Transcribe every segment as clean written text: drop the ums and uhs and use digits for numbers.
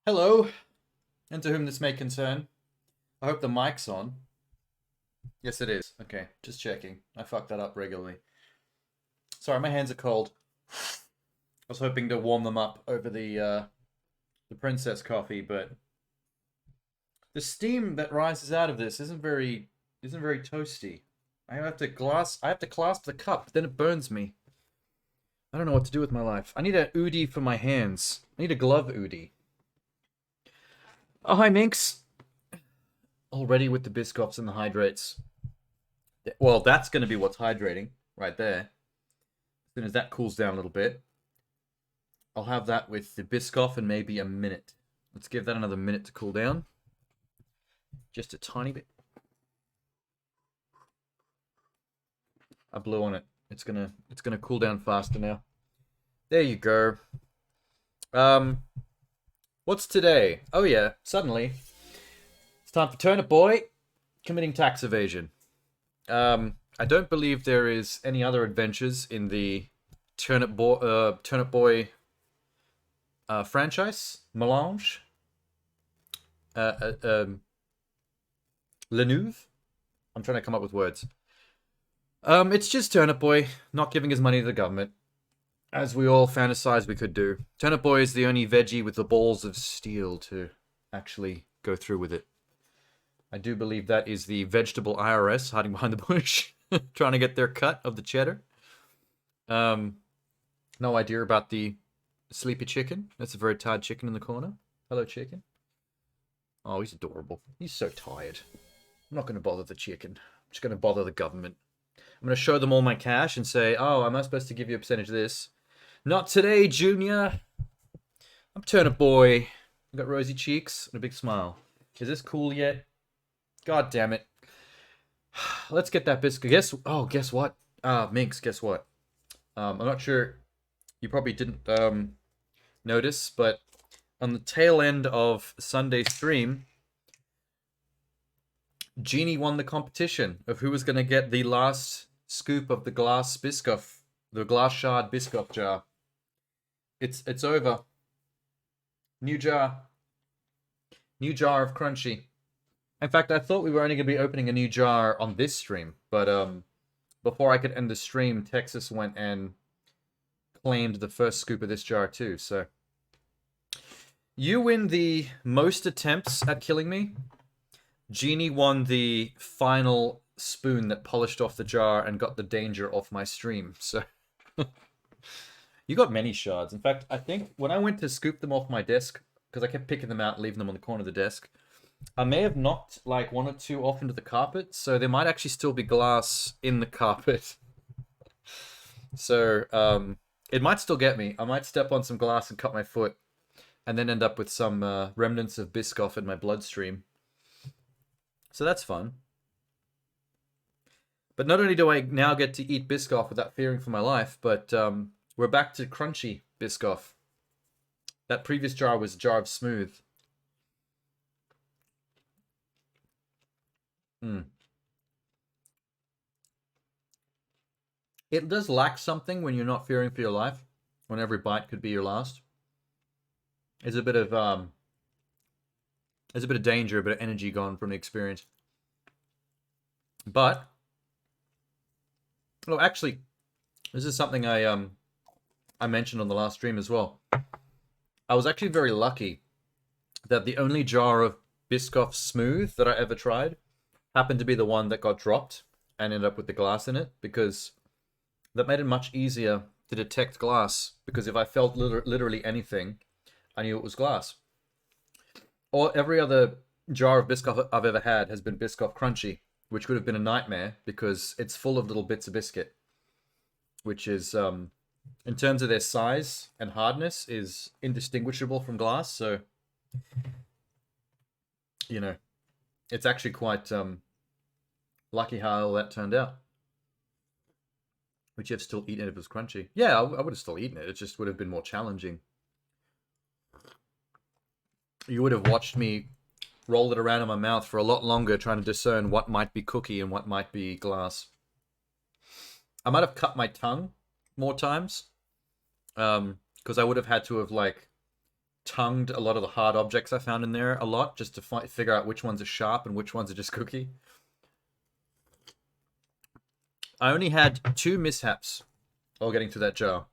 Hello, and to whom this may concern. I hope the mic's on. Yes, it is. Okay, just checking. I fuck that up regularly. Sorry, my hands are cold. I was hoping to warm them up over the princess coffee, but the steam that rises out of this isn't very toasty. I have to clasp the cup, then it burns me. I don't know what to do with my life. I need a Udi for my hands. I need a glove Udi. Oh, hi, Minx. Already with the Biscoffs and the hydrates. Well, that's going to be what's hydrating right there. As soon as that cools down a little bit, I'll have that with the Biscoff in maybe a minute. Let's give that another minute to cool down. Just a tiny bit. I blew on it. It's gonna cool down faster now. There you go. What's today? Oh yeah, suddenly it's time for Turnip Boy committing tax evasion. I don't believe there is any other adventures in the Turnip Boy franchise. Melange. Uh, uh, um, Lenouve. I'm trying to come up with words. It's just Turnip Boy not giving his money to the government, as we all fantasize we could do. Turnip Boy is the only veggie with the balls of steel to actually go through with it. I do believe that is the vegetable IRS hiding behind the bush, trying to get their cut of the cheddar. No idea about the sleepy chicken. That's a very tired chicken in the corner. Hello, chicken. Oh, he's adorable. He's so tired. I'm not going to bother the chicken. I'm just going to bother the government. I'm going to show them all my cash and say, oh, am I supposed to give you a percentage of this? Not today, Junior. I'm Turnip Boy. I've got rosy cheeks and a big smile. Is this cool yet? God damn it. Let's get that biscuit. Guess what? Minx, guess what? I'm not sure. You probably didn't notice, but on the tail end of Sunday's stream, Genie won the competition of who was going to get the last scoop of the glass Biscoff, the glass shard Biscoff jar. It's over. New jar. New jar of crunchy. In fact, I thought we were only going to be opening a new jar on this stream, but before I could end the stream, Texas went and claimed the first scoop of this jar too. So you win the most attempts at killing me. Genie won the final spoon that polished off the jar and got the danger off my stream. So you got many shards. In fact, I think when I went to scoop them off my desk, because I kept picking them out, leaving them on the corner of the desk, I may have knocked like one or two off into the carpet, so there might actually still be glass in the carpet. So it might still get me. I might step on some glass and cut my foot, and then end up with some remnants of Biscoff in my bloodstream. So that's fun. But not only do I now get to eat Biscoff without fearing for my life, but we're back to crunchy Biscoff. That previous jar was a jar of smooth. It does lack something when you're not fearing for your life, when every bite could be your last. There's a bit of danger, a bit of energy gone from the experience. But actually, this is something I mentioned on the last stream as well. I was actually very lucky that the only jar of Biscoff Smooth that I ever tried happened to be the one that got dropped and ended up with the glass in it, because that made it much easier to detect glass, because if I felt literally anything, I knew it was glass. Or every other jar of Biscoff I've ever had has been Biscoff Crunchy, which would have been a nightmare because it's full of little bits of biscuit, which is, in terms of their size and hardness, is indistinguishable from glass. So, you know, it's actually quite lucky how all that turned out. Would you have still eaten it if it was crunchy? Yeah, I would have still eaten it. It just would have been more challenging. You would have watched me roll it around in my mouth for a lot longer, trying to discern what might be cookie and what might be glass. I might have cut my tongue more times, because I would have had to have like tongued a lot of the hard objects I found in there a lot, just to figure out which ones are sharp and which ones are just cookie. I only had 2 mishaps while getting through that jar.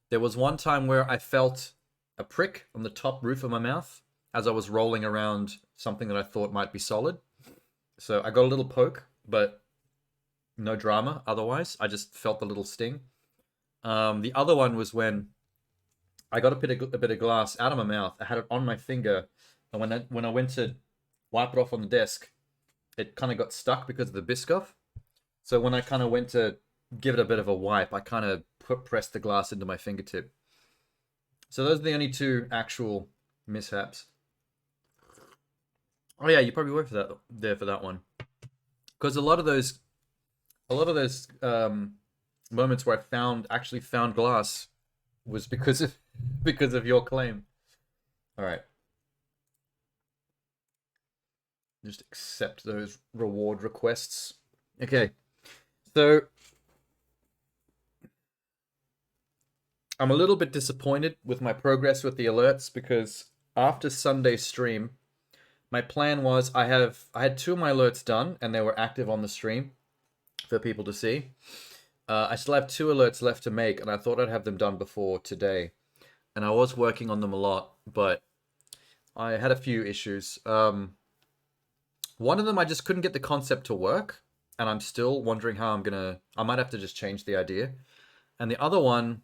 There was one time where I felt a prick on the top roof of my mouth as I was rolling around something that I thought might be solid. So I got a little poke, but no drama otherwise. I just felt the little sting. The other one was when I got a bit of glass out of my mouth. I had it on my finger, and when I went to wipe it off on the desk, it kind of got stuck because of the Biscoff. So when I kind of went to give it a bit of a wipe, I kind of pressed the glass into my fingertip. So those are the only 2 actual mishaps. Oh yeah, you probably were for that one, because a lot of those moments where I actually found glass was because of your claim. All right, just accept those reward requests. Okay, so I'm a little bit disappointed with my progress with the alerts, because after Sunday's stream, my plan was I had 2 of my alerts done and they were active on the stream for people to see. I still have 2 alerts left to make, and I thought I'd have them done before today. And I was working on them a lot, but I had a few issues. One of them I just couldn't get the concept to work, and I'm still wondering how I might have to just change the idea. And the other one,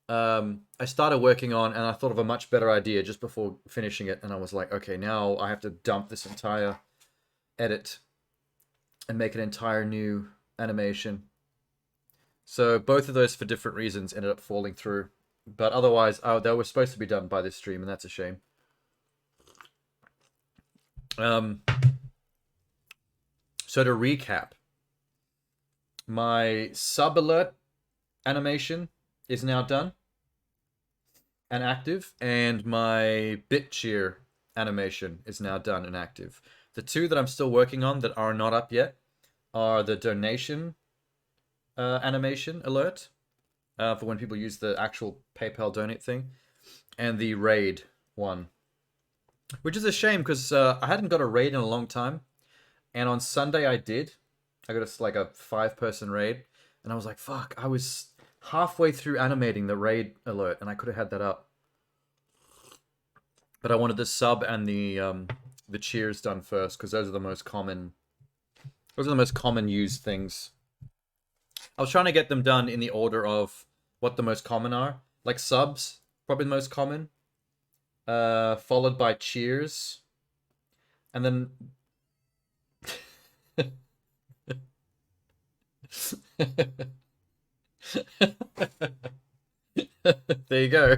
I started working on, and I thought of a much better idea just before finishing it, and I was like, okay, now I have to dump this entire edit and make an entire new animation. So both of those, for different reasons, ended up falling through. But otherwise, they were supposed to be done by this stream, and that's a shame. So to recap, my sub alert animation is now done and active, and my bit cheer animation is now done and active. The 2 that I'm still working on that are not up yet are the donation animation alert for when people use the actual PayPal donate thing, and the raid one, which is a shame because I hadn't got a raid in a long time, and on Sunday I did. I got like a 5-person raid, and I was like, fuck, I was halfway through animating the raid alert, and I could have had that up. But I wanted the sub and the cheers done first, because those are the most common. Those are the most common used things. I was trying to get them done in the order of what the most common are. Like subs, probably the most common. Followed by cheers. And then... There you go.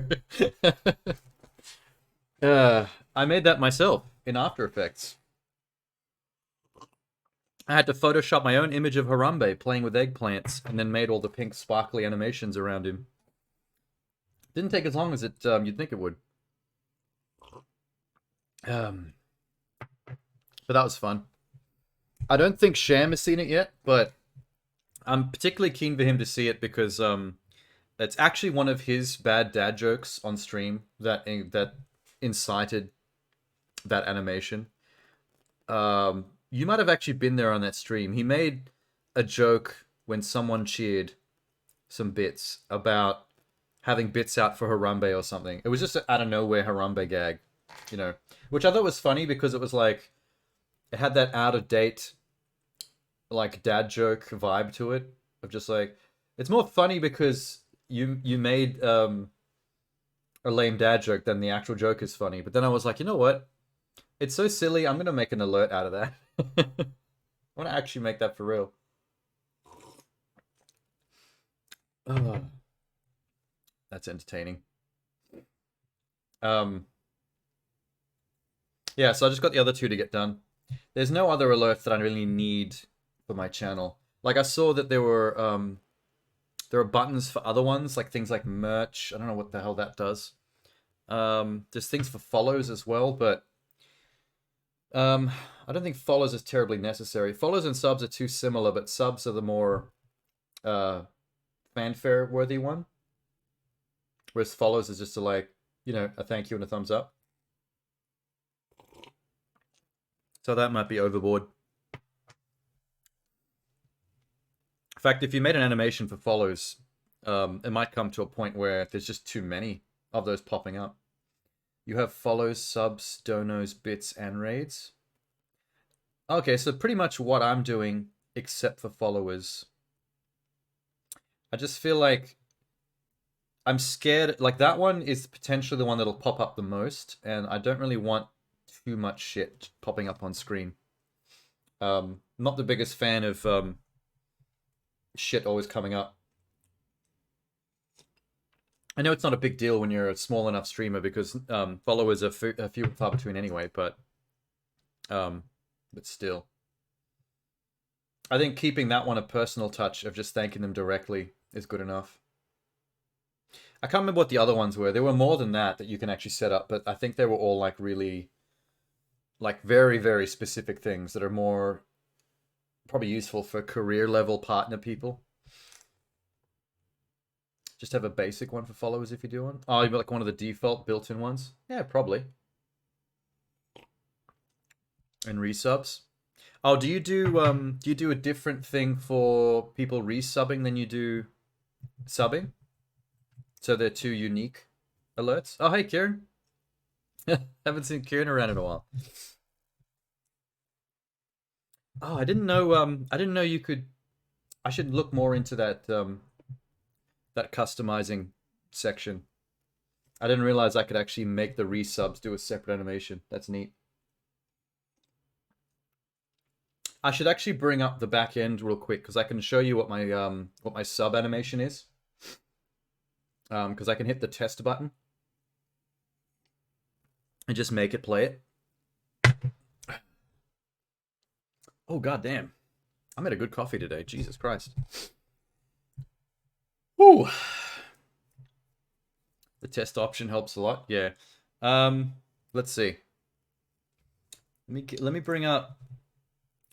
I made that myself in After Effects. I had to Photoshop my own image of Harambe playing with eggplants, and then made all the pink sparkly animations around him. Didn't take as long as you'd think it would. But that was fun. I don't think Sham has seen it yet, but I'm particularly keen for him to see it because it's actually one of his bad dad jokes on stream that incited that animation. You might have actually been there on that stream. He made a joke when someone cheered some bits about having bits out for Harambe or something. It was just an out of nowhere Harambe gag, you know, which I thought was funny because it was like, it had that out of date, like dad joke vibe to it of just like, it's more funny because you made a lame dad joke than the actual joke is funny. But then I was like, you know what? It's so silly. I'm going to make an alert out of that. I want to actually make that for real. Oh, that's entertaining. Yeah, so I just got the other 2 to get done. There's no other alerts that I really need for my channel. Like I saw that there were buttons for other ones, like things like merch. I don't know what the hell that does. There's things for follows as well, but I don't think follows is terribly necessary. Follows and subs are too similar, but subs are the more fanfare-worthy one. Whereas follows is just to like you know, a thank you and a thumbs up. So that might be overboard. In fact, if you made an animation for follows, it might come to a point where there's just too many of those popping up. You have follows, subs, donos, bits, and raids. Okay, so pretty much what I'm doing, except for followers. I just feel like I'm scared. Like, that one is potentially the one that'll pop up the most, and I don't really want too much shit popping up on screen. Not the biggest fan of shit always coming up. I know it's not a big deal when you're a small enough streamer because followers are few and far between anyway, but still. I think keeping that one a personal touch of just thanking them directly is good enough. I can't remember what the other ones were. There were more than that you can actually set up, but I think they were all like really, like very, very specific things that are more probably useful for career level partner people. Just have a basic one for followers if you do one. Oh, like one of the default built-in ones? Yeah, probably. And resubs. Oh, do you do a different thing for people resubbing than you do subbing? So they're two unique alerts? Oh, hey, Kieran. Haven't seen Kieran around in a while. Oh, I didn't know you could. I should look more into that that customizing section. I didn't realize I could actually make the resubs do a separate animation. That's neat. I should actually bring up the back end real quick because I can show you what my sub animation is. Because I can hit the test button and just make it play it. Oh, goddamn. I made a good coffee today. Jesus Christ. Woo. The test option helps a lot. Yeah. Let's see. Let me bring up.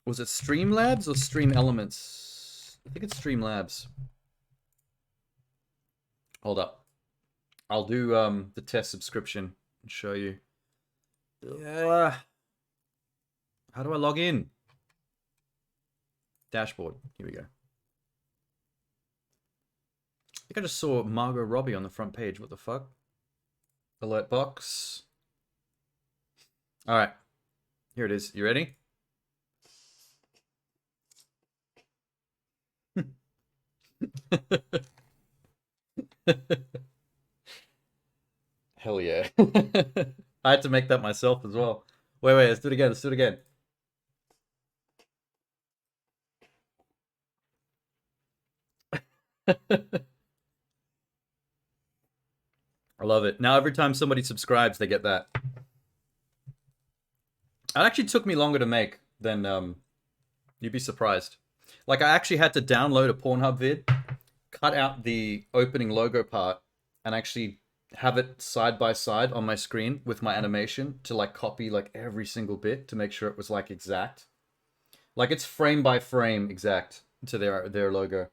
Was it Streamlabs or Stream Elements? I think it's Streamlabs. Hold up. I'll do the test subscription and show you. How do I log in? Dashboard. Here we go. I think I just saw Margot Robbie on the front page. What the fuck? Alert box. All right. Here it is. You ready? Hell yeah. I had to make that myself as well. Wait, let's do it again. Let's do it again. I love it. Now every time somebody subscribes, they get that. It actually took me longer to make than you'd be surprised. Like, I actually had to download a Pornhub vid, cut out the opening logo part, and actually have it side by side on my screen with my animation to like copy like every single bit to make sure it was like exact. Like, it's frame by frame exact to their logo.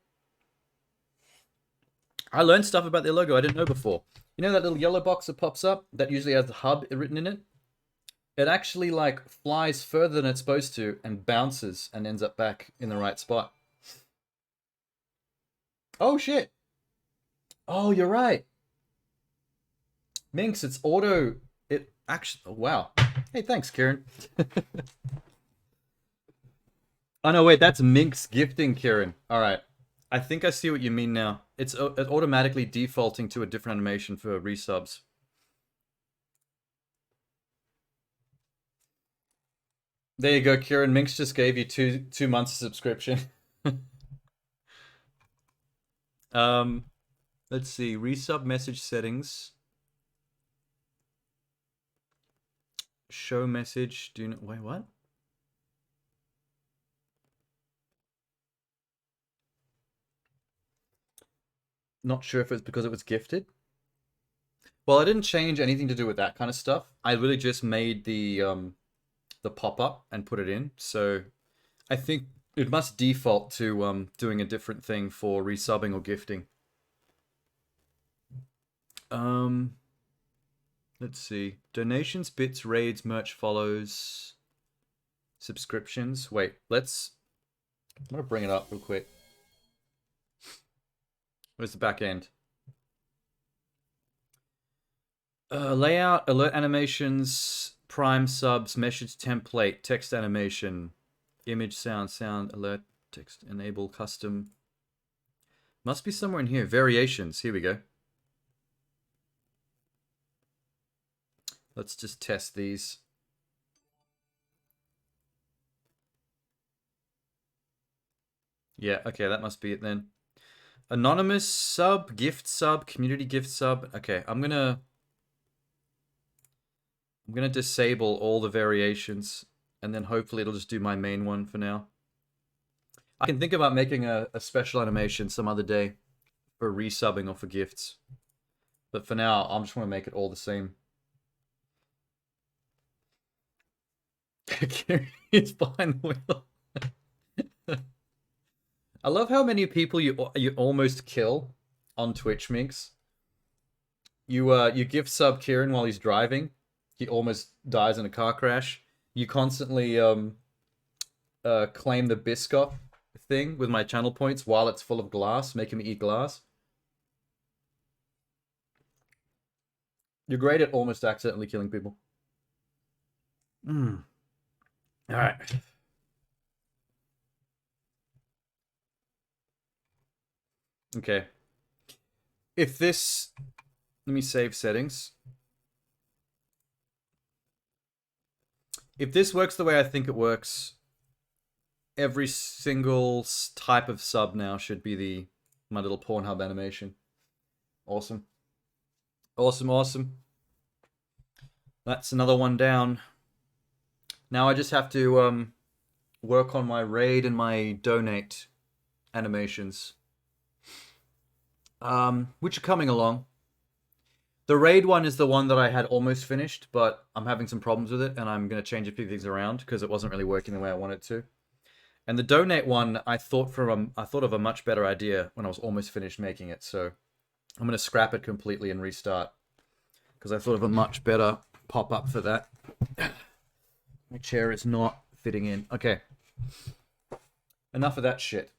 I learned stuff about their logo I didn't know before. You know that little yellow box that pops up that usually has the hub written in it? It actually like flies further than it's supposed to and bounces and ends up back in the right spot. Oh shit. Oh, you're right. Minx, it's auto. It actually. Oh, wow. Hey, thanks, Kieran. Oh no, wait, that's Minx gifting, Kieran. All right. I think I see what you mean now. It's automatically defaulting to a different animation for resubs. There you go, Kieran. Minx just gave you two months of subscription. Let's see. Resub message settings. Show message. Do not wait. What? Not sure if it's because it was gifted. Well, I didn't change anything to do with that kind of stuff. I really just made the pop-up and put it in. So I think it must default to doing a different thing for resubbing or gifting. Let's see. Donations, bits, raids, merch follows, subscriptions. Wait, I'm gonna bring it up real quick. Where's the back end? Layout, alert animations, prime subs, message template, text animation, image, sound, alert, text, enable, custom. Must be somewhere in here. Variations. Here we go. Let's just test these. Yeah, okay, that must be it then. Anonymous sub, gift sub, community gift sub. Okay, I'm gonna disable all the variations, and then hopefully it'll just do my main one for now. I can think about making a special animation some other day for resubbing or for gifts. But for now, I just want to make it all the same. It's behind the wheel. I love how many people you almost kill on Twitch, Minx. You gift sub Kieran while he's driving. He almost dies in a car crash. You constantly claim the Biscoff thing with my channel points while it's full of glass, making me eat glass. You're great at almost accidentally killing people. All right. Okay. If this... Let me save settings. If this works the way I think it works, every single type of sub now should be my little Pornhub animation. Awesome. Awesome, awesome. That's another one down. Now I just have to work on my raid and my donate animations. Which are coming along. The raid one is the one that I had almost finished, but I'm having some problems with it, and I'm going to change a few things around because it wasn't really working the way I wanted to. And the donate one, I thought of a much better idea when I was almost finished making it, so I'm going to scrap it completely and restart because I thought of a much better pop-up for that. My chair is not fitting in. Okay. Enough of that shit.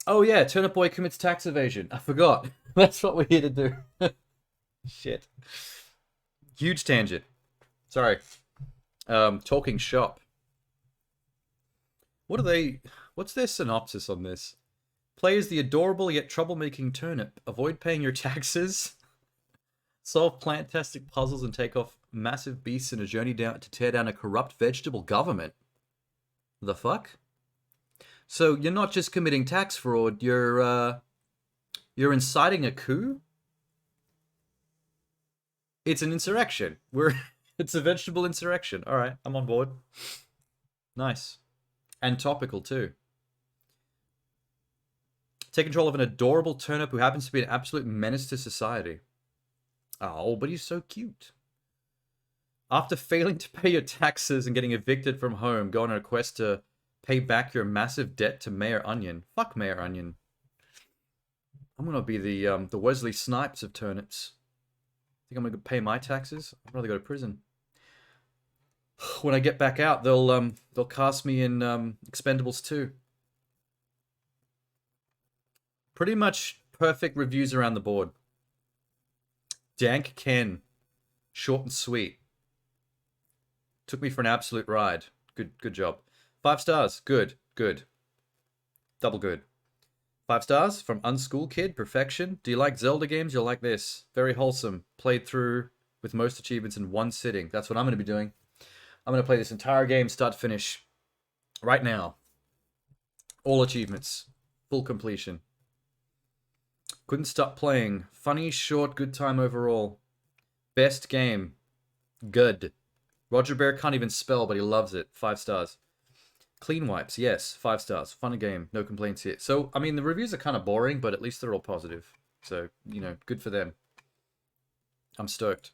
Oh yeah, Turnip Boy commits tax evasion. I forgot. That's what we're here to do. Shit. Huge tangent. Sorry. Talking shop. What's their synopsis on this? Play as the adorable yet troublemaking Turnip. Avoid paying your taxes. Solve plant-tastic puzzles and take off massive beasts in a journey to tear down a corrupt vegetable government. The fuck? So you're not just committing tax fraud, you're inciting a coup? It's an insurrection. It's a vegetable insurrection. All right, I'm on board. Nice. And topical too. Take control of an adorable turnip who happens to be an absolute menace to society. Oh, but he's so cute. After failing to pay your taxes and getting evicted from home, go on a quest to pay back your massive debt to Mayor Onion. Fuck Mayor Onion. I'm gonna be the Wesley Snipes of turnips. Think I'm gonna pay my taxes? I'd rather go to prison. When I get back out, they'll cast me in Expendables 2. Pretty much perfect reviews around the board. Dank Ken. Short and sweet. Took me for an absolute ride. Good job. 5 stars. Good. Double good. 5 stars from Unschool Kid. Perfection. Do you like Zelda games? You'll like this. Very wholesome. Played through with most achievements in one sitting. That's what I'm going to be doing. I'm going to play this entire game start to finish right now. All achievements. Full completion. Couldn't stop playing. Funny, short, good time overall. Best game. Good. Roger Bear can't even spell, but he loves it. 5 stars. Clean wipes, yes. 5 stars. Fun game. No complaints here. So, I mean, the reviews are kind of boring, but at least they're all positive. So, you know, good for them. I'm stoked.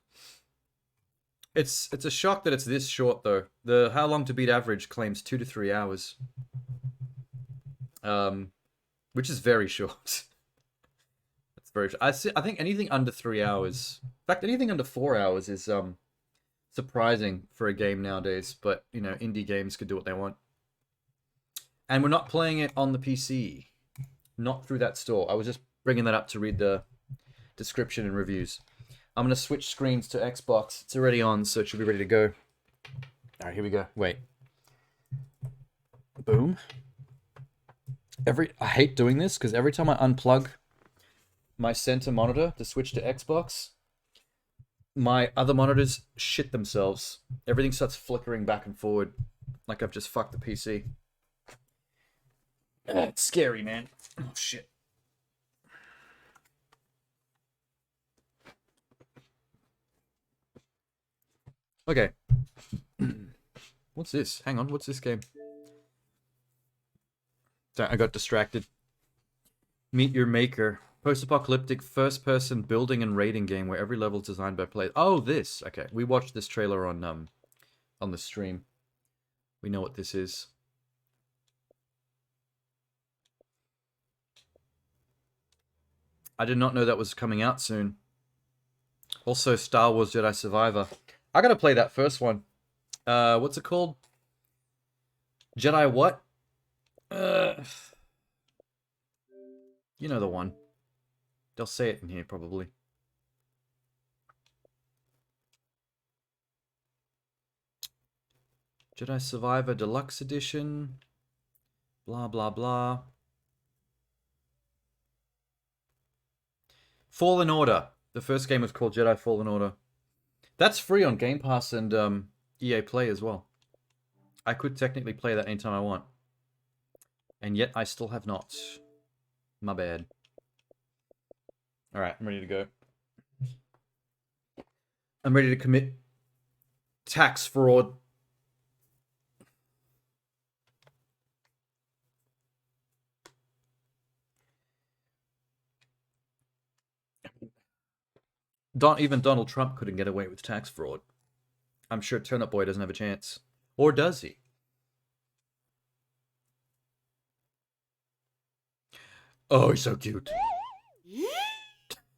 It's a shock that it's this short, though. The How Long to Beat Average claims 2 to 3 hours. Which is very short. It's very. I think anything under 3 hours. In fact, anything under 4 hours is surprising for a game nowadays. But you know, indie games could do what they want. And we're not playing it on the PC, not through that store. I was just bringing that up to read the description and reviews. I'm gonna switch screens to Xbox. It's already on, so it should be ready to go. All right, here we go. Wait. Boom. I hate doing this because every time I unplug my center monitor to switch to Xbox, my other monitors shit themselves. Everything starts flickering back and forward like I've just fucked the PC. It's scary, man. Oh, shit. Okay. What's this? Hang on, what's this game? Sorry, I got distracted. Meet Your Maker. Post-apocalyptic first-person building and raiding game where every level is designed by players. Oh, this. Okay, we watched this trailer on the stream. We know what this is. I did not know that was coming out soon. Also, Star Wars Jedi Survivor. I gotta play that first one. What's it called? Jedi what? You know the one. They'll say it in here, probably. Jedi Survivor Deluxe Edition. Blah, blah, blah. Fallen Order. The first game was called Jedi Fallen Order. That's free on Game Pass and EA Play as well. I could technically play that anytime I want. And yet I still have not. My bad. Alright, I'm ready to go. I'm ready to commit tax fraud. Even Donald Trump couldn't get away with tax fraud. I'm sure Turnip Boy doesn't have a chance. Or does he? Oh, he's so cute.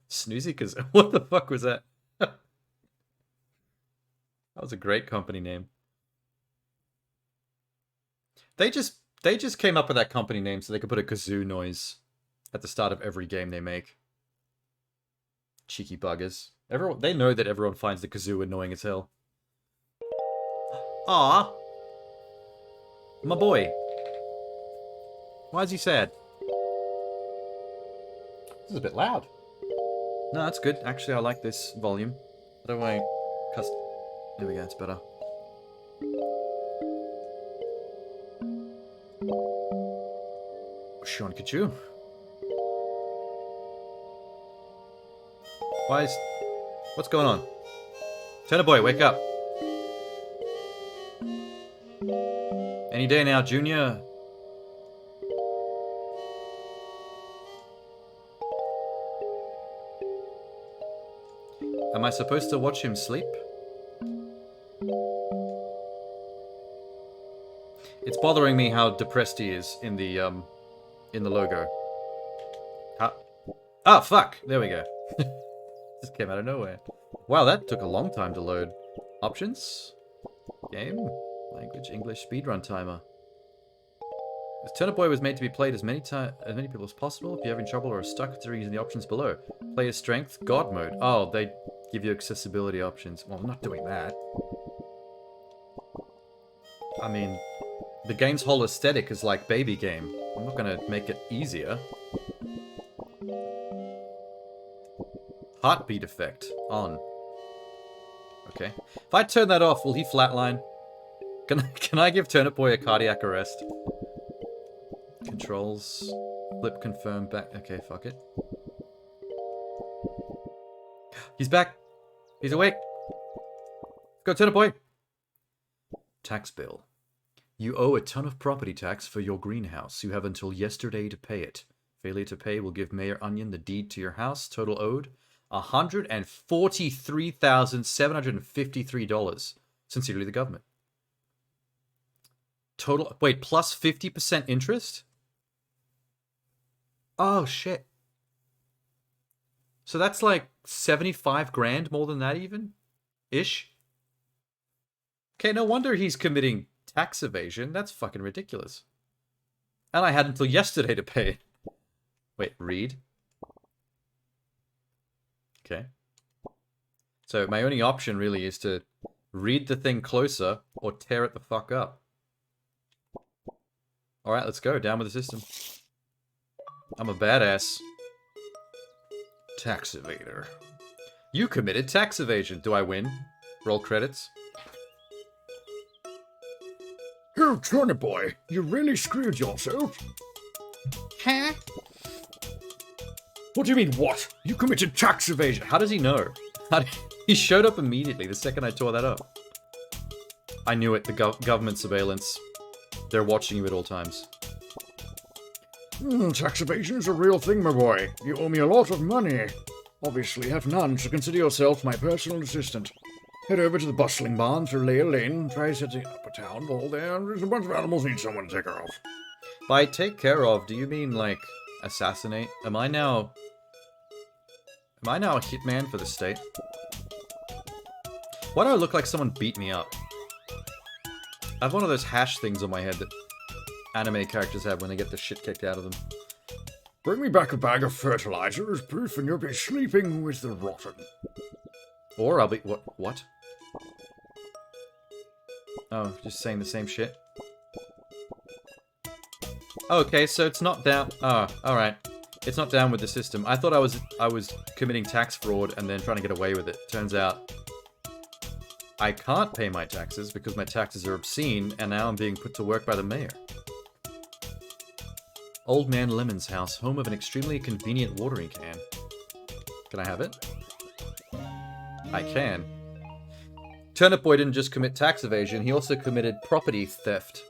Snoozy, cause what the fuck was that? That was a great company name. They just came up with that company name so they could put a kazoo noise at the start of every game they make. Cheeky buggers. They know that everyone finds the kazoo annoying as hell. Ah, my boy. Why is he sad? This is a bit loud. No, that's good. Actually, I like this volume. How do I There we go, it's better. Seankichu. What's going on? Turnip Boy, wake up. Any day now, Junior. Am I supposed to watch him sleep? It's bothering me how depressed he is in the logo. Ah, fuck! There we go. Just came out of nowhere. Wow, that took a long time to load. Options? Game? Language, English, speedrun timer. This Turnip Boy was made to be played as many people as possible. If you're having trouble or are stuck, consider using the options below. Player strength, God mode. Oh, they give you accessibility options. Well, I'm not doing that. I mean, the game's whole aesthetic is like baby game. I'm not gonna make it easier. Heartbeat effect on. Okay. If I turn that off, will he flatline? Can I give Turnip Boy a cardiac arrest? Controls. Flip confirm back. Okay, fuck it. He's back. He's awake. Let's go, Turnip Boy. Tax bill. You owe a ton of property tax for your greenhouse. You have until yesterday to pay it. Failure to pay will give Mayor Onion the deed to your house. Total owed $143,753. Sincerely, the government. Total. Wait, plus 50% interest? Oh, shit. So that's like 75 grand, more than that even? Ish? Okay, no wonder he's committing tax evasion. That's fucking ridiculous. And I had until yesterday to pay. Wait, read? Okay. So my only option really is to read the thing closer or tear it the fuck up. Alright, let's go. Down with the system. I'm a badass. Tax evader. You committed tax evasion. Do I win? Roll credits. Oh, Turnip boy, you really screwed yourself. Huh? What do you mean, what? You committed tax evasion. How does he know? He showed up immediately the second I tore that up. I knew it. The government surveillance. They're watching you at all times. Tax evasion is a real thing, my boy. You owe me a lot of money. Obviously have none, so consider yourself my personal assistant. Head over to the bustling barn through Layer Lane, try setting up a town hall there. There's a bunch of animals need someone to take care of. By take care of, do you mean, like, assassinate? Am I now a hitman for the state? Why do I look like someone beat me up? I have one of those hash things on my head that anime characters have when they get the shit kicked out of them. Bring me back a bag of fertilizer as proof and you'll be sleeping with the rotten. Or I'll be... What? Oh, just saying the same shit? Okay, so it's not down... Oh, alright. It's not down with the system. I thought I was committing tax fraud and then trying to get away with it. Turns out I can't pay my taxes because my taxes are obscene, and now I'm being put to work by the mayor. Old Man Lemon's house, home of an extremely convenient watering can. Can I have it? I can. Turnip Boy didn't just commit tax evasion, he also committed property theft.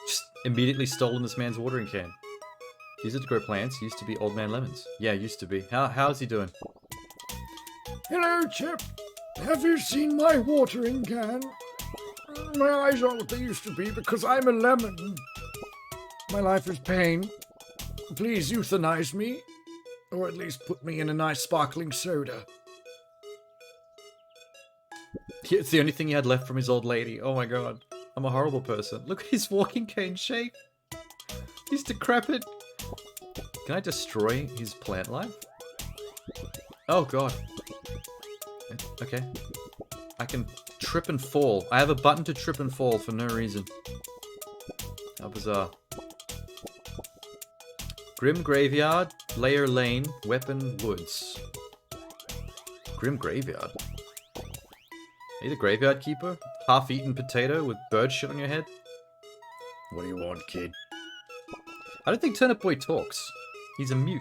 Just immediately stolen this man's watering can. Used it to grow plants, used to be Old Man Lemon's. Yeah, used to be. How's he doing? Hello, chap. Have you seen my watering can? My eyes aren't what they used to be because I'm a lemon. My life is pain. Please euthanize me. Or at least put me in a nice sparkling soda. It's the only thing he had left from his old lady. Oh my god. I'm a horrible person. Look at his walking cane shape. He's decrepit. Can I destroy his plant life? Oh god. Okay. I can trip and fall. I have a button to trip and fall for no reason. How bizarre. Grim Graveyard, Layer Lane, Weapon Woods. Grim Graveyard? Are you the graveyard keeper? Half-eaten potato with bird shit on your head? What do you want, kid? I don't think Turnip Boy talks. He's a mute.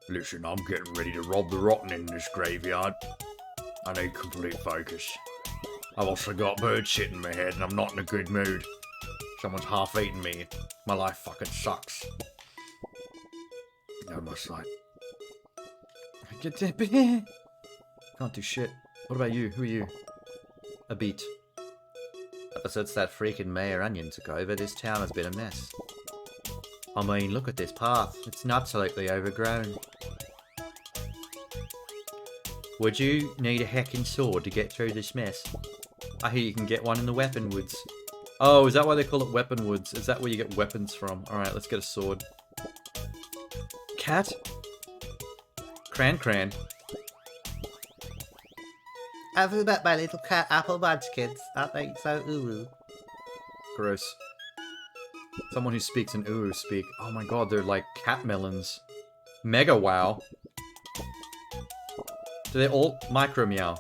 Listen, I'm getting ready to rob the rotten in this graveyard. I need complete focus. I've also got bird shit in my head and I'm not in a good mood. Someone's half-eaten me. My life fucking sucks. No more sight. Can't do shit. What about you? Who are you? A beat. Ever since that freaking Mayor Onion took over, this town has been a mess. I mean, look at this path. It's absolutely overgrown. Would you need a heckin' sword to get through this mess? I hear you can get one in the Weapon Woods. Oh, is that why they call it Weapon Woods? Is that where you get weapons from? Alright, let's get a sword. Cat? Cran. Have you met my little cat apple munchkins? Aren't they so ooh? Gross. Someone who speaks in Uru speak. Oh my god, they're like cat melons. Mega wow. Do they all micro meow?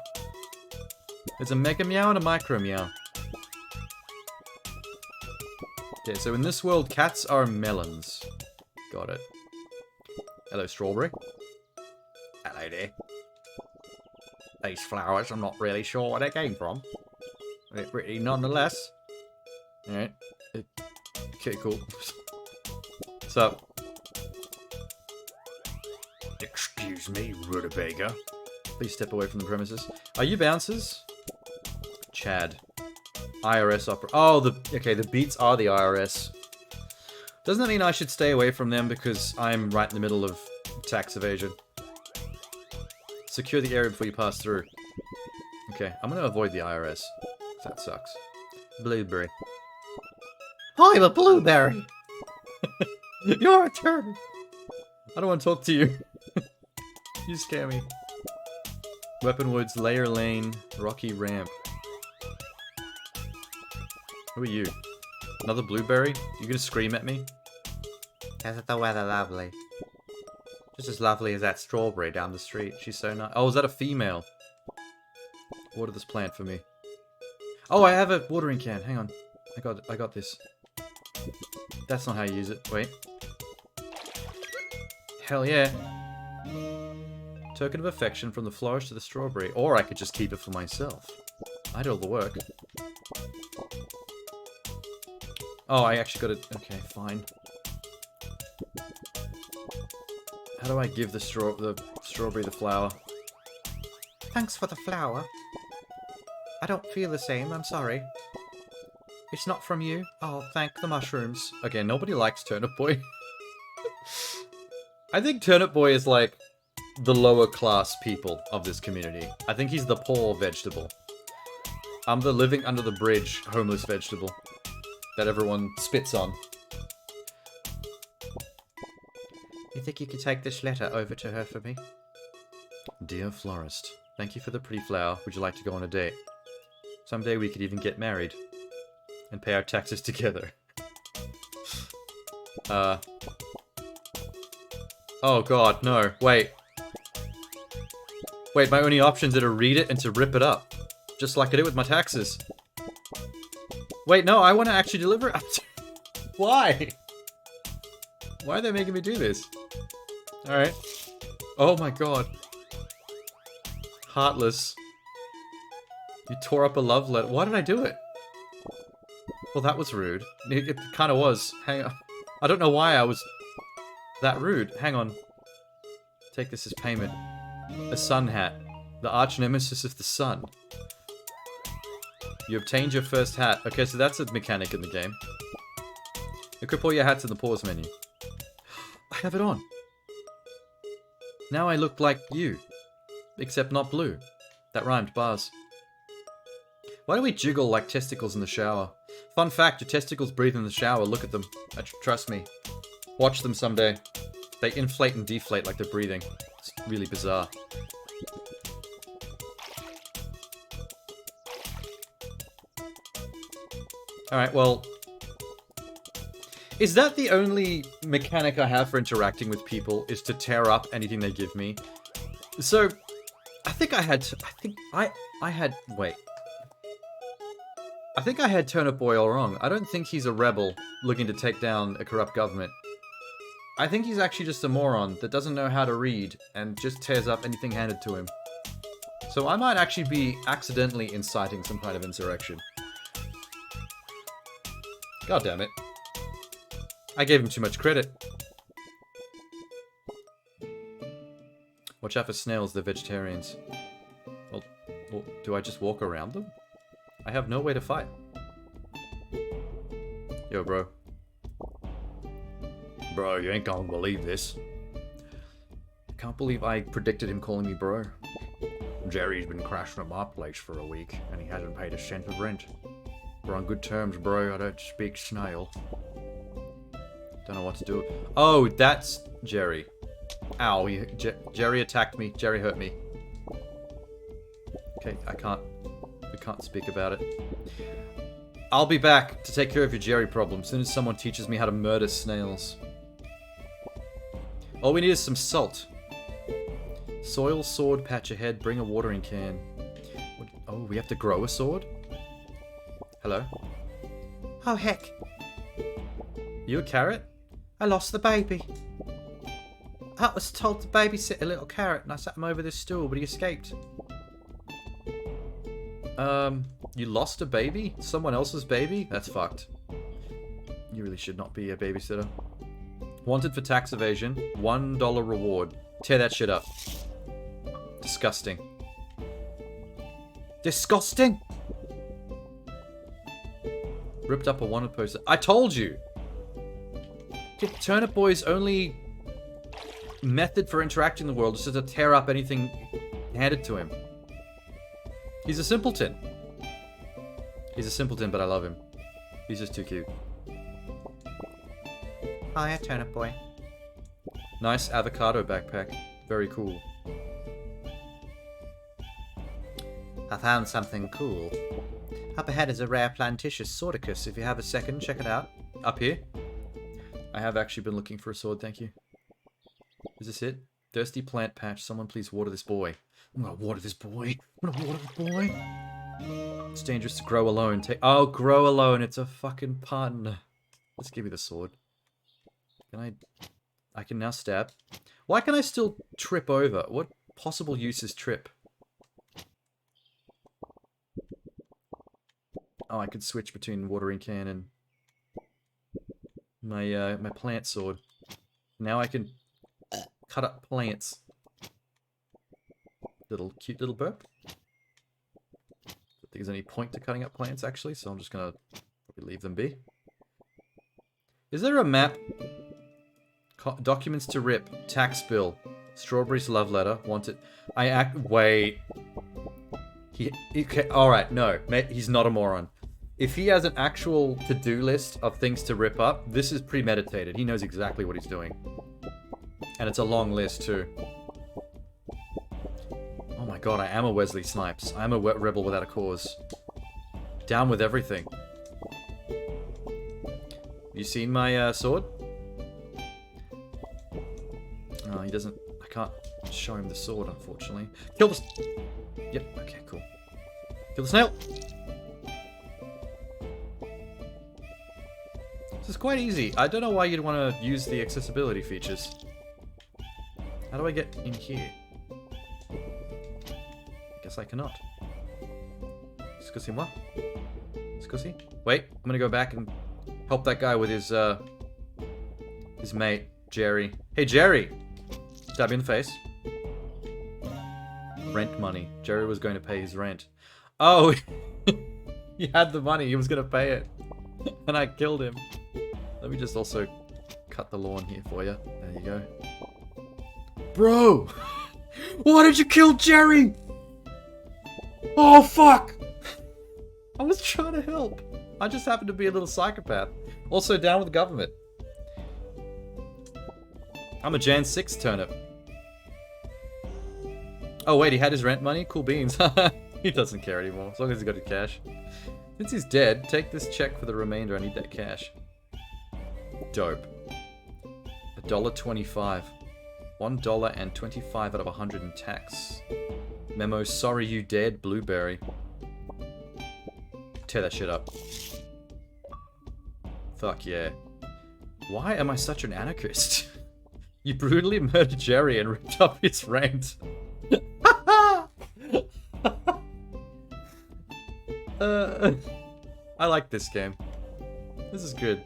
There's a mega meow and a micro meow. Okay, so in this world, cats are melons. Got it. Hello, strawberry. Hello there. These flowers, I'm not really sure where they came from. They're pretty nonetheless. Alright. Okay, cool. What's up? Excuse me, rutabaga. Please step away from the premises. Are you bouncers? Chad. IRS opera. Oh, okay, the beats are the IRS. Doesn't that mean I should stay away from them because I'm right in the middle of Tax evasion. Secure the area before you pass through. Okay, I'm gonna avoid the IRS. That sucks. Blueberry. I'm a blueberry. You're a turnip. I don't want to talk to you. You scare me. Weapon Woods, Layer Lane, Rocky Ramp. Who are you? Another blueberry? You gonna scream at me? Isn't the weather lovely? Just as lovely as that strawberry down the street. She's so nice. Oh, is that a female? Water this plant for me. Oh, I have a watering can. Hang on. I got this. That's not how you use it. Wait. Hell yeah. Token of affection from the florist to the strawberry. Or I could just keep it for myself. I did all the work. Oh, I actually got it. Okay, fine. How do I give the strawberry the flower? Thanks for the flower. I don't feel the same, I'm sorry. It's not from you. Oh, thank the mushrooms. Okay, nobody likes Turnip Boy. I think Turnip Boy is like the lower class people of this community. I think he's the poor vegetable. I'm the living under the bridge homeless vegetable that everyone spits on. You think you could take this letter over to her for me? Dear florist, thank you for the pretty flower. Would you like to go on a date? Someday we could even get married. And pay our taxes together. Oh god, no. Wait. Wait, my only options are to read it and to rip it up. Just like I did with my taxes. Wait, no, I want to actually deliver it. Why? Why are they making me do this? Alright. Oh my god. Heartless. You tore up a love letter. Why did I do it? Well, that was rude. It kind of was. Hang on. I don't know why I was that rude. Hang on. Take this as payment. A sun hat. The arch nemesis of the sun. You obtained your first hat. Okay, so that's a mechanic in the game. Equip all your hats in the pause menu. I have it on. Now I look like you. Except not blue. That rhymed, bars. Why do we jiggle like testicles in the shower? Fun fact, your testicles breathe in the shower. Look at them. Trust me. Watch them someday. They inflate and deflate like they're breathing. It's really bizarre. Alright, well... Is that the only mechanic I have for interacting with people, is to tear up anything they give me? So, I think I had... Wait. I think I had Turnip Boy all wrong. I don't think he's a rebel looking to take down a corrupt government. I think he's actually just a moron that doesn't know how to read and just tears up anything handed to him. So I might actually be accidentally inciting some kind of insurrection. God damn it. I gave him too much credit. Watch out for snails, they're vegetarians. Well, do I just walk around them? I have no way to fight. Yo, bro. Bro, you ain't gonna believe this. I can't believe I predicted him calling me bro. Jerry's been crashing at my place for a week, and he hasn't paid a cent of rent. We're on good terms, bro. I don't speak snail. Don't know what to do. Oh, that's Jerry. Ow, Jerry attacked me. Jerry hurt me. Okay, we can't speak about it. I'll be back to take care of your Jerry problem as soon as someone teaches me how to murder snails. All we need is some salt. Soil sword patch ahead, bring a watering can. Oh, we have to grow a sword? Hello? Oh, heck. You a carrot? I lost the baby. I was told to babysit a little carrot and I sat him over this stool, but he escaped. You lost a baby? Someone else's baby? That's fucked. You really should not be a babysitter. Wanted for tax evasion. $1 reward. Tear that shit up. Disgusting. Disgusting! Ripped up a wanted poster. I told you! Turnip Boy's only method for interacting in the world is just to tear up anything handed to him. He's a simpleton. He's a simpleton, but I love him. He's just too cute. Hiya, Turnip Boy. Nice avocado backpack. Very cool. I found something cool. Up ahead is a rare Plantitious Swordicus. If you have a second, check it out. Up here? I have actually been looking for a sword, thank you. Is this it? Thirsty plant patch. Someone please water this boy. I'm gonna water this boy. I'm gonna water the boy. It's dangerous to grow alone. Oh, grow alone. It's a fucking pun. Let's give me the sword. Can I can now stab. Why can I still trip over? What possible use is trip? Oh, I could switch between watering can and my my plant sword. Now I can cut up plants. Cute little burp. I don't think there's any point to cutting up plants actually, so I'm just gonna probably leave them be. Is there a map? Documents to rip. Tax bill. Strawberry's love letter. Wanted. Wait. Okay, alright, no. Mate, he's not a moron. If he has an actual to-do list of things to rip up, this is premeditated. He knows exactly what he's doing. And it's a long list, too. Oh my god, I am a Wesley Snipes. I am a rebel without a cause. Down with everything. You seen my sword? No, he doesn't... I can't show him the sword, unfortunately. Kill the... Yep, okay, cool. Kill the snail! This is quite easy. I don't know why you'd want to use the accessibility features. How do I get in here? I guess I cannot. Excuse-moi. Excuse? Wait, I'm gonna go back and help that guy with his mate, Jerry. Hey, Jerry! Stab you in the face. Rent money. Jerry was going to pay his rent. Oh! He had the money. He was going to pay it. And I killed him. Let me just also cut the lawn here for you. There you go. Bro! Why did you kill Jerry? Oh, fuck! I was trying to help. I just happened to be a little psychopath. Also down with the government. I'm a Jan 6 turnip. Oh wait, he had his rent money? Cool beans. He doesn't care anymore, as long as he's got his cash. Since he's dead, take this check for the remainder. I need that cash. Dope. $1.25. $1.25 out of 100 in tax. Memo, sorry you dead, blueberry. Tear that shit up. Fuck yeah. Why am I such an anarchist? You brutally murdered Jerry and ripped up his rent. I like this game. This is good.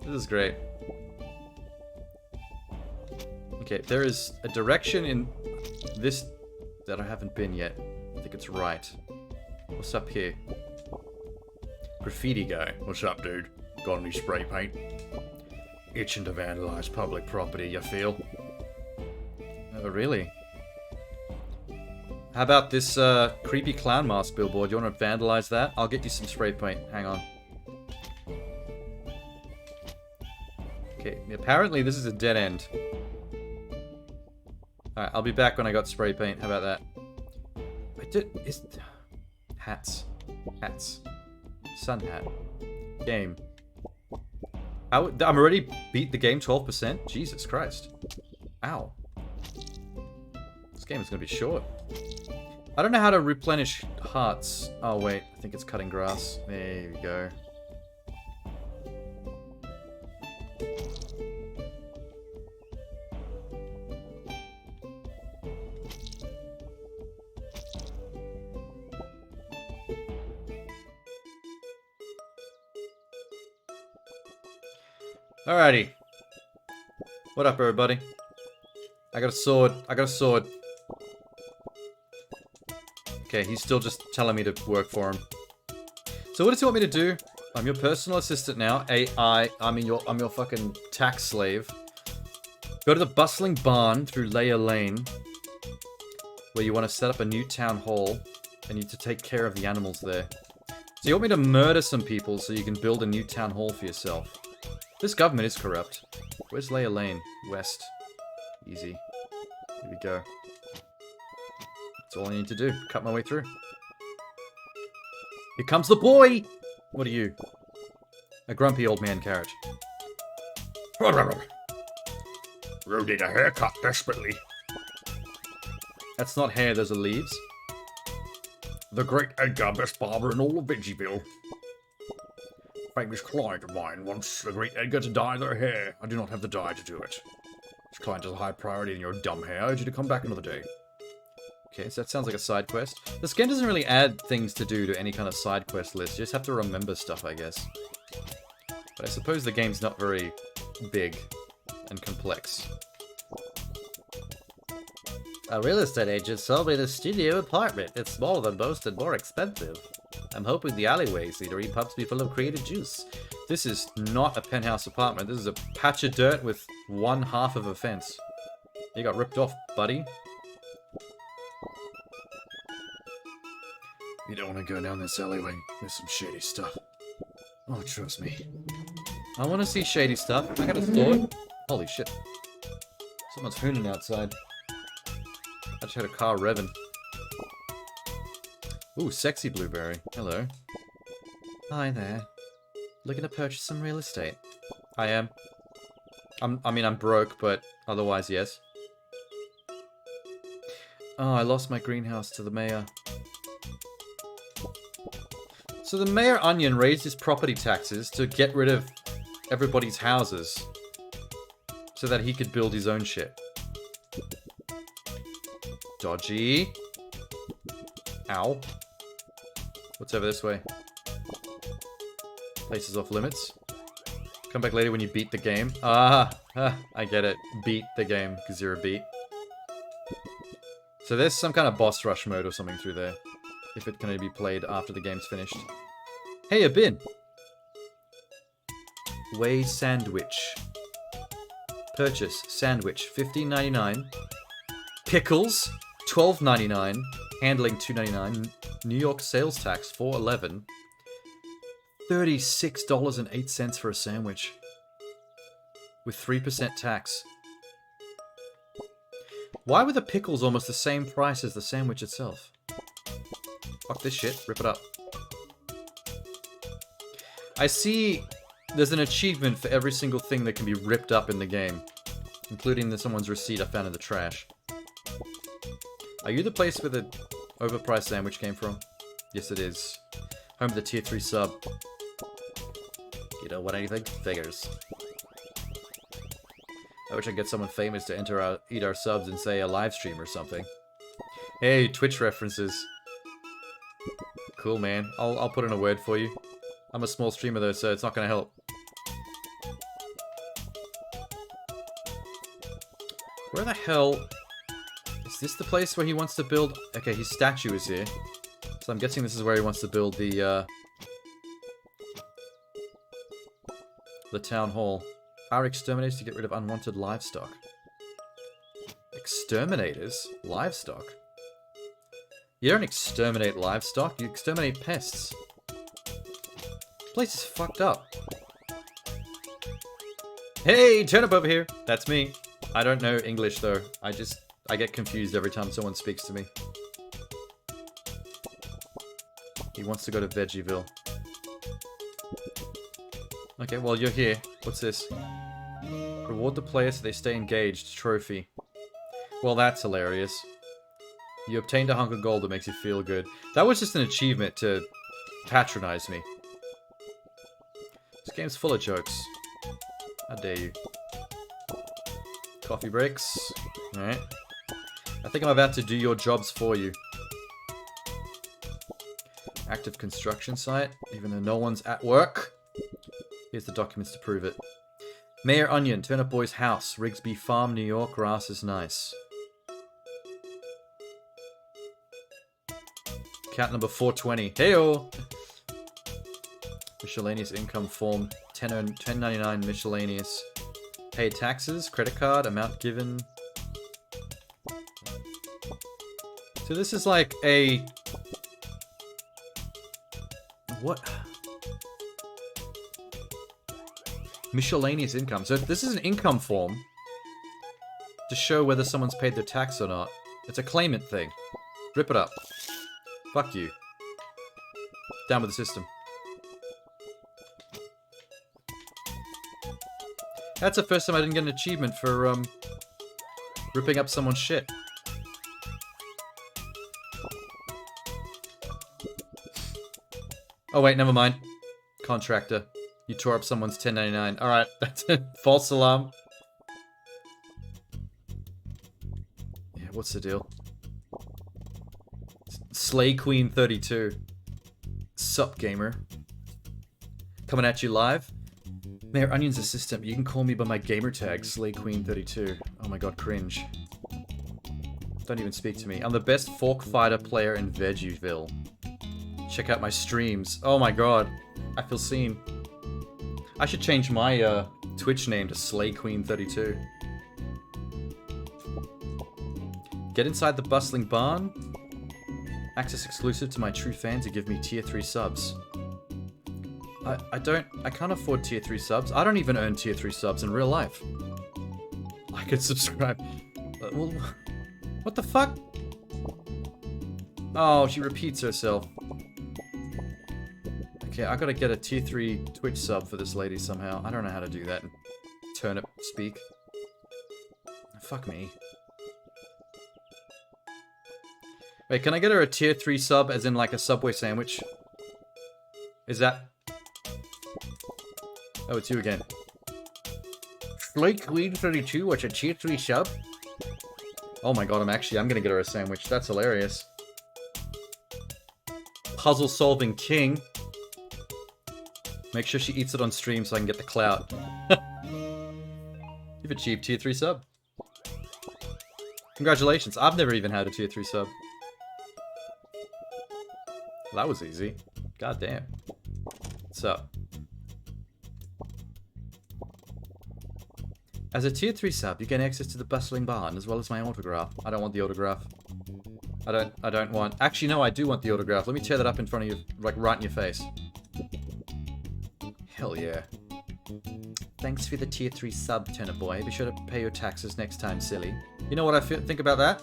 This is great. Okay, there is a direction in this that I haven't been yet. I think it's right. What's up here? Graffiti guy. What's up, dude? Got any spray paint? Itching to vandalize public property, you feel? Oh, really? How about this creepy clown mask billboard? You want to vandalize that? I'll get you some spray paint. Hang on. Okay, apparently this is a dead end. Alright, I'll be back when I got spray paint. How about that? Hats. Hats. Sun hat. Game. I'm already beat the game 12%? Jesus Christ. Ow. This game is going to be short. I don't know how to replenish hearts. Oh wait, I think it's cutting grass. There we go. Alrighty. What up, everybody? I got a sword. I got a sword. Okay, he's still just telling me to work for him. So what does he want me to do? I'm your personal assistant now. I'm your fucking tax slave. Go to the bustling barn through Leia Lane, where you want to set up a new town hall, and you need to take care of the animals there. So you want me to murder some people so you can build a new town hall for yourself. This government is corrupt. Where's Leia Lane? West. Easy. Here we go. That's all I need to do. Cut my way through. Here comes the boy! What are you? A grumpy old man carriage. Rue need a haircut desperately. That's not hair, those are leaves. The great Edgar, best barber in all of Vegeville. Famous client of mine wants the great Edgar to dye their hair. I do not have the dye to do it. This client has a high priority in your dumb hair. I urge you to come back another day. Okay, so that sounds like a side quest. This game doesn't really add things to do to any kind of side quest list. You just have to remember stuff, I guess. But I suppose the game's not very big and complex. A real estate agent sold me this studio apartment. It's smaller than most and more expensive. I'm hoping the alleyway scenery pumps me full of creative juice. This is not a penthouse apartment. This is a patch of dirt with one half of a fence. You got ripped off, buddy. You don't want to go down this alleyway. There's some shady stuff. Oh, trust me. I want to see shady stuff. I got a thought. Holy shit. Someone's hooning outside. I just heard a car revving. Ooh, sexy blueberry. Hello. Hi there. Looking to purchase some real estate? I am. I'm broke, but otherwise, yes. Oh, I lost my greenhouse to the mayor. So the Mayor Onion raised his property taxes to get rid of everybody's houses so that he could build his own shit. Dodgy. Ow. What's over this way? Place is off limits. Come back later when you beat the game. I get it. Beat the game, because you're a beat. So there's some kind of boss rush mode or something through there. If it can only be played after the game's finished. Hey, a bin! Way sandwich. Purchase sandwich $15.99. Pickles $12.99. Handling $2.99. New York sales tax $4.11. $36.08 for a sandwich. With 3% tax. Why were the pickles almost the same price as the sandwich itself? Fuck this shit. Rip it up. I see there's an achievement for every single thing that can be ripped up in the game. Including someone's receipt I found in the trash. Are you the place where the overpriced sandwich came from? Yes, it is. Home of the tier 3 sub. You don't want anything? Figures. I wish I could get someone famous to eat our subs and say a live stream or something. Hey, Twitch references. Cool, man. I'll put in a word for you. I'm a small streamer though, so it's not gonna help. Where the hell... Is this the place where he wants to build... Okay, his statue is here. So I'm guessing this is where he wants to build the town hall. Hire exterminators to get rid of unwanted livestock. Exterminators? Livestock? You don't exterminate livestock, you exterminate pests. This place is fucked up. Hey, Turnip over here! That's me. I don't know English though. I get confused every time someone speaks to me. He wants to go to Vegeville. Okay, well, you're here. What's this? Reward the players so they stay engaged. Trophy. Well, that's hilarious. You obtained a hunk of gold that makes you feel good. That was just an achievement to patronize me. This game's full of jokes. How dare you. Coffee breaks. Alright. I think I'm about to do your jobs for you. Active construction site, even though no one's at work. Here's the documents to prove it. Mayor Onion, Turnip Boy's house, Rigsby Farm, New York, grass is nice. Count number 420. Heyo! Miscellaneous income form, 10.99 miscellaneous. Paid taxes, credit card, amount given. So this is like a... What? Miscellaneous income. So this is an income form to show whether someone's paid their tax or not. It's a claimant thing. Rip it up. Fuck you. Down with the system. That's the first time I didn't get an achievement for, ripping up someone's shit. Oh wait, never mind. Contractor. You tore up someone's 1099. Alright, that's a false alarm. Yeah, what's the deal? Slay Queen 32. Sup, gamer. Coming at you live. Mayor Onion's assistant. You can call me by my gamer tag, Slay Queen 32. Oh my god, cringe. Don't even speak to me. I'm the best fork fighter player in Vegeville. Check out my streams. Oh my god. I feel seen. I should change my Twitch name to Slay Queen 32. Get inside the bustling barn. Access exclusive to my true fans who give me tier 3 subs. I can't afford tier 3 subs. I don't even earn tier 3 subs in real life. I could subscribe. Well, what the fuck? Oh, she repeats herself. Okay, I gotta get a tier 3 Twitch sub for this lady somehow. I don't know how to do that in Turnip speak. Fuck me. Wait, can I get her a tier 3 sub as in like a Subway sandwich? Is that... Oh, it's you again. Slay Queen 32, what's a tier 3 sub? Oh my god, I'm gonna get her a sandwich. That's hilarious. Puzzle solving king. Make sure she eats it on stream so I can get the clout. You've achieved tier 3 sub. Congratulations. I've never even had a tier 3 sub. Well, that was easy. God damn. What's up? As a tier 3 sub, you gain access to the bustling barn as well as my autograph. I don't want the autograph. I don't want... Actually, no, I do want the autograph. Let me tear that up in front of you, like right in your face. Hell yeah. Thanks for the tier 3 sub, Turnip boy. Be sure to pay your taxes next time, silly. You know what I think about that?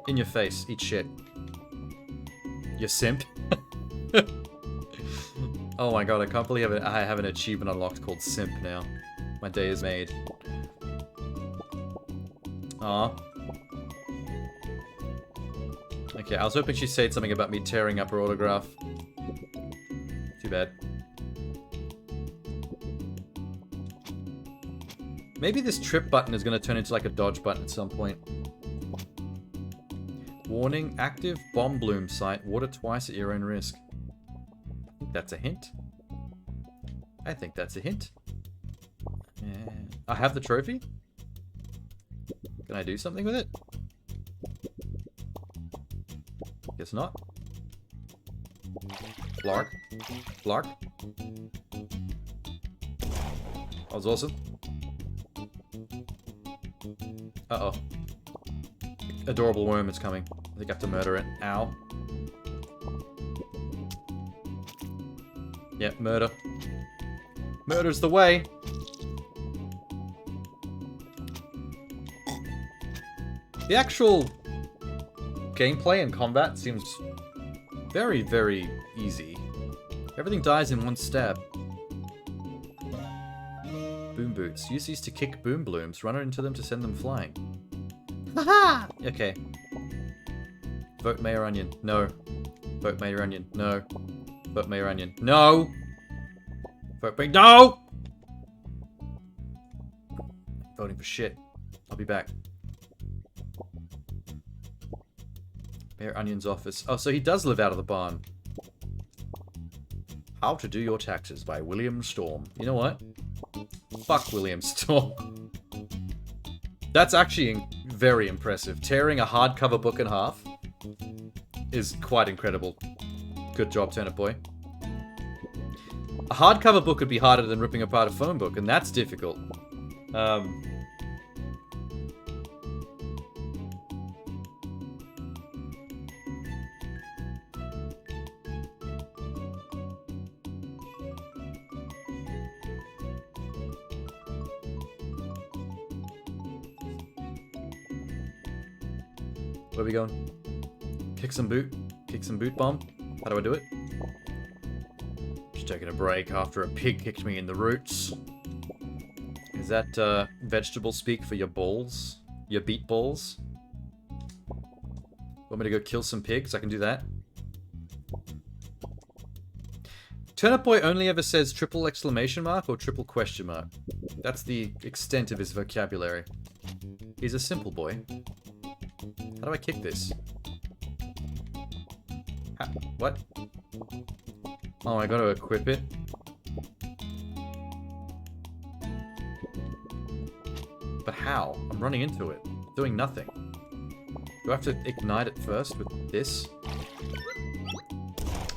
In your face. Eat shit. You simp. Oh my god, I can't believe I have an achievement unlocked called Simp now. My day is made. Aw. Okay, I was hoping she'd say something about me tearing up her autograph. Too bad. Maybe this trip button is going to turn into like a dodge button at some point. Warning, active bomb bloom site. Water twice at your own risk. I think that's a hint. I think that's a hint. Yeah. I have the trophy? Can I do something with it? Guess not. Blark. Blark. That was awesome. Uh-oh. Adorable worm is coming. I think I have to murder it. Ow. Yep, murder. Murder's the way. The actual gameplay and combat seems very, very easy. Everything dies in one stab. Boom boots. Use these to kick boom blooms. Run into them to send them flying. Haha! Okay. Vote Mayor Onion. No. Vote Mayor Onion. No. Vote Mayor Onion. No! Vote Mayor... No! Voting for shit. I'll be back. Mayor Onion's office. Oh, so he does live out of the barn. How to Do Your Taxes by William Storm. You know what? Fuck William Storm. That's actually very impressive. Tearing a hardcover book in half is quite incredible. Good job, Turnip boy. A hardcover book would be harder than ripping apart a phone book, and that's difficult. Where are we going? Kick some boot? Kick some boot bomb? How do I do it? Just taking a break after a pig kicked me in the roots. Is that vegetable speak for your balls? Your beet balls? Want me to go kill some pigs? I can do that. Turnip Boy only ever says triple exclamation mark or triple question mark. That's the extent of his vocabulary. He's a simple boy. How do I kick this? What? Oh, I gotta equip it. But how? I'm running into it. Doing nothing. Do I have to ignite it first with this?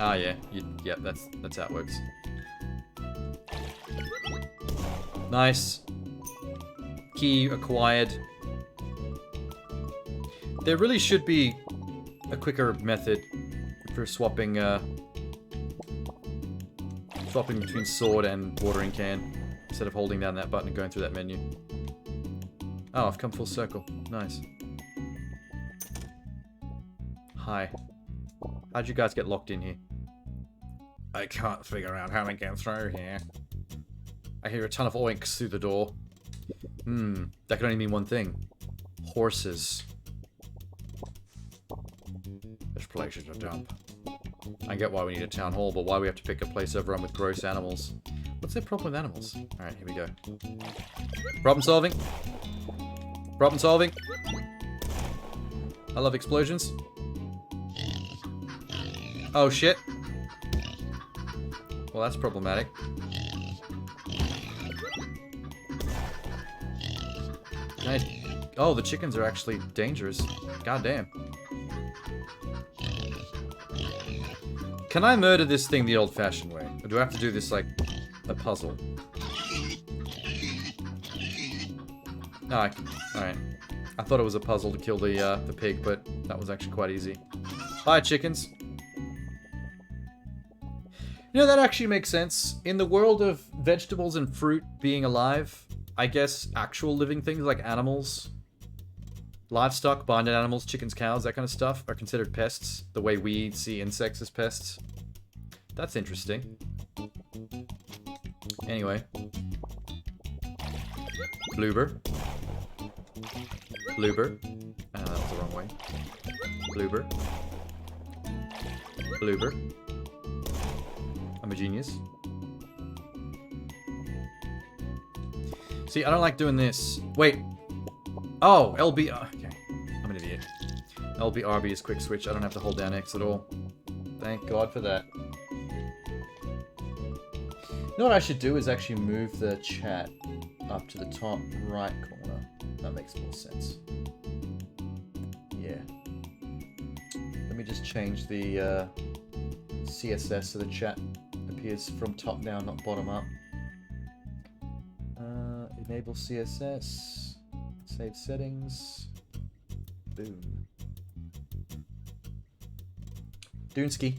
Ah, yeah. Yep, that's how it works. Nice. Key acquired. There really should be a quicker method for swapping between sword and watering can instead of holding down that button and going through that menu. Oh, I've come full circle. Nice. Hi. How'd you guys get locked in here? I can't figure out how to get through here. I hear a ton of oinks through the door. That can only mean one thing. Horses. This place is a dump. I get why we need a town hall, but why we have to pick a place overrun with gross animals. What's their problem with animals? Alright, here we go. Problem solving. Problem solving. I love explosions. Oh shit. Well, that's problematic. Oh, the chickens are actually dangerous. God damn. Can I murder this thing the old-fashioned way? Or do I have to do this like a puzzle? Oh, alright. I thought it was a puzzle to kill the pig, but that was actually quite easy. Hi, chickens. You know, that actually makes sense. In the world of vegetables and fruit being alive, I guess actual living things like animals, livestock, bonded animals, chickens, cows, that kind of stuff are considered pests, the way we see insects as pests. That's interesting. Anyway. Bloober. Bloober. That was the wrong way. Bloober. Bloober. I'm a genius. See, I don't like doing this. Wait. Oh, LB. Okay. I'm an idiot. LBRB is quick switch. I don't have to hold down X at all. Thank God for that. You know what I should do is actually move the chat up to the top right corner. That makes more sense. Yeah. Let me just change the CSS so the chat appears from top down, not bottom up. Enable CSS. Save settings. Boom. Doonski.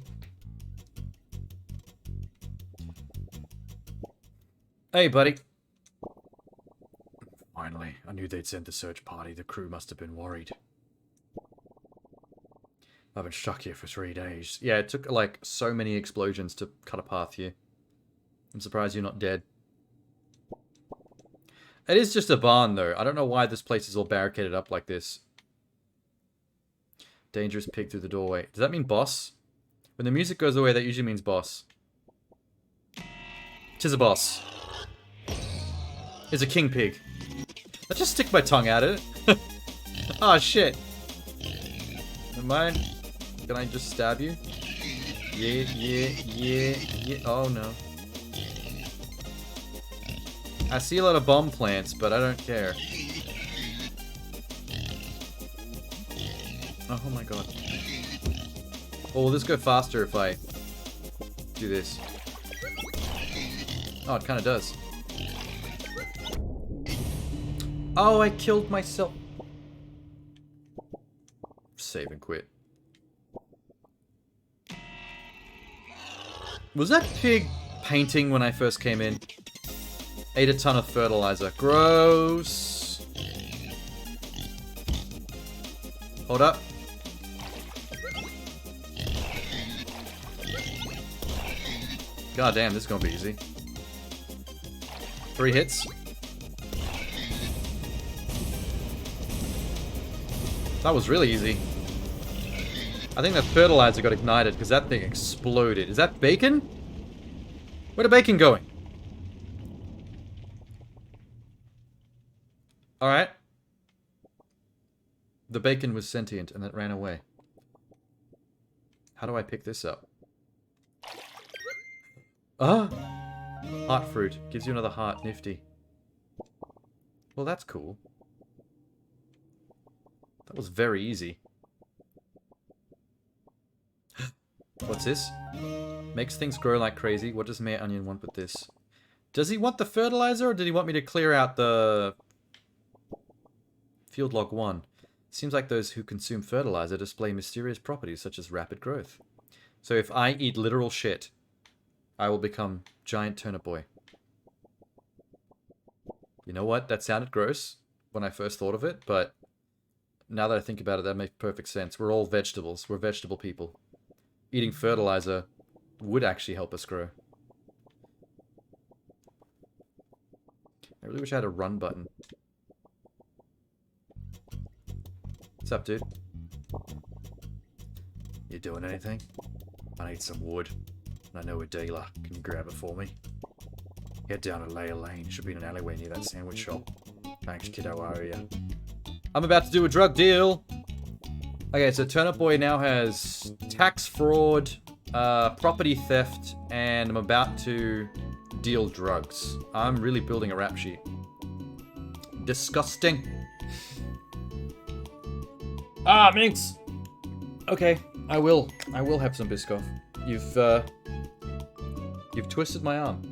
Hey, buddy. Finally, I knew they'd send the search party. The crew must have been worried. I've been stuck here for 3 days. Yeah, it took, like, so many explosions to cut a path here. I'm surprised you're not dead. It is just a barn, though. I don't know why this place is all barricaded up like this. Dangerous pig through the doorway. Does that mean boss? When the music goes away, that usually means boss. Tis a boss. It's a king pig. Let's just stick my tongue out at it. Oh, shit. Never mind. Can I just stab you? Yeah. Oh, no. I see a lot of bomb plants, but I don't care. Oh my god. Oh, will this go faster if I do this? Oh, it kind of does. Oh, I killed myself. Save and quit. Was that pig painting when I first came in? Ate a ton of fertilizer. Gross. Hold up. God damn, this is gonna be easy. 3 hits. That was really easy. I think that fertilizer got ignited because that thing exploded. Is that bacon? Where'd the bacon going? Alright. The bacon was sentient and it ran away. How do I pick this up? Ah! Heart fruit. Gives you another heart. Nifty. Well, that's cool. That was very easy. What's this? Makes things grow like crazy. What does Mayor Onion want with this? Does he want the fertilizer, or did he want me to clear out the... Field log 1. Seems like those who consume fertilizer display mysterious properties such as rapid growth. So if I eat literal shit, I will become giant turnip boy. You know what? That sounded gross when I first thought of it, but now that I think about it, that makes perfect sense. We're all vegetables. We're vegetable people. Eating fertilizer would actually help us grow. I really wish I had a run button. What's up, dude? You doing anything? I need some wood. I know a dealer. Can you grab it for me? Head down to Layer Lane. Should be in an alleyway near that sandwich shop. Thanks, kiddo. How are ya? I'm about to do a drug deal. Okay, so Turnip Boy now has tax fraud, property theft, and I'm about to deal drugs. I'm really building a rap sheet. Disgusting. Ah, Minx! Okay, I will have some Biscoff. You've twisted my arm.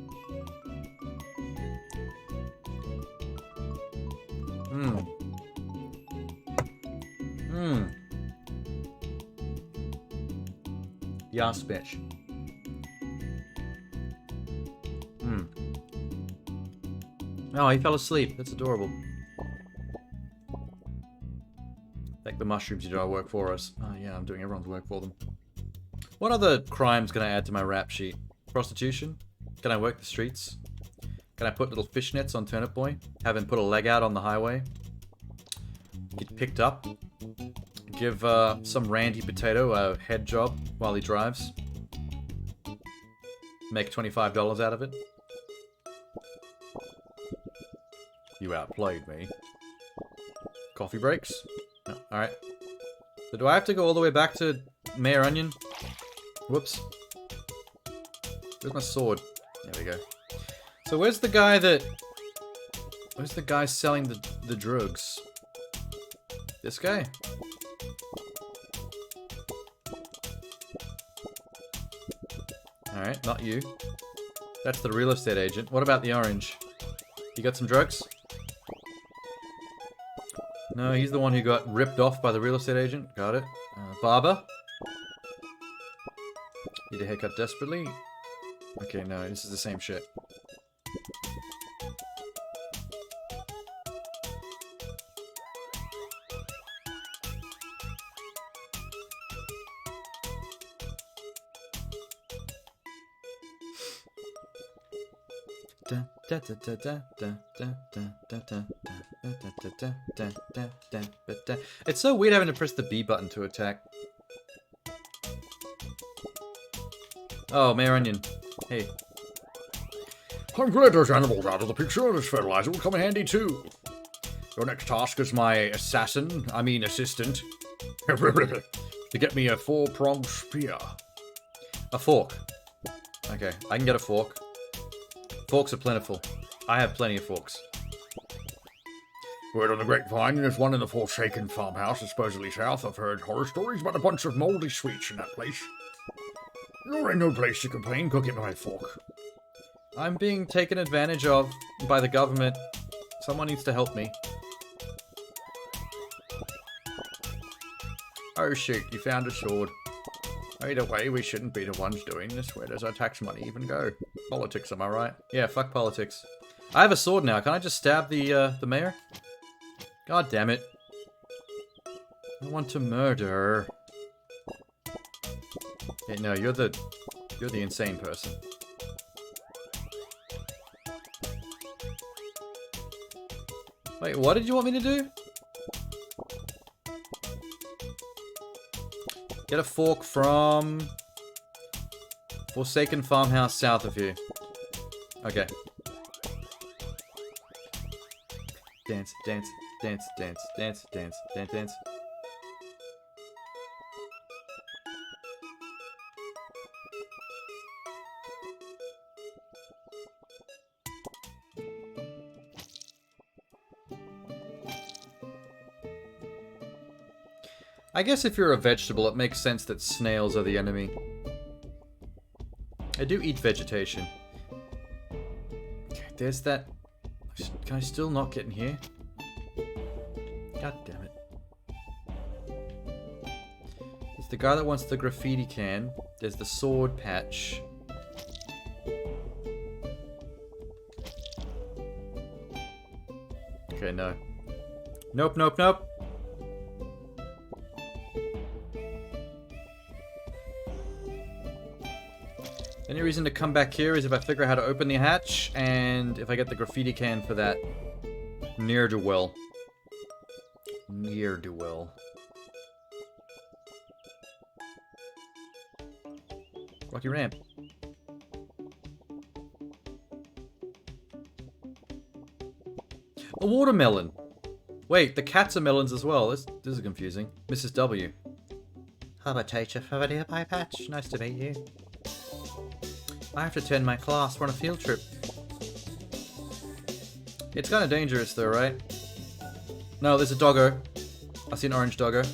Yas, bitch. Oh, he fell asleep. That's adorable. Like the mushrooms you do our work for us. Oh yeah, I'm doing everyone's work for them. What other crimes can I add to my rap sheet? Prostitution? Can I work the streets? Can I put little fishnets on Turnip Boy? Have him put a leg out on the highway? Get picked up? Give some randy potato a head job while he drives? Make $25 out of it? You outplayed me. Coffee breaks? No, alright. So do I have to go all the way back to Mayor Onion? Whoops. Where's my sword? There we go. So where's the guy that... Where's the guy selling the drugs? This guy? Alright, not you. That's the real estate agent. What about the orange? You got some drugs? No, he's the one who got ripped off by the real estate agent. Got it. Barber? Need a haircut desperately? Okay, no, this is the same shit. It's so weird having to press the B button to attack. Oh, Mayor Onion. Hey. I'm glad there's animals out of the picture. This fertilizer will come in handy too. Your next task as my assistant, to get me a 4-pronged spear. A fork. Okay, I can get a fork. Forks are plentiful. I have plenty of forks. Word on the grapevine, there's one in the forsaken farmhouse, supposedly south. I've heard horror stories about a bunch of moldy sweets in that place. You're in no place to complain. Go get my fork. I'm being taken advantage of by the government. Someone needs to help me. Oh shit, you found a sword. Either way, we shouldn't be the ones doing this. Where does our tax money even go? Politics, am I right? Yeah, fuck politics. I have a sword now. Can I just stab the mayor? God damn it. I want to murder. Yeah, no, you're the insane person. Wait, what did you want me to do? Get a fork from Forsaken Farmhouse south of here. Okay. Dance, dance, dance, dance, dance, dance, dance, dance. I guess if you're a vegetable, it makes sense that snails are the enemy. I do eat vegetation. Okay, there's that... Can I still not get in here? God damn it. There's the guy that wants the graffiti can. There's the sword patch. Okay, no. Nope, nope, nope. The only reason to come back here is if I figure out how to open the hatch, and if I get the graffiti can for that ne'er-do-well. Ne'er-do-well. Rocky ramp. A watermelon! Wait, the cats are melons as well. This is confusing. Mrs. W. Hello, teacher. Have a nearby patch. Nice to meet you. I have to attend my class. We're on a field trip. It's kind of dangerous though, right? No, there's a doggo. I see an orange doggo.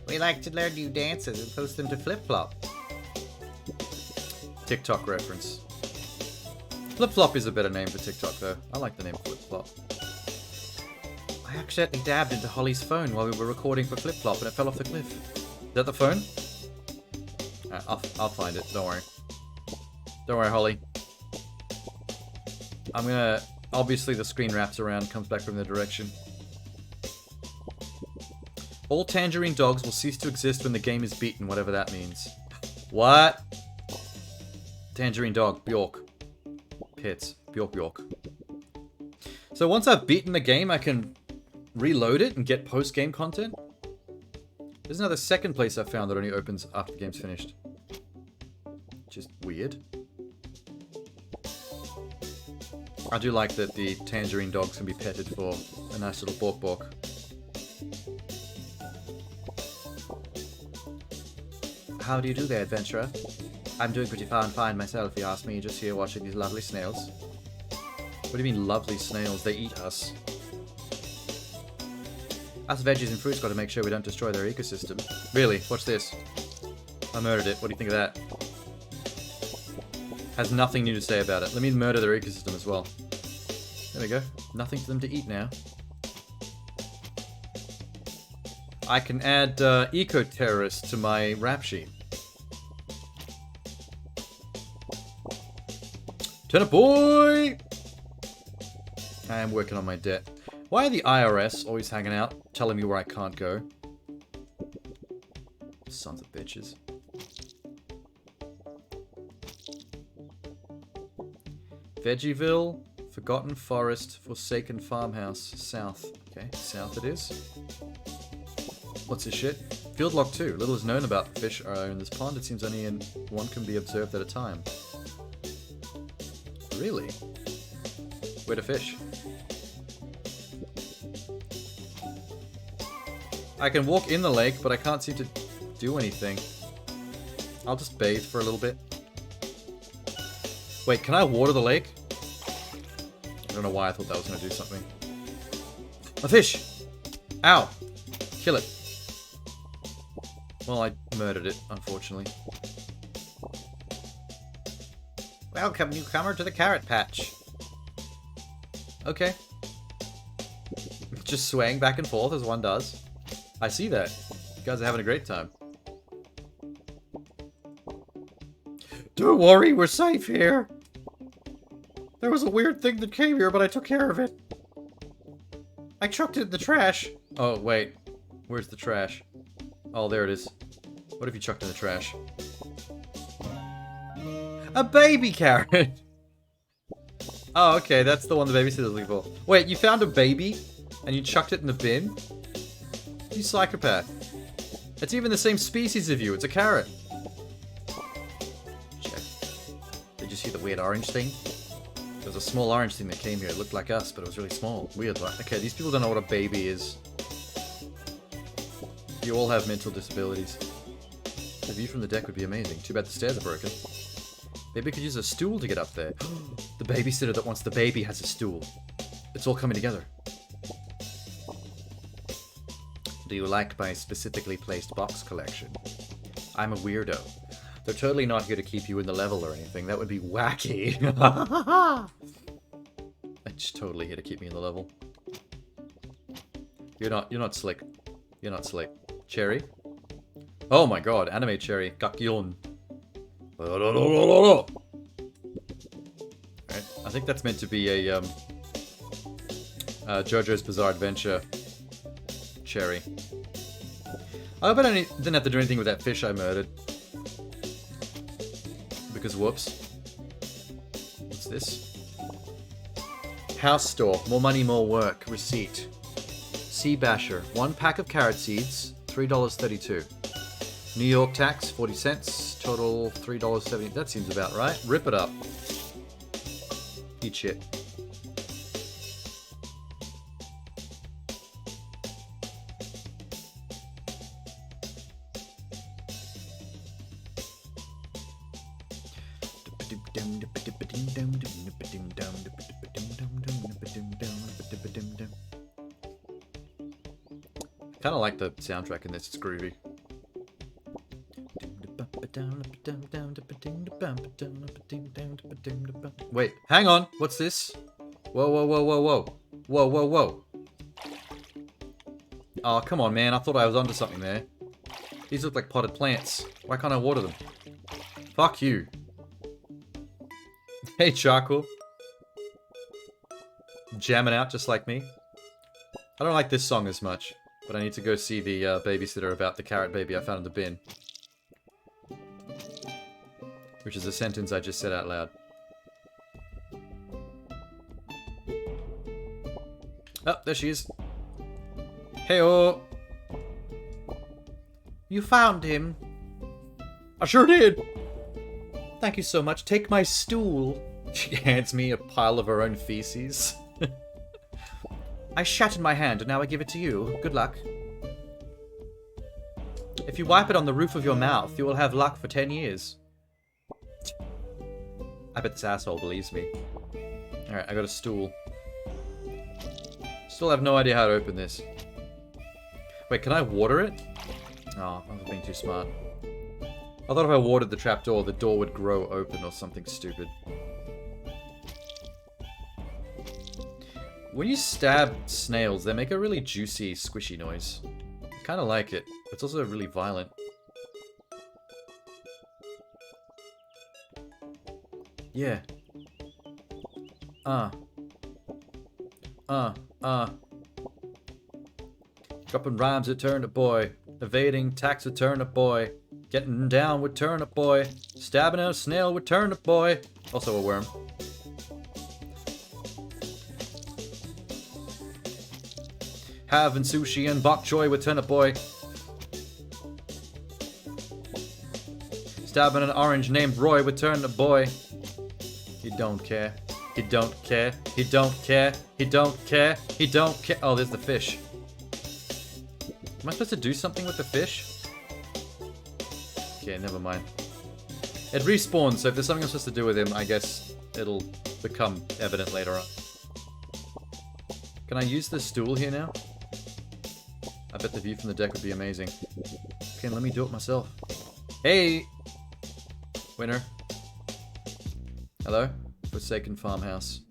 We like to learn new dances and post them to Flip-Flop. TikTok reference. Flip-Flop is a better name for TikTok though. I like the name Flip-Flop. I accidentally dabbed into Holly's phone while we were recording for Flip-Flop and it fell off the cliff. Is that the phone? I'll find it. Don't worry. Don't worry, Holly. I'm gonna... Obviously the screen wraps around, comes back from the direction. All tangerine dogs will cease to exist when the game is beaten, whatever that means. What? Tangerine dog, Bjork. Pits. Bjork. So once I've beaten the game, I can reload it and get post-game content? There's another second place I found that only opens after the game's finished. Which is weird. I do like that the tangerine dogs can be petted for a nice little bork. How do you do there, adventurer? I'm doing pretty fine myself, if you ask me, just here watching these lovely snails. What do you mean lovely snails? They eat us. Us veggies and fruits gotta make sure we don't destroy their ecosystem. Really? Watch this. I murdered it. What do you think of that? Has nothing new to say about it. Let me murder their ecosystem as well. There we go. Nothing for them to eat now. I can add eco-terrorists to my rap sheet. Turnip boy! I am working on my debt. Why are the IRS always hanging out, telling me where I can't go? Sons of bitches. Veggieville, Forgotten Forest, Forsaken Farmhouse, south. Okay, south it is. What's this shit? Field log 2. Little is known about fish in this pond. It seems only one can be observed at a time. Really? Where to fish? I can walk in the lake, but I can't seem to do anything. I'll just bathe for a little bit. Wait, can I water the lake? I don't know why I thought that was going to do something. A fish! Ow! Kill it. Well, I murdered it, unfortunately. Welcome, newcomer, to the carrot patch. Okay. just swaying back and forth as one does. I see that. You guys are having a great time. Don't worry, we're safe here. There was a weird thing that came here, but I took care of it. I chucked it in the trash. Oh, wait. Where's the trash? Oh, there it is. What have you chucked in the trash? A baby carrot! Oh, okay, that's the one the babysitter's looking for. Wait, you found a baby? And you chucked it in the bin? You psychopath. It's even the same species of you, it's a carrot. Check. Did you see the weird orange thing? There was a small orange thing that came here. It looked like us, but it was really small. Weird, right? Okay, these people don't know what a baby is. You all have mental disabilities. The view from the deck would be amazing. Too bad the stairs are broken. Maybe we could use a stool to get up there. The babysitter that wants the baby has a stool. It's all coming together. Do you like my specifically placed box collection? I'm a weirdo. They're totally not here to keep you in the level or anything. That would be wacky. They're just totally here to keep me in the level. You're not slick. You're not slick. Cherry? Oh my god, anime Cherry. Gakyon. Alright, I think that's meant to be a JoJo's Bizarre Adventure Cherry. I hope I didn't have to do anything with that fish I murdered. Because whoops. What's this? House store. More money, more work. Receipt. Sea Basher. 1 pack of carrot seeds. $3.32. New York tax. 40 cents. Total $3.70. That seems about right. Rip it up. Eat shit. Kind of like the soundtrack in this, it's groovy. Wait, hang on, what's this? Whoa, whoa, whoa, whoa, whoa. Whoa, whoa, whoa. Oh, come on, man, I thought I was onto something there. These look like potted plants. Why can't I water them? Fuck you. Hey, Charcoal. Jamming out just like me. I don't like this song as much, but I need to go see the babysitter about the carrot baby I found in the bin. Which is a sentence I just said out loud. Oh, there she is. Hey-oh! You found him? I sure did! Thank you so much. Take my stool. She hands me a pile of her own feces. I shat in my hand, and now I give it to you. Good luck. If you wipe it on the roof of your mouth, you will have luck for 10 years. I bet this asshole believes me. Alright, I got a stool. Still have no idea how to open this. Wait, can I water it? Oh, I was being too smart. I thought if I watered the trapdoor, the door would grow open or something stupid. When you stab snails, they make a really juicy, squishy noise. I kind of like it. It's also really violent. Yeah. Dropping rhymes with Turnip Boy. Evading tax with Turnip Boy. Getting down with Turnip Boy. Stabbing a snail with Turnip Boy. Also a worm. Having sushi and bok choy with Turnip Boy. Stabbing an orange named Roy with Turnip Boy. He don't care. He don't care. He don't care. He don't care. He don't care. Oh, there's the fish. Am I supposed to do something with the fish? Okay, never mind. It respawns, so if there's something I'm supposed to do with him, I guess it'll become evident later on. Can I use the stool here now? I bet the view from the deck would be amazing. Okay, let me do it myself. Hey! Winner. Hello? Forsaken farmhouse.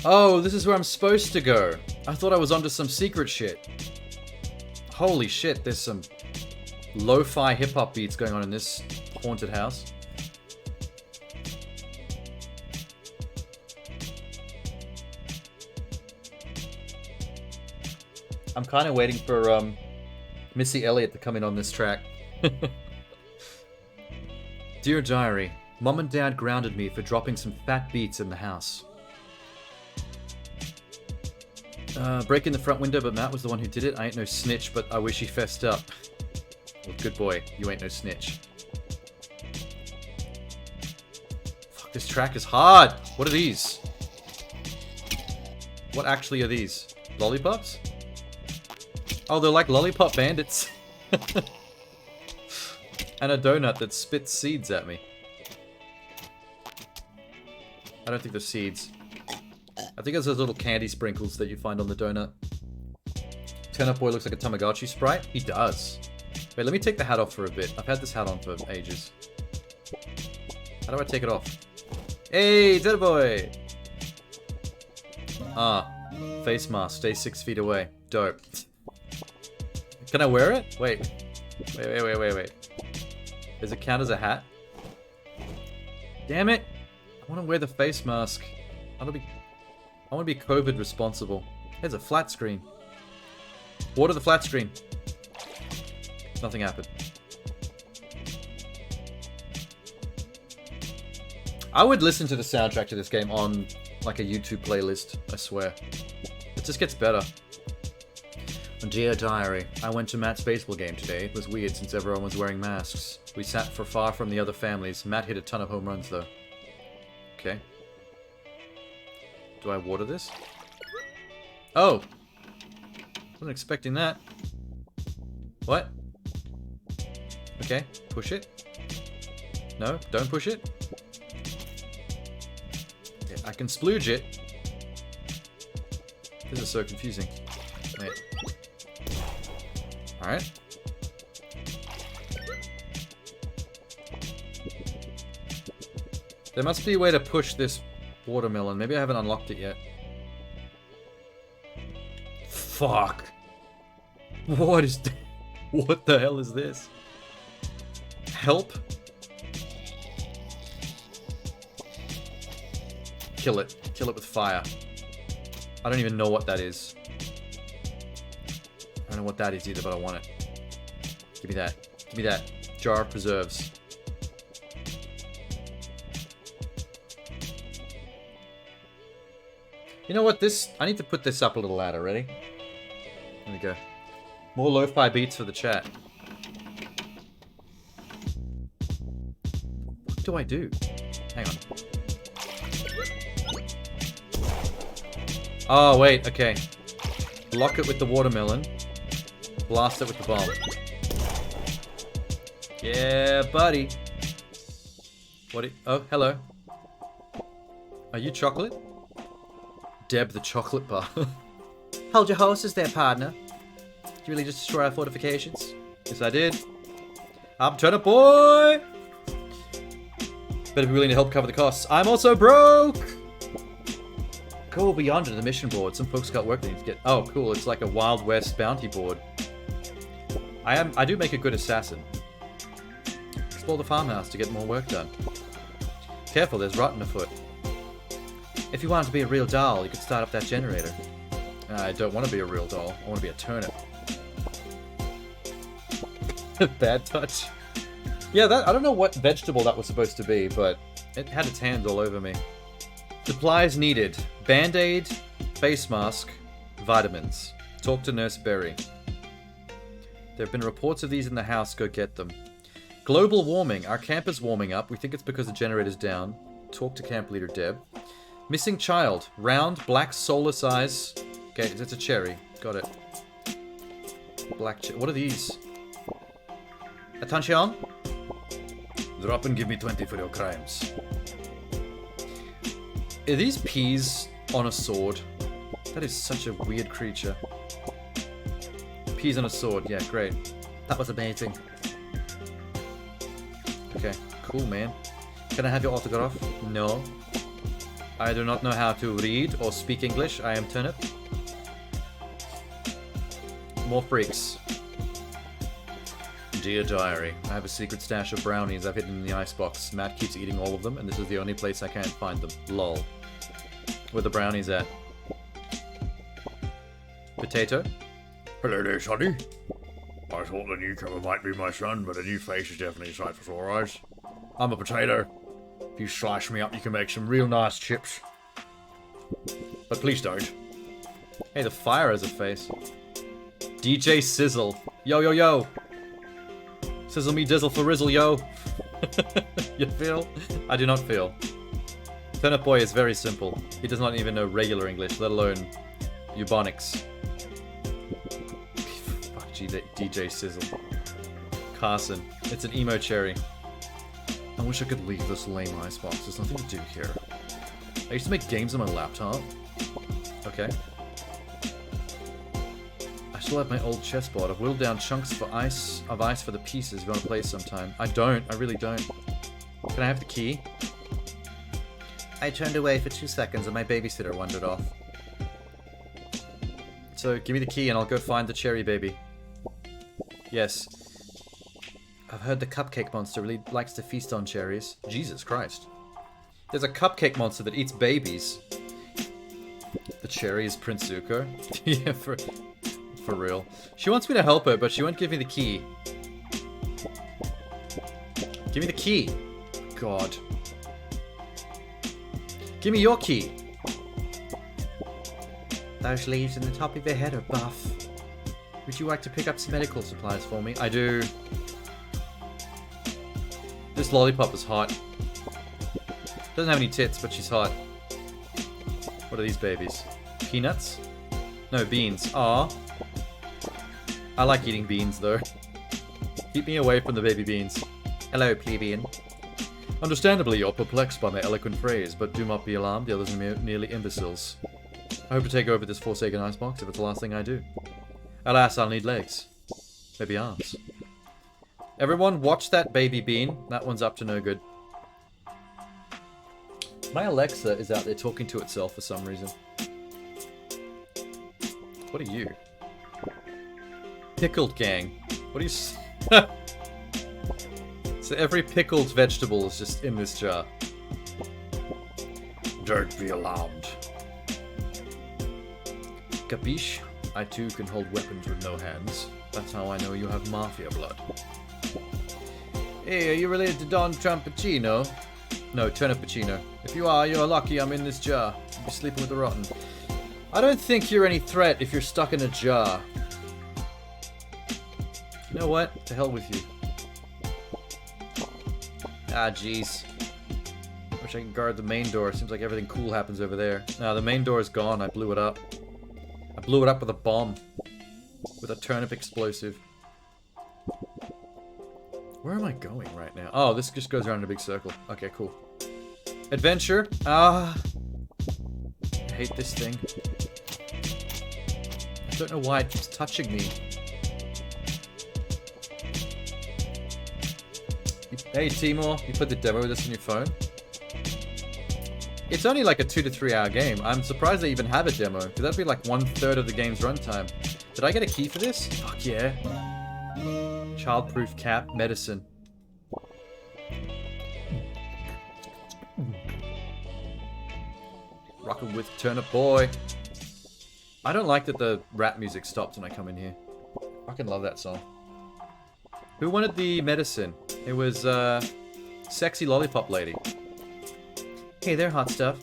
Oh, this is where I'm supposed to go. I thought I was onto some secret shit. Holy shit, there's some lo-fi hip-hop beats going on in this haunted house. I'm kind of waiting for Missy Elliott to come in on this track. Dear Diary, Mom and Dad grounded me for dropping some fat beats in the house. Breaking the front window, but Matt was the one who did it. I ain't no snitch, but I wish he fessed up. Well, good boy, you ain't no snitch. Fuck, this track is hard! What are these? What actually are these? Lollipops? Oh, they're like lollipop bandits. And a donut that spits seeds at me. I don't think they're seeds. I think it's those little candy sprinkles that you find on the donut. Turnip Boy looks like a Tamagotchi sprite. He does. Wait, let me take the hat off for a bit. I've had this hat on for ages. How do I take it off? Hey, Turnip Boy! Ah, face mask. Stay 6 feet away. Dope. Can I wear it? Wait. Wait. Does it count as a hat? Damn it! I want to wear the face mask. I want to be COVID responsible. There's a flat screen. Water the flat screen. Nothing happened. I would listen to the soundtrack to this game on like a YouTube playlist, I swear. It just gets better. Dear Diary, I went to Matt's baseball game today. It was weird since everyone was wearing masks. We sat for far from the other families. Matt hit a ton of home runs though. Okay. Do I water this? Oh! Wasn't expecting that. What? Okay, push it. No, don't push it. Okay, I can splooge it. This is so confusing. Wait. Alright. There must be a way to push this watermelon. Maybe I haven't unlocked it yet. Fuck. What is... What the hell is this? Help? Kill it. Kill it with fire. I don't even know what that is. I don't know what that is either, but I want it. Give me that. Give me that. Jar of preserves. You know what? I need to put this up a little ladder. Ready? There we go. More lo-fi beats for the chat. What do I do? Hang on. Oh, wait. Okay. Block it with the watermelon. Blast it with the bomb. Yeah, buddy. Oh, hello. Are you chocolate? Deb the chocolate bar. Hold your horses there, partner. Did you really just destroy our fortifications? Yes, I did. I'm Turnip Boy! Better be willing to help cover the costs. I'm also broke! Go beyond to the mission board. Some folks got work they need to get. Oh, cool. It's like a Wild West bounty board. I do make a good assassin. Explore the farmhouse to get more work done. Careful, there's rotten afoot. If you wanted to be a real doll, you could start up that generator. I don't want to be a real doll. I want to be a turnip. Bad touch. Yeah, I don't know what vegetable that was supposed to be, but it had its hands all over me. Supplies needed. Band-aid, face mask, vitamins. Talk to Nurse Berry. There have been reports of these in the house. Go get them. Global warming. Our camp is warming up. We think it's because the generator's down. Talk to camp leader Deb. Missing child. Round, black, soulless eyes. Okay, it's a cherry. Got it. Black cherry. What are these? Attention. Drop and give me 20 for your crimes. Are these peas on a sword? That is such a weird creature. Peas on a sword. Yeah, great. That was amazing. Okay, cool, man. Can I have your autograph? No. I do not know how to read or speak English. I am Turnip. More freaks. Dear Diary, I have a secret stash of brownies I've hidden in the icebox. Matt keeps eating all of them, and this is the only place I can't find them. Lol. Where the brownies at? Potato? Hello there, sonny. I thought the newcomer might be my son, but a new face is definitely a sight for sore eyes. I'm a potato. If you slice me up, you can make some real nice chips. But please don't. Hey, the fire has a face. DJ Sizzle. Yo, yo, yo. Sizzle me dizzle for rizzle, yo. You feel? I do not feel. Turnip Boy is very simple. He does not even know regular English, let alone Ubonics. Fuck DJ Sizzle. Carson. It's an emo cherry. I wish I could leave this lame icebox. There's nothing to do here. I used to make games on my laptop. Okay. I still have my old chessboard. I've whittled down chunks of ice for the pieces if you want to play sometime. I don't. I really don't. Can I have the key? I turned away for 2 seconds and my babysitter wandered off. So, give me the key and I'll go find the cherry baby. Yes. I've heard the cupcake monster really likes to feast on cherries. Jesus Christ. There's a cupcake monster that eats babies. The cherry is Prince Zuko. Yeah, for real. She wants me to help her, but she won't give me the key. Give me the key. God. Give me your key. Those leaves in the top of your head are buff. Would you like to pick up some medical supplies for me? I do. This lollipop is hot. Doesn't have any tits, but she's hot. What are these babies? Peanuts? No, beans. Aw. I like eating beans, though. Keep me away from the baby beans. Hello, plebeian. Understandably, you're perplexed by my eloquent phrase, but do not be alarmed, the others are nearly imbeciles. I hope to take over this forsaken icebox if it's the last thing I do. Alas, I'll need legs. Maybe arms. Everyone, watch that baby bean. That one's up to no good. My Alexa is out there talking to itself for some reason. What are you? Pickled gang. What are you... So every pickled vegetable is just in this jar. Don't be alarmed. Capiche? I too can hold weapons with no hands. That's how I know you have mafia blood. Hey, are you related to Don Trumpicino? No, Turnipicino. If you are, you're lucky I'm in this jar. You'll be sleeping with the rotten. I don't think you're any threat if you're stuck in a jar. You know what? To hell with you. Ah, jeez. Wish I could guard the main door. Seems like everything cool happens over there. No, the main door is gone. I blew it up. I blew it up with a bomb. With a turnip explosive. Where am I going right now? Oh, this just goes around in a big circle. Okay, cool. Adventure. Ah. I hate this thing. I don't know why it keeps touching me. Hey, Timor, you put the demo of this on your phone? It's only like a 2 to 3 hour game. I'm surprised they even have a demo, because that'd be like 1/3 of the game's runtime. Did I get a key for this? Fuck yeah. Childproof cap, medicine. Rockin' with Turnip Boy. I don't like that the rap music stopped when I come in here. I fucking love that song. Who wanted the medicine? It was, Sexy Lollipop Lady. Hey there, hot stuff.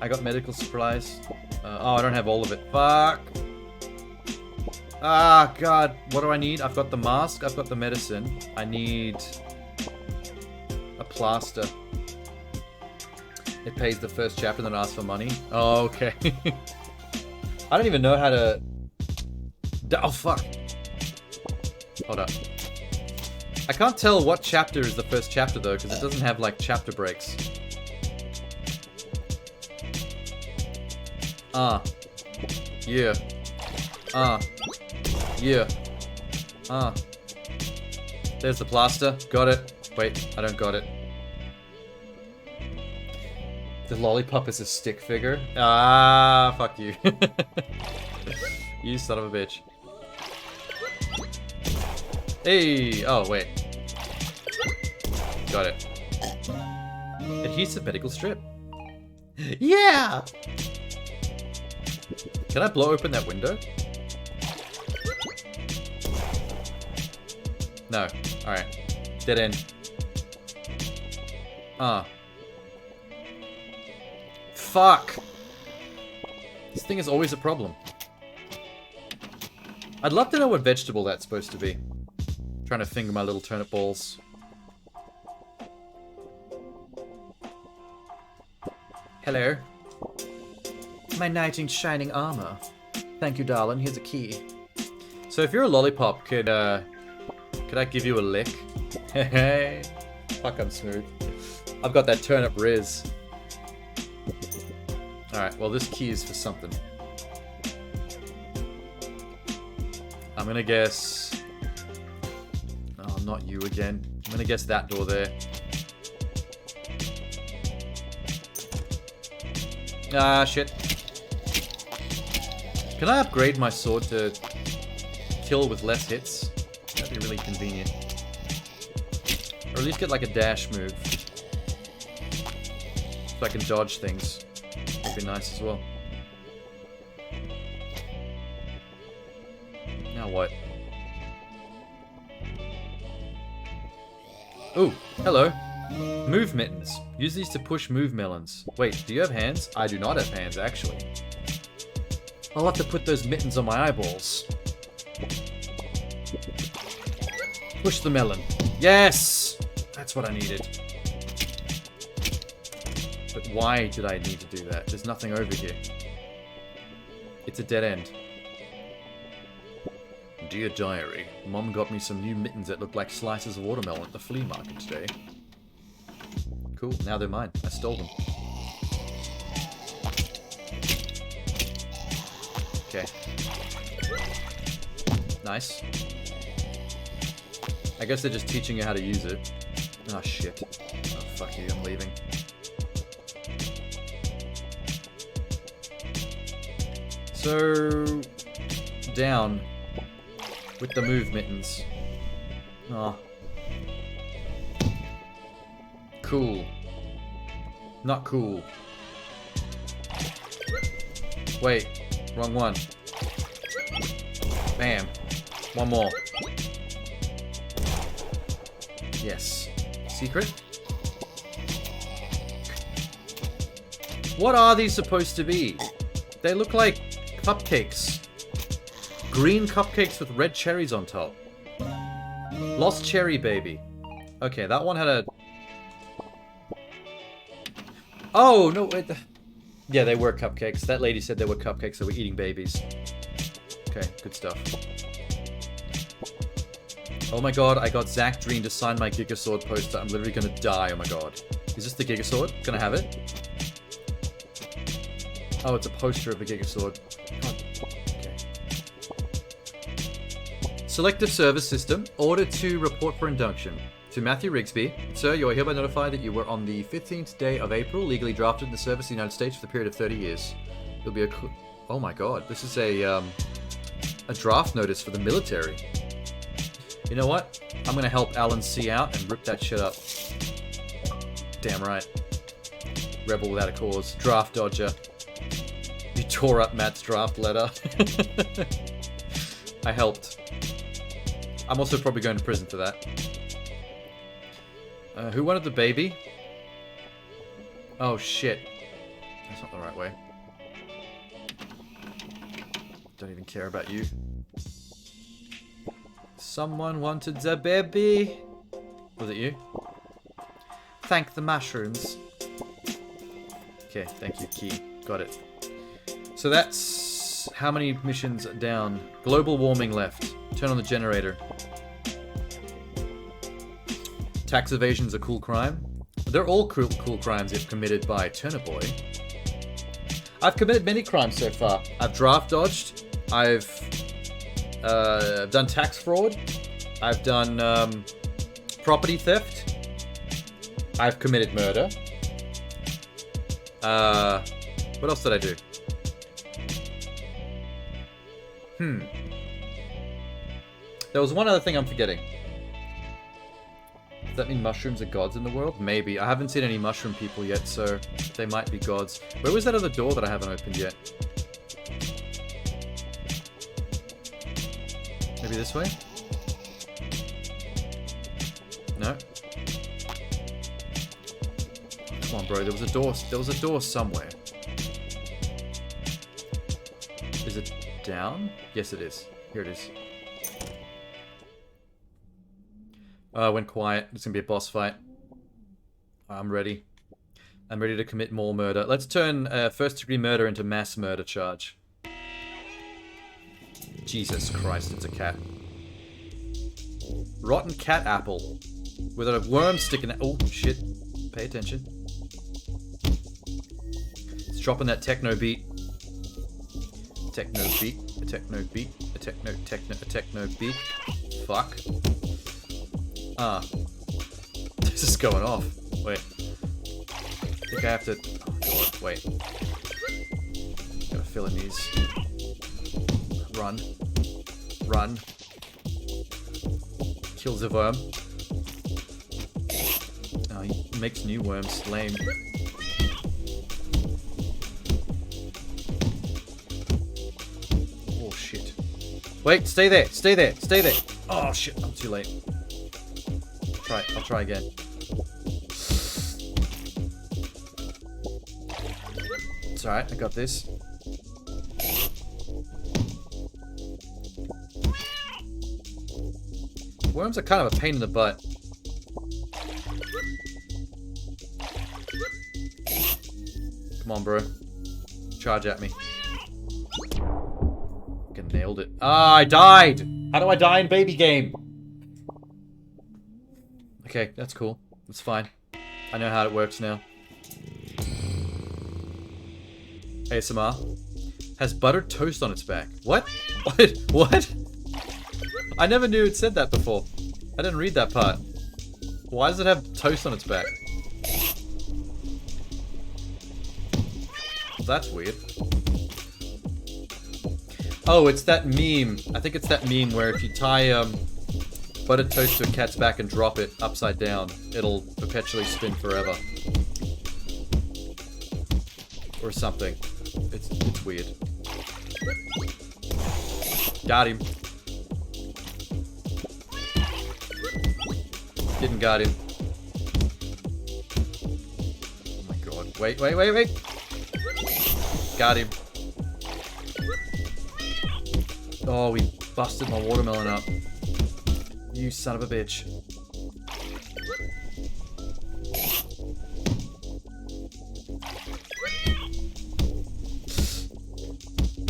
I got medical supplies. Oh, I don't have all of it. Fuck! Ah, God. What do I need? I've got the mask. I've got the medicine. I need a plaster. It pays the first chapter and then asks for money. Oh, okay. I don't even know how to... Oh, fuck. Hold up. I can't tell what chapter is the first chapter, though, because it doesn't have, like, chapter breaks. Yeah. Yeah. There's the plaster. Got it. Wait, I don't got it. The lollipop is a stick figure? Ah, fuck you. You son of a bitch. Hey! Oh, wait. Got it. Adhesive medical strip. Yeah! Can I blow open that window? No. Alright. Dead end. Fuck! This thing is always a problem. I'd love to know what vegetable that's supposed to be. Trying to finger my little turnip balls. Hello. My knight in shining armor. Thank you, darling. Here's a key. So if you're a lollipop, could I give you a lick? Hey, fuck, I'm smooth. I've got that turnip riz. Alright, well this key is for something. I'm gonna guess... Oh, not you again. I'm gonna guess that door there. Ah, shit. Can I upgrade my sword to kill with less hits? That'd be really convenient. Or at least get like a dash move. So I can dodge things. That'd be nice as well. Now what? Ooh, hello. Move mittens. Use these to push move melons. Wait, do you have hands? I do not have hands, actually. I'll have to put those mittens on my eyeballs. Push the melon. Yes! That's what I needed. But why did I need to do that? There's nothing over here. It's a dead end. Dear Diary, Mom got me some new mittens that look like slices of watermelon at the flea market today. Cool, now they're mine. I stole them. Okay. Nice. I guess they're just teaching you how to use it. Oh shit. Oh fuck you, I'm leaving. So... down. With the move mittens. Oh. Cool. Not cool. Wait. Wrong one. Bam. One more. Yes. Secret? What are these supposed to be? They look like cupcakes. Green cupcakes with red cherries on top. Lost cherry baby. Okay, that one had a... Oh, no, wait. Yeah, they were cupcakes. That lady said they were cupcakes that were eating babies. Okay, good stuff. Oh my god, I got Zach Dream to sign my Giga Sword poster. I'm literally gonna die, oh my god. Is this the Giga Sword? Can I have it? Oh, it's a poster of the Giga Sword. God. Okay. Selective Service System. Order to report for induction. To Matthew Rigsby. Sir, you are hereby notified that you were on the 15th day of April, legally drafted in the service of the United States for the period of 30 years. You'll be a... Oh my god, this is a draft notice for the military. You know what? I'm gonna help Alan C out and rip that shit up. Damn right. Rebel without a cause. Draft dodger. You tore up Matt's draft letter. I helped. I'm also probably going to prison for that. Who wanted the baby? Oh shit. That's not the right way. Don't even care about you. Someone wanted the baby. Was it you? Thank the mushrooms. Okay, thank you, Key. Got it. So that's how many missions down? Global warming left. Turn on the generator. Tax evasion is a cool crime. They're all cool crimes if committed by Turnip Boy. I've committed many crimes so far. I've draft dodged. I've done tax fraud. I've done property theft. I've committed murder. What else did I do? There was one other thing I'm forgetting. Does that mean mushrooms are gods in the world? Maybe. I haven't seen any mushroom people yet, so they might be gods. Where was that other door that I haven't opened yet? Maybe this way? No? Come on, bro. There was a door. There was a door somewhere. Is it down? Yes, it is. Here it is. Went quiet. It's gonna be a boss fight. I'm ready. I'm ready to commit more murder. Let's turn first-degree murder into mass murder charge. Jesus Christ, it's a cat. Rotten cat apple. With a worm sticking out. Oh, shit. Pay attention. It's dropping that techno beat. Techno beat. A techno beat. A techno beat. Fuck. This is going off. Wait. I think I have to... Oh, God. Wait. Gotta fill in these. Run. Run. Kills a worm. Oh, he makes new worms. Lame. Oh, shit. Wait, stay there. Stay there. Stay there. Oh, shit. I'm too late. I'll try again. It's alright, I got this. Worms are kind of a pain in the butt. Come on, bro. Charge at me. Fucking nailed it. Ah, I died! How do I die in baby game? Okay, that's cool. That's fine. I know how it works now. ASMR. Has buttered toast on its back. What? What? What? I never knew it said that before. I didn't read that part. Why does it have toast on its back? That's weird. Oh, it's that meme. I think it's that meme where if you tie, buttered toast to a cat's back and drop it upside down, it'll perpetually spin forever. Or something. It's weird. Got him. Didn't got him. Oh my god. Wait, wait, wait, wait! Got him. Oh, we busted my watermelon up. You son of a bitch.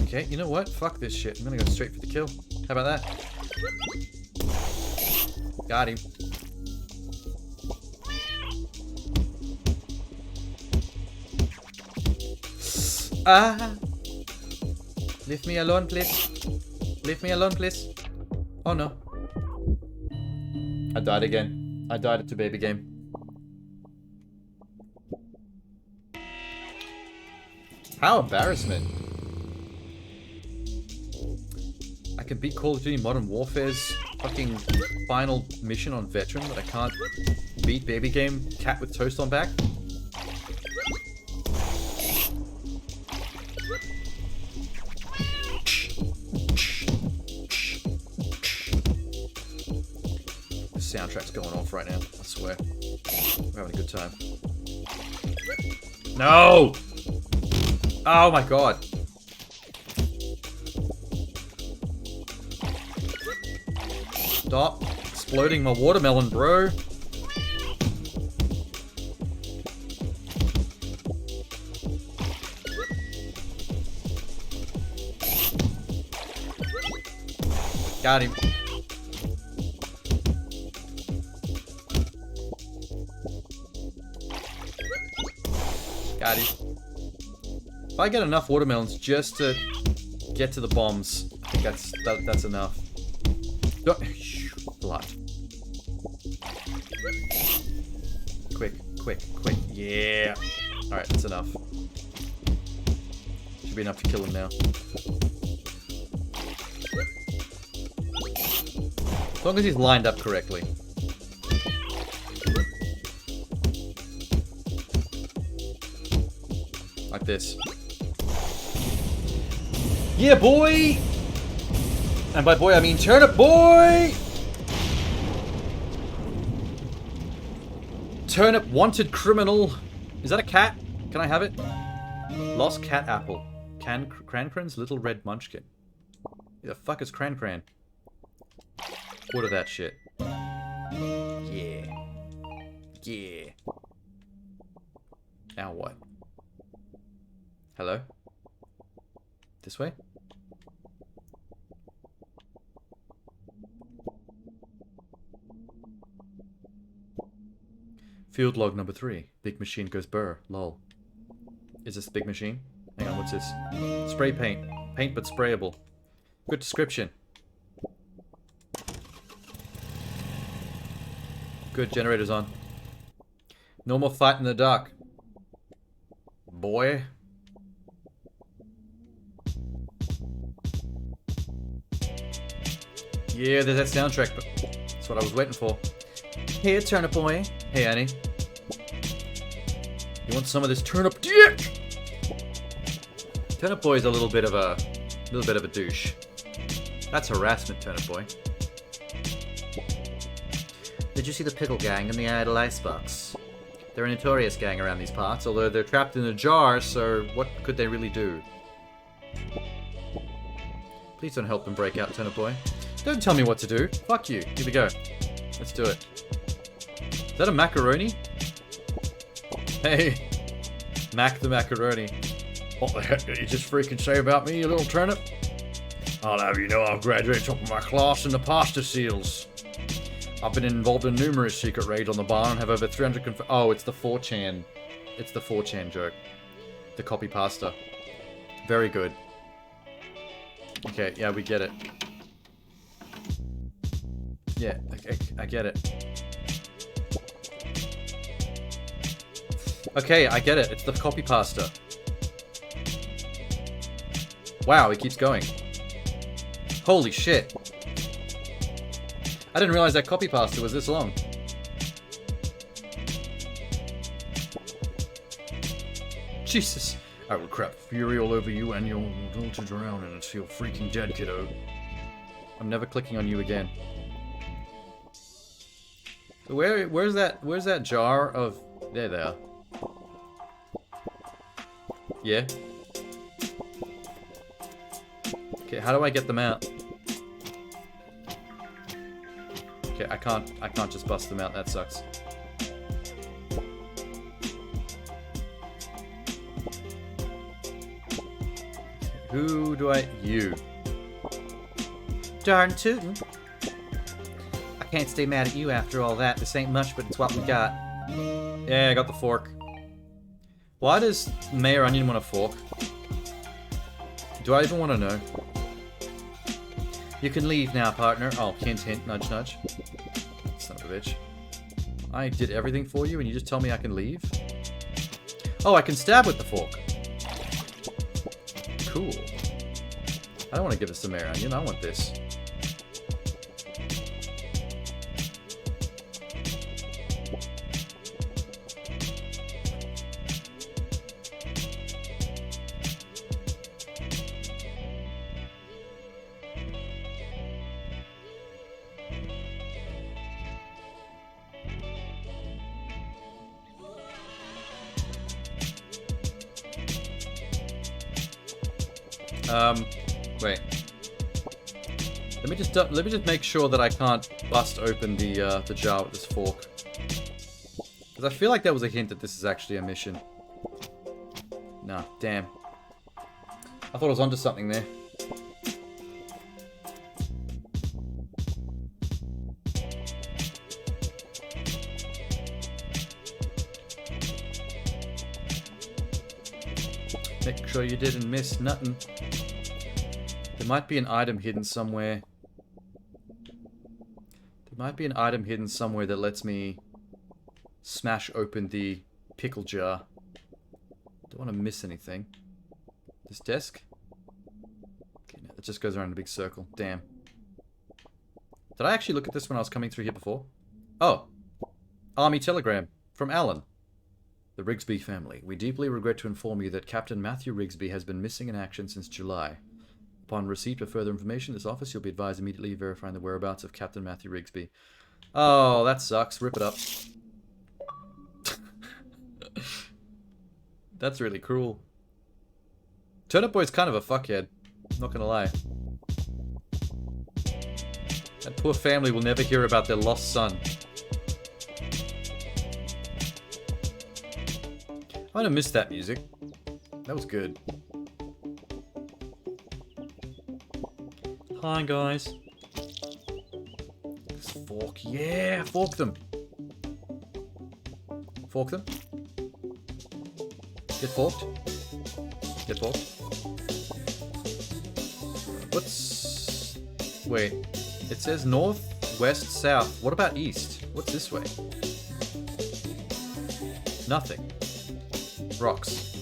Okay, you know what? Fuck this shit. I'm gonna go straight for the kill. How about that? Got him. Ah! Leave me alone, please. Leave me alone, please. Oh no. I died again. I died at 2 baby game. How embarrassment. I can beat Call of Duty Modern Warfare's fucking final mission on Veteran, but I can't beat baby game cat with toast on back. Soundtrack's going off right now, I swear. We're having a good time. No! Oh my god. Stop exploding my watermelon, bro. Got him. Got him. If I get enough watermelons just to get to the bombs, I think that's enough. Blood. Quick, quick, quick. Yeah. Alright, that's enough. be enough to kill him now. As long as he's lined up correctly. Like this. Yeah, boy! And by boy, I mean Turnip boy! Turnip wanted criminal. Is that a cat? Can I have it? Lost cat apple. Crancran's little red munchkin. Who the fuck is Crancran? Order that shit. Yeah. Yeah. Now what? Hello? This way? Field log number 3. Big machine goes burr. Lol. Is this the big machine? Hang on, what's this? Spray paint. Paint but sprayable. Good description. Good, generator's on. No more fight in the dark. Boy. Yeah, there's that soundtrack. That's what I was waiting for. Hey, Turnip boy. Hey, Annie. You want some of this turnip dick? Turnip boy's a little bit of a douche. That's harassment, Turnip boy. Did you see the pickle gang in the idle icebox? They're a notorious gang around these parts, although they're trapped in a jar, so what could they really do? Please don't help them break out, Turnip boy. Don't tell me what to do. Fuck you. Here we go. Let's do it. Is that a macaroni? Hey. Mac the macaroni. What the heck did you just freaking say about me, you little turnip? I'll have you know I've graduated top of my class in the pasta seals. I've been involved in numerous secret raids on the barn and have over 300 Oh, it's the 4chan. It's the 4chan joke. The copy pasta. Very good. Okay, yeah, we get it. Yeah, I get it. Okay, I get it. It's the copy pasta. Wow, it keeps going. Holy shit. I didn't realize that copy pasta was this long. Jesus. I will crap fury all over you and you'll to drown and it's your freaking dead, kiddo. I'm never clicking on you again. So where's that jar of... There they are. Yeah. Okay, how do I get them out? Okay, I can't just bust them out, that sucks. Who do I... You. Darn tootin'. I can't stay mad at you after all that. This ain't much, but it's what we got. Yeah, I got the fork. Why does Mayor Onion want a fork? Do I even want to know? You can leave now, partner. Oh, hint, hint, nudge, nudge. Son of a bitch. I did everything for you and you just tell me I can leave? Oh, I can stab with the fork. Cool. I don't want to give this to Mayor Onion. I want this. Wait. Let me just make sure that I can't bust open the jar with this fork. Because I feel like that was a hint that this is actually a mission. Nah, damn. I thought I was onto something there. Make sure you didn't miss nothing. There might be an item hidden somewhere. There might be an item hidden somewhere that lets me smash open the pickle jar. Don't want to miss anything. This desk? Okay, no, it just goes around in a big circle. Damn. Did I actually look at this when I was coming through here before? Oh. Army telegram from Alan. The Rigsby family. We deeply regret to inform you that Captain Matthew Rigsby has been missing in action since July. Upon receipt of further information in this office, you'll be advised immediately verifying the whereabouts of Captain Matthew Rigsby. Oh, that sucks. Rip it up. That's really cruel. Turnip Boy's kind of a fuckhead. Not gonna lie. That poor family will never hear about their lost son. I'm gonna miss that music. That was good. Hi, guys. This fork. Yeah, fork them. Fork them. Get forked. Get forked. What's... Wait. It says north, west, south. What about east? What's this way? Nothing. Rocks.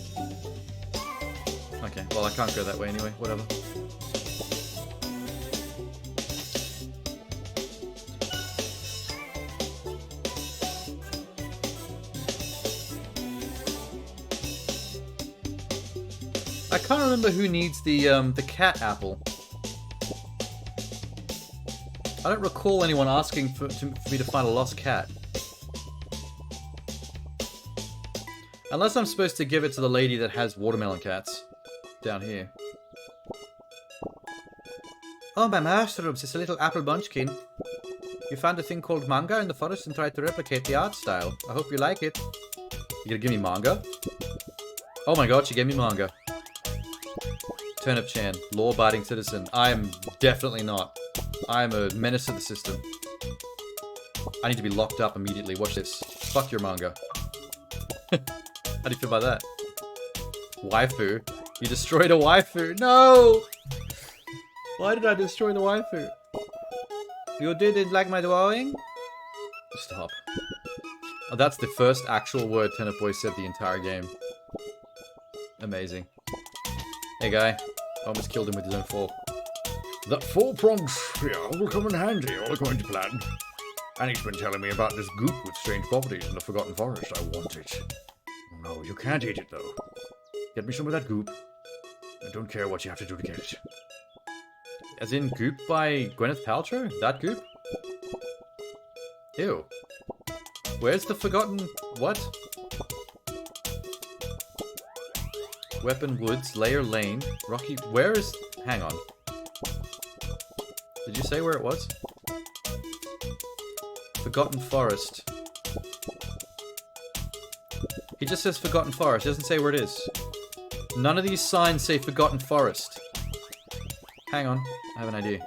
Okay, well I can't go that way anyway. Whatever. I can't remember who needs the cat apple. I don't recall anyone asking for me to find a lost cat. Unless I'm supposed to give it to the lady that has watermelon cats. Down here. Oh, my mushrooms, it's a little apple munchkin. You found a thing called manga in the forest and tried to replicate the art style. I hope you like it. You gonna give me manga? Oh my god, she gave me manga. Turnip-chan, law-abiding citizen. I am definitely not. I am a menace to the system. I need to be locked up immediately. Watch this. Fuck your manga. How do you feel about that? Waifu? You destroyed a waifu? No! Why did I destroy the waifu? You didn't like my drawing? Stop. Oh, that's the first actual word Turnip Boy said the entire game. Amazing. Hey guy. Almost killed him with his own fork. That four-pronged spear will come in handy, all according to plan. And he's been telling me about this goop with strange properties in the Forgotten Forest. I want it. No, you can't eat it, though. Get me some of that goop. I don't care what you have to do to get it. As in Goop by Gwyneth Paltrow? That Goop? Ew. Where's the forgotten... what? Weapon Woods, Layer Lane, Rocky... Where is... hang on. Did you say where it was? Forgotten Forest. He just says Forgotten Forest, he doesn't say where it is. None of these signs say Forgotten Forest. Hang on, I have an idea.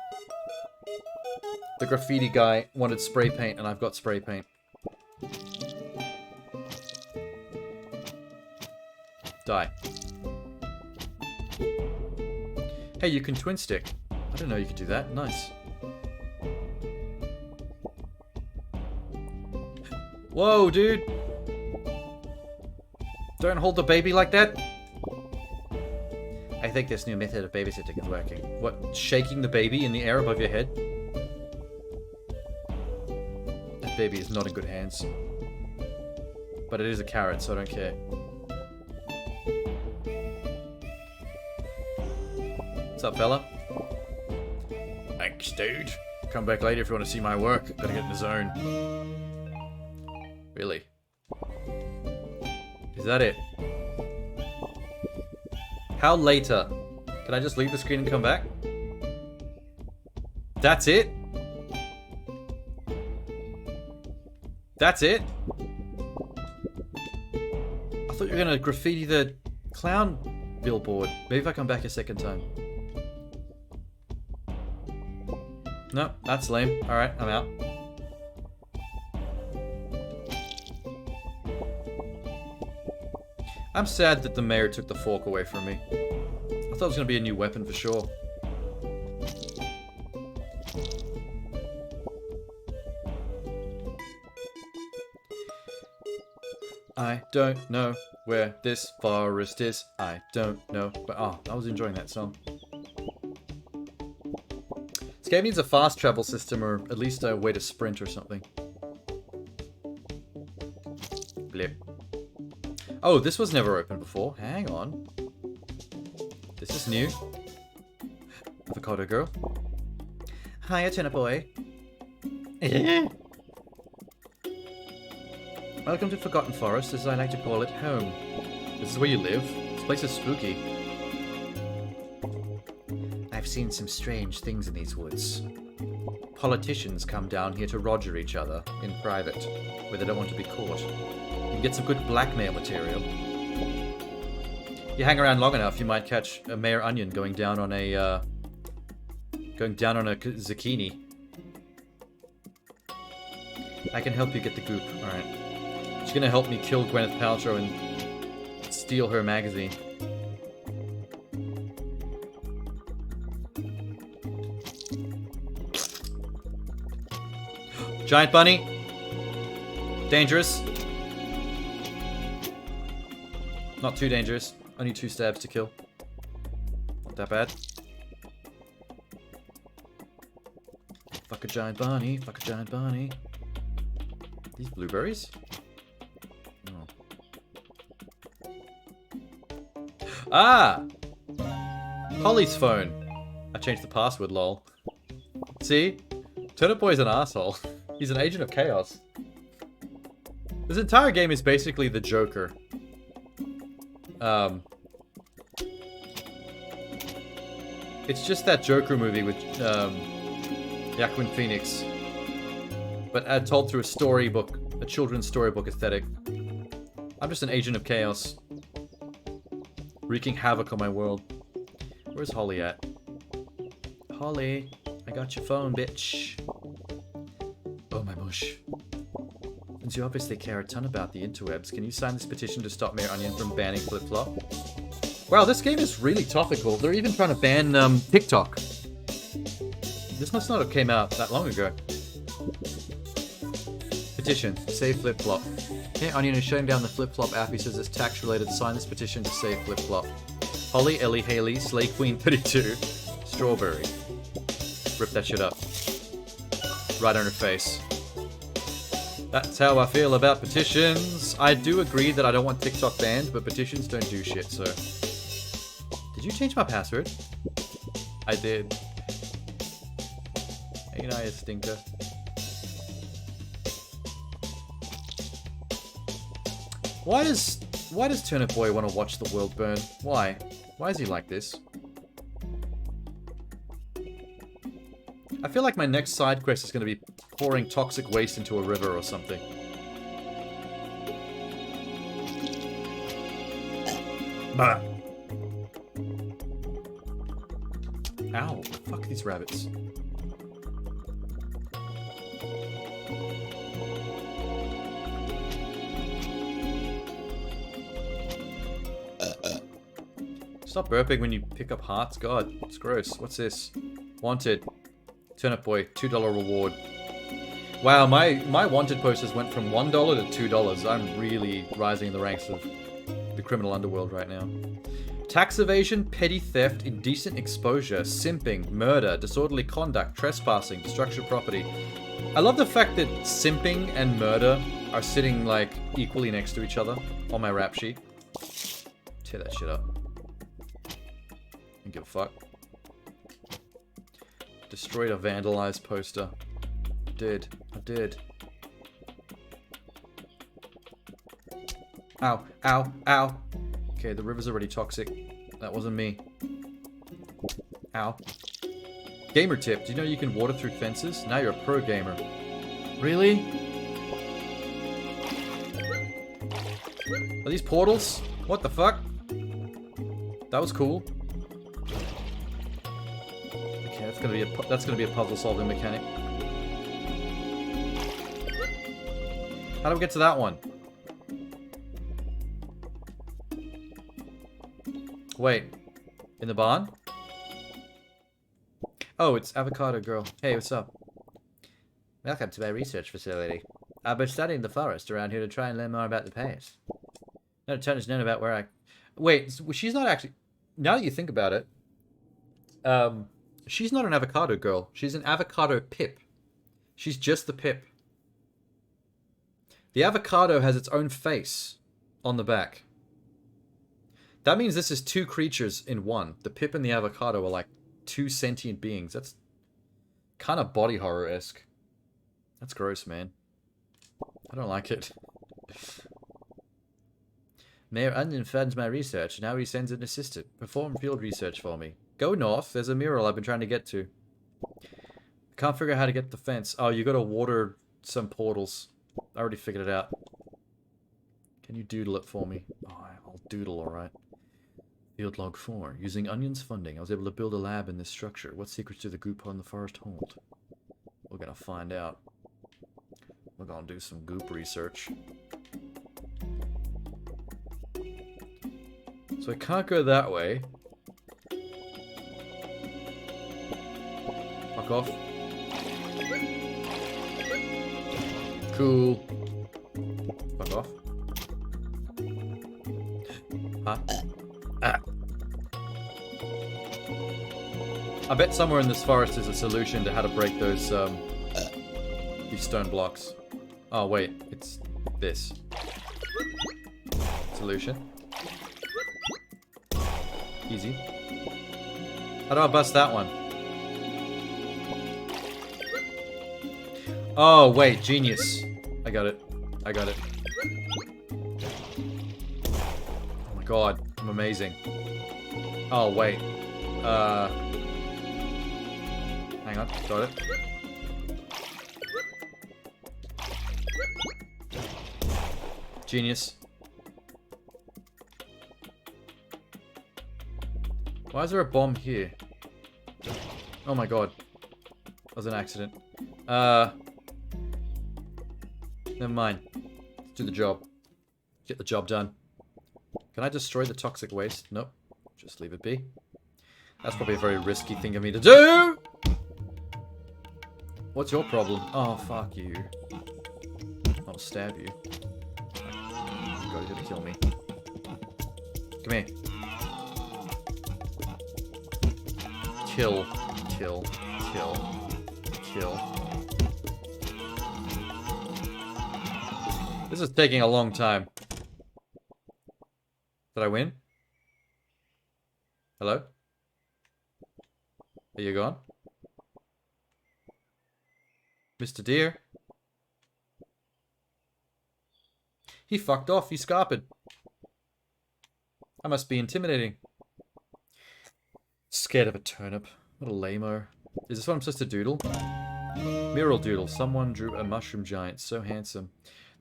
The graffiti guy wanted spray paint and I've got spray paint. Die. Hey, you can twin stick. I didn't know you could do that. Nice. Whoa, dude. Don't hold the baby like that. I think this new method of babysitting is working. What? Shaking the baby in the air above your head? That baby is not in good hands. But it is a carrot, so I don't care. What's up, fella? Thanks, dude. Come back later if you want to see my work. Gotta get in the zone. Really? Is that it? How later? Can I just leave the screen and come back? That's it? That's it? I thought you were gonna graffiti the clown billboard. Maybe if I come back a second time. No, that's lame. Alright, I'm out. I'm sad that the mayor took the fork away from me. I thought it was going to be a new weapon for sure. I don't know where this forest is. I don't know. But I was enjoying that song. This game needs a fast travel system or at least a way to sprint or something. Blip. Oh, this was never open before. Hang on. This is new. Avocado girl. Hiya, Turnip boy. Welcome to Forgotten Forest, as I like to call it, home. This is where you live? This place is spooky. I've seen some strange things in these woods. Politicians come down here to roger each other in private, where they don't want to be caught. You can get some good blackmail material. You hang around long enough, you might catch a Mayor Onion going down on a zucchini. I can help you get the goop. Alright. She's gonna help me kill Gwyneth Paltrow and steal her magazine. Giant bunny. Dangerous. Not too dangerous. Only 2 stabs to kill. Not that bad. Fuck a giant bunny. Fuck a giant bunny. These blueberries? Oh. Ah! Holly's phone. I changed the password, lol. See? Turnip Boy's an asshole. He's an agent of chaos. This entire game is basically the Joker. It's just that Joker movie with Joaquin Phoenix, but told through a storybook, a children's storybook aesthetic. I'm just an agent of chaos, wreaking havoc on my world. Where's Holly at? Holly, I got your phone, bitch. Oh my mush. Since you obviously care a ton about the interwebs, can you sign this petition to stop Mayor Onion from banning flip-flop? Wow, this game is really topical. They're even trying to ban TikTok. This must not have came out that long ago. Petition, save flip-flop. Mayor Onion is shutting down the flip-flop app. He says it's tax-related. Sign this petition to save flip-flop. Holly, Ellie, Haley, Slay Queen 32, Strawberry. Rip that shit up. Right on her face. That's how I feel about petitions. I do agree that I don't want TikTok banned, but petitions don't do shit, so... Did you change my password? I did. Ain't I a stinker? Why does Turnip Boy want to watch the world burn? Why? Why is he like this? I feel like my next side quest is going to be pouring toxic waste into a river or something. Bah. Ow, fuck these rabbits. Stop burping when you pick up hearts. God, it's gross. What's this? Wanted. Turnip Boy, $2 reward. Wow, my wanted posters went from $1 to $2. I'm really rising in the ranks of the criminal underworld right now. Tax evasion, petty theft, indecent exposure, simping, murder, disorderly conduct, trespassing, destruction of property. I love the fact that simping and murder are sitting, like, equally next to each other on my rap sheet. Tear that shit up. Don't give a fuck. Destroyed a vandalized poster. I did. Ow, ow, ow. Okay, the river's already toxic. That wasn't me. Ow. Gamer tip, do you know you can water through fences? Now you're a pro gamer. Really? Are these portals? What the fuck? That was cool. Okay, that's gonna be a puzzle solving mechanic. How do we get to that one? Wait, in the barn? Oh, it's Avocado Girl. Hey, what's up? Welcome to my research facility. I've been studying the forest around here to try and learn more about the past. Not a ton is known about where I... Wait, so she's not actually... Now that you think about it, she's not an avocado girl. She's an avocado pip. She's just the pip. The avocado has its own face on the back. That means this is two creatures in one. The pip and the avocado are like two sentient beings. That's kind of body horror-esque. That's gross, man. I don't like it. Mayor Onion funds my research. Now he sends an assistant. Perform field research for me. Go north. There's a mural I've been trying to get to. Can't figure out how to get the fence. Oh, you gotta water some portals. I already figured it out. Can you doodle it for me? Oh, I'll doodle, alright. Field log 4. Using Onion's funding, I was able to build a lab in this structure. What secrets do the goop on the forest hold? We're gonna find out. We're gonna do some goop research. So I can't go that way. Fuck off. Cool. Fuck off. Huh? Ah. I bet somewhere in this forest is a solution to how to break those, these stone blocks. Oh, wait. It's this. Solution. Easy. How do I bust that one? Oh, wait. Genius. I got it. I got it. Oh my god. I'm amazing. Oh, wait. Hang on. Got it. Genius. Why is there a bomb here? Oh my god. That was an accident. Never mind. Let's do the job. Get the job done. Can I destroy the toxic waste? Nope. Just leave it be. That's probably a very risky thing of me to do! What's your problem? Oh, fuck you. I'll stab you. God, you're gonna kill me. Come here. Kill. Kill. Kill. Kill. This is taking a long time. Did I win? Hello? Are you gone? Mr. Deer? He fucked off. He scarpered. I must be intimidating. Scared of a turnip. What a lame-o. Is this what I'm supposed to doodle? Mural doodle. Someone drew a mushroom giant. So handsome.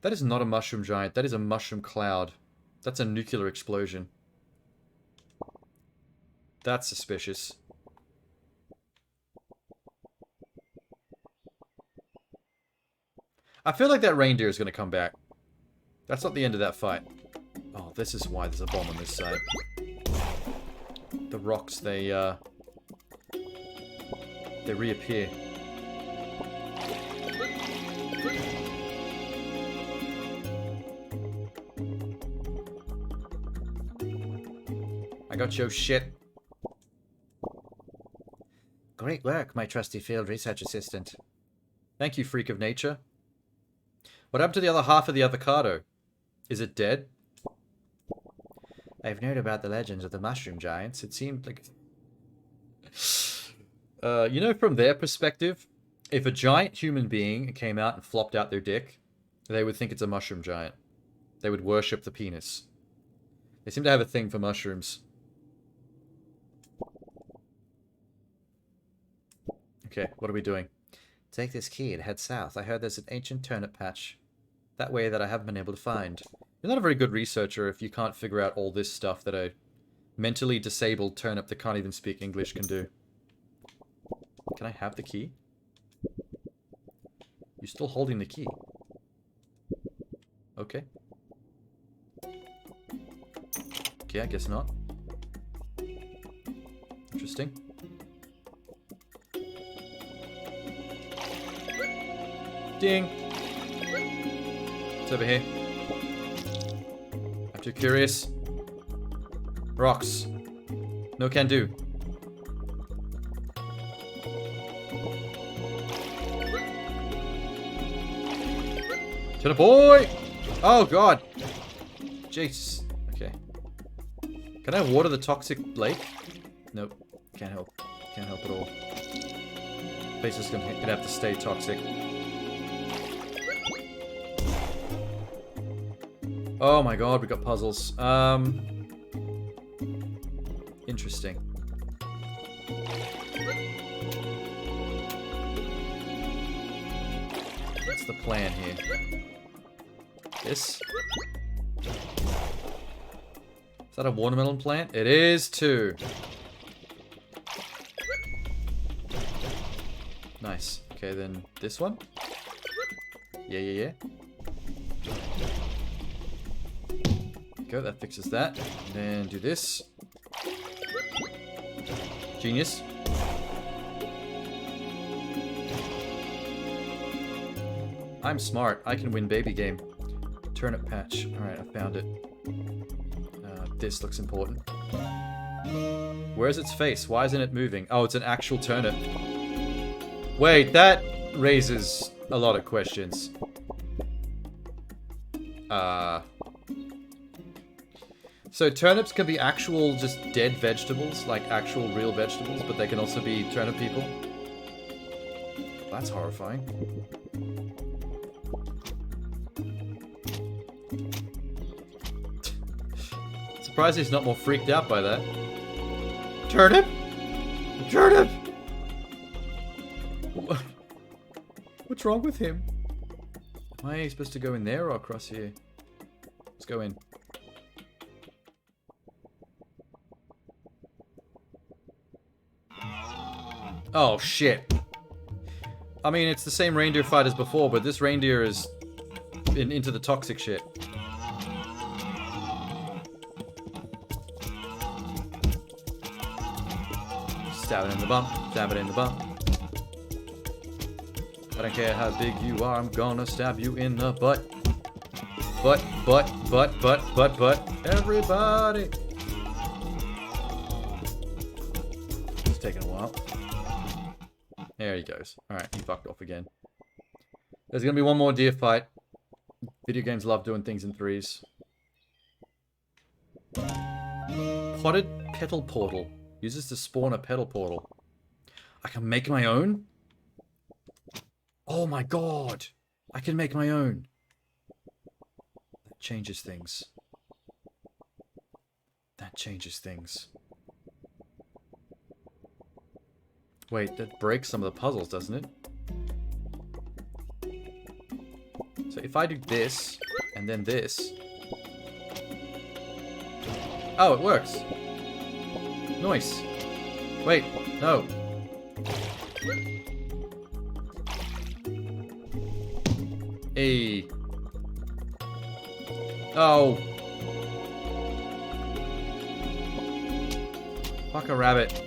That is not a mushroom giant. That is a mushroom cloud. That's a nuclear explosion. That's suspicious. I feel like that reindeer is going to come back. That's not the end of that fight. Oh, this is why there's a bomb on this side. The rocks, they reappear. I got your shit. Great work, my trusty field research assistant. Thank you, freak of nature. What happened to the other half of the avocado? Is it dead? I've known about the legends of the mushroom giants. It seemed like... You know, from their perspective, if a giant human being came out and flopped out their dick, they would think it's a mushroom giant. They would worship the penis. They seem to have a thing for mushrooms. Okay, what are we doing? Take this key and head south. I heard there's an ancient turnip patch. That way that I haven't been able to find. You're not a very good researcher if you can't figure out all this stuff that a mentally disabled turnip that can't even speak English can do. Can I have the key? You're still holding the key. Okay. Okay, I guess not. Interesting. Ding! What's over here? I'm too curious. Rocks. No can do. Turnip boy! Oh god! Jesus. Okay. Can I water the toxic lake? Nope. Can't help. Can't help at all. Place is gonna have to stay toxic. Oh my god, we got puzzles. Interesting. What's the plan here? This? Is that a watermelon plant? It is too. Nice. Okay, then this one? Yeah. Go, that fixes that. And then do this. Genius. I'm smart. I can win baby game. Turnip patch. Alright, I found it. This looks important. Where's its face? Why isn't it moving? Oh, it's an actual turnip. Wait, that raises a lot of questions. So turnips can be actual, just dead vegetables, like actual real vegetables, but they can also be turnip people. That's horrifying. Surprised he's not more freaked out by that. Turnip? Turnip! What's wrong with him? Am I supposed to go in there or across here? Let's go in. Oh, shit. I mean, it's the same reindeer fight as before, but this reindeer is into the toxic shit. Stab it in the bum. Stab it in the bum. I don't care how big you are, I'm gonna stab you in the butt. Butt. Everybody. It's taking a while. There he goes. Alright, he fucked off again. There's gonna be one more deer fight. Video games love doing things in threes. Potted petal portal. Uses to spawn a petal portal. I can make my own? Oh my god! I can make my own. That changes things. That changes things. Wait, that breaks some of the puzzles, doesn't it? So if I do this, and then this... Oh, it works! Nice! Wait, no. Hey. Oh. Fuck a rabbit.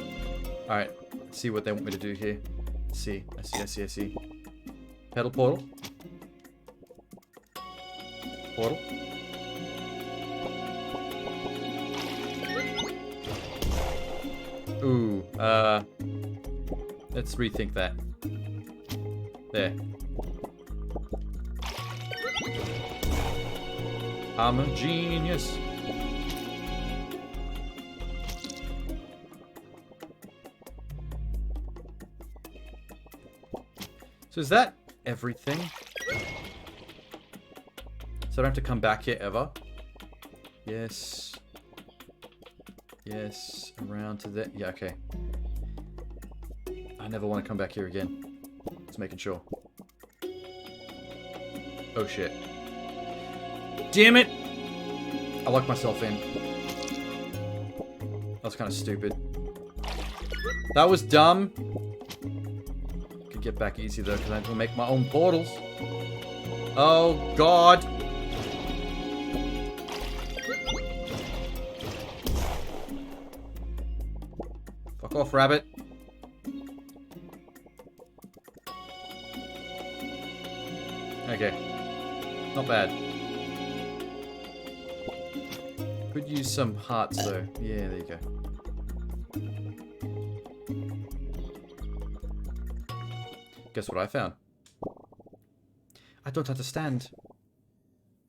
Alright, let's see what they want me to do here. Let's see. I see. Pedal portal. Portal. Ooh, let's rethink that. There. I'm a genius. So is that everything? So I don't have to come back here ever? Yes. Yes. Around to that. Yeah, okay. I never want to come back here again. Just making sure. Oh shit. Damn it! I locked myself in. That was kind of stupid. That was dumb. Could get back easy though, because I have to make my own portals. Oh god! Fuck off, rabbit. Okay. Not bad. Could use some hearts though. Yeah, there you go. Guess what I found? I don't understand.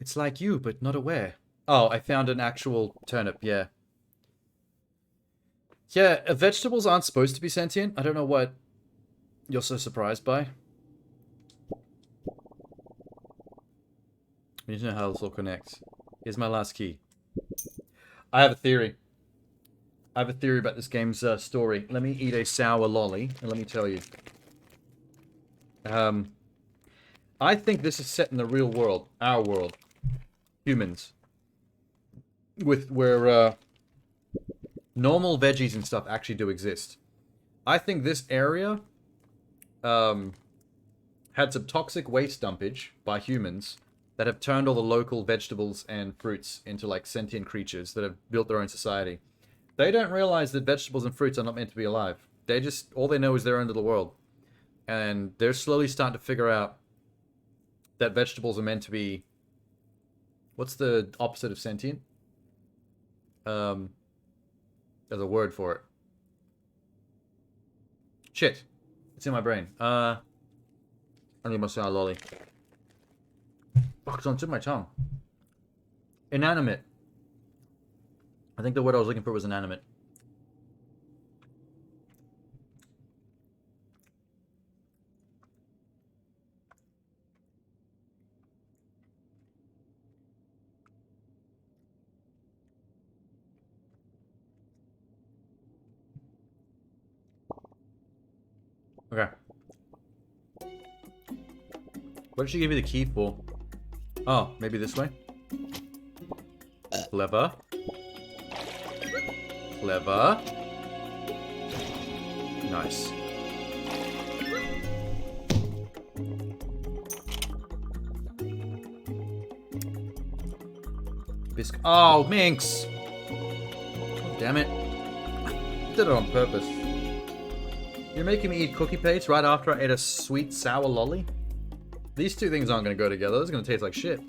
It's like you, but not aware. Oh, I found an actual turnip, yeah. Yeah, vegetables aren't supposed to be sentient. I don't know what you're so surprised by. I need to know how this all connects. Here's my last key. I have a theory. I have a theory about this game's story. Let me eat a sour lolly, and let me tell you. I think this is set in the real world. Our world. Humans. Where normal veggies and stuff actually do exist. I think this area had some toxic waste dumpage by humans that have turned all the local vegetables and fruits into like sentient creatures that have built their own society. They don't realize that vegetables and fruits are not meant to be alive. They just, all they know is their own little world. And they're slowly starting to figure out that vegetables are meant to be, what's the opposite of sentient? There's a word for it. Shit. It's in my brain. I need my sour lolly. Fuck, it's on the tip of my tongue. Inanimate. I think the word I was looking for was inanimate. Okay. What did she give me the key for? Oh, maybe this way? Clever. Clever. Nice. Bisc. Oh, Minx! Damn it. Did it on purpose. You're making me eat cookie paste right after I ate a sweet sour lolly? These two things aren't going to go together. This is going to taste like shit.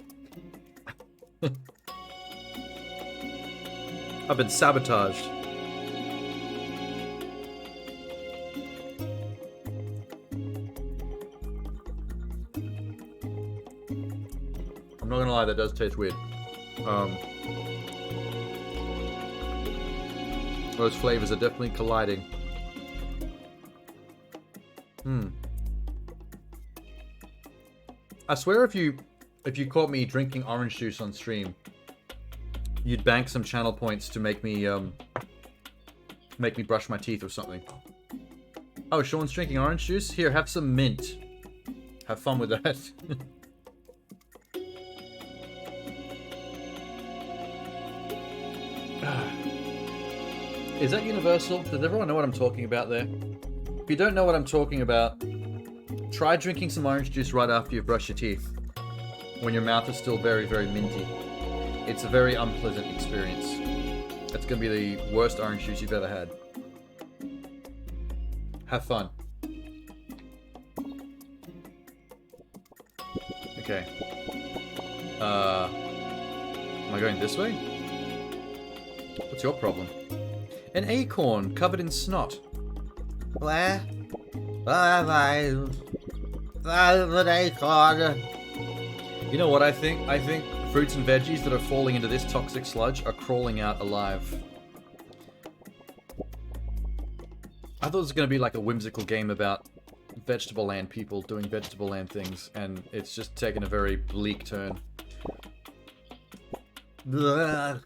I've been sabotaged. I'm not going to lie, that does taste weird. Those flavors are definitely colliding. I swear if you caught me drinking orange juice on stream, you'd bank some channel points to make me brush my teeth or something. Oh, Sean's drinking orange juice? Here, have some mint. Have fun with that. Is that universal? Does everyone know what I'm talking about there? If you don't know what I'm talking about, try drinking some orange juice right after you've brushed your teeth, when your mouth is still very, very minty. It's a very unpleasant experience. It's going to be the worst orange juice you've ever had. Have fun. Okay. Am I going this way? What's your problem? An acorn covered in snot. Where? Where am I? I'm an acorn. You know what I think? I think fruits and veggies that are falling into this toxic sludge are crawling out alive. I thought it was going to be like a whimsical game about vegetable land people doing vegetable land things, and it's just taken a very bleak turn. I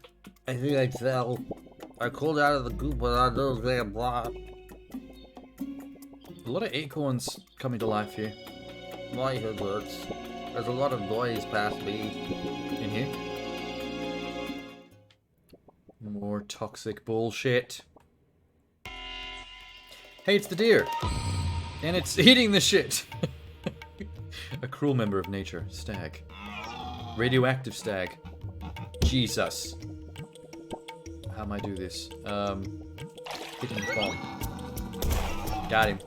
think I fell. I crawled out of the goop and I know it's getting blocked. A lot of acorns coming to life here. My head hurts. There's a lot of noise past me. In here. More toxic bullshit. Hey, it's the deer. And it's eating the shit. A cruel member of nature. Stag. Radioactive stag. Jesus. How am I do this? Hit him with bomb. Got him.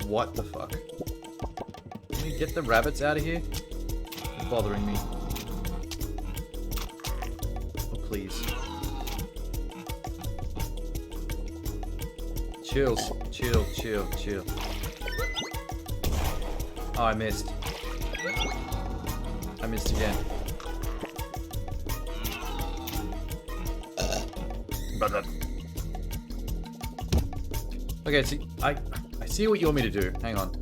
What the fuck? Can we get the rabbits out of here? It's bothering me. Oh, please. Chills. Chill, chill, chill. Oh, I missed. I missed again. Okay, see, I see what you want me to do. Hang on.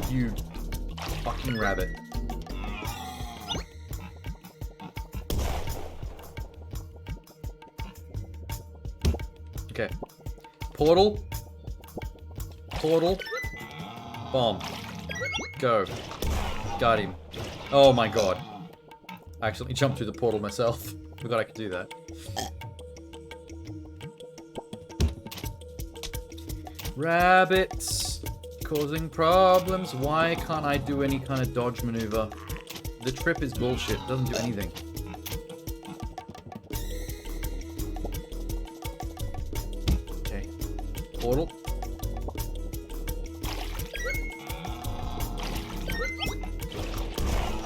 You fucking rabbit. Okay. Portal. Portal. Bomb. Go. Got him. Oh my god. I accidentally jumped through the portal myself. Forgot I could do that. Rabbits. Causing problems. Why can't I do any kind of dodge maneuver? The trip is bullshit. Doesn't do anything. Okay. Portal.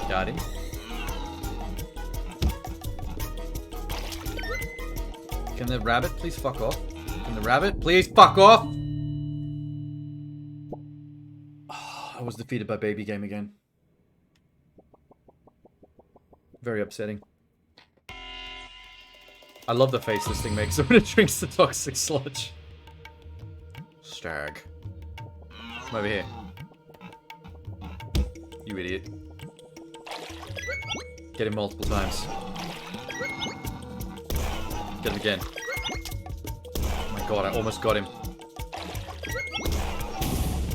Got him. Can the rabbit please fuck off? Can the rabbit please fuck off? Oh, I was defeated by Baby Game again. Very upsetting. I love the face this thing makes when it drinks the toxic sludge. Stag. Come over here. You idiot. Get him multiple times. Get him again. Oh my god, I almost got him.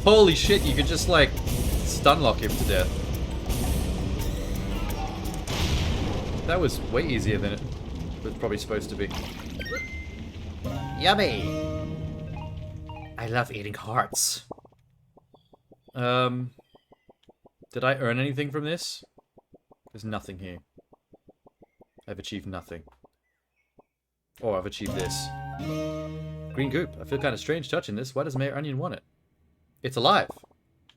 Holy shit, you could just like stun lock him to death. That was way easier than it was probably supposed to be. Yummy! I love eating hearts. Did I earn anything from this? There's nothing here. I've achieved nothing. Oh, I've achieved this. Green goop. I feel kind of strange touching this. Why does Mayor Onion want it? It's alive.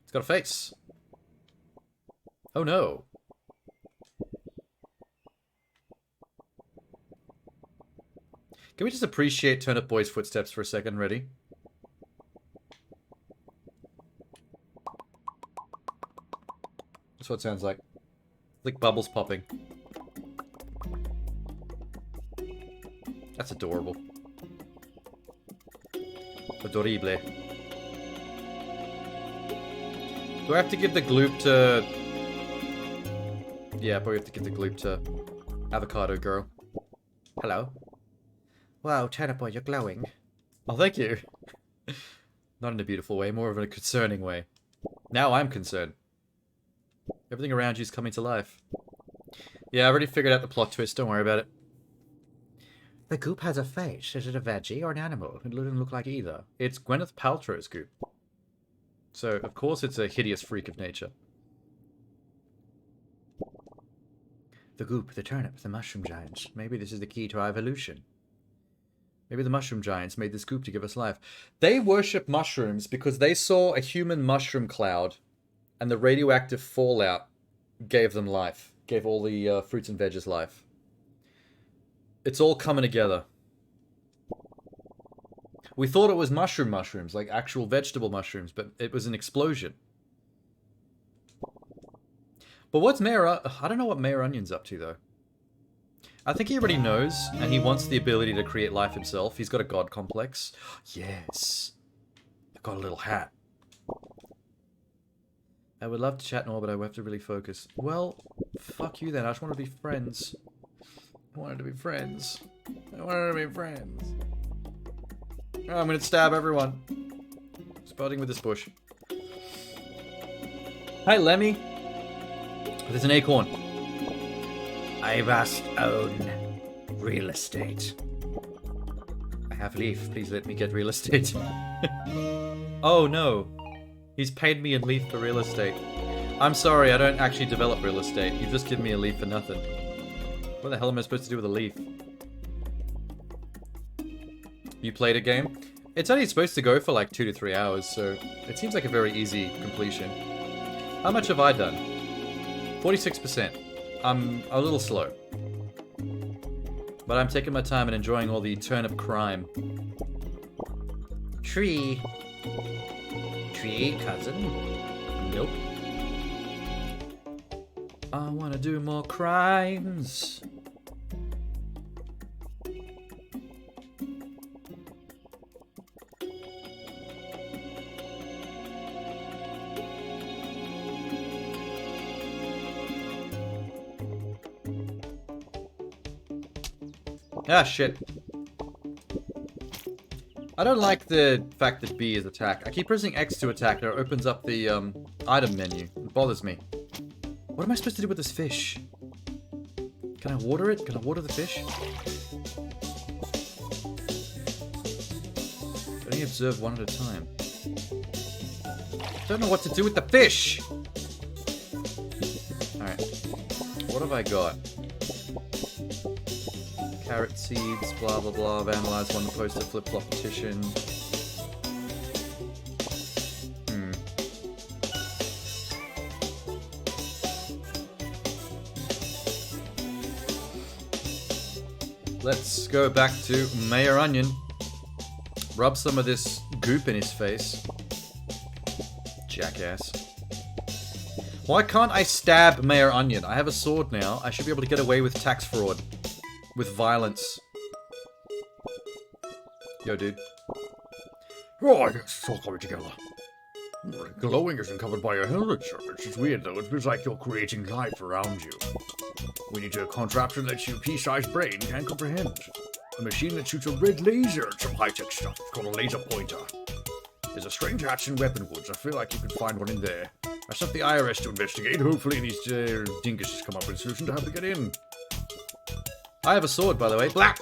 It's got a face. Oh no. Can we just appreciate Turnip Boy's footsteps for a second? Ready? That's what it sounds like. Like bubbles popping. That's adorable. Adorable. Do I have to give the gloop to... Yeah, probably have to give the gloop to Avocado Girl. Hello. Wow, Turnip Boy, you're glowing. Oh, thank you. Not in a beautiful way, more of a concerning way. Now I'm concerned. Everything around you is coming to life. Yeah, I already figured out the plot twist, don't worry about it. The goop has a face. Is it a veggie or an animal? It doesn't look like either. It's Gwyneth Paltrow's goop. So, of course it's a hideous freak of nature. The goop, the turnip, the mushroom giants. Maybe this is the key to our evolution. Maybe the mushroom giants made this goop to give us life. They worship mushrooms because they saw a human mushroom cloud and the radioactive fallout gave them life. Gave all the fruits and veggies life. It's all coming together. We thought it was mushrooms, like actual vegetable mushrooms, but it was an explosion. But what's Mayor... I don't know what Mayor Onion's up to, though. I think he already knows, and he wants the ability to create life himself. He's got a god complex. Yes. I've got a little hat. I would love to chat more, but I have to really focus. Well, fuck you then. I just want to be friends. I wanted to be friends. I wanted to be friends. Oh, I'm gonna stab everyone. Starting with this bush. Hi, Lemmy. There's an acorn. I must own real estate. I have leaf. Please let me get real estate. Oh no. He's paid me in leaf for real estate. I'm sorry, I don't actually develop real estate. You've just given me a leaf for nothing. What the hell am I supposed to do with a leaf? You played a game? It's only supposed to go for like 2 to 3 hours, so it seems like a very easy completion. How much have I done? 46%. I'm a little slow. But I'm taking my time and enjoying all the turnip crime. Tree. Tree, cousin? Nope. I wanna do more crimes. Ah, shit. I don't like the fact that B is attack. I keep pressing X to attack and it opens up the item menu. It bothers me. What am I supposed to do with this fish? Can I water it? Can I water the fish? Only observe one at a time. Don't know what to do with the fish! Alright. What have I got? Carrot seeds, blah blah blah, vandalize one poster, flip-flop petition. Let's go back to Mayor Onion. Rub some of this goop in his face. Jackass. Why can't I stab Mayor Onion? I have a sword now. I should be able to get away with tax fraud. With violence. Yo, dude. Oh, I guess it's all coming together. Glowing isn't covered by your helmet, sir. It's just weird, though. It feels like you're creating life around you. We need a contraption that your pea-sized brain can't comprehend. A machine that shoots a red laser at some high-tech stuff. It's called a laser pointer. There's a strange hatch in Weapon Woods. I feel like you could find one in there. I sent the IRS to investigate. Hopefully these dinguses come up with a solution to how to get in. I have a sword, by the way. Black!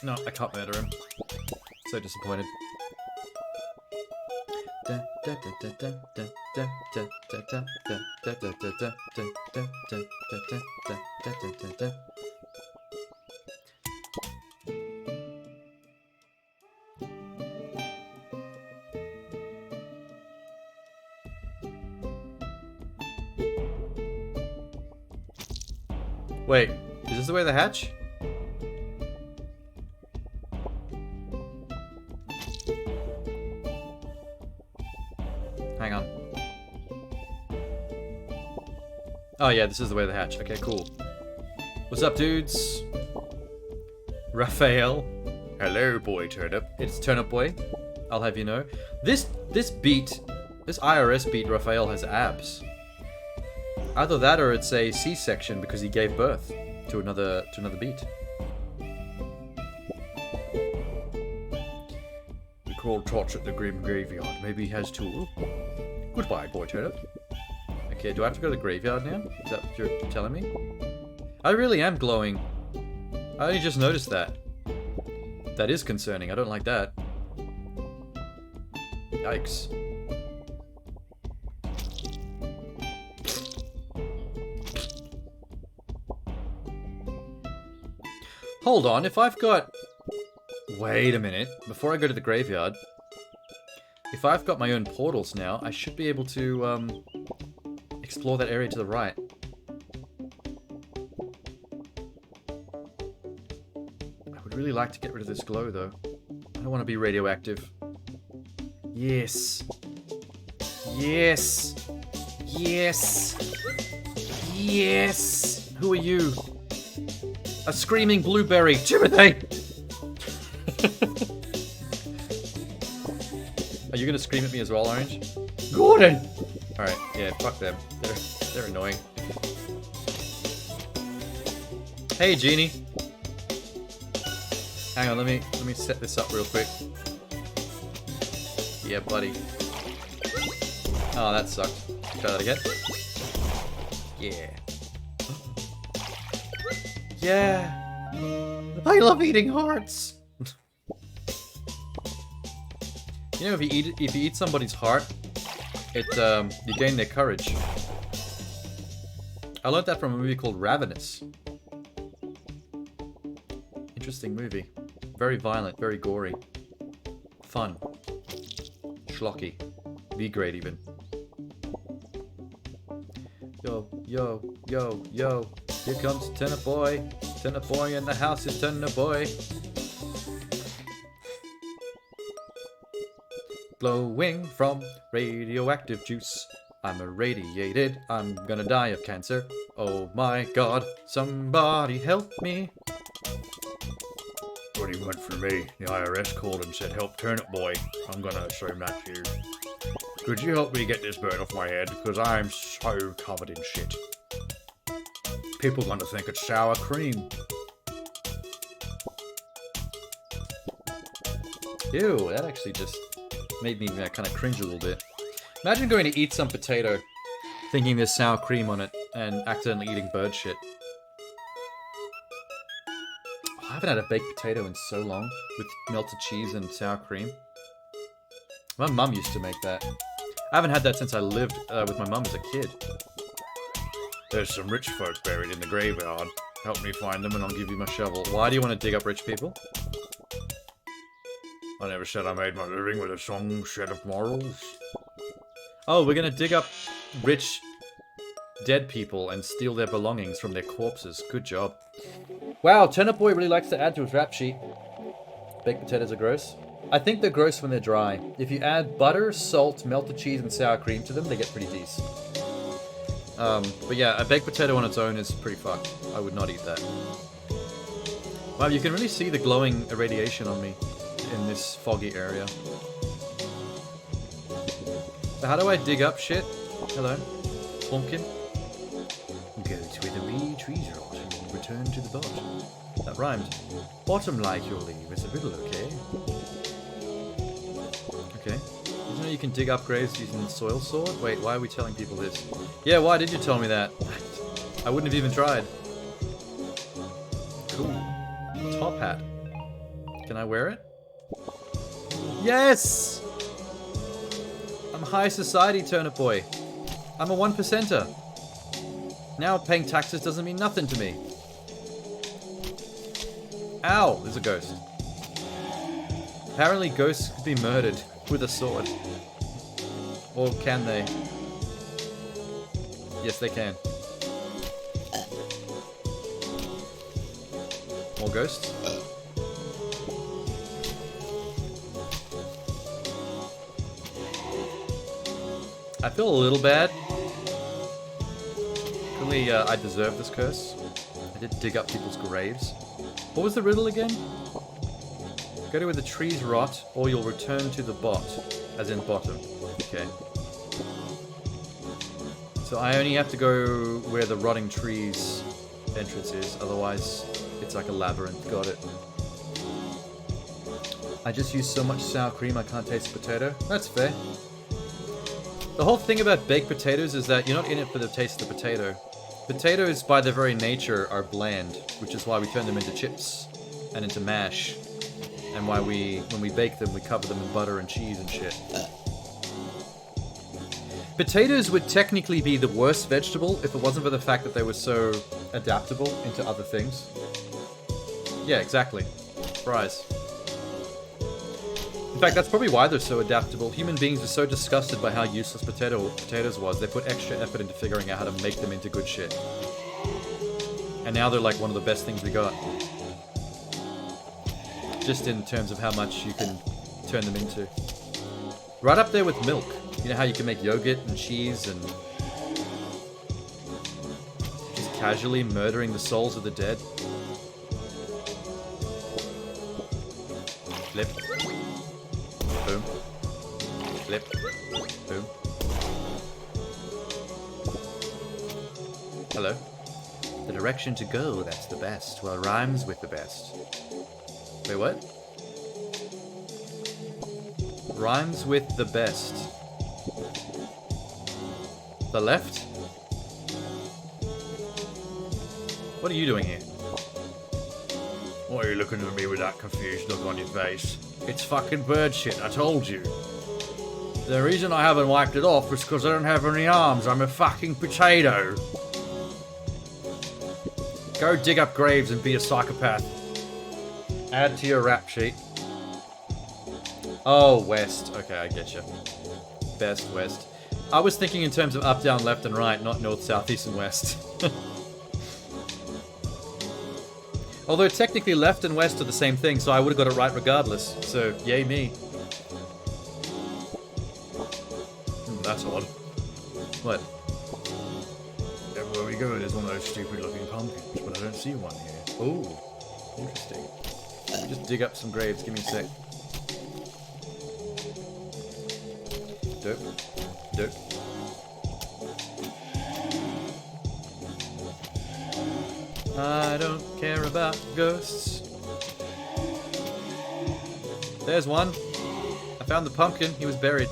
No, I can't murder him. So disappointed. Wait, is this the way the hatch? Hang on. Oh yeah, this is the way the hatch. Okay, cool. What's up, dudes? Raphael. Hello, boy Turnip. It's Turnip Boy. I'll have you know. This IRS beat, Raphael has abs. Either that or it's a C-section because he gave birth to another beat. We crawled torch at the grim graveyard. Maybe he has tool. Goodbye, boy Turnip. Okay, do I have to go to the graveyard now? Is that what you're telling me? I really am glowing. I only just noticed that. That is concerning. I don't like that. Yikes. Hold on, if I've got... Wait a minute. Before I go to the graveyard, if I've got my own portals now, I should be able to explore that area to the right. I would really like to get rid of this glow, though. I don't want to be radioactive. Yes. Yes. Yes. Yes. Who are you? A screaming blueberry. Timothy! Are you gonna scream at me as well, Orange? Gordon! Alright, yeah, fuck them. They're annoying. Hey, Genie. Hang on, let me set this up real quick. Yeah, buddy. Oh, that sucked. Try that again. Yeah. Yeah. I love eating hearts. You know, if you eat somebody's heart, you gain their courage. I learned that from a movie called Ravenous. Interesting movie. Very violent, very gory. Fun. Schlocky. B-grade even. Yo, yo, yo, yo. Here comes Turnip Boy. Turnip Boy in the house is Turnip Boy. Glowing from radioactive juice. I'm irradiated. I'm gonna die of cancer. Oh my god. Somebody help me. What do you want from me? The IRS called and said, help Turnip Boy. I'm gonna assume that's you. Could you help me get this bird off my head? Because I'm so covered in shit. People gonna think it's sour cream. Ew, that actually just made me kind of cringe a little bit. Imagine going to eat some potato, thinking there's sour cream on it, and accidentally eating bird shit. I haven't had a baked potato in so long, with melted cheese and sour cream. My mum used to make that. I haven't had that since I lived with my mum as a kid. There's some rich folk buried in the graveyard. Help me find them and I'll give you my shovel. Why do you want to dig up rich people? I never said I made my living with a song set of morals. Oh, we're gonna dig up rich dead people and steal their belongings from their corpses. Good job. Wow, Turnip Boy really likes to add to his rap sheet. Baked potatoes are gross. I think they're gross when they're dry. If you add butter, salt, melted cheese, and sour cream to them, they get pretty decent. But yeah, a baked potato on its own is pretty fucked. I would not eat that. Wow, you can really see the glowing irradiation on me in this foggy area. So how do I dig up shit? Hello? Plumpkin? Go to where the trees rot and return to the bottom. That rhymed. Bottom like your leave is a riddle, okay? Okay. Did you know you can dig up graves using the soil sword? Wait, why are we telling people this? Yeah, why did you tell me that? I wouldn't have even tried. Cool. Top hat. Can I wear it? Yes! I'm high society, Turnip Boy. I'm a 1%er. Now paying taxes doesn't mean nothing to me. Ow! There's a ghost. Apparently ghosts can be murdered with a sword. Or can they? Yes, they can. More ghosts? I feel a little bad. Clearly, I deserve this curse. I did dig up people's graves. What was the riddle again? Go to where the trees rot, or you'll return to the bot. As in bottom. Okay. So I only have to go where the rotting trees entrance is, otherwise it's like a labyrinth. Got it. I just used so much sour cream I can't taste the potato. That's fair. The whole thing about baked potatoes is that you're not in it for the taste of the potato. Potatoes, by their very nature, are bland, which is why we turn them into chips and into mash. And why when we bake them, we cover them in butter and cheese and shit. Potatoes would technically be the worst vegetable if it wasn't for the fact that they were so adaptable into other things. Yeah, exactly. Fries. In fact, that's probably why they're so adaptable. Human beings are so disgusted by how useless potatoes was, they put extra effort into figuring out how to make them into good shit. And now they're like one of the best things we got. Just in terms of how much you can turn them into. Right up there with milk. You know how you can make yogurt and cheese and... just casually murdering the souls of the dead? Flip. Boom. Flip. Boom. Hello. The direction to go, that's the best. Well, rhymes with the best. Wait, what? Rhymes with the best. The left? What are you doing here? Why are you looking at me with that confused look on your face? It's fucking bird shit, I told you. The reason I haven't wiped it off is because I don't have any arms. I'm a fucking potato. Go dig up graves and be a psychopath. Add to your rap sheet. Oh, west. Okay, I get you. Best west. I was thinking in terms of up, down, left, and right, not north, south, east, and west. Although technically left and west are the same thing, so I would have got it right regardless. So, yay me. That's odd. What? Everywhere we go, there's one of those stupid-looking pumpkins, but I don't see one here. Ooh. Interesting. Let me just dig up some graves. Give me a sec. Dope. Dope. I don't care about ghosts. There's one. I found the pumpkin. He was buried.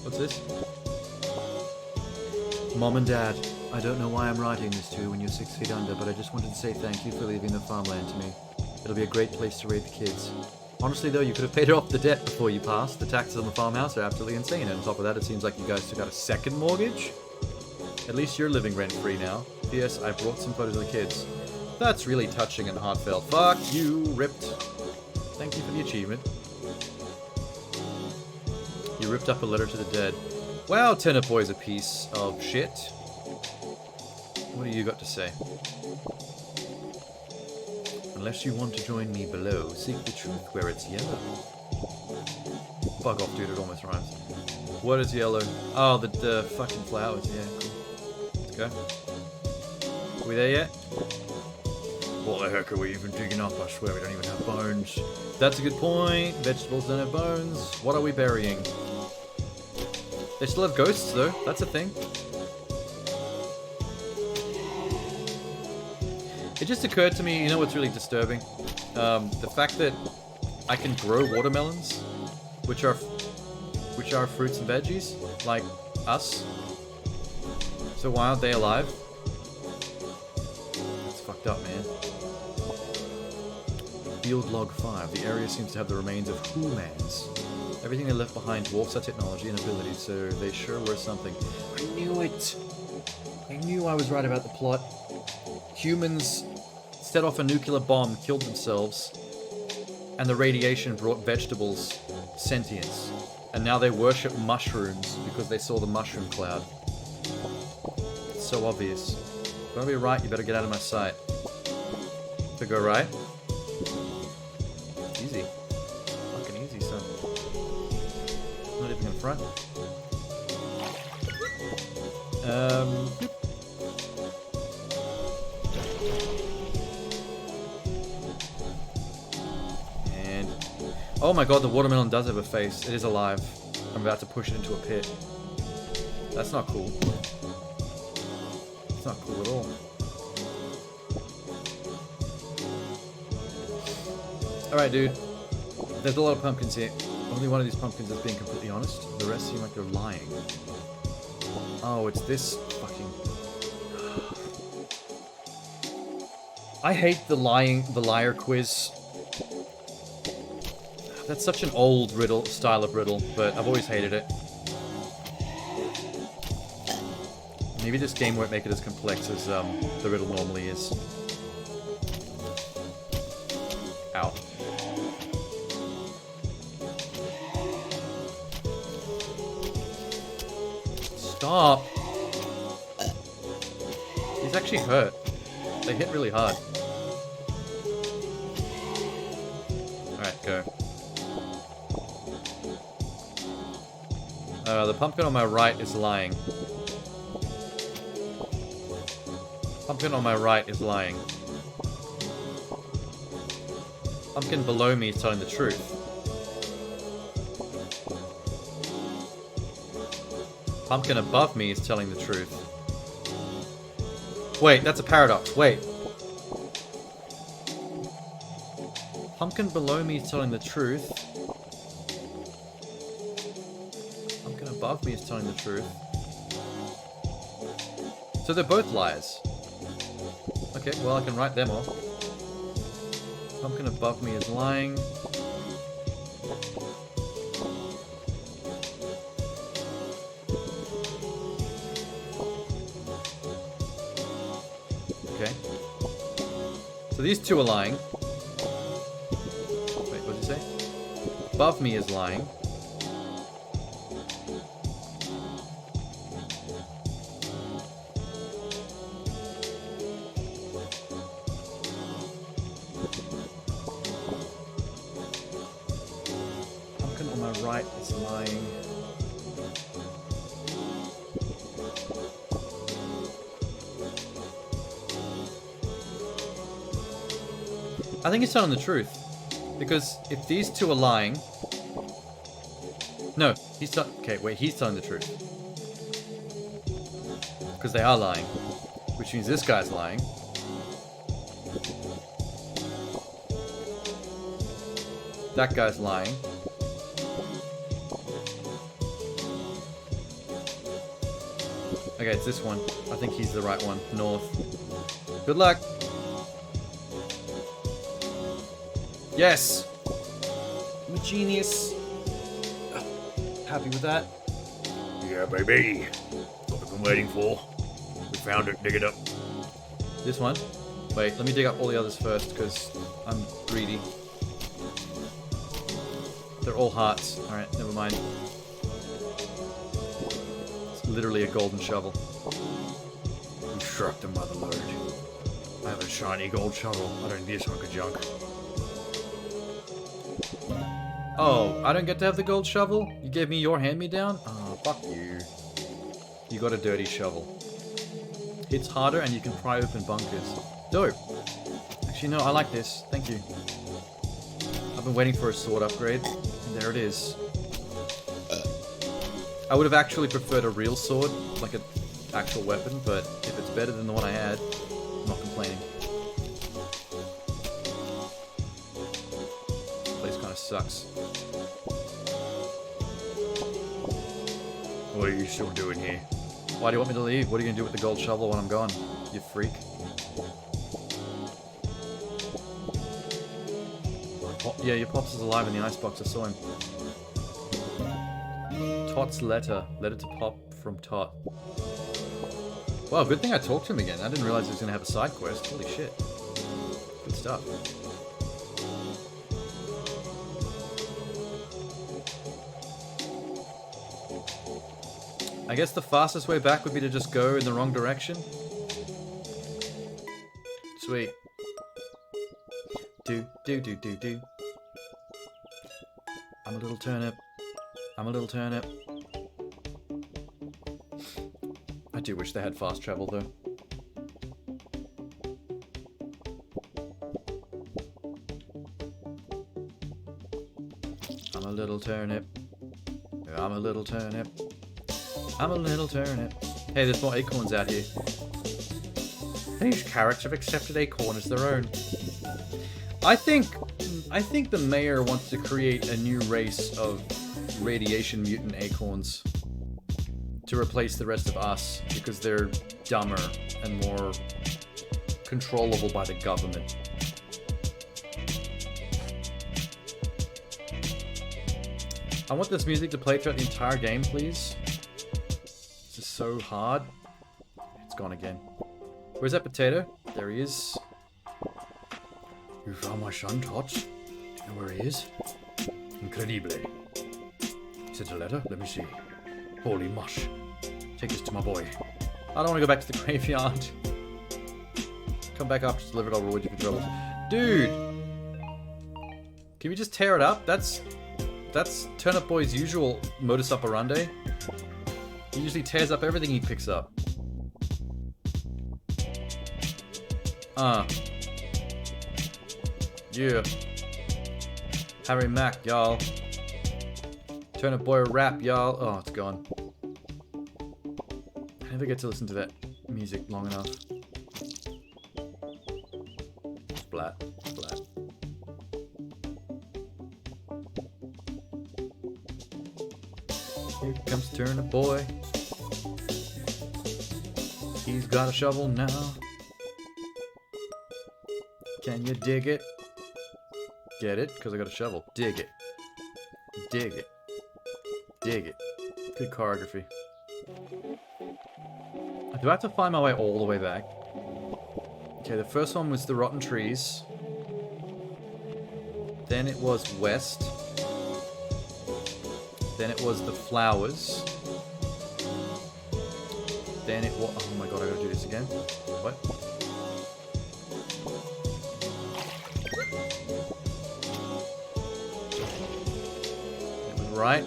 What's this? Mom and Dad, I don't know why I'm writing this to you when you're 6 feet under, but I just wanted to say thank you for leaving the farmland to me. It'll be a great place to raise the kids. Honestly though, you could have paid off the debt before you passed. The taxes on the farmhouse are absolutely insane, and on top of that, it seems like you guys took out a second mortgage? At least you're living rent-free now. P.S. I brought some photos of the kids. That's really touching and heartfelt. Fuck you, ripped. Thank you for the achievement. You ripped up a letter to the dead. Wow, Turnip Boy's a piece of shit. What do you got to say? Unless you want to join me below, seek the truth where it's yellow. Bug off, dude, it almost rhymes. What is yellow? Oh, the fucking flowers, yeah, cool. Let's go. Are we there yet? What the heck are we even digging up? I swear we don't even have bones. That's a good point. Vegetables don't have bones. What are we burying? They still have ghosts, though. That's a thing. It just occurred to me, you know what's really disturbing? The fact that I can grow watermelons, which are fruits and veggies, like us. So why aren't they alive? It's fucked up, man. Field log 5. The area seems to have the remains of humans. Everything they left behind dwarfs our technology and abilities, so they sure were something. I knew it! I knew I was right about the plot. Humans set off a nuclear bomb, killed themselves, and the radiation brought vegetables sentience. And now they worship mushrooms because they saw the mushroom cloud. It's so obvious. If you want to be right, you better get out of my sight. To go right? Easy. Fucking easy, son. Not even in front. And oh my god, the watermelon does have a face. It is alive. I'm about to push it into a pit. That's not cool. It's not cool at all. Alright, dude. There's a lot of pumpkins here. Only one of these pumpkins is being completely honest. The rest seem like they're lying. Oh, it's this fucking... I hate the liar quiz. That's such an old style of riddle, but I've always hated it. Maybe this game won't make it as complex as the riddle normally is. Ow. Stop! He's actually hurt. They hit really hard. Alright, go. The pumpkin on my right is lying. Pumpkin on my right is lying. Pumpkin below me is telling the truth. Pumpkin above me is telling the truth. Wait, that's a paradox. Wait. Pumpkin below me is telling the truth. Pumpkin above me is telling the truth. So they're both liars. Okay, well I can write them off. Pumpkin above me is lying. these two are lying. Wait, what did you say? Above me is lying. Pumpkin on my right is lying. I think he's telling the truth. Because if these two are lying... No, he's telling... Okay, wait, he's telling the truth. Because they are lying. Which means this guy's lying. That guy's lying. Okay, it's this one. I think he's the right one. North. Good luck! Yes! I'm a genius. Happy with that? Yeah, baby. What I've been waiting for. We found it. Dig it up. This one? Wait, let me dig up all the others first, because I'm greedy. They're all hearts. Alright, never mind. It's literally a golden shovel. Instruct the mother lord. I have a shiny gold shovel. I don't need this hunk of junk. Oh, I don't get to have the gold shovel? You gave me your hand-me-down? Oh, fuck you. You got a dirty shovel. Hits harder and you can pry open bunkers. Dope. Actually, no, I like this. Thank you. I've been waiting for a sword upgrade, and there it is. I would have actually preferred a real sword, like an actual weapon, but if it's better than the one I had, I'm not complaining. This place kind of sucks. What are you still doing here? Why do you want me to leave? What are you going to do with the gold shovel when I'm gone? You freak. Yeah, your Pops is alive in the icebox. I saw him. Tot's letter. Letter to Pop from Tot. Wow, good thing I talked to him again. I didn't realize he was going to have a side quest. Holy shit. Good stuff. I guess the fastest way back would be to just go in the wrong direction. Sweet. Do. I'm a little turnip. I'm a little turnip. I do wish they had fast travel though. I'm a little turnip. I'm a little turnip. I'm a little turnip. Hey, there's more acorns out here. These carrots have accepted acorn as their own. I think the mayor wants to create a new race of radiation mutant acorns to replace the rest of us because they're dumber and more controllable by the government. I want this music to play throughout the entire game, please. This is so hard. It's gone again. Where's that potato? There he is. You found my son, Tots? Do you know where he is? Incredible. Is it a letter? Let me see. Holy mush. Take this to my boy. I don't want to go back to the graveyard. Come back after it's delivered, I'll reward you for troubles. Dude! Can we just tear it up? That's Turnip Boy's usual modus operandi. He usually tears up everything he picks up. Yeah. Harry Mack, y'all. Turnip Boy rap, y'all. Oh, it's gone. I never get to listen to that music long enough. Splat, splat. Here comes Turnip Boy. He's got a shovel now. Can you dig it? Get it? Because I got a shovel. Dig it. Dig it. Dig it. Good choreography. Do I have to find my way all the way back? Okay, the first one was the rotten trees. Then it was west. Then it was the flowers. Then it was... Oh my god, I gotta do this again. What? It was right.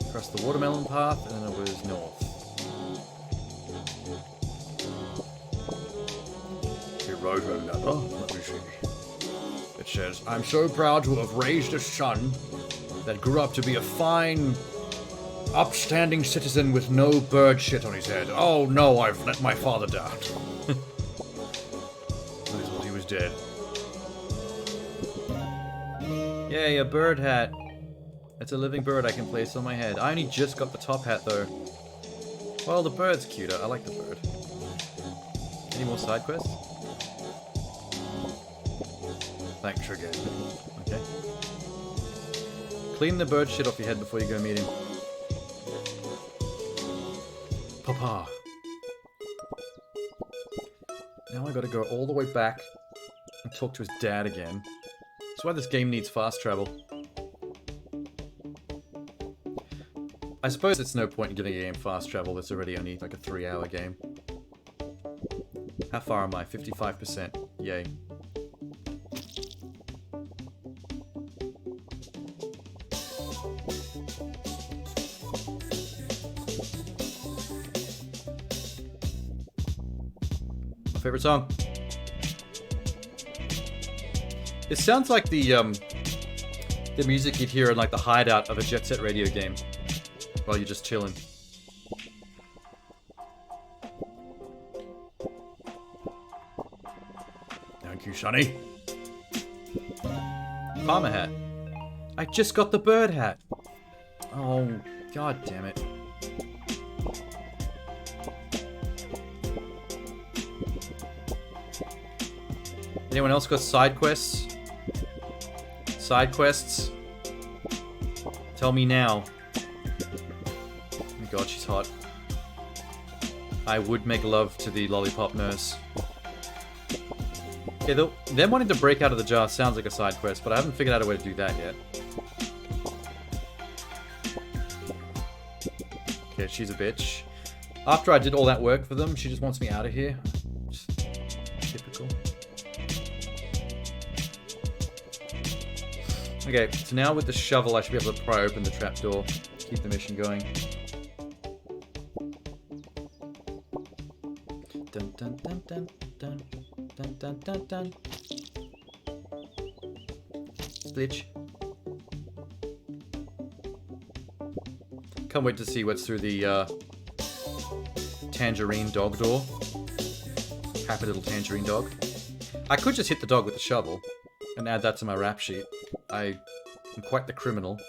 Across the watermelon path, and then it was north. He wrote a letter. Let me see. It says, I'm so proud to have raised a son that grew up to be a fine, upstanding citizen with no bird shit on his head. Oh no, I've let my father down. That is what he was dead. Yay, a bird hat. It's a living bird I can place on my head. I only just got the top hat though. Well, the bird's cuter. I like the bird. Any more side quests? Thanks again. Okay. Clean the bird shit off your head before you go meet him. Papa. Now I gotta go all the way back and talk to his dad again. That's why this game needs fast travel. I suppose it's no point in giving a game fast travel that's already only like a 3-hour game. How far am I? 55%. Yay. My favorite song. It sounds like the music you'd hear in like the hideout of a Jet Set Radio game while you're just chilling. Thank you, Sonny. Farmer hat. I just got the bird hat. Oh, god damn it. Anyone else got side quests? Side quests? Tell me now. Oh my god, she's hot. I would make love to the lollipop nurse. Okay, them wanting to break out of the jar sounds like a side quest, but I haven't figured out a way to do that yet. Okay, she's a bitch. After I did all that work for them, she just wants me out of here. Just typical. Okay, so now with the shovel, I should be able to pry open the trapdoor. Keep the mission going. Dun dun dun dun dun dun dun dun dun. Splitch. Can't wait to see what's through the tangerine dog door. Happy little tangerine dog. I could just hit the dog with the shovel and add that to my rap sheet. I am quite the criminal.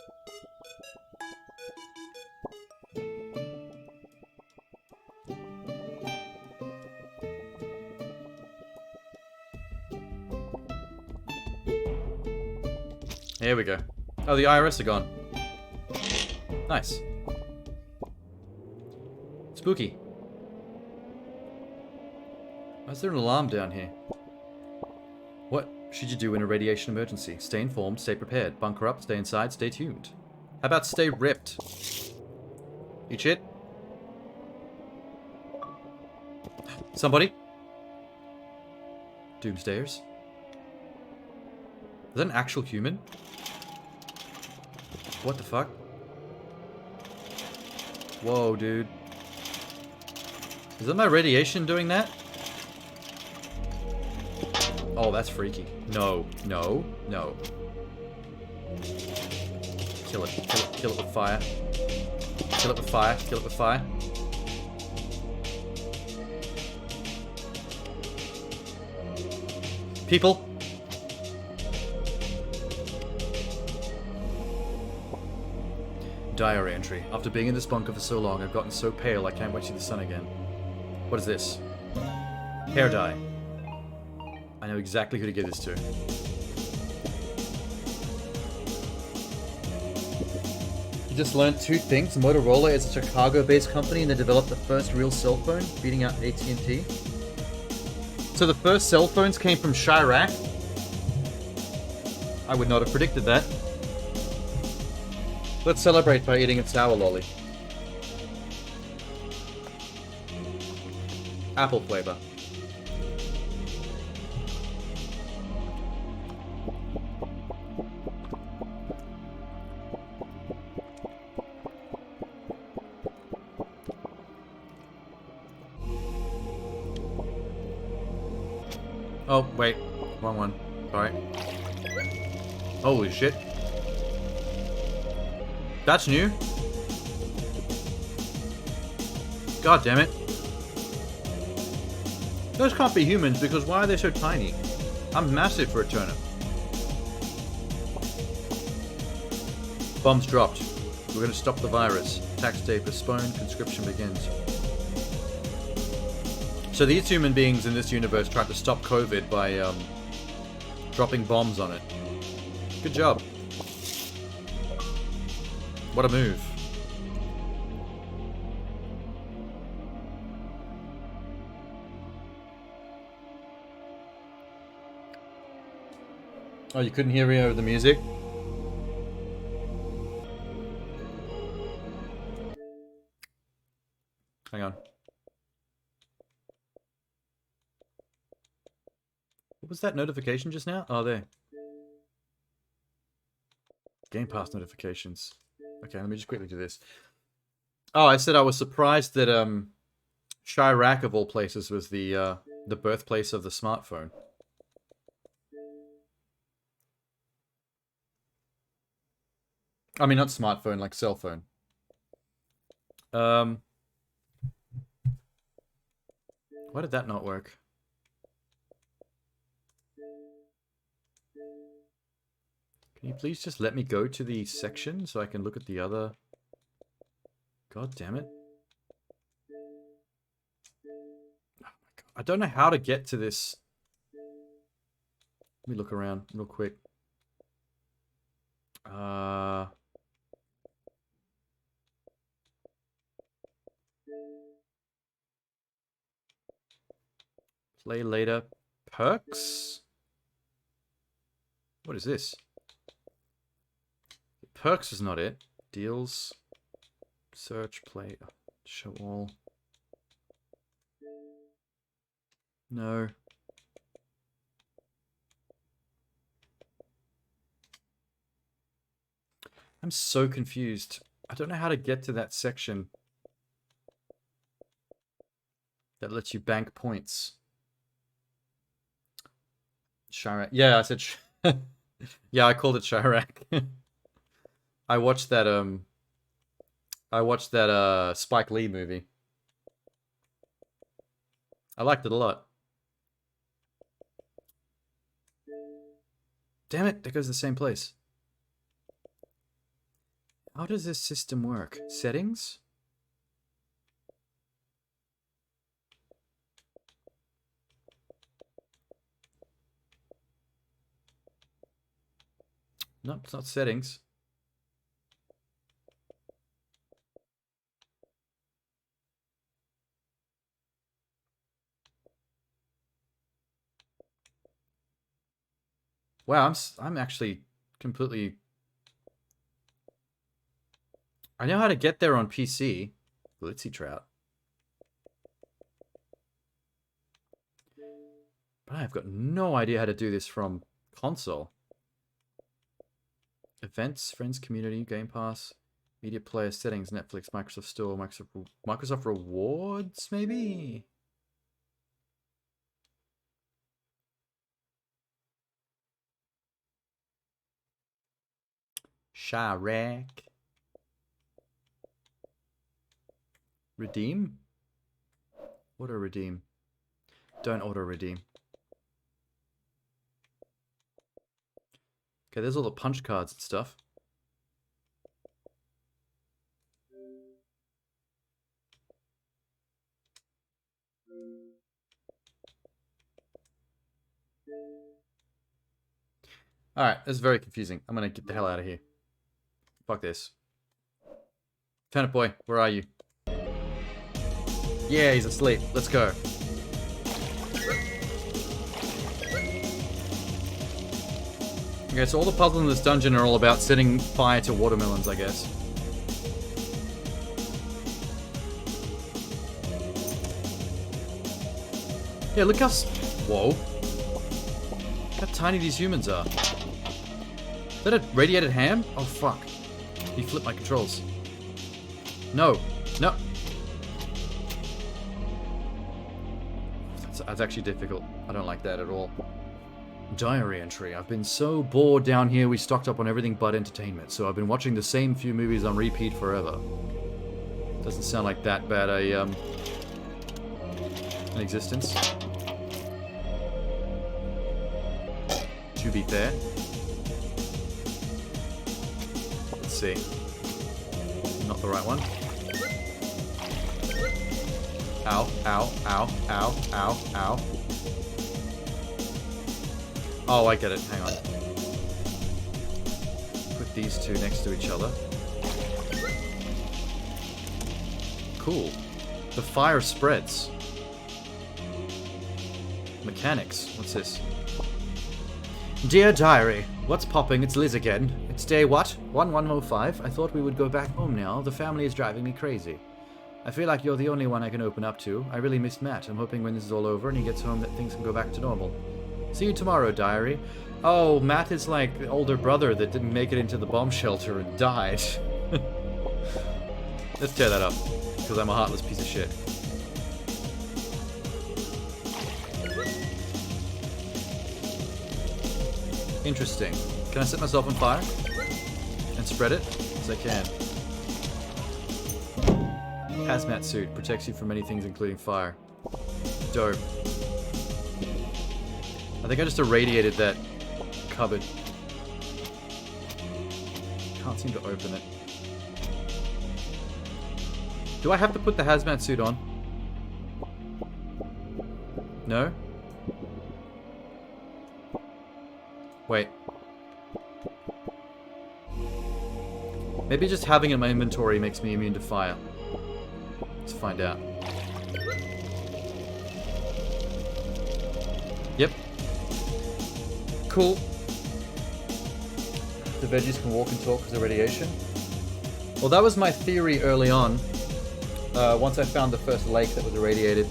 Here we go. Oh, the IRS are gone. Nice. Spooky. Why is there an alarm down here? What should you do in a radiation emergency? Stay informed, stay prepared. Bunker up, stay inside, stay tuned. How about stay ripped? Eat shit? Somebody? Doomsdayers? Is that an actual human? What the fuck? Whoa, dude. Is that my radiation doing that? Oh, that's freaky. No, no, no. Kill it, kill it, kill it with fire. Kill it with fire, kill it with fire. People! Diary entry. After being in this bunker for so long, I've gotten so pale I can't wait to see the sun again. What is this? Hair dye. I know exactly who to give this to. You just learned two things. Motorola is a Chicago-based company and they developed the first real cell phone, beating out AT&T. So the first cell phones came from Chirac? I would not have predicted that. Let's celebrate by eating a sour lolly. Apple flavor. Oh, wait. Wrong one. Sorry. Holy shit. That's new. God damn it. Those can't be humans because why are they so tiny? I'm massive for a turnip. Bombs dropped. We're gonna stop the virus. Tax day postponed. Conscription begins. So these human beings in this universe tried to stop COVID by dropping bombs on it. Good job. What a move. Oh, you couldn't hear me over the music? Hang on. What was that notification just now? Oh, there. Game Pass notifications. Okay, let me just quickly do this. Oh, I said I was surprised that Chirac of all places was the birthplace of the smartphone. I mean, not smartphone, like cell phone. Why did that not work? Can you please just let me go to the section so I can look at the other... God damn it. Oh my God. I don't know how to get to this. Let me look around real quick. Play later. Perks? What is this? Perks is not it. Deals. Search, play, show all. No. I'm so confused. I don't know how to get to that section that lets you bank points. Chirac. Yeah, I said yeah, I called it Chirac. I watched that Spike Lee movie. I liked it a lot. Damn it, that goes to the same place. How does this system work? Settings? Nope, it's not settings. Wow, I'm actually completely... I know how to get there on PC. Glitzy trout. But I've got no idea how to do this from console. Events, friends, community, Game Pass, media player, settings, Netflix, Microsoft Store, Microsoft Rewards, maybe? Chirac. Redeem? Auto redeem. Don't auto redeem. Okay, there's all the punch cards and stuff. Alright, that's very confusing. I'm gonna get the hell out of here. Fuck this. Turnip boy, where are you? Yeah, he's asleep. Let's go. Okay, so all the puzzles in this dungeon are all about setting fire to watermelons, I guess. Yeah, look how whoa. How tiny these humans are. Is that a radiated ham? Oh, fuck. He flipped my controls. No. No. That's actually difficult. I don't like that at all. Diary entry. I've been so bored down here we stocked up on everything but entertainment, so I've been watching the same few movies on repeat forever. Doesn't sound like that bad an existence. To be fair. Let's see. Not the right one. Ow, ow, ow, ow, ow, ow. Oh, I get it. Hang on. Put these two next to each other. Cool. The fire spreads. Mechanics. What's this? Dear Diary, what's popping? It's Liz again. It's day what? 1105? I thought we would go back home now. The family is driving me crazy. I feel like you're the only one I can open up to. I really miss Matt. I'm hoping when this is all over and he gets home that things can go back to normal. See you tomorrow, Diary. Oh, Matt is like the older brother that didn't make it into the bomb shelter and died. Let's tear that up, because I'm a heartless piece of shit. Interesting. Can I set myself on fire? And spread it? Yes, I can. Hazmat suit. Protects you from many things, including fire. Dope. I think I just irradiated that cupboard. Can't seem to open it. Do I have to put the hazmat suit on? No? Wait. Maybe just having it in my inventory makes me immune to fire. Let's find out. Yep. Cool. The veggies can walk and talk because of radiation. Well, that was my theory early on. Once I found the first lake that was irradiated.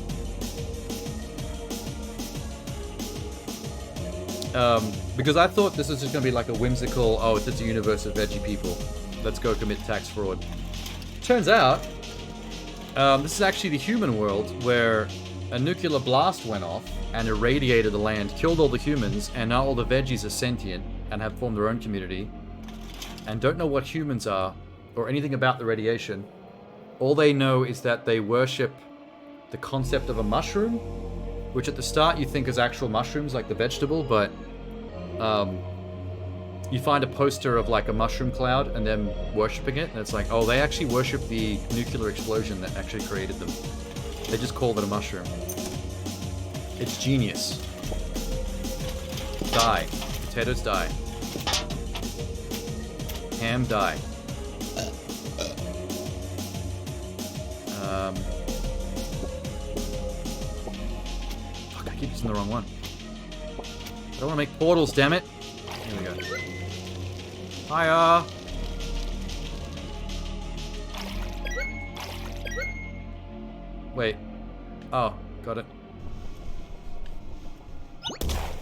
Because I thought this was just going to be like a whimsical, oh, it's just a universe of veggie people. Let's go commit tax fraud. Turns out, this is actually the human world where a nuclear blast went off and irradiated the land, killed all the humans, and now all the veggies are sentient and have formed their own community and don't know what humans are or anything about the radiation. All they know is that they worship the concept of a mushroom, which at the start you think is actual mushrooms, like the vegetable, but you find a poster of like a mushroom cloud and them worshipping it, and it's like, oh, they actually worship the nuclear explosion that actually created them. They just called it a mushroom. It's genius. Die. Potatoes die. Ham die. Fuck, I keep using the wrong one. I don't want to make portals, damn it. Here we go. Hiya! Wait. Oh, got it.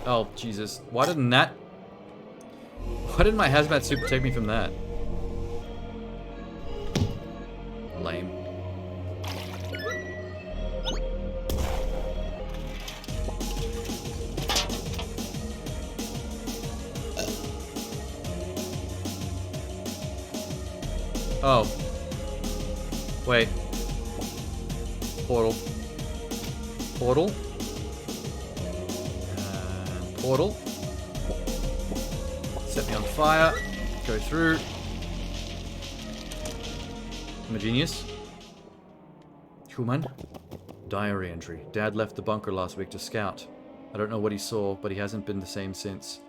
Oh, Jesus. Why didn't that... Why didn't my hazmat suit protect me from that? Lame. Oh. Wait. Portal. Portal. Portal. Set me on fire. Go through. I'm a genius. Human. Diary entry. Dad left the bunker last week to scout. I don't know what he saw, but he hasn't been the same since.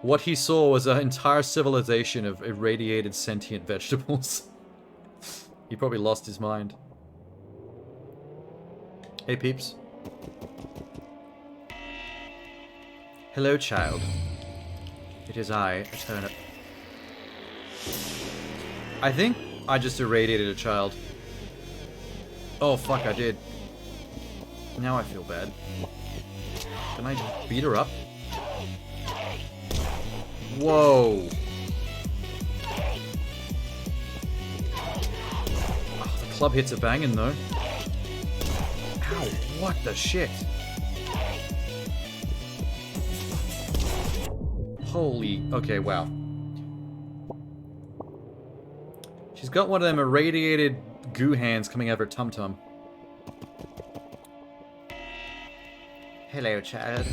What he saw was an entire civilization of irradiated sentient vegetables. He probably lost his mind. Hey, peeps. Hello, child. It is I, a turnip. I think I just irradiated a child. Oh fuck, I did. Now I feel bad. Can I beat her up? Whoa. Oh, the club hits are banging though. Ow, what the shit? Holy, okay, wow. She's got one of them irradiated goo hands coming out of her tum-tum. Hello, child.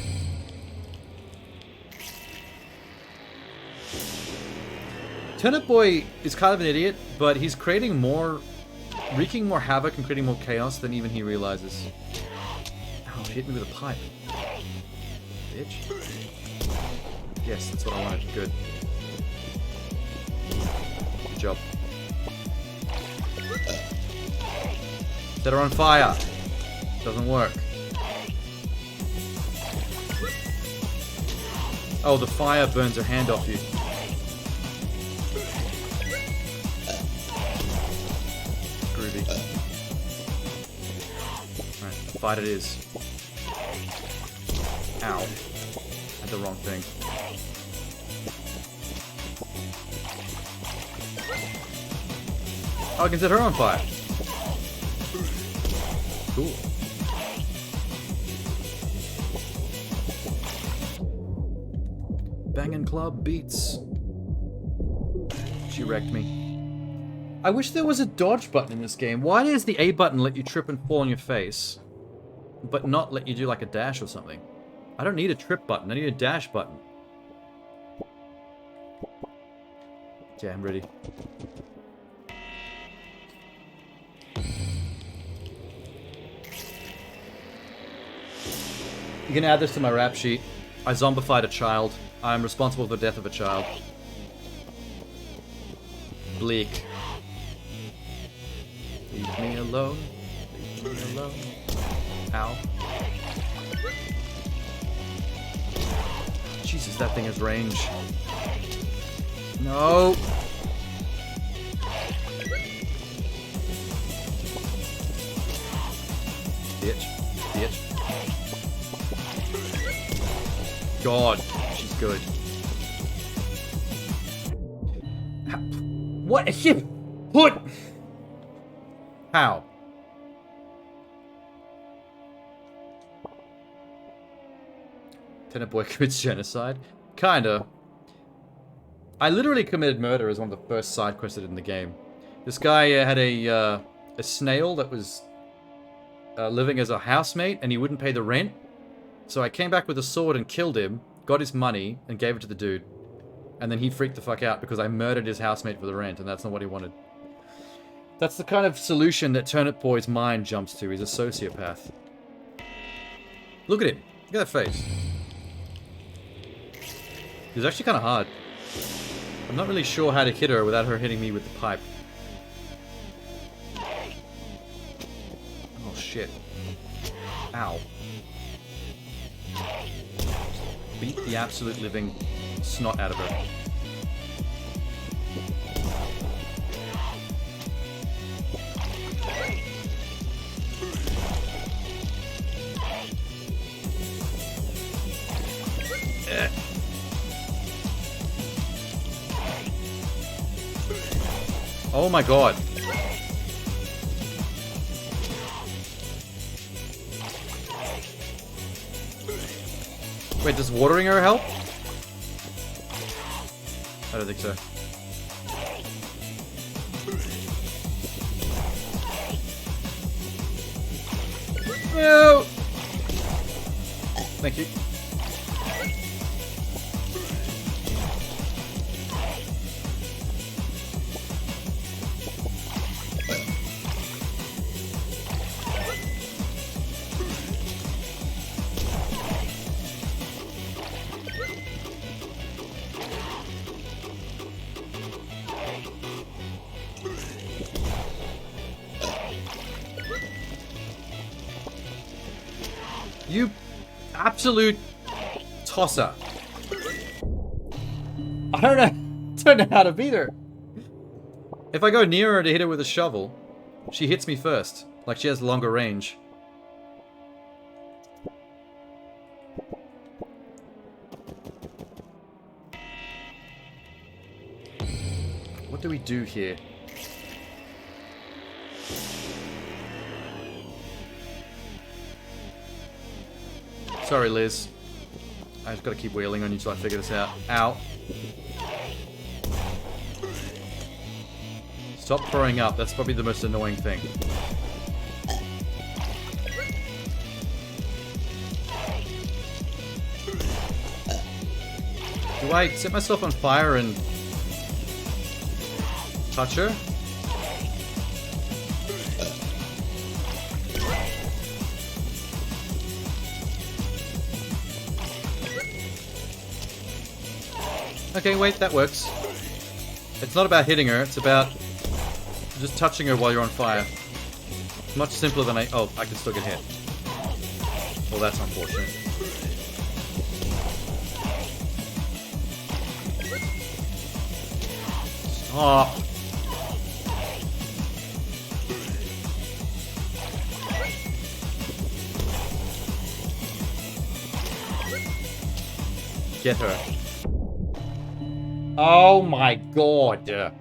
Turnip Boy is kind of an idiot, but he's creating more... wreaking more havoc and creating more chaos than even he realizes. Ow, it hit me with a pipe. Bitch. Yes, that's what I wanted. Good. Good job. Set her on fire. Doesn't work. Oh, the fire burns her hand off you. Groovy. Alright, fight it is. Ow. Had the wrong thing. Oh, I can set her on fire. Cool. Bangin' Club beats. She wrecked me. I wish there was a dodge button in this game. Why does the A button let you trip and fall on your face, but not let you do like a dash or something? I don't need a trip button. I need a dash button. Okay, I'm ready. You can add this to my rap sheet. I zombified a child. I'm responsible for the death of a child. Bleak. Leave me alone. Leave me alone. Ow. Jesus, that thing has range. No. Bitch. Bitch. God, she's good. What? What? How? Turnip Boy commits genocide? Kinda. I literally committed murder as one of the first side quests in the game. This guy had a snail that was living as a housemate, and he wouldn't pay the rent. So I came back with a sword and killed him, got his money, and gave it to the dude. And then he freaked the fuck out because I murdered his housemate for the rent, and that's not what he wanted. That's the kind of solution that Turnip Boy's mind jumps to. He's a sociopath. Look at him. Look at that face. He's actually kind of hard. I'm not really sure how to hit her without her hitting me with the pipe. Oh, shit. Ow. Beat the absolute living snot out of her. Oh my god. Wait, does watering her help? I don't think so. No! Thank you. You absolute tosser. I don't know how to beat her. If I go near her to hit her with a shovel, she hits me first. Like she has longer range. What do we do here? Sorry, Liz. I just gotta keep wheeling on you till I figure this out. Ow. Stop throwing up. That's probably the most annoying thing. Do I set myself on fire and touch her? Okay, wait, that works. It's not about hitting her, it's about just touching her while you're on fire. Much simpler than oh, I can still get hit. Well, that's unfortunate. Stop. Get her. Oh my god.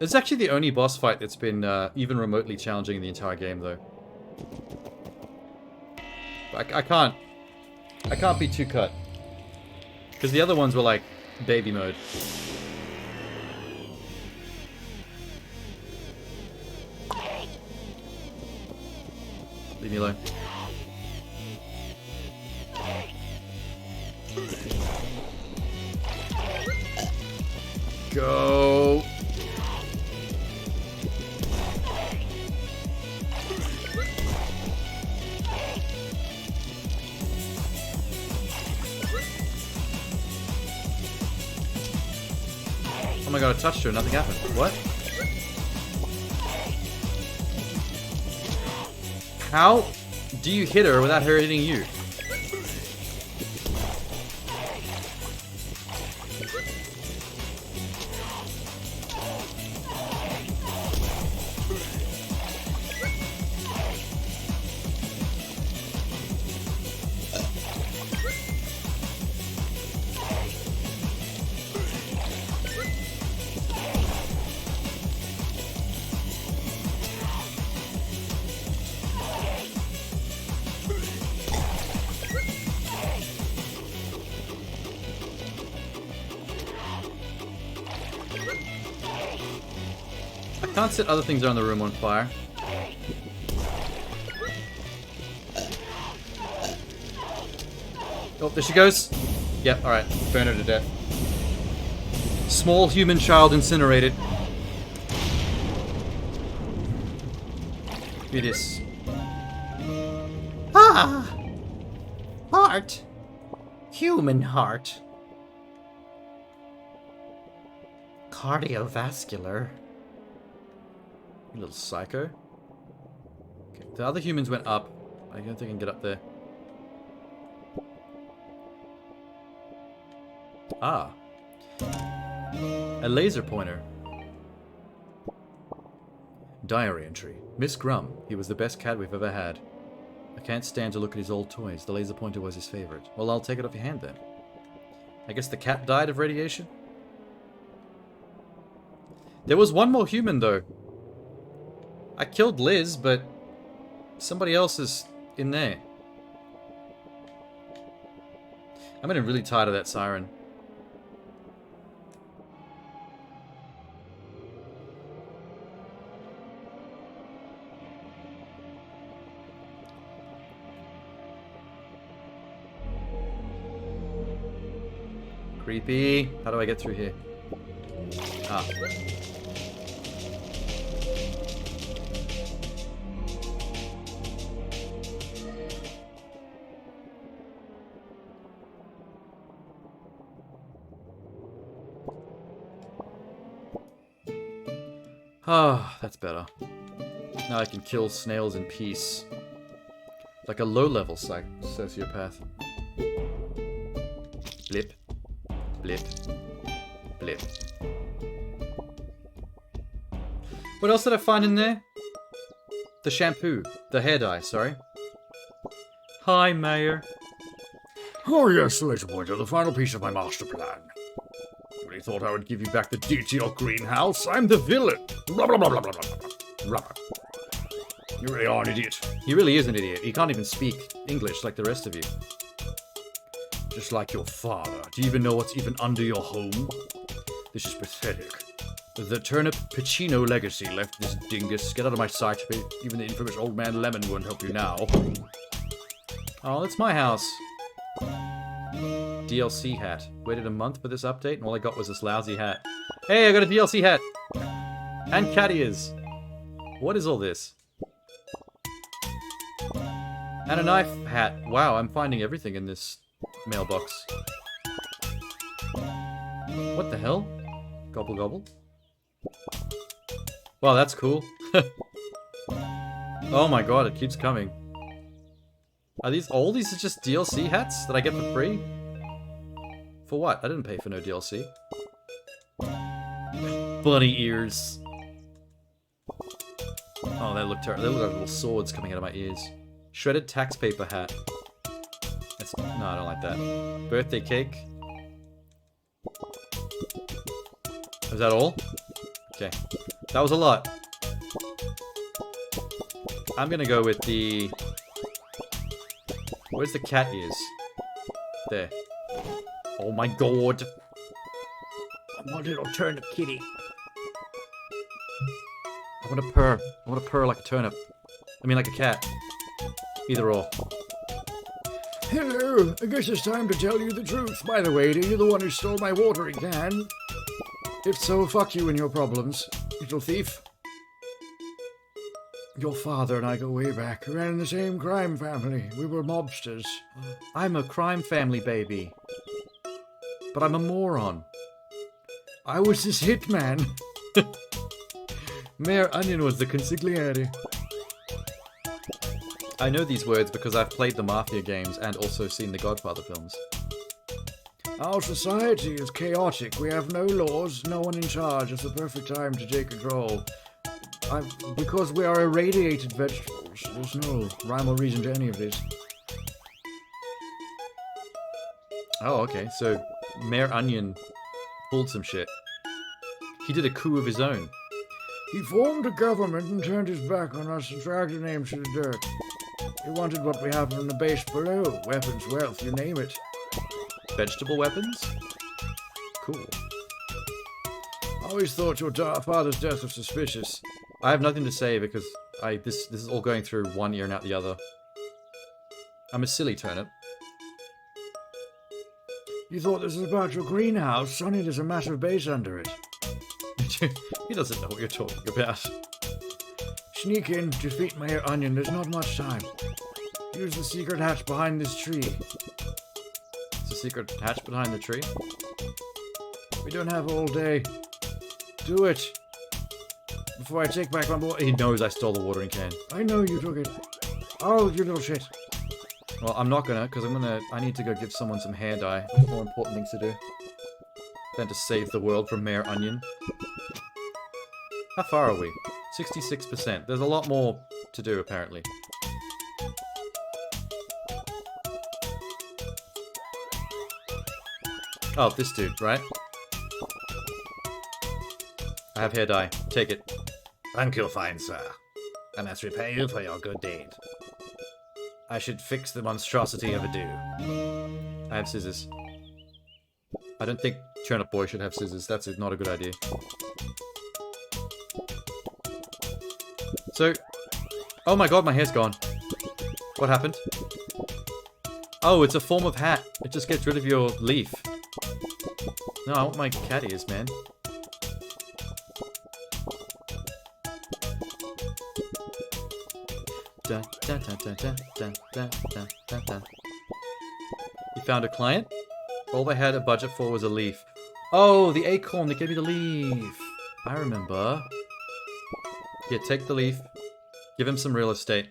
It's actually the only boss fight that's been even remotely challenging in the entire game, though. I can't be too cut. Because the other ones were like baby mode. Leave me alone. Go. Oh my god, I touched her, nothing happened. What? How do you hit her without her hitting you? Can't set other things around the room on fire. Oh, there she goes. Yep, alright. Burn her to death. Small human child incinerated. It is. Ah! Heart. Human heart. Cardiovascular. You little psycho. Okay, the other humans went up. I don't think I can get up there. Ah. A laser pointer. Diary entry. Miss Grum. He was the best cat we've ever had. I can't stand to look at his old toys. The laser pointer was his favorite. Well, I'll take it off your hand then. I guess the cat died of radiation? There was one more human, though. I killed Liz, but somebody else is in there. I'm getting really tired of that siren. Creepy. How do I get through here? Ah. Ah, that's better. Now I can kill snails in peace. Like a low-level sociopath. Blip. Blip. Blip. What else did I find in there? The shampoo. The hair dye, sorry. Hi, Mayor. Oh yes, later pointer, the final piece of my master plan. You really thought I would give you back the deed to your greenhouse? I'm the villain! Blah blah blah blah blah blah blah. Blah. You really are an idiot. He really is an idiot. He can't even speak English like the rest of you. Just like your father. Do you even know what's even under your home? This is pathetic. The Turnip Pacino legacy left this dingus. Get out of my sight. Even the infamous old man Lemon won't help you now. Oh, that's my house. DLC hat. Waited a month for this update, and all I got was this lousy hat. Hey, I got a DLC hat! And cat ears. What is all this? And a knife hat. Wow, I'm finding everything in this mailbox. What the hell? Gobble gobble. Wow, that's cool. Oh my god, it keeps coming. Are these all these are just DLC hats that I get for free? For what? I didn't pay for no DLC. Bunny ears. Oh, they look terrible. They look like little swords coming out of my ears. Shredded tax paper hat. That's, no, I don't like that. Birthday cake. Is that all? Okay. That was a lot. I'm gonna go with the... Where's the cat ears? There. Oh my god. My little turnip kitty. I want to purr. I want to purr like a turnip. I mean like a cat. Either or. Hello, I guess it's time to tell you the truth. By the way, are you the one who stole my watering can? If so, fuck you and your problems, little thief. Your father and I go way back. We ran in the same crime family. We were mobsters. I'm a crime family baby. But I'm a moron. I was this hitman. Mayor Onion was the consigliere. I know these words because I've played the Mafia games and also seen the Godfather films. Our society is chaotic. We have no laws, no one in charge. It's the perfect time to take control. Because we are irradiated vegetables. There's no rhyme or reason to any of this. Oh, okay. So, Mayor Onion pulled some shit. He did a coup of his own. He formed a government and turned his back on us and dragged our names to the dirt. He wanted what we have in the base below. Weapons, wealth, you name it. Vegetable weapons? Cool. I always thought your father's death was suspicious. I have nothing to say because this is all going through one ear and out the other. I'm a silly turnip. You thought this was about your greenhouse? Sonny, there's a massive base under it. He doesn't know what you're talking about. Sneak in, defeat Mayor Onion. There's not much time. Use the secret hatch behind this tree. It's a secret hatch behind the tree. We don't have all day. Do it. Before I take back my boy. He knows I stole the watering can. I know you took it. Oh, you little shit. Well, I'm not gonna, because I need to go give someone some hair dye. More important things to do than to save the world from Mayor Onion. How far are we? 66%. There's a lot more to do, apparently. Oh, this dude, right? I have hair dye. Take it. Thank you, fine sir. I must repay you for your good deed. I should fix the monstrosity of a do. I have scissors. I don't think Turnip Boy should have scissors. That's not a good idea. So... Oh my god, my hair's gone. What happened? Oh, it's a form of hat. It just gets rid of your leaf. No, I want my cat ears, man. Dun, dun, dun, dun, dun, dun, dun, dun, dun, dun. You found a client? All they had a budget for was a leaf. Oh, the acorn that gave me the leaf. I remember. Here, take the leaf. Give him some real estate.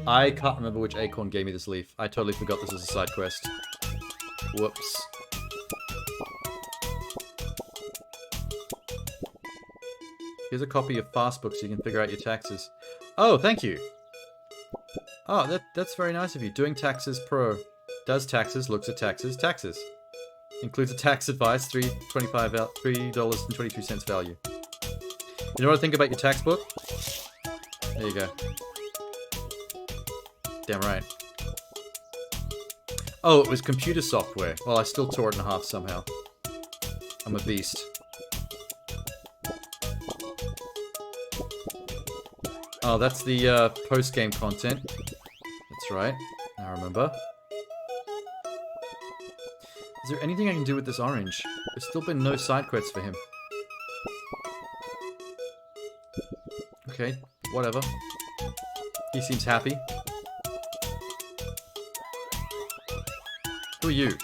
I can't remember which acorn gave me this leaf. I totally forgot this was a side quest. Whoops. Here's a copy of Fastbook so you can figure out your taxes. Oh, thank you. Oh, that's very nice of you. Doing Taxes Pro. Does taxes, looks at taxes, taxes. Includes a tax advice, $3.22 value. You know what I think about your tax book? There you go. Damn right. Oh, it was computer software. Well, I still tore it in half somehow. I'm a beast. Oh, that's the post-game content. That's right. I remember. Is there anything I can do with this orange? There's still been no side quests for him. Okay, whatever. He seems happy. Who are you?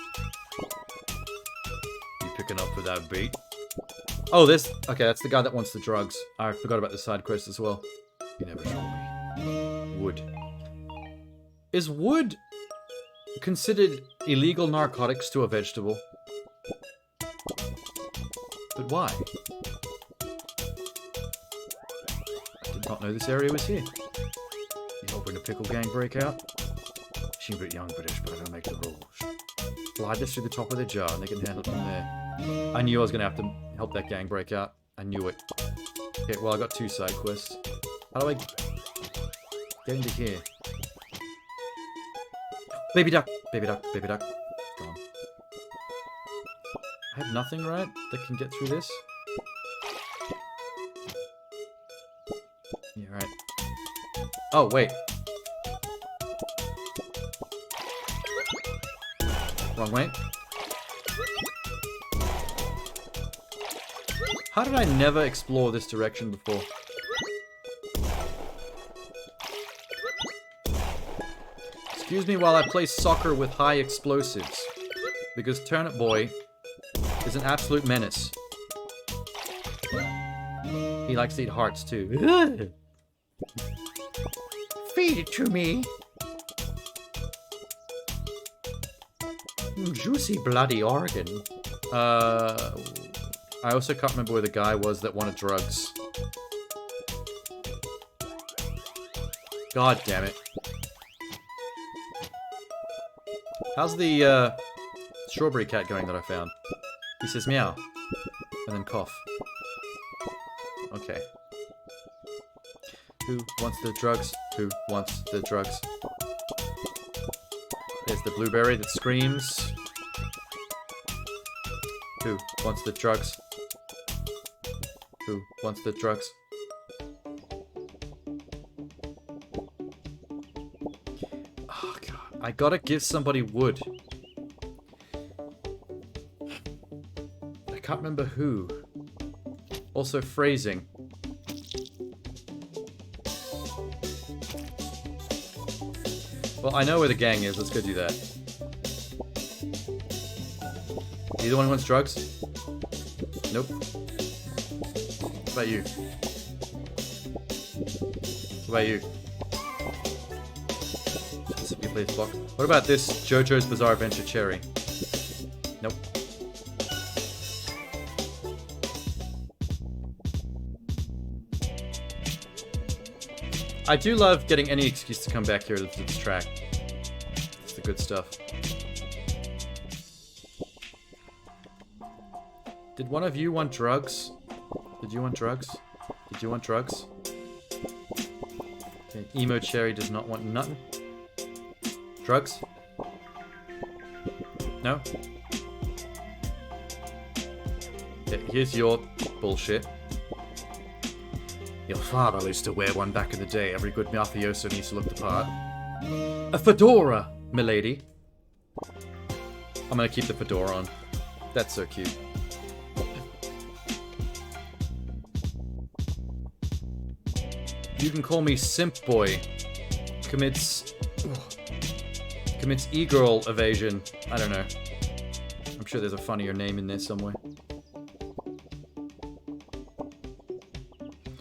You picking up for that beat? Oh, this... Okay, that's the guy that wants the drugs. I forgot about the side quest as well. You never told me. Wood. Is wood considered illegal narcotics to a vegetable? But why? I did not know this area was here. You hoping a pickle gang break out? She's a bit young British, but I don't make the rules. Slide this through the top of the jar and they can handle it from there. I knew I was going to have to help that gang break out. I knew it. Okay, well I got 2 side quests. How do I get into here? Baby duck! Baby duck, baby duck. Gone. I have nothing, right, that can get through this? Yeah, right. Oh, wait. Wrong way. How did I never explore this direction before? Excuse me while I play soccer with high explosives. Because Turnip Boy is an absolute menace. He likes to eat hearts too. Feed it to me. Juicy bloody organ. I also can't remember where the guy was that wanted drugs. God damn it. How's the strawberry cat going that I found? He says meow. And then cough. Okay. Who wants the drugs? Who wants the drugs? There's the blueberry that screams. Who wants the drugs? Who wants the drugs? Oh god, I gotta give somebody wood. I can't remember who. Also phrasing. Well, I know where the gang is. Let's go do that. You the one who wants drugs? Nope. What about you? What about you? Specifically place block. What about this JoJo's Bizarre Adventure Cherry? Nope. I do love getting any excuse to come back here to this track. It's the good stuff. Did one of you want drugs? Did you want drugs? Did you want drugs? Okay, Emo Cherry does not want nothing. Drugs? No? Okay, here's your bullshit. Your father used to wear one back in the day. Every good mafioso needs to look the part. A fedora, milady. I'm gonna keep the fedora on. That's so cute. You can call me Simp Boy. Commits e-girl evasion. I don't know. I'm sure there's a funnier name in there somewhere.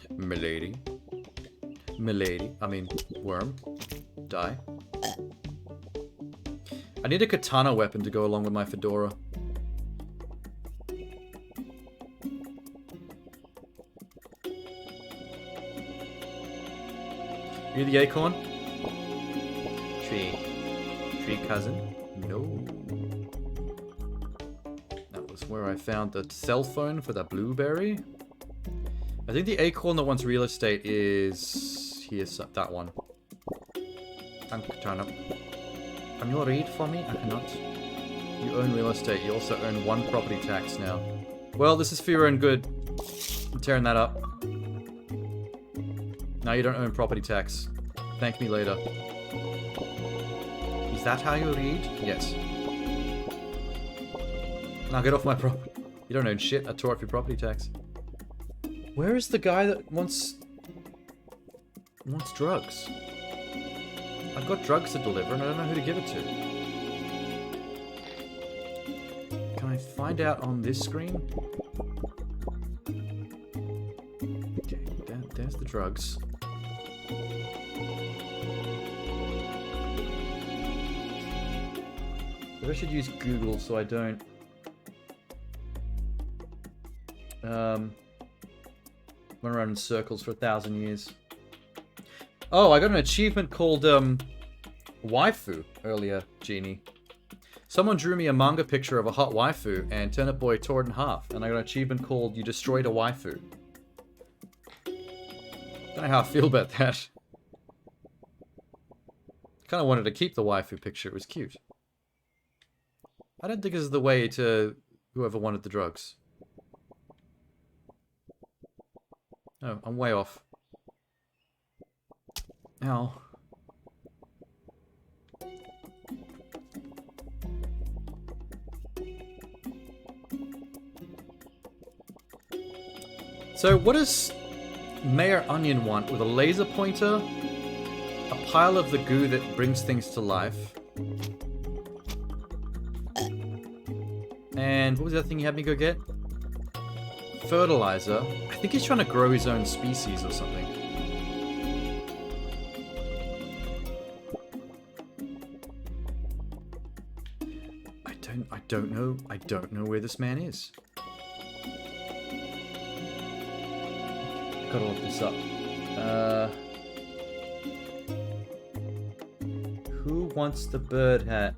Milady. Milady. I mean, worm. Die. I need a katana weapon to go along with my fedora. You the acorn? Tree cousin? No. That was where I found the cell phone for the blueberry. I think the acorn that wants real estate is... Here's that one. Thank you, Turnip. Can you read for me? I cannot. You own real estate. You also own 1 property tax now. Well, this is for your own good. I'm tearing that up. Now you don't own property tax. Thank me later. Is that how you read? Yes. Now get off my property. You don't own shit. I tore up your property tax. Where is the guy that wants drugs? I've got drugs to deliver and I don't know who to give it to. Can I find out on this screen? Okay, there's the drugs. But I should use Google so I don't... run around in circles for 1,000 years. Oh, I got an achievement called, waifu earlier, Genie. Someone drew me a manga picture of a hot waifu, and Turnip Boy tore it in half, and I got an achievement called You Destroyed a Waifu. Don't know how I feel about that. Kind of wanted to keep the waifu picture, it was cute. I don't think this is the way to whoever wanted the drugs. Oh, I'm way off. Ow. So what does Mayor Onion want with a laser pointer, a pile of the goo that brings things to life, and what was the other thing you had me go get? Fertilizer. I think he's trying to grow his own species or something. I don't know where this man is. Gotta look this up. Who wants the bird hat?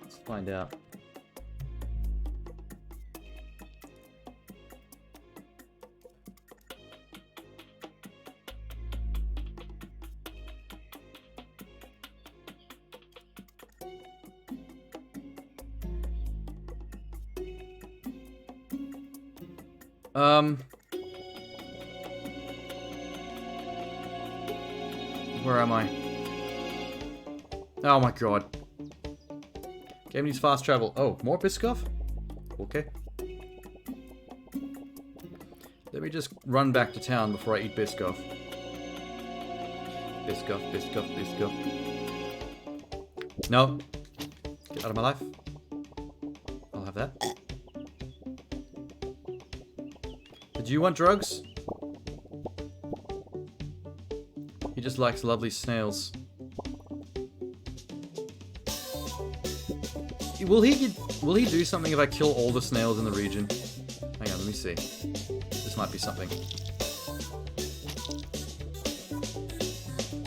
Let's find out. Where am I? Oh my god. Game needs fast travel. Oh, more Biscoff? Okay. Let me just run back to town before I eat Biscoff. Biscoff. No. Get out of my life. I'll have that. Did you want drugs? He just likes lovely snails. Will he do something if I kill all the snails in the region? Hang on, let me see. This might be something.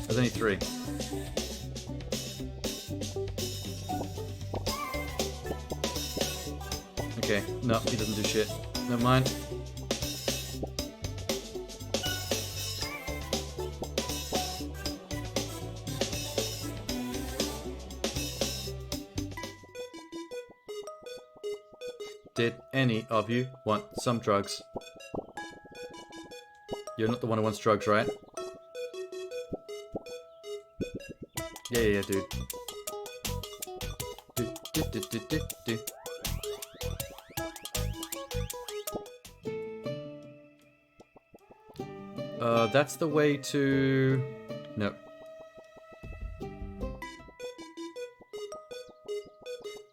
There's only 3. Okay, no, he doesn't do shit. Never mind. Did any of you want some drugs? You're not the one who wants drugs, right? Yeah, dude. Do. That's the way to... No.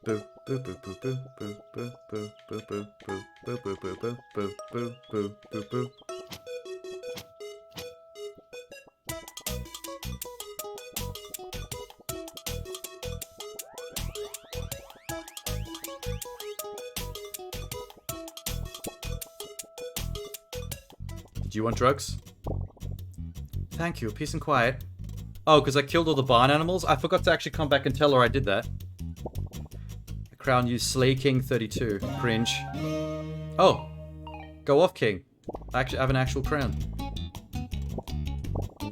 Boo. Do you want drugs? Thank you. Peace and quiet. Oh, because I killed all the barn animals? I forgot to actually come back and tell her I did that. The crown used Slay King 32. Cringe. Oh. Go off, King. I actually have an actual crown.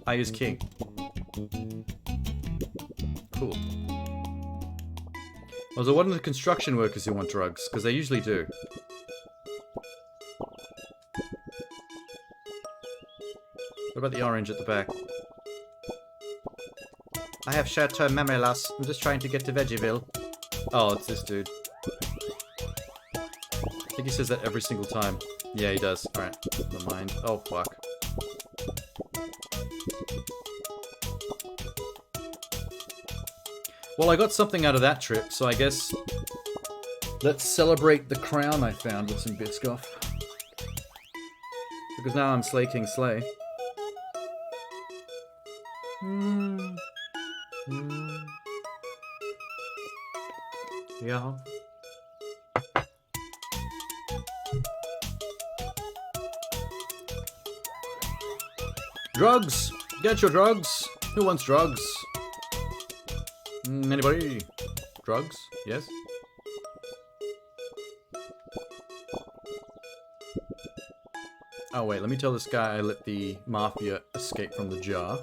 I use King. Cool. Also, what are the construction workers who want drugs? Because they usually do. What about the orange at the back? I have short-term memory loss. I'm just trying to get to Vegeville. Oh, it's this dude. I think he says that every single time. Yeah, he does. Alright, never mind. Oh, fuck. Well, I got something out of that trip, so I guess... let's celebrate the crown I found with some Biscoff. Because now I'm Slay King Slay. Yeah. Drugs! Get your drugs! Who wants drugs? Anybody? Drugs? Yes? Oh wait, let me tell this guy I let the mafia escape from the jar.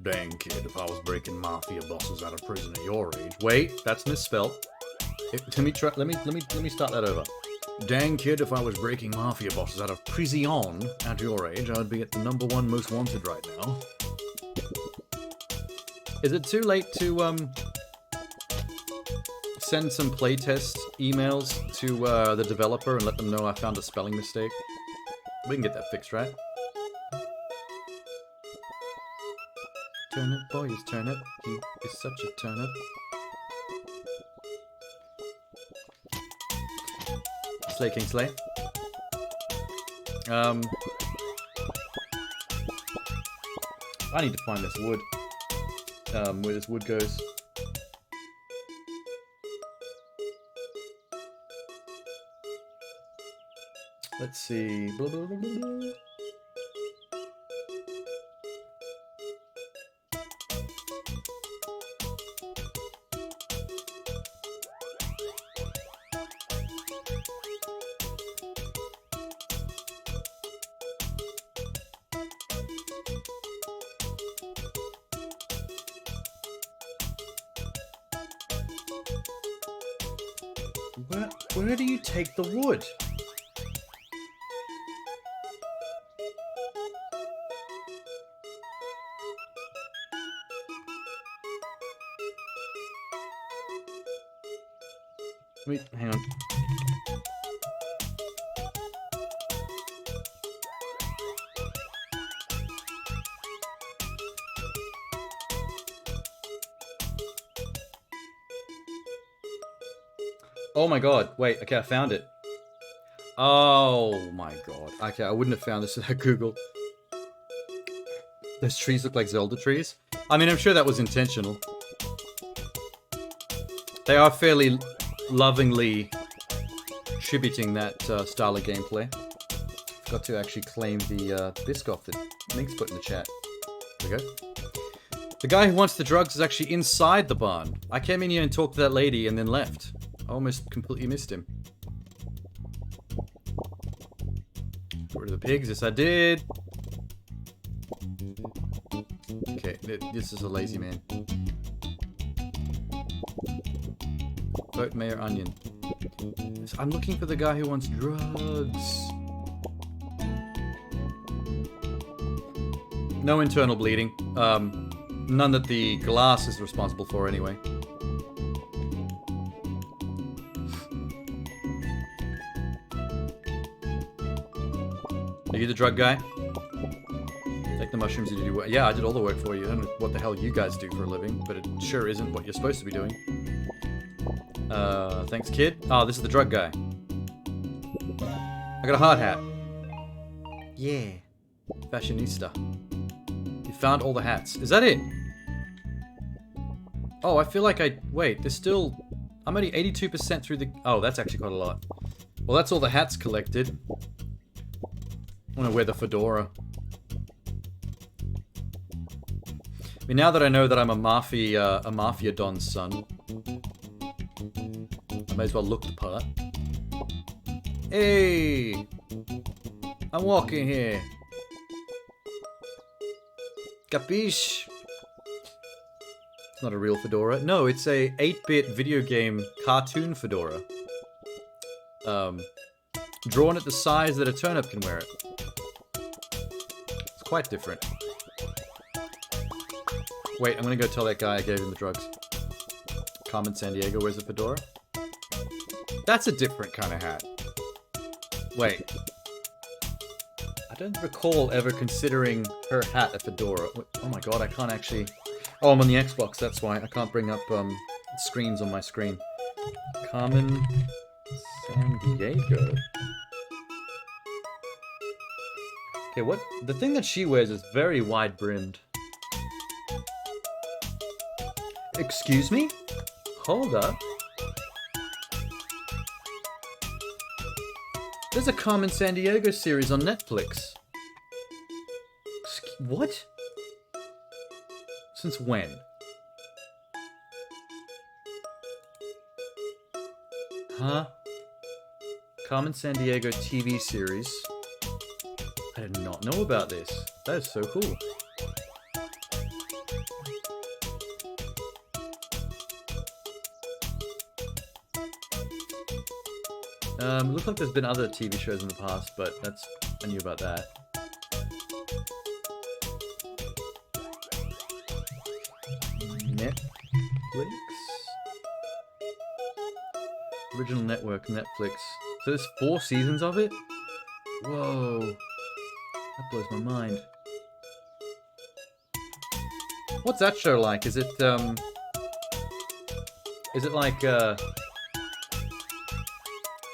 Dang kid, if I was breaking mafia bosses out of prison at your age. Wait, that's misspelled. Let me start that over. Dang kid, if I was breaking mafia bosses out of prison at your age, I would be at the #1 most wanted right now. Is it too late to send some playtest emails to the developer and let them know I found a spelling mistake? We can get that fixed, right? Turnip boy is Turnip. He is such a turnip. Slay King Slay. I need to find this wood. Where this wood goes. Let's see. Blah, blah, blah, blah, blah. Where do you take the wood? Wait, hang on. Oh my god, wait, okay, I found it. Oh my god. Okay, I wouldn't have found this without Google. Those trees look like Zelda trees. I mean, I'm sure that was intentional. They are fairly lovingly tributing that style of gameplay. Forgot to actually claim the Biscoff that Mink's put in the chat. There we go. The guy who wants the drugs is actually inside the barn. I came in here and talked to that lady and then left. I almost completely missed him. Get rid of the pigs. Yes, I did. Okay, this is a lazy man. Vote Mayor Onion. I'm looking for the guy who wants drugs. No internal bleeding. None that the glass is responsible for anyway. Are you the drug guy? Take the mushrooms, you do work. Yeah, I did all the work for you. I don't know what the hell you guys do for a living, but it sure isn't what you're supposed to be doing. Thanks, kid. Oh, this is the drug guy. I got a hard hat. Yeah. Fashionista. You found all the hats. Is that it? Oh, I feel like wait, there's still... I'm only 82% through the... Oh, that's actually quite a lot. Well, that's all the hats collected. I want to wear the fedora. I mean, now that I know that I'm a mafia don's son, I may as well look the part. Hey! I'm walking here. Capiche? It's not a real fedora. No, it's a 8-bit video game cartoon fedora. Drawn at the size that a turnip can wear it. It's quite different. Wait, I'm gonna go tell that guy I gave him the drugs. Carmen Sandiego wears a fedora? That's a different kind of hat. Wait. I don't recall ever considering her hat a fedora. Oh my god, I can't actually... Oh, I'm on the Xbox, that's why. I can't bring up screens on my screen. Carmen Sandiego. Okay, what? The thing that she wears is very wide-brimmed. Excuse me? Hold up. There's a Carmen Sandiego series on Netflix. What? Since when? Huh? Carmen Sandiego TV series. I did not know about this. That is so cool. Looks like there's been other TV shows in the past, but I knew about that. Netflix? Original network, Netflix. So there's 4 seasons of it? Whoa. That blows my mind. What's that show like? Is it like,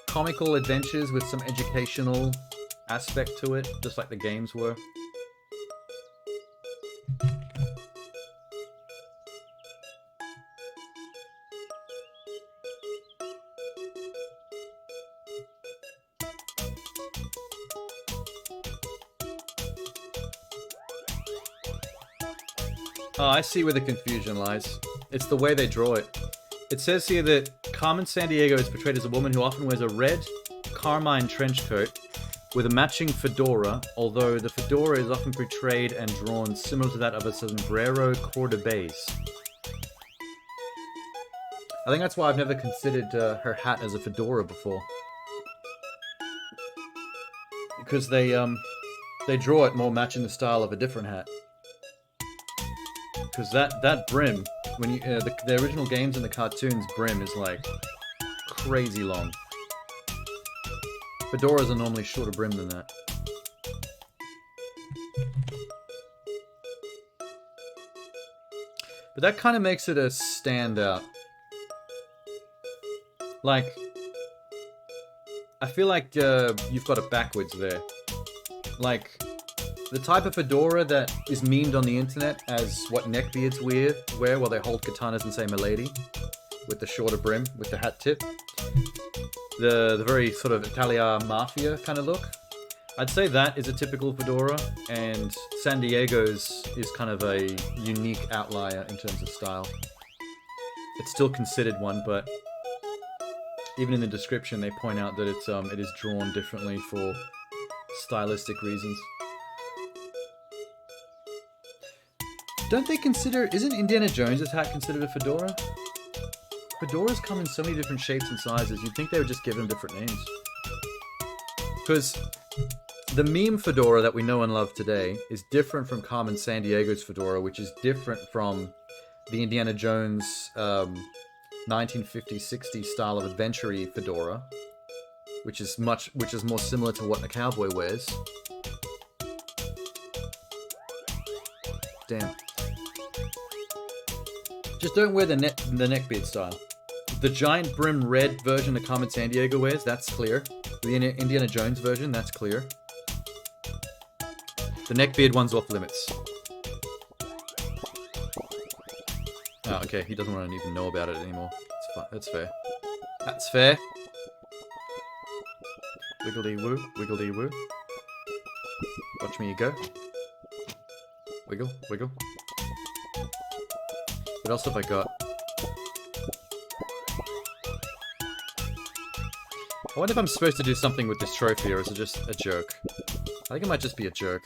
comical adventures with some educational aspect to it, just like the games were? Oh, I see where the confusion lies. It's the way they draw it. It says here that Carmen Sandiego is portrayed as a woman who often wears a red, carmine trench coat with a matching fedora, although the fedora is often portrayed and drawn similar to that of a sombrero cordobés. I think that's why I've never considered her hat as a fedora before. Because they draw it more matching the style of a different hat. Because that brim, when you the original games and the cartoons, brim is like crazy long. Fedoras are normally shorter brim than that. But that kind of makes it a standout. Like, I feel like you've got it backwards there. Like, the type of fedora that is memed on the internet as what neckbeards wear while they hold katanas and say milady, with the shorter brim, with the hat tip. The very sort of Italia Mafia kind of look. I'd say that is a typical fedora, and San Diego's is kind of a unique outlier in terms of style. It's still considered one, but even in the description they point out that it is drawn differently for stylistic reasons. Don't they consider... Isn't Indiana Jones' hat considered a fedora? Fedoras come in so many different shapes and sizes, you'd think they would just give them different names. Because the meme fedora that we know and love today is different from Carmen Sandiego's fedora, which is different from the Indiana Jones 1950s-60s style of adventure-y fedora, which is more similar to what a cowboy wears. Damn. Just don't wear the neckbeard style. The giant brim red version that Carmen Sandiego wears, that's clear. The Indiana Jones version, that's clear. The neckbeard one's off limits. Oh, okay, he doesn't want to even know about it anymore. That's fair. That's fair. Wiggledy woo, wiggledy woo. Watch me go. Wiggle, wiggle. What else have I got? I wonder if I'm supposed to do something with this trophy, or is it just a joke? I think it might just be a joke.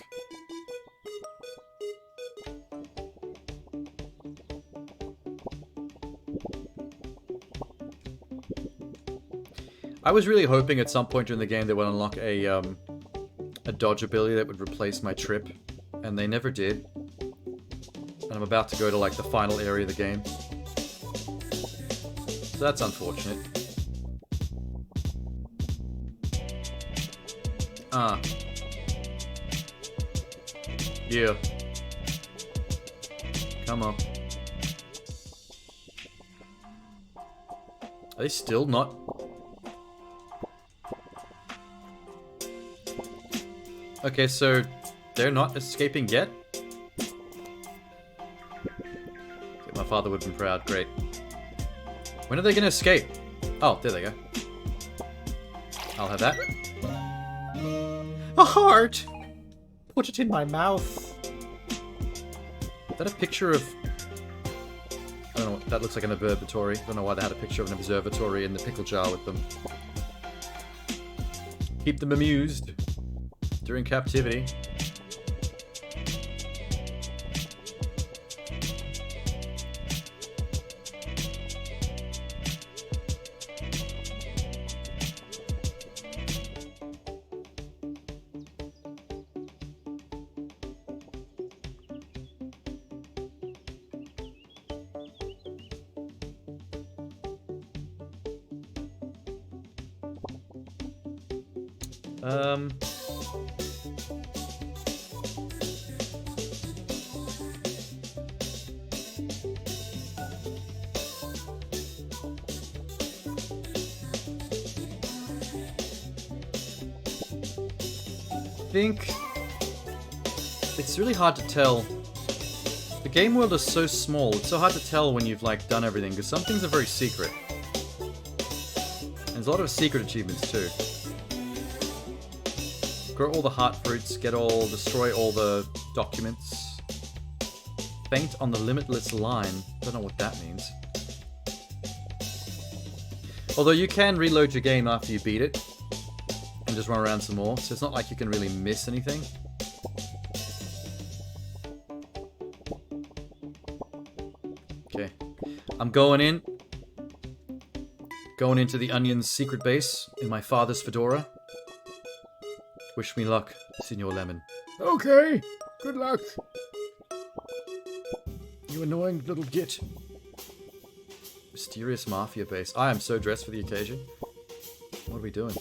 I was really hoping at some point during the game they would unlock a dodge ability that would replace my trip, and they never did. And I'm about to go to like the final area of the game. So that's unfortunate. Yeah. Come on. Are they still not? Okay, so they're not escaping yet? Okay, my father would have been proud. Great. When are they going to escape? Oh, there they go. I'll have that. A heart! Put it in my mouth. Is that a picture of... I don't know, that looks like an observatory. I don't know why they had a picture of an observatory in the pickle jar with them. Keep them amused during captivity. think it's really hard to tell. The game world is so small, it's so hard to tell when you've like done everything, because some things are very secret. And there's a lot of secret achievements too. Grow all the heart fruits, destroy all the documents. Faint on the limitless line. Don't know what that means. Although you can reload your game after you beat it and just run around some more, so it's not like you can really miss anything. Okay, I'm going into the Onion's secret base in my father's fedora. Wish me luck, Signor Lemon. Okay, good luck. You annoying little git. Mysterious mafia base. I am so dressed for the occasion. What are we doing?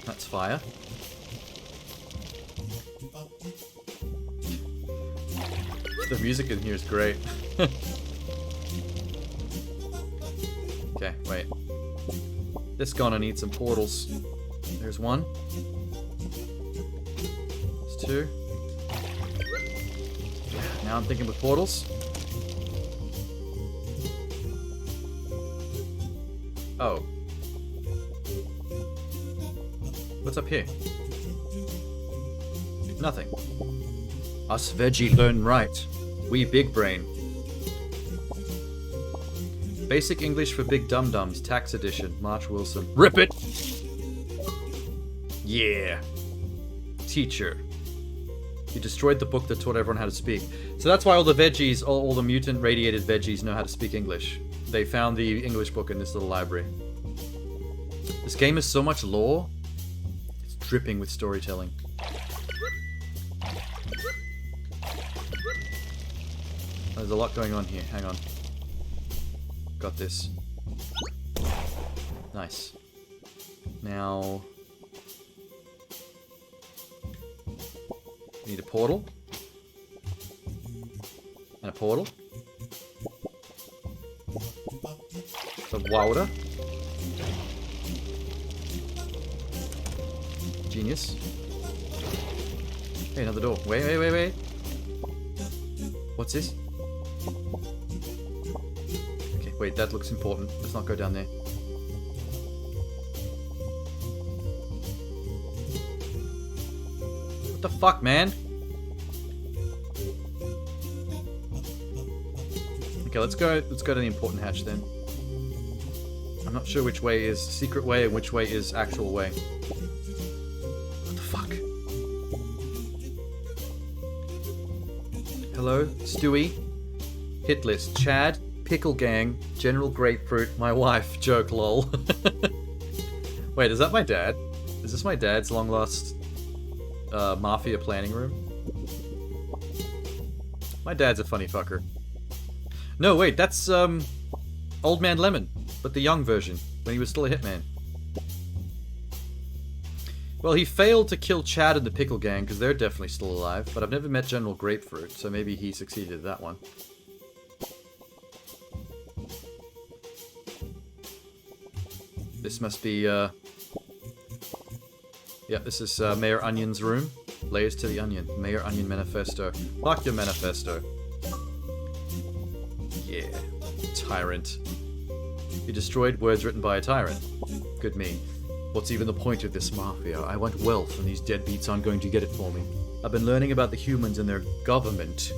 That's fire. The music in here is great. Okay, wait. This gonna need some portals. There's one. There's two. Now I'm thinking with portals. Oh. What's up here? Nothing. Us Vege learn right. We big brain. Basic English for Big Dum-Dums, Tax Edition, March Wilson. Rip it! Yeah. Teacher. You destroyed the book that taught everyone how to speak. So that's why all the veggies, all the mutant radiated veggies know how to speak English. They found the English book in this little library. This game is so much lore. It's dripping with storytelling. There's a lot going on here. Hang on. Got this. Nice. Now... need a portal. And a portal. wilder. Genius. Hey, another door. Wait. What's this? Okay, wait, that looks important. Let's not go down there. What the fuck, man? Okay, let's go to the important hatch then. I'm not sure which way is secret way and which way is actual way. What the fuck? Hello, Stewie. Hit list. Chad, Pickle Gang, General Grapefruit, my wife, joke lol. Wait, is that my dad? Is this my dad's long lost mafia planning room? My dad's a funny fucker. No, wait, that's Old Man Lemon, but the young version, when he was still a hitman. Well, he failed to kill Chad and the Pickle Gang, because they're definitely still alive, but I've never met General Grapefruit, so maybe he succeeded at that one. This must be, yeah, this is Mayor Onion's room. Layers to the Onion. Mayor Onion Manifesto. Fuck your manifesto. Yeah. Tyrant. You destroyed words written by a tyrant. Good me. What's even the point of this mafia? I want wealth, and these deadbeats aren't going to get it for me. I've been learning about the humans and their government,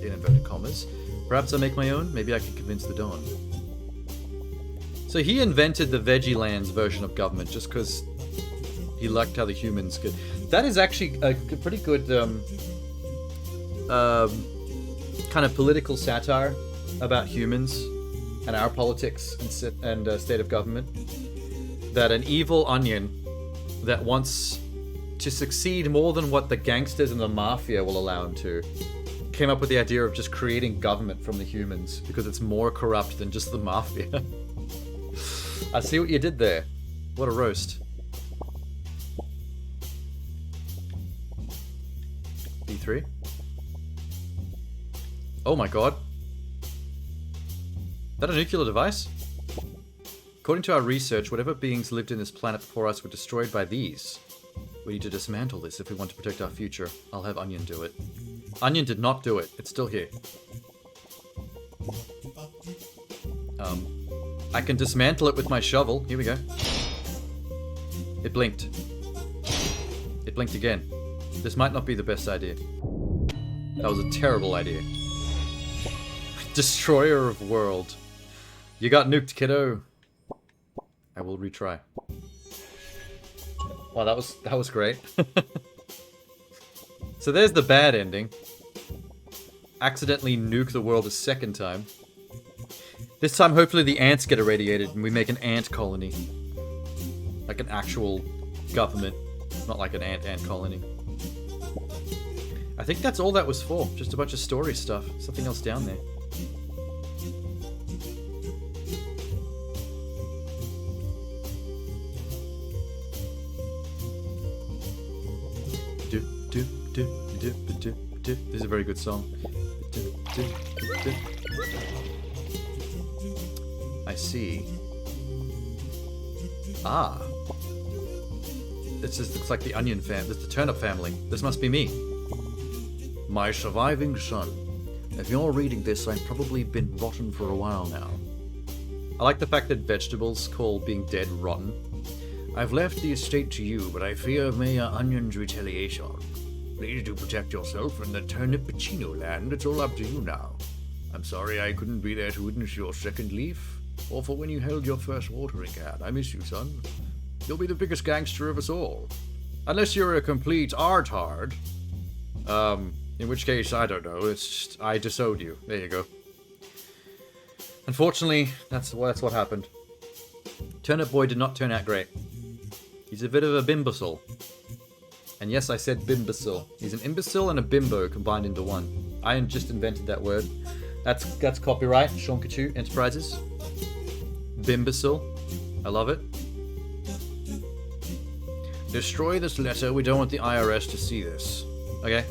in inverted commas. Perhaps I'll make my own? Maybe I can convince the Dawn. So he invented the Vege Lands version of government just because he liked how the humans could... That is actually a pretty good kind of political satire about humans and our politics and state of government. That an evil onion that wants to succeed more than what the gangsters and the mafia will allow him to came up with the idea of just creating government from the humans because it's more corrupt than just the mafia. I see what you did there. What a roast. B3. Oh my god. Is that a nuclear device? According to our research, whatever beings lived in this planet before us were destroyed by these. We need to dismantle this if we want to protect our future. I'll have Onion do it. Onion did not do it. It's still here. I can dismantle it with my shovel. Here we go. It blinked. It blinked again. This might not be the best idea. That was a terrible idea. Destroyer of world. You got nuked, kiddo. I will retry. Wow, that was great. So there's the bad ending. Accidentally nuke the world a second time. This time, hopefully the ants get irradiated and we make an ant colony. Like an actual government. Not like an ant colony. I think that's all that was for. Just a bunch of story stuff. Something else down there. This is a very good song. I see. Ah. This looks like the Onion fam. This is the Turnip family. This must be me. My surviving son. If you're reading this, I've probably been rotten for a while now. I like the fact that vegetables call being dead rotten. I've left the estate to you, but I fear Mayor Onion's retaliation. Please do protect yourself and the Turnip land. It's all up to you now. I'm sorry I couldn't be there to witness your second leaf, or for when you held your first watering can. I miss you, son. You'll be the biggest gangster of us all. Unless you're a complete artard. In which case, I don't know. It's just, I disowned you. There you go. Unfortunately, that's what happened. Turnip Boy did not turn out great. He's a bit of a bimbecile. And yes, I said bimbecile. He's an imbecile and a bimbo combined into one. I just invented that word. That's copyright, Seankichu Enterprises. Bimbecile. I love it. Destroy this letter. We don't want the IRS to see this. Okay.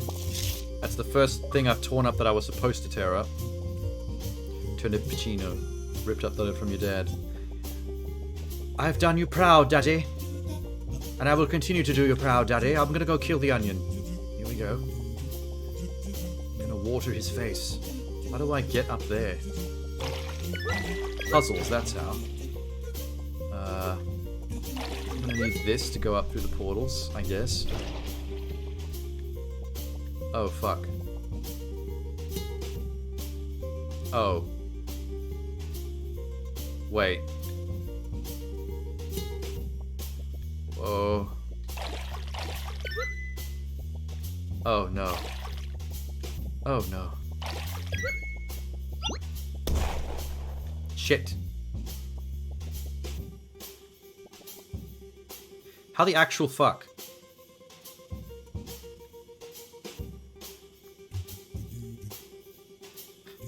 That's the first thing I've torn up that I was supposed to tear up. Turnip Pacino. Ripped up the letter from your dad. I have done you proud, Daddy. And I will continue to do you proud, Daddy. I'm gonna go kill the onion. Here we go. I'm gonna water his face. How do I get up there? Puzzles, that's how. I'm gonna need this to go up through the portals, I guess. Oh, fuck. Oh. Wait. Whoa. Oh, no. Oh, no. Shit. How the actual fuck?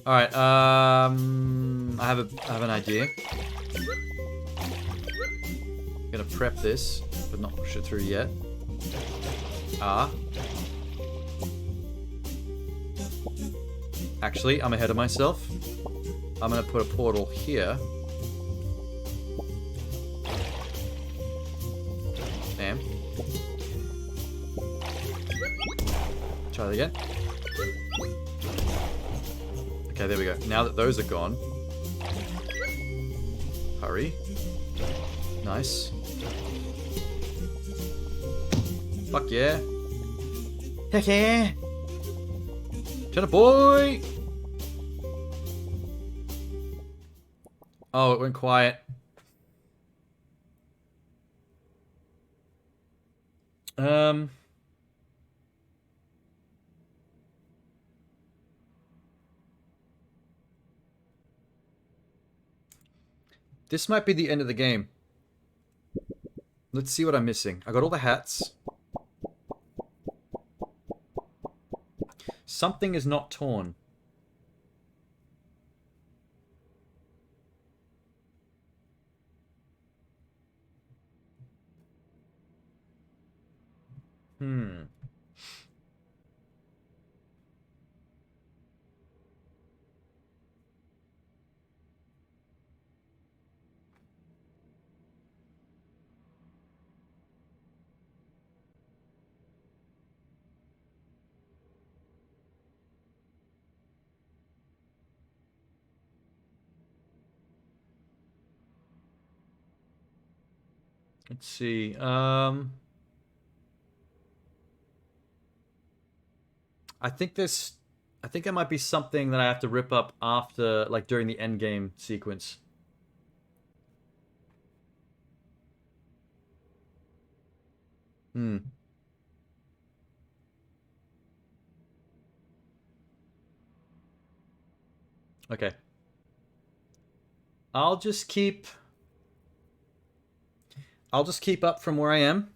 Alright, I have an idea. I'm gonna prep this, but not push it through yet. Actually, I'm ahead of myself. I'm gonna put a portal here. Damn. Try that again. Okay, there we go. Now that those are gone. Hurry. Nice. Fuck yeah. Heck yeah. Turnip boy! Oh, it went quiet. This might be the end of the game. Let's see what I'm missing. I got all the hats. Something is not torn. Let's see. I think there might be something that I have to rip up after, like, during the end game sequence. Okay. I'll just keep up from where I am.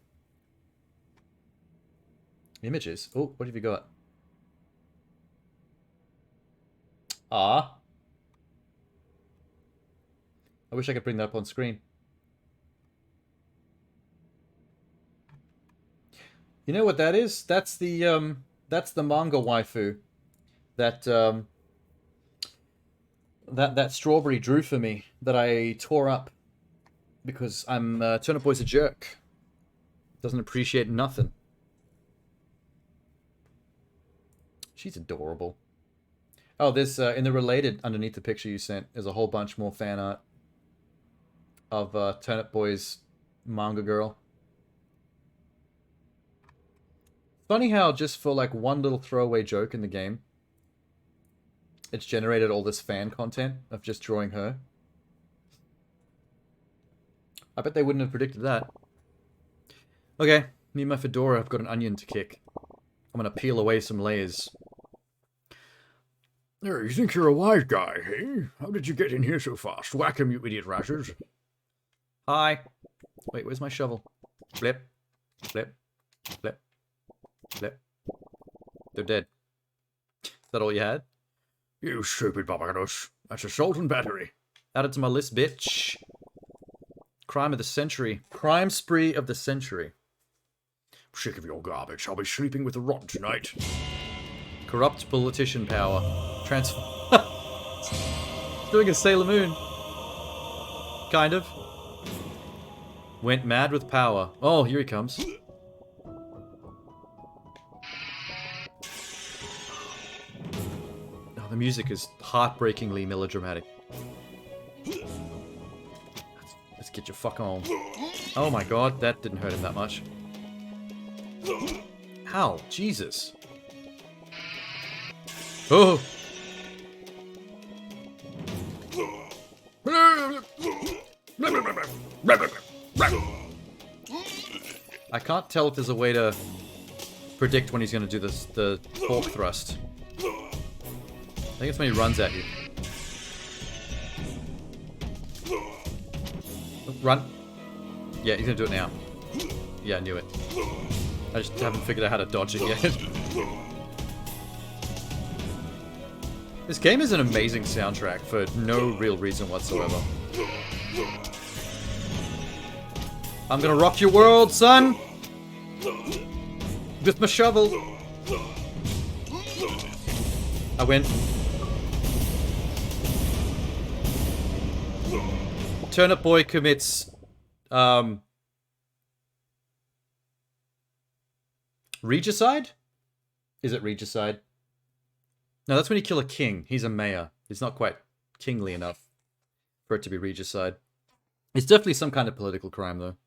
Images. Oh, what have you got? I wish I could bring that up on screen. You know what that is? That's the manga waifu that that Strawberry drew for me that I tore up because Turnip Boy's a jerk. Doesn't appreciate nothing. She's adorable. Oh, there's in the related underneath the picture you sent, there's a whole bunch more fan art of Turnip Boy's manga girl. Funny how just for like one little throwaway joke in the game, it's generated all this fan content of just drawing her. I bet they wouldn't have predicted that. Okay, me and my fedora have got an onion to kick. I'm gonna peel away some layers. There, you think you're a wise guy, eh? How did you get in here so fast? Whack him, you idiot rashers. Hi. Wait, where's my shovel? Flip. Flip. Flip. Flip. They're dead. Is that all you had? You stupid barbados. That's assault and battery. Add it to my list, bitch. Crime of the century. Crime spree of the century. Sick of your garbage. I'll be sleeping with the rot tonight. Corrupt politician power. Doing a Sailor Moon. Kind of. Went mad with power. Oh, here he comes. Oh, the music is heartbreakingly melodramatic. Let's get your fuck on. Oh my god, that didn't hurt him that much. Ow, Jesus. Oh! I can't tell if there's a way to predict when he's going to do this, the fork thrust. I think it's when he runs at you. Run. Yeah, he's going to do it now. Yeah, I knew it. I just haven't figured out how to dodge it yet. This game is an amazing soundtrack for no real reason whatsoever. I'm gonna rock your world, son! With my shovel. I win. Turnip Boy commits, regicide? Is it regicide? No, that's when you kill a king. He's a mayor. He's not quite kingly enough for it to be regicide. It's definitely some kind of political crime, though.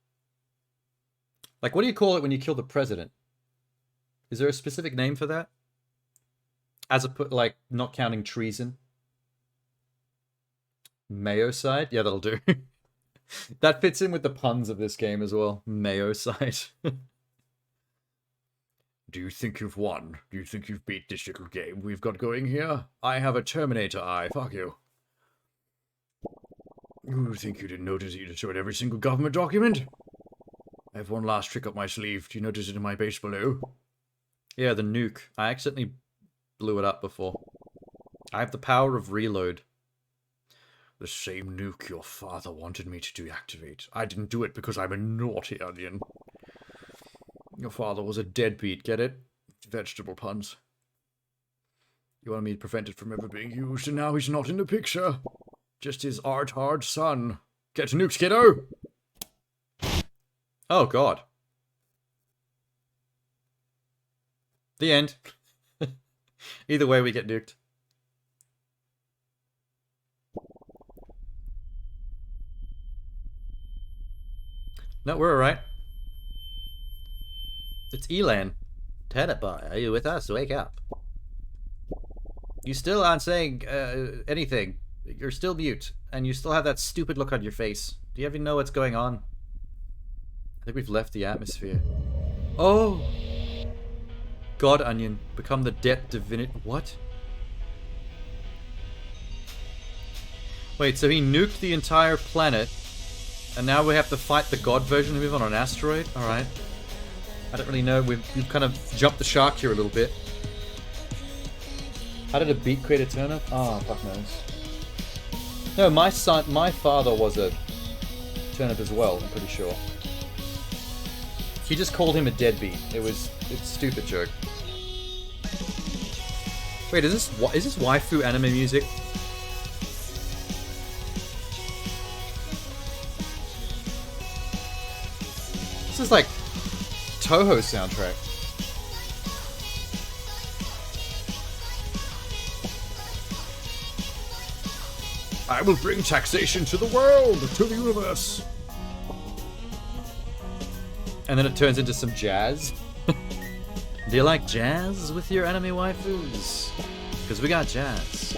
Like, what do you call it when you kill the president? Is there a specific name for that? As a, like, not counting treason? Mayo-side? Yeah, that'll do. That fits in with the puns of this game as well. Mayo-side. Do you think you've won? Do you think you've beat this little game we've got going here? I have a Terminator eye, fuck you. You think you didn't notice that you destroyed every single government document? I have one last trick up my sleeve. Do you notice it in my base below? Yeah, the nuke. I accidentally blew it up before. I have the power of reload. The same nuke your father wanted me to deactivate. I didn't do it because I'm a naughty onion. Your father was a deadbeat, get it? Vegetable puns. You wanted me to prevent it from ever being used, and now he's not in the picture. Just his art-hard son. Get to nukes, kiddo! Oh, God. The end. Either way, we get nuked. No, we're alright. It's Elan. Turnip Boy, are you with us? Wake up. You still aren't saying anything. You're still mute, and you still have that stupid look on your face. Do you even know what's going on? I think we've left the atmosphere. Oh! God Onion, become the death divinity. What? Wait, so he nuked the entire planet, and now we have to fight the God version of him on an asteroid? Alright. I don't really know. We've kind of jumped the shark here a little bit. How did a beat create a turnip? Oh, fuck knows. No, my father was a turnip as well, I'm pretty sure. He just called him a deadbeat. It's a stupid joke. Wait, is this waifu anime music? This is like Toho soundtrack. I will bring taxation to the world, to the universe. And then it turns into some jazz. Do you like jazz with your anime waifus? Because we got jazz.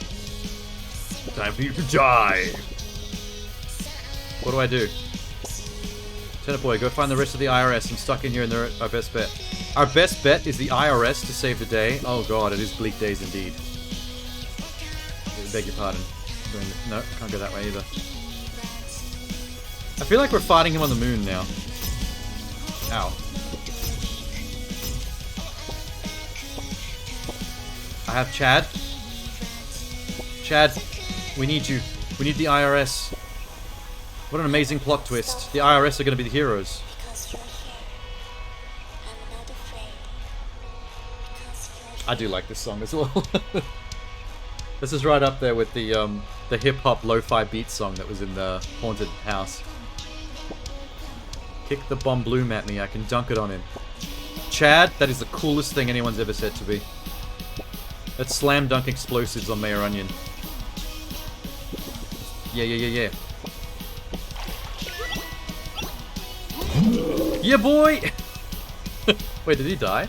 Time for you to die. What do I do? Turnip Boy, go find the rest of the IRS. I'm stuck in here and they're our best bet. Our best bet is the IRS to save the day. Oh god, it is bleak days indeed. I beg your pardon. No, can't go that way either. I feel like we're fighting him on the moon now. Ow. I have Chad. Chad, we need you. We need the IRS. What an amazing plot twist. The IRS are going to be the heroes. I do like this song as well. This is right up there with the hip-hop lo-fi beat song that was in the Haunted House. Kick the bomb bloom at me. I can dunk it on him. Chad, that is the coolest thing anyone's ever said to me. Let's slam dunk explosives on Mayor Onion. Yeah, yeah, yeah, yeah. Yeah, boy! Wait, did he die?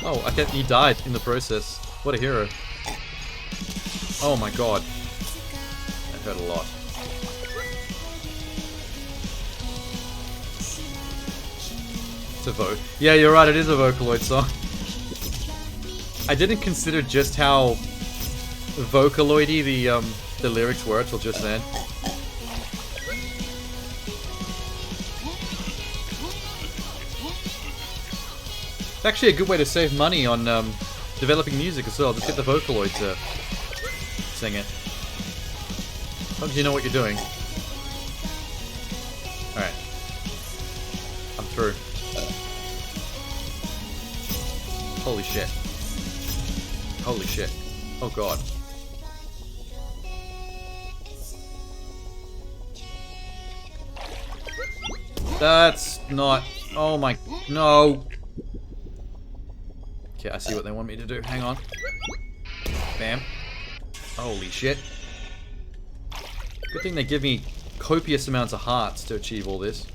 Oh, okay, he died in the process. What a hero. Oh my god. That hurt a lot. It's a vote. Yeah, you're right, it is a Vocaloid song. I didn't consider just how Vocaloidy the lyrics were till just then. It's actually a good way to save money on developing music as well. Just get the Vocaloid to sing it. As long as you know what you're doing. Alright. I'm through. Holy shit. Holy shit. Oh god. That's not... Oh my... No! Okay, I see what they want me to do. Hang on. Bam. Holy shit. Good thing they give me copious amounts of hearts to achieve all this.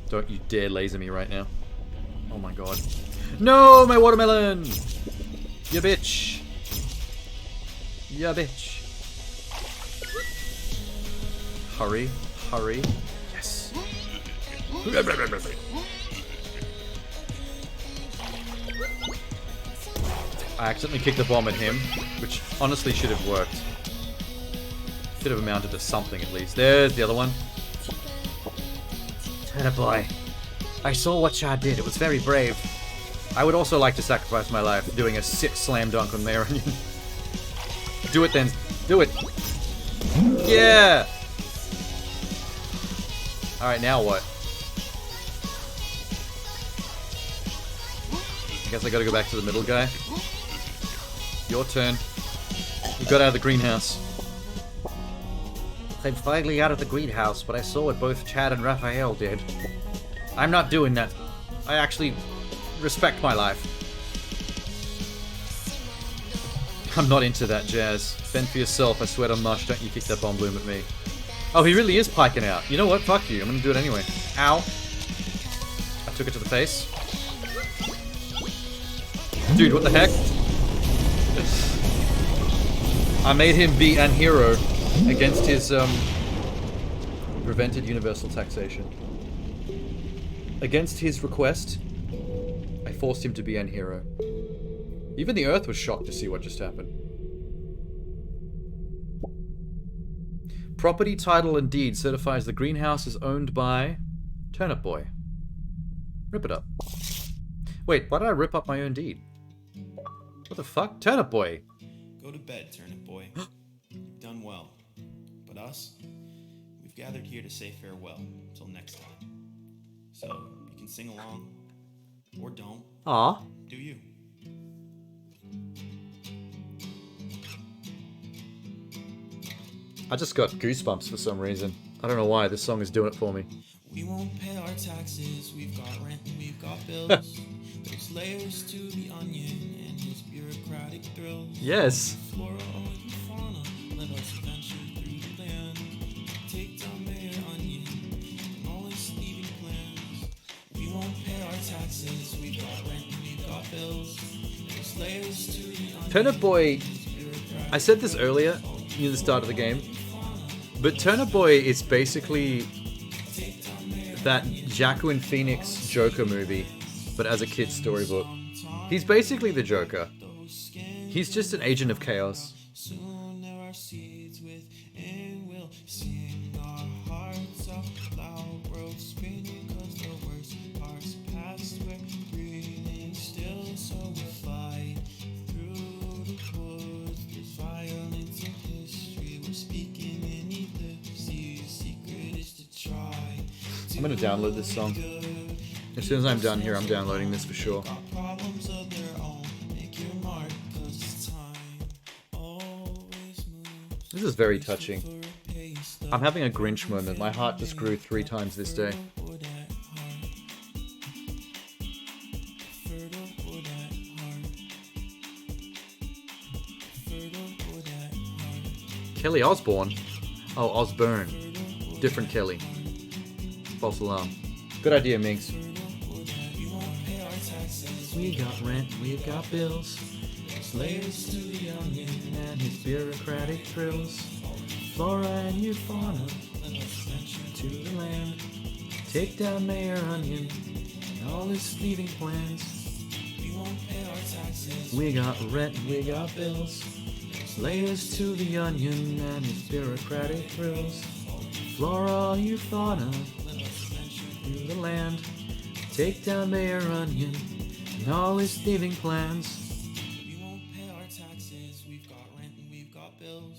Don't you dare laser me right now. Oh my god. No, my watermelon! Ya bitch. Ya bitch. Hurry. Hurry. Yes. I accidentally kicked the bomb at him, which honestly should have worked. Should have amounted to something at least. There's the other one. Turnip boy. I saw what Chad did. It was very brave. I would also like to sacrifice my life doing a sick slam dunk on Mayor Onion. Do it then. Do it. Yeah! Alright, now what? I guess I gotta go back to the middle guy. Your turn. You got out of the greenhouse. I'm finally out of the greenhouse, but I saw what both Chad and Raphael did. I'm not doing that. I actually respect my life. I'm not into that jazz. Fend for yourself, I swear to mush, don't you kick that bomb bloom at me. Oh, he really is piking out. You know what? Fuck you. I'm gonna do it anyway. Ow. I took it to the face. Dude, what the heck? I made him be an hero against his, prevented universal taxation. Against his request, I forced him to be an hero. Even the Earth was shocked to see what just happened. Property, title, and deed certifies the greenhouse is owned by Turnip Boy. Rip it up. Wait, why did I rip up my own deed? What the fuck? Turnip Boy! Go to bed, Turnip Boy. You've done well. But us, we've gathered here to say farewell until next time. So, you can sing along, or don't. Aw. Do you? I just got goosebumps for some reason. I don't know why, this song is doing it for me. We won't pay our taxes, we've got rent and we've got bills. There's layers to the onion and his bureaucratic thrills. Yes. Flora and fauna, let us venture through the land. Take down Mayor Onion and all his thieving plans. We won't pay our taxes, we've got rent and we've got bills. There's layers to the onion. Turnip Boy, I said this earlier, near the start of the game, but Turnip Boy is basically that Jacqueline Phoenix Joker movie, but as a kid's storybook. He's basically the Joker. He's just an agent of chaos. Soon there are seeds within, we'll sing our hearts out loud. World spinning cause the worst parts past. We're breathing still, so we fly through the woods. There's violence in history, we're speaking in ellipses. Secret is to try. I'm gonna download this song. As soon as I'm done here, I'm downloading this for sure. Problems of their own, make your mark cause time always moves. This is very touching. For a pace I'm having a Grinch moment. My heart just grew 3 times this day. Kelly Osbourne? Oh, Osbourne. Different Kelly. False alarm. Good idea, Minx. We got rent, we got bills. Slaves to the onion and his bureaucratic thrills. Flora and fauna to the land. Take down Mayor Onion and all his thieving plans. We got rent, we got bills. Slaves to the onion and his bureaucratic thrills. Flora and fauna to the land. Take down Mayor Onion and all his thieving plans. We won't pay our taxes. We've got rent and we've got bills.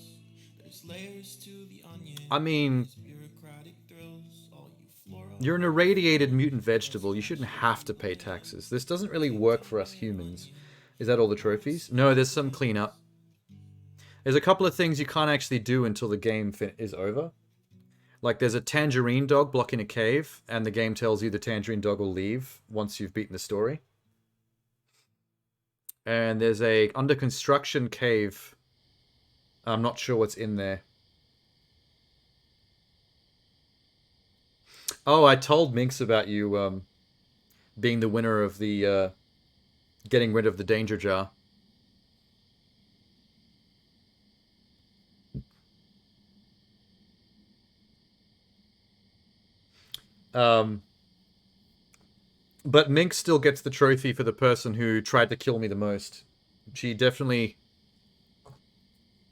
There's layers to the onion. I mean, Bureaucratic thrills. All you flora. you're an irradiated mutant vegetable. You shouldn't have to pay taxes. This doesn't really work for us humans. Is that all the trophies? No, there's some cleanup. There's a couple of things you can't actually do until the game is over. Like there's a tangerine dog blocking a cave, and the game tells you the tangerine dog will leave once you've beaten the story. And there's a under construction cave. I'm not sure what's in there. Oh, I told Minx about you being the winner of the getting rid of the danger jar. But Minx still gets the trophy for the person who tried to kill me the most. She definitely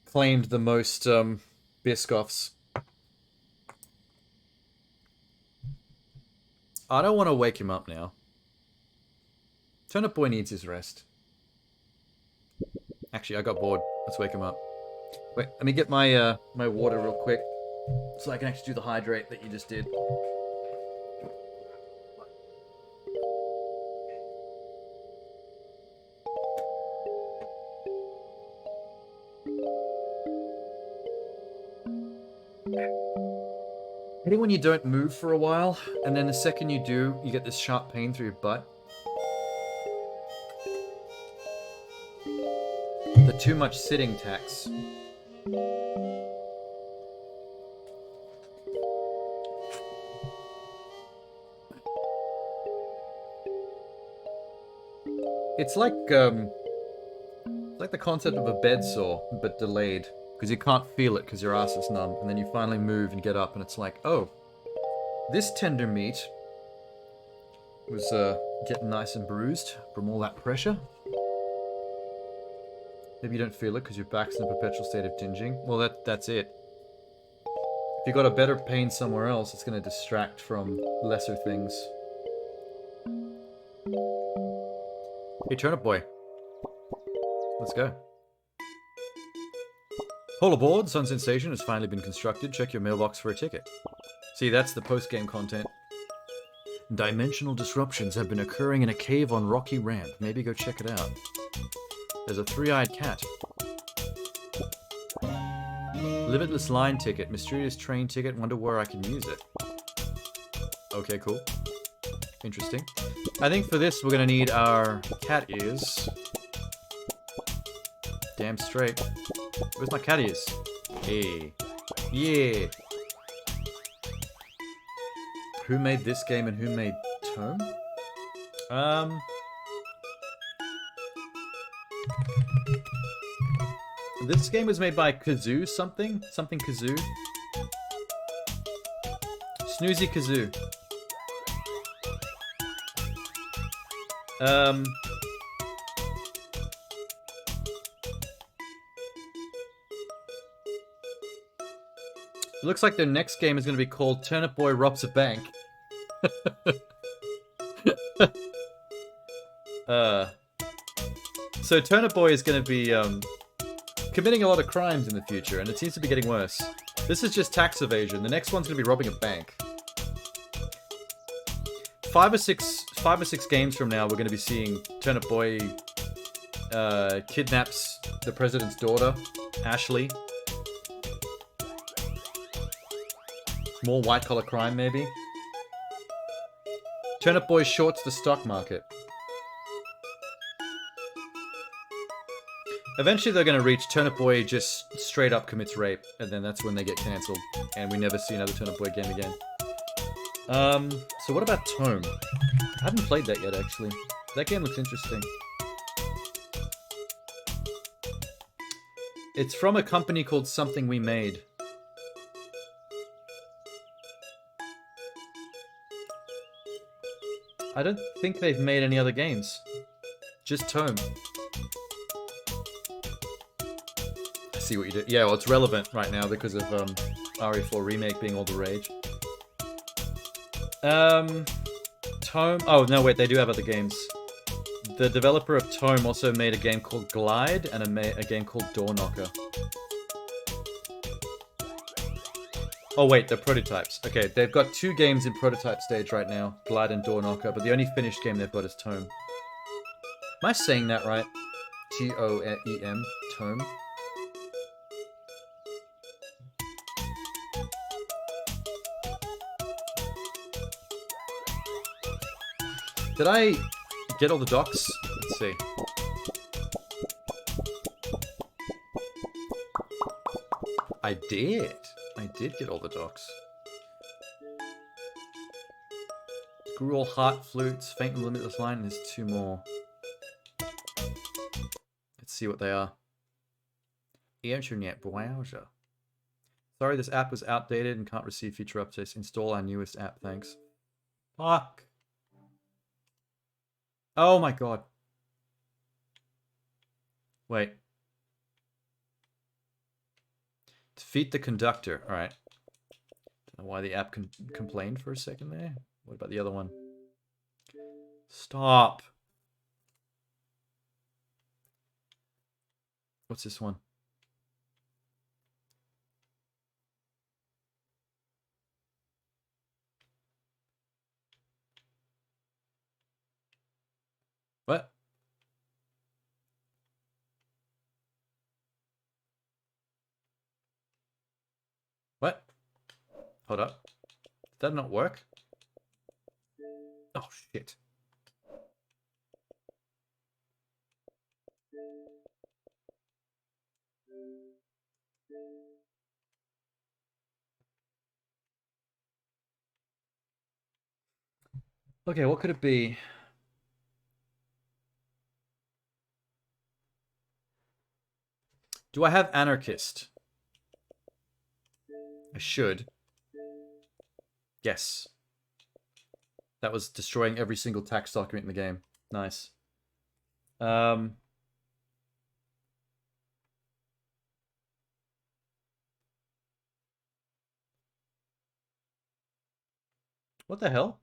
claimed the most Biscoffs. I don't want to wake him up now. Turnip Boy needs his rest. Actually, I got bored. Let's wake him up. Wait, let me get my my water real quick, so I can actually do the hydrate that you just did. Hitting when you don't move for a while, and then the second you do, you get this sharp pain through your butt. The too much sitting tax. It's like the concept of a bed sore, but delayed. Because you can't feel it because your ass is numb, and then you finally move and get up, and it's like, oh, this tender meat was getting nice and bruised from all that pressure. Maybe you don't feel it because your back's in a perpetual state of tinging. Well, that's it. If you got a better pain somewhere else, it's going to distract from lesser things. Hey, Turnip Boy. Let's go. All aboard, Sun Sensation has finally been constructed. Check your mailbox for a ticket. See, that's the post-game content. Dimensional disruptions have been occurring in a cave on Rocky Ramp. Maybe go check it out. There's a 3-eyed cat. Limitless line ticket. Mysterious train ticket. Wonder where I can use it. Okay, cool. Interesting. I think for this we're gonna need our cat ears. Damn straight. Where's my cat ears? Hey. Yeah. Who made this game and who made Tome? This game was made by Kazoo something? Something Kazoo? Snoozy Kazoo. It looks like their next game is going to be called Turnip Boy Robs a Bank. So Turnip Boy is going to be committing a lot of crimes in the future, and it seems to be getting worse. This is just tax evasion. The next one's going to be robbing a bank. 5 or 6 games from now, we're going to be seeing Turnip Boy kidnaps the president's daughter, Ashley. More white-collar crime, maybe? Turnip Boy shorts the stock market. Eventually they're going to reach Turnip Boy just straight up commits rape, and then that's when they get cancelled, and we never see another Turnip Boy game again. So what about Tome? I haven't played that yet, actually. That game looks interesting. It's from a company called Something We Made. I don't think they've made any other games. Just Tome. I see what you did. Yeah, well, it's relevant right now because of RE4 Remake being all the rage. Tome... Oh, no, wait, they do have other games. The developer of Tome also made a game called Glide and a game called Door Knocker. Oh wait, they're prototypes. Okay, they've got 2 games in prototype stage right now, Glide and Door Knocker, but the only finished game they've got is Tome. Am I saying that right? T-O-E-M, Tome. Did I get all the docs? Let's see. I did. I did get all the docs. Gruel, Heart Flutes, Faint and Limitless Line, and there's 2 more. Let's see what they are. Internet browser. Sorry, this app was outdated and can't receive feature updates. Install our newest app, thanks. Fuck. Oh my god. Wait. Defeat the conductor. Alright. Don't know why the app complained for a second there. What about the other one? Stop. What's this one? What? What? Hold up. Did that not work? Oh, shit. Okay, what could it be? Do I have Anarchist? I should. Yes. That was destroying every single tax document in the game. Nice. What the hell?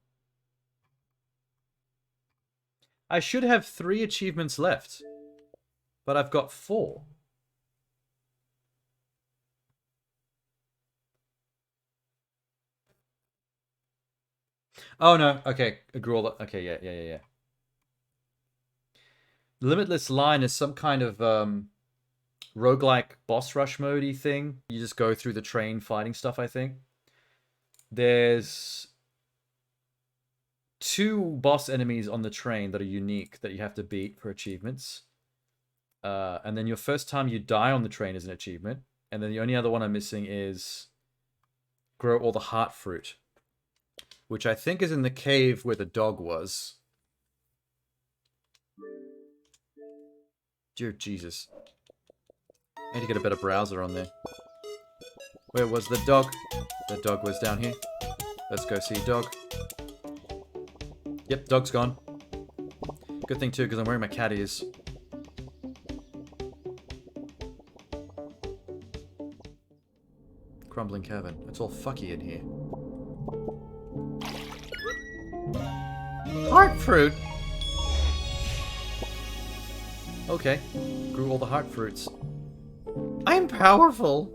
I should have 3 achievements left, but I've got 4. Oh no, okay, okay, yeah. Limitless Line is some kind of roguelike boss rush mode-y thing. You just go through the train fighting stuff, I think. There's 2 boss enemies on the train that are unique that you have to beat for achievements. And then your first time you die on the train is an achievement. And then the only other one I'm missing is grow all the heart fruit, which I think is in the cave where the dog was. Dear Jesus. I need to get a better browser on there. Where was the dog? The dog was down here. Let's go see dog. Yep, dog's gone. Good thing too, because I'm wearing my cat ears. Crumbling cavern. It's all fucky in here. Heart fruit? Okay. Grew all the heart fruits. I'm powerful!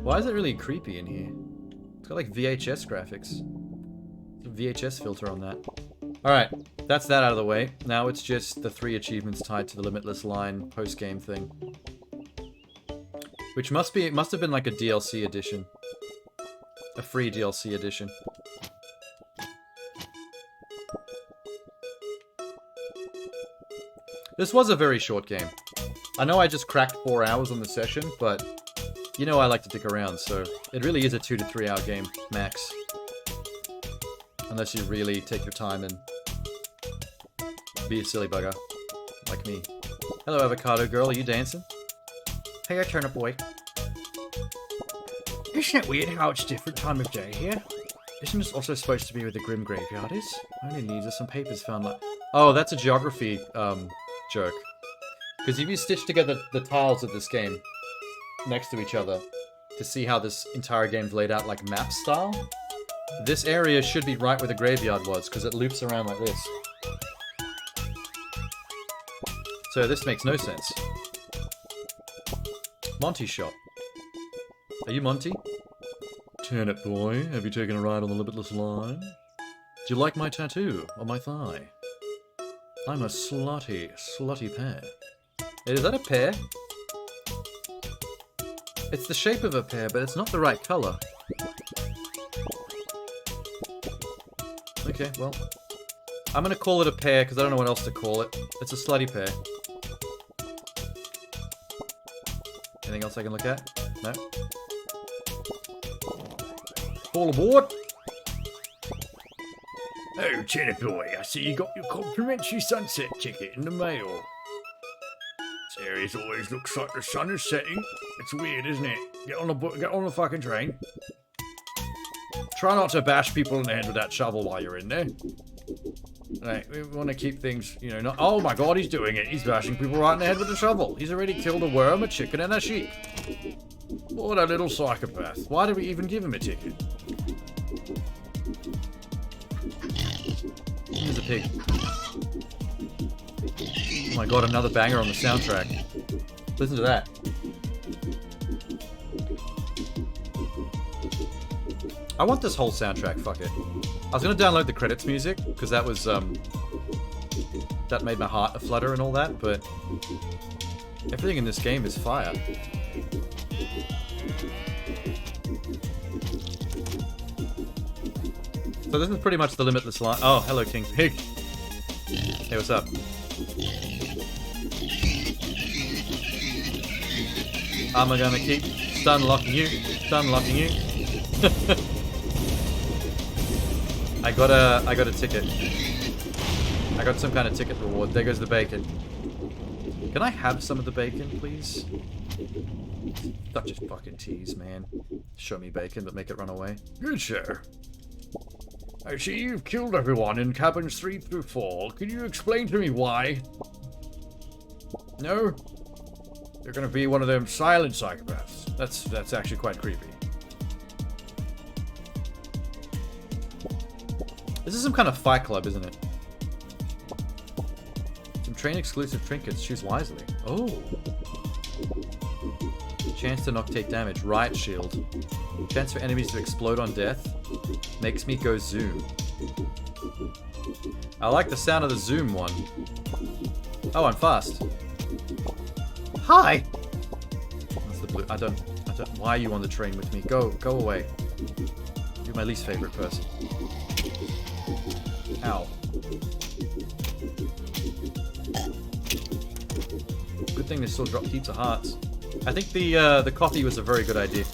Why is it really creepy in here? It's got like VHS graphics. There's a VHS filter on that. Alright, that's that out of the way. Now it's just the 3 achievements tied to the Limitless Line post-game thing. Which it must have been like a DLC edition. A free DLC edition. This was a very short game. I know I just cracked 4 hours on the session, but you know I like to dick around, so it really is a 2 to 3 hour game, max. Unless you really take your time and be a silly bugger, like me. Hello, Avocado Girl, are you dancing? Hey, Turnip Boy. Isn't it weird how it's different time of day here? Isn't this also supposed to be where the Grim Graveyard is? Only needs us some papers found like... Oh, that's a geography, joke. Because if you stitch together the tiles of this game next to each other to see how this entire game's laid out like map style, this area should be right where the graveyard was, because it loops around like this. So this makes no sense. Monty shot. Are you Monty? Turnip boy, have you taken a ride on the limitless line? Do you like my tattoo on my thigh? I'm a slutty, slutty pear. Is that a pear? It's the shape of a pear, but it's not the right color. Okay, well, I'm gonna call it a pear because I don't know what else to call it. It's a slutty pear. Anything else I can look at? No? All aboard! Oh, Turnip Boy, I see you got your complimentary sunset ticket in the mail. This area always looks like the sun is setting. It's weird, isn't it? Get on the fucking train. Try not to bash people in the head with that shovel while you're in there. Right, we want to keep things, you know, not... Oh my god, he's doing it. He's bashing people right in the head with a shovel. He's already killed a worm, a chicken, and a sheep. What a little psychopath. Why did we even give him a ticket? He's a pig. Oh my god, another banger on the soundtrack. Listen to that. I want this whole soundtrack, fuck it. I was gonna download the credits music, because that was, that made my heart flutter and all that, but everything in this game is fire. So this is pretty much the limitless line. Oh, hello, King Pig. Hey, what's up? I'm gonna keep stun locking you. I got a ticket. I got some kind of ticket reward. There goes the bacon. Can I have some of the bacon, please? Such a fucking tease, man. Show me bacon, but make it run away. Good, sir. I see you've killed everyone in cabins 3 through 4. Can you explain to me why? No? You're gonna be one of them silent psychopaths. That's actually quite creepy. This is some kind of fight club, isn't it? Some train exclusive trinkets. Choose wisely. Oh. Chance to not take damage. Riot shield. Chance for enemies to explode on death. Makes me go zoom. I like the sound of the zoom one. Oh, I'm fast. Hi! That's the blue. I don't. Why are you on the train with me? Go away. You're my least favorite person. Ow. Good thing they still dropped heaps of hearts. I think the coffee was a very good idea.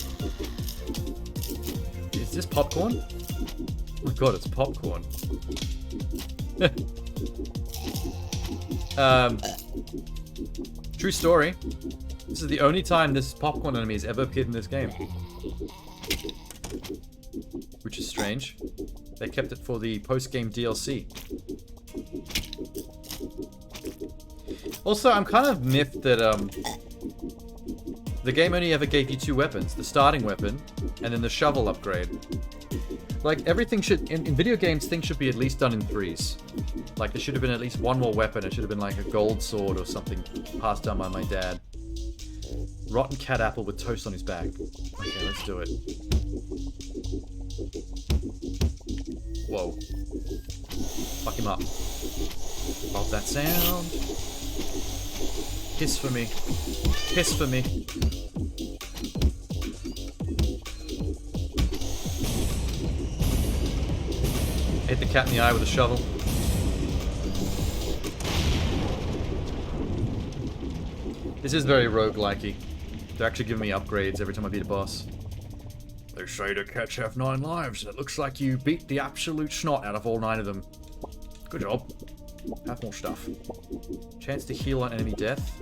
Is this popcorn? Oh my god, it's popcorn. True story. This is the only time this popcorn enemy has ever appeared in this game. Which is strange. They kept it for the post-game DLC. Also, I'm kind of miffed that the game only ever gave you 2 weapons. The starting weapon, and then the shovel upgrade. Like, everything should... In video games, things should be at least done in 3s. Like, there should have been at least one more weapon. It should have been like a gold sword or something passed down by my dad. Rotten cat apple with toast on his back. Okay, let's do it. Whoa. Fuck him up. Love that sound. Hiss for me. Hiss for me. Hit the cat in the eye with a shovel. This is very roguelike-y. They're actually giving me upgrades every time I beat a boss. They say the cats have 9 lives, and it looks like you beat the absolute snot out of all 9 of them. Good job. Have more stuff. Chance to heal on enemy death.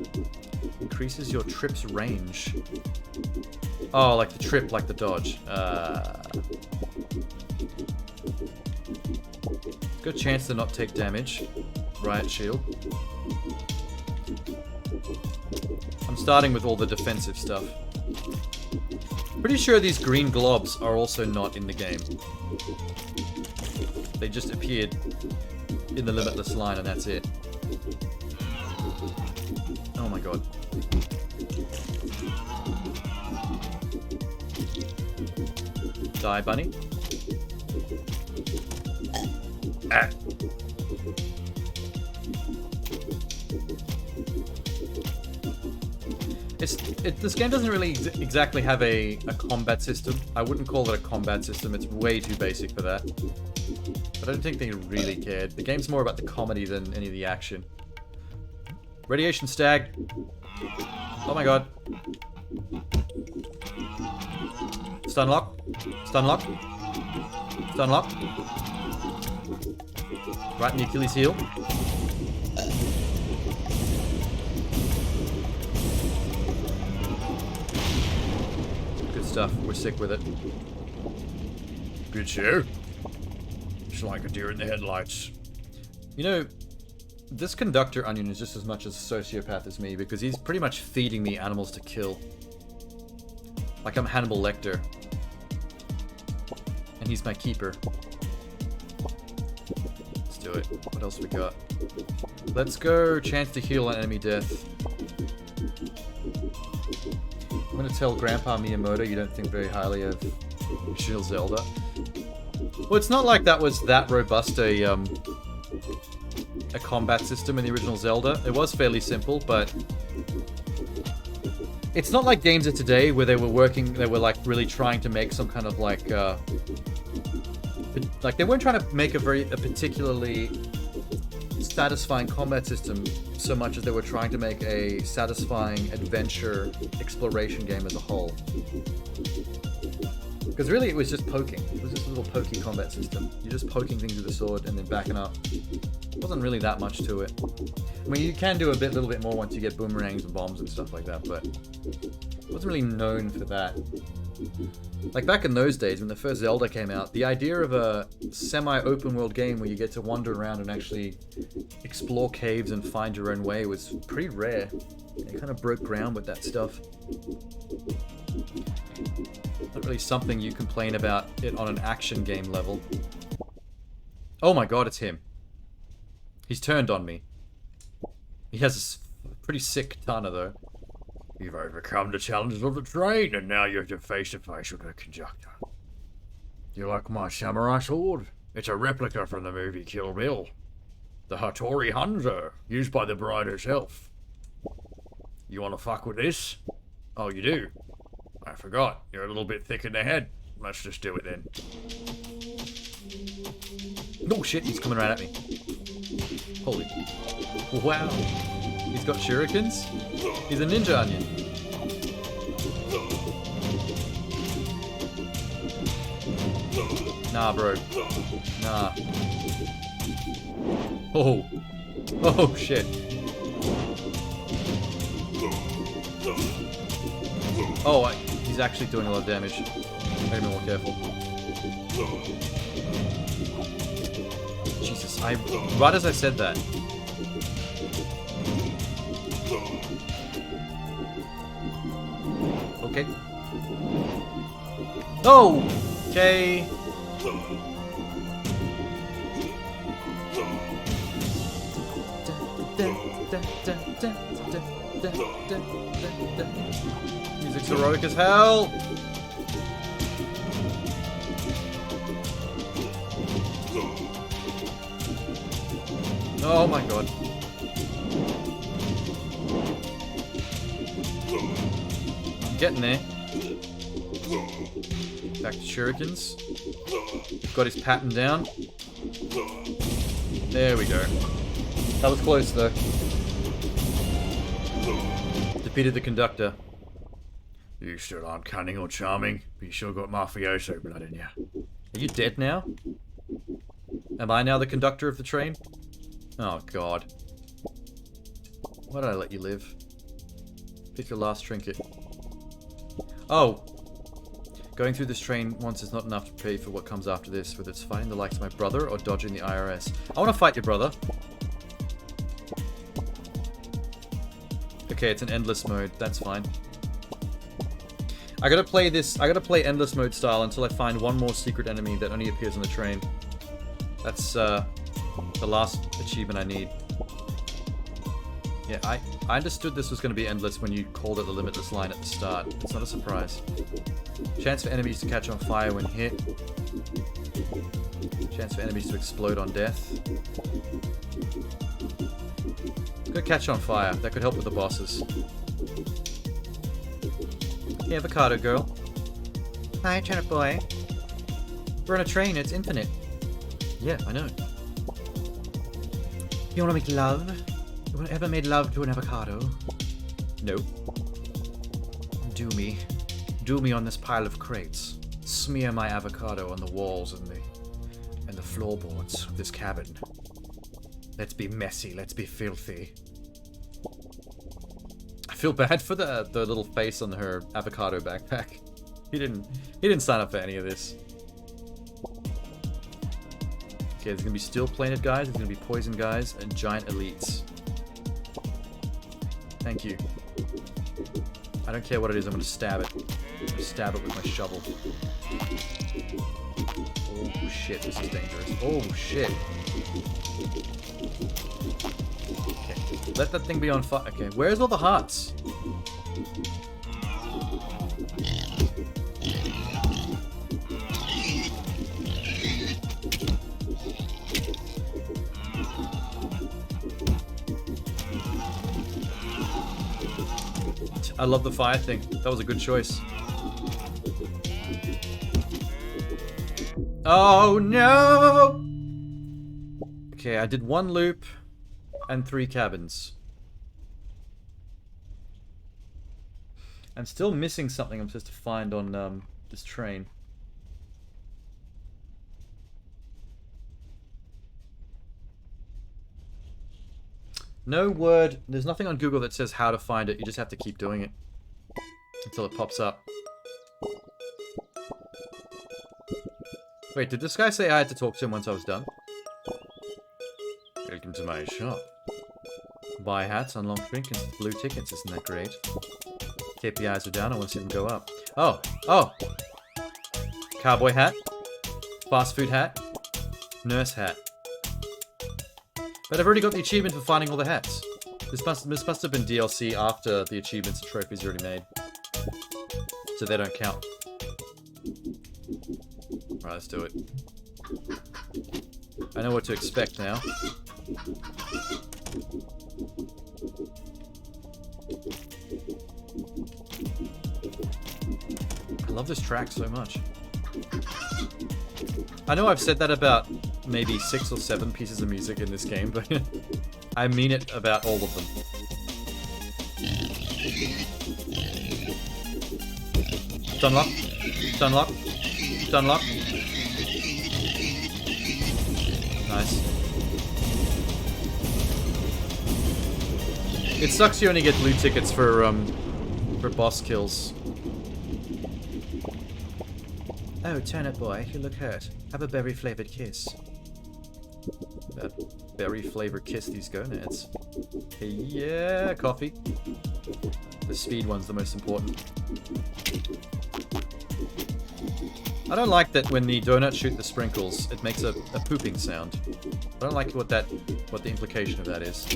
Increases your trip's range. Oh, like the trip, like the dodge. Good chance to not take damage. Riot shield. I'm starting with all the defensive stuff. Pretty sure these green globs are also not in the game. They just appeared in the limitless line and that's it. Oh my god. Die, bunny. Ah. This game doesn't really exactly have a combat system. I wouldn't call it a combat system. It's way too basic for that. But I don't think they really cared. The game's more about the comedy than any of the action. Radiation stag. Oh my god. Stun lock. Stun lock. Stun lock. Right in the Achilles heel. Good stuff. We're sick with it. Good show. It's like a deer in the headlights. You know, this conductor onion is just as much a sociopath as me because he's pretty much feeding me animals to kill. Like I'm Hannibal Lecter. And he's my keeper. Let's do it. What else we got? Let's go chance to heal on enemy death. I'm gonna tell Grandpa Miyamoto you don't think very highly of original Zelda. Well, it's not like that was that robust a combat system in the original Zelda. It was fairly simple, but it's not like games of today where they were like really trying to make some kind of like they weren't trying to make a particularly satisfying combat system so much as they were trying to make a satisfying adventure exploration game as a whole. Because really it was just poking. It was just a little pokey combat system. You're just poking things with a sword and then backing up. It wasn't really that much to it. I mean, you can do a little bit more once you get boomerangs and bombs and stuff like that, but it wasn't really known for that. Like back in those days when the first Zelda came out, the idea of a semi-open world game where you get to wander around and actually explore caves and find your own way was pretty rare. It kind of broke ground with that stuff. Not really something you complain about it on an action game level. Oh my god, it's him. He's turned on me. He has a pretty sick katana though. You've overcome the challenges of the train, and now you're face to face with the conductor. You like my samurai sword? It's a replica from the movie Kill Bill. The Hattori Hanzo, used by the bride herself. You want to fuck with this? Oh, you do? I forgot. You're a little bit thick in the head. Let's just do it then. Oh shit, he's coming right at me. Holy. Wow. He's got shurikens? He's a ninja onion. Nah, bro. Nah. Oh. Oh, shit. Oh, he's actually doing a lot of damage. Gotta be more careful. Jesus, right as I said that. Okay. Oh! Okay. Music's heroic as hell! Oh my god. I'm getting there. Back to shurikens. Got his pattern down. There we go. That was close, though. Defeated the conductor. You still aren't cunning or charming, but you sure got mafioso blood in you. Are you dead now? Am I now the conductor of the train? Oh, God. Why did I let you live? Pick your last trinket. Oh! Going through this train once is not enough to pay for what comes after this, whether it's fighting the likes of my brother or dodging the IRS. I want to fight your brother. Okay, it's an endless mode. That's fine. I gotta play endless mode style until I find one more secret enemy that only appears on the train. That's, the last achievement I need. Yeah, I understood this was gonna be endless when you called it the limitless line at the start. It's not a surprise. Chance for enemies to catch on fire when hit. Chance for enemies to explode on death. It's gonna catch on fire. That could help with the bosses. Hey, avocado girl. Hi, Turnip boy. We're on a train. It's infinite. Yeah, I know. You wanna make love? You ever made love to an avocado? No. Do me. Do me on this pile of crates. Smear my avocado on the walls and the floorboards of this cabin. Let's be messy. Let's be filthy. I feel bad for the little face on her avocado backpack. He didn't sign up for any of this. Okay, there's gonna be steel plated guys, there's gonna be poison guys, and giant elites. Thank you. I don't care what it is, I'm gonna stab it. I'm gonna stab it with my shovel. Oh shit, this is dangerous. Oh shit. Okay, let that thing be on fire. Okay, where's all the hearts? I love the fire thing. That was a good choice. Oh no! Okay, I did one loop and 3 cabins. I'm still missing something I'm supposed to find on this train. No word. There's nothing on Google that says how to find it. You just have to keep doing it until it pops up. Wait, did this guy say I had to talk to him once I was done? Welcome to my shop. Buy hats, unlock trinkets, blue tickets. Isn't that great? KPIs are down. I want to see them go up. Oh, oh. Cowboy hat. Fast food hat. Nurse hat. But I've already got the achievement for finding all the hats. This must have been DLC after the achievements and trophies are already made. So they don't count. Alright, let's do it. I know what to expect now. I love this track so much. I know I've said that about maybe 6 or 7 pieces of music in this game, but I mean it about all of them. Dunlock. Dunlock. Dunlock. Nice. It sucks you only get blue tickets for boss kills. Oh, Turnip boy, you look hurt. Have a berry-flavored kiss. That berry-flavored kiss these gonads. Hey, yeah, coffee. The speed one's the most important. I don't like that when the donuts shoot the sprinkles, it makes a pooping sound. I don't like what the implication of that is.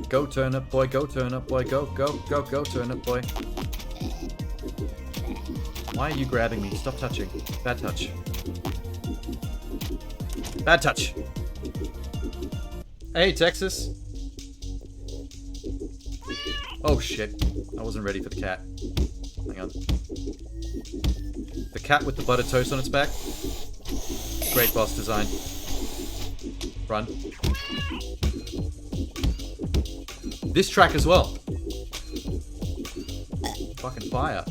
Go Turnip boy, go Turnip boy, go, go, go, go Turnip boy. Why are you grabbing me? Stop touching. Bad touch. Bad touch. Hey, Texas. Oh shit. I wasn't ready for the cat. Hang on. The cat with the buttered toast on its back. Great boss design. Run. This track as well. Fucking fire.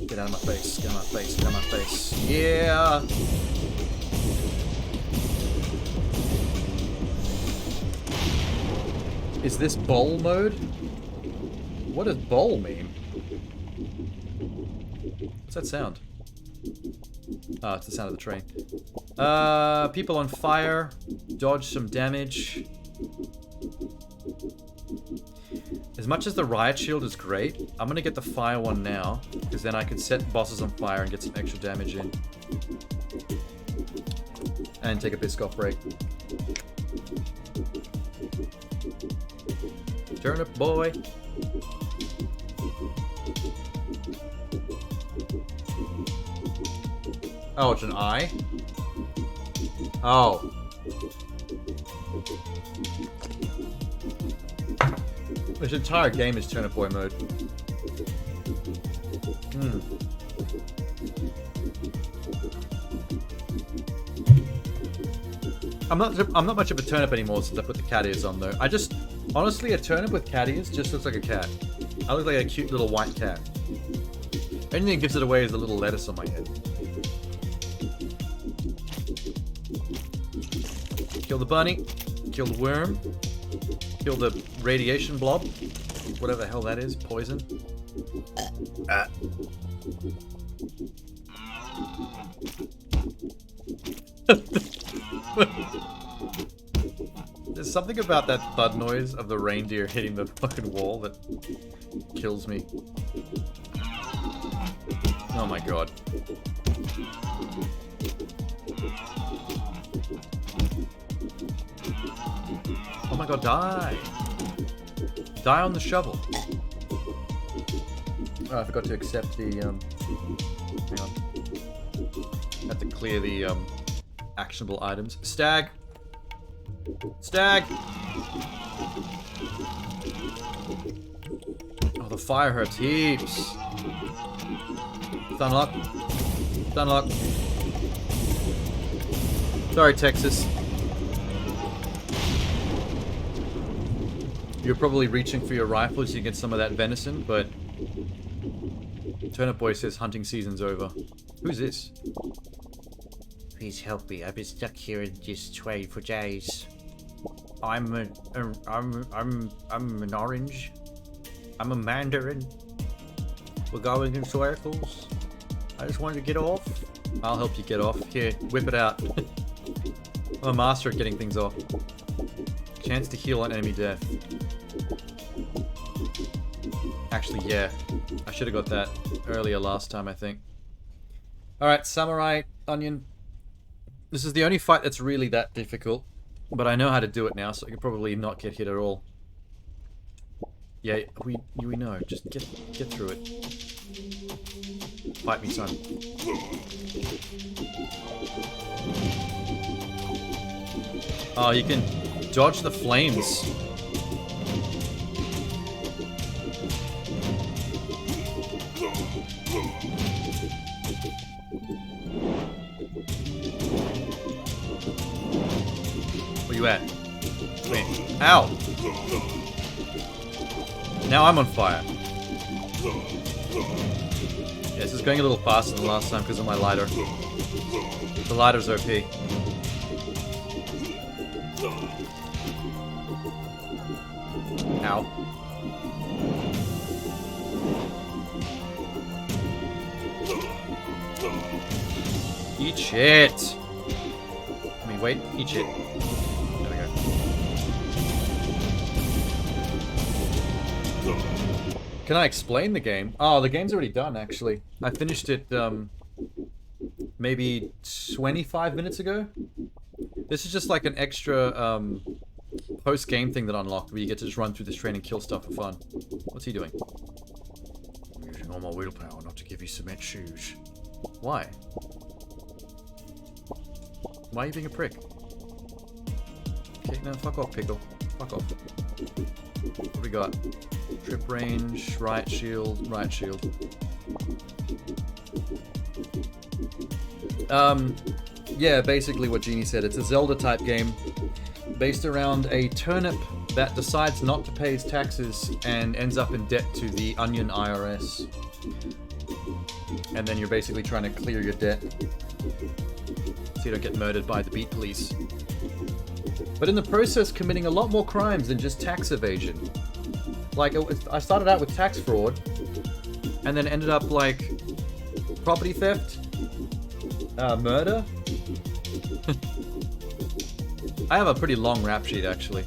Get out of my face. Get out of my face. Get out of my face. Yeah. Is this bowl mode? What does bowl mean? What's that sound? Oh, it's the sound of the train. People on fire. Dodge some damage. As much as the riot shield is great, I'm gonna get the fire one now, because then I can set bosses on fire and get some extra damage in. And take a Biscoff break. Turnip boy. Oh, it's an eye? Oh. This entire game is Turnip Boy mode. I'm not much of a turnip anymore since I put the cat ears on though. Honestly, a turnip with cat ears just looks like a cat. I look like a cute little white cat. Anything that gives it away is a little lettuce on my head. Kill the bunny. Kill the worm. Kill the radiation blob. Whatever the hell that is. Poison. There's something about that thud noise of the reindeer hitting the fucking wall that kills me. Oh my god. Oh my god, die! Die on the shovel. Oh, I forgot to accept the, hang on. I have to clear the, actionable items. Stag! Stag! Oh, the fire hurts heaps. Stun lock. Stun lock. Sorry, Texas. You're probably reaching for your rifle so you get some of that venison, but Turnip Boy says hunting season's over. Who's this? Please help me. I've been stuck here in this train for days. I'm an orange. I'm a mandarin. We're going in circles. I just wanted to get off. I'll help you get off. Here, whip it out. I'm a master at getting things off. Chance to heal on enemy death. Actually, yeah. I should have got that earlier last time, I think. Alright, Samurai Onion. This is the only fight that's really that difficult. But I know how to do it now, so I can probably not get hit at all. Yeah, we know. Just get through it. Fight me, son. Oh, you can dodge the flames. Where you at? Wait. Ow! Now I'm on fire. Yeah, this is going a little faster than last time because of my lighter. The lighter's OP. Ow. Eat shit! I mean, wait, eat shit. There we go. Can I explain the game? Oh, the game's already done, actually. I finished it, maybe 25 minutes ago? This is just like an extra, post-game thing that unlocked, where you get to just run through this train and kill stuff for fun. What's he doing? I'm using all my willpower not to give you cement shoes. Why? Why are you being a prick? Okay, no, fuck off, Pickle. Fuck off. What do we got? Trip range, right shield, right shield. Yeah, basically what Genie said. It's a Zelda type game based around a turnip that decides not to pay his taxes and ends up in debt to the Onion IRS. And then you're basically trying to clear your debt so you don't get murdered by the beat police. But in the process, committing a lot more crimes than just tax evasion. Like, I started out with tax fraud, and then ended up, like, property theft, murder. I have a pretty long rap sheet, actually.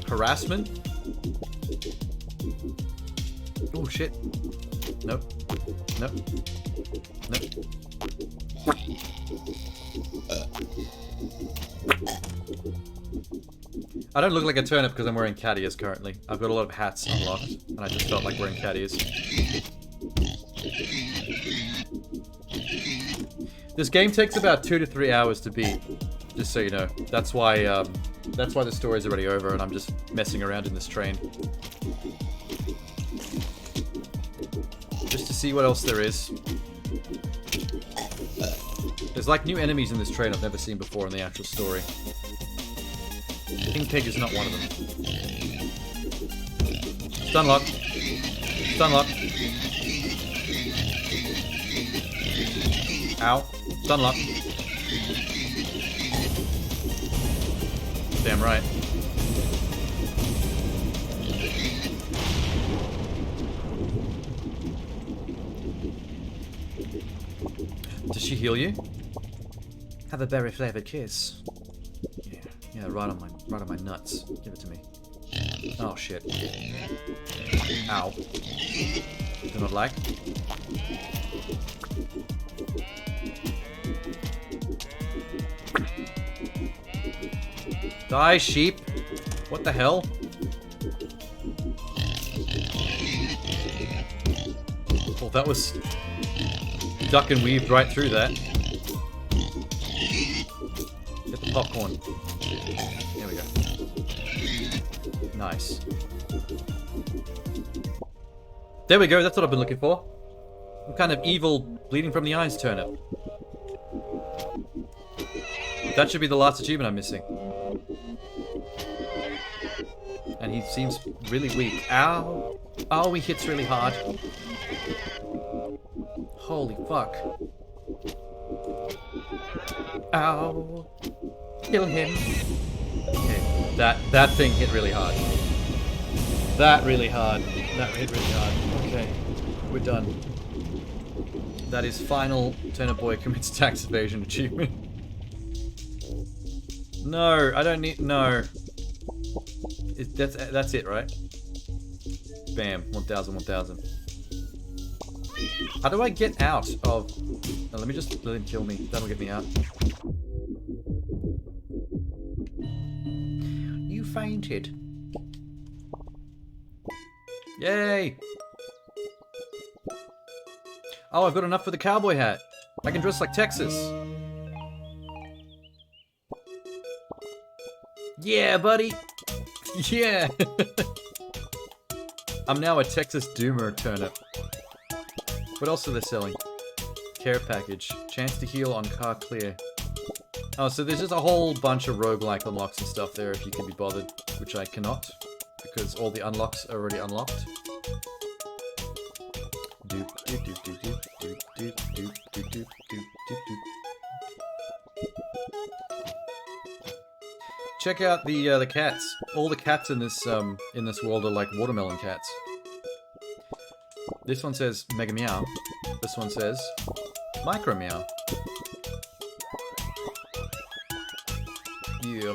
Harassment. Oh, shit. Nope. Nope. Nope. I don't look like a turnip because I'm wearing cat ears currently. I've got a lot of hats unlocked, and I just felt like wearing cat ears. This game takes about 2 to 3 hours to beat, just so you know. That's why the story's already over, and I'm just messing around in this train. Just to see what else there is. There's like new enemies in this train I've never seen before in the actual story. King Pig is not one of them. Stunlock. Stunlock. Ow. Stunlock. Damn right. Does she heal you? Have a berry flavored kiss. Yeah, right on my nuts. Give it to me. Oh shit. Ow. Do not like. Die, sheep. What the hell? Oh, that was duck and weaved right through that. Get the popcorn. There we go. Nice. There we go, that's what I've been looking for. Some kind of evil, bleeding from the eyes turnip. That should be the last achievement I'm missing. And he seems really weak. Ow! Oh, he hits really hard. Holy fuck. Ow! Kill him. Okay, that thing hit really hard. That hit really hard. Okay, we're done. That is final Turnip Boy commits tax evasion achievement. No, I don't need, no. That's it, right? Bam, 1,000. How do I get out of... No, let me just let him kill me. That'll get me out. You fainted. Yay! Oh, I've got enough for the cowboy hat. I can dress like Texas. Yeah, buddy! Yeah! I'm now a Texas Doomer turnip. What else are they selling? Care package. Chance to heal on car clear. Oh, so there's just a whole bunch of roguelike unlocks and stuff there if you can be bothered, which I cannot, because all the unlocks are already unlocked. Check out the cats. All the cats in this world are like watermelon cats. This one says Mega Meow. This one says Micro Meow. Yeah.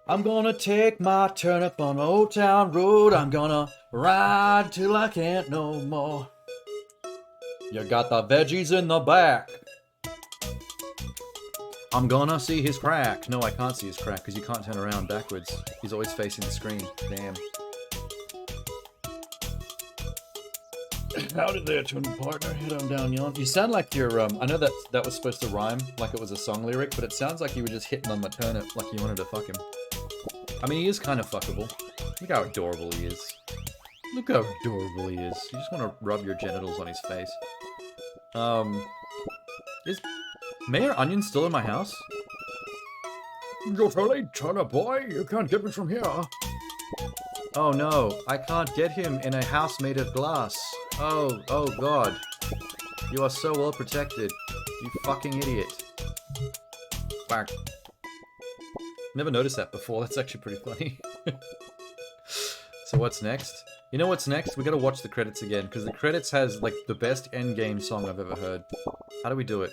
I'm gonna take my turnip on Old Town Road. I'm gonna ride till I can't no more. You got the veggies in the back. I'm gonna see his crack. No, I can't see his crack because you can't turn around backwards. He's always facing the screen. Damn. Howdy there, Turnip partner. Head on down, yon. You sound like you're, I know that was supposed to rhyme, like it was a song lyric, but it sounds like you were just hitting on my turnip, like you wanted to fuck him. I mean, he is kind of fuckable. Look how adorable he is. Look how adorable he is. You just want to rub your genitals on his face. Is Mayor Onion still in my house? You're too late, Turnip boy. You can't get me from here. Oh no, I can't get him in a house made of glass. Oh god. You are so well protected. You fucking idiot. Whack. Never noticed that before. That's actually pretty funny. So what's next? You know what's next? We gotta watch the credits again, because the credits has, like, the best endgame song I've ever heard. How do we do it?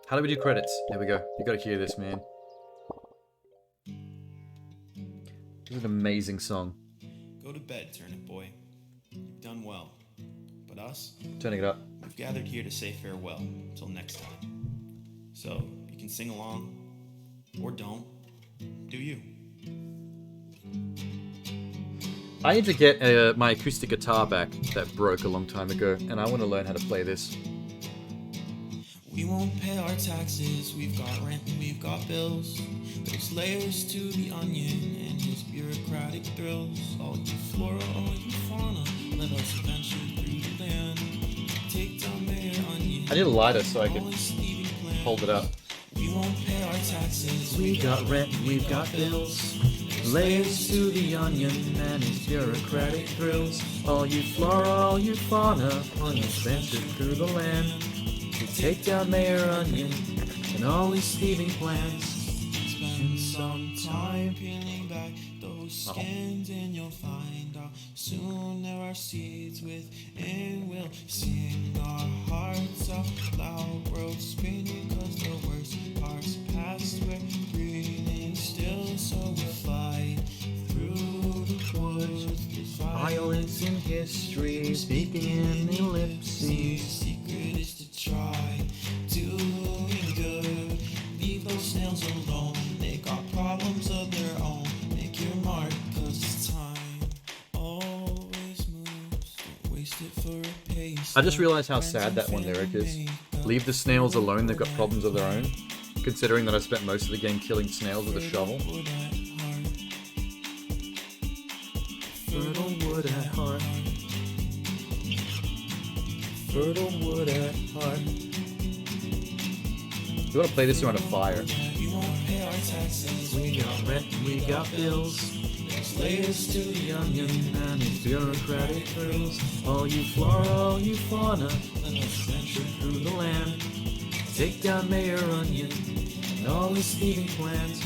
How do we do credits? There we go. You gotta hear this, man. This is an amazing song. Go to bed, Turnip boy. You've done well. But us, Turning it up. we've gathered here to say farewell until next time. So, you can sing along, or don't. Do you? I need to get my acoustic guitar back that broke a long time ago, and I want to learn how to play this. We won't pay our taxes, we've got rent and we've got bills. There's layers to the onion and his bureaucratic thrills. All you flora, all you fauna, let us venture through the land. Take down Mayor Onion. I need a lighter so I can hold it up. We won't pay our taxes. We got rent and we've got bills. Layers to the onion and his bureaucratic thrills. All you flora, all you fauna, on your venture through the land. We take down Mayor Onion and all his thieving plans. Spend some time peeling back those skins and you'll find out soon there are seeds within. We'll sing our hearts out loud, world spinning cause the worst parts past. We're breathing still, so we fly through the woods. Violence in history, speaking in The ellipses. secret is to try doing good. Leave those snails alone, they got problems of their own. Make your mark, cause it's time always moves. Don't waste it for a pace. I just realized how sad that one lyric is. Leave the snails alone, they've got problems of their own. Considering that I spent most of the game killing snails with a shovel. Fertile wood at heart. Fertile wood at heart. You want to play this around a fire? We got rent and we got bills. There's layers to the onion and its bureaucratic thrills. All you flora, all you fauna, let us venture through the land. Take down Mayor Onion and all his thieving plans.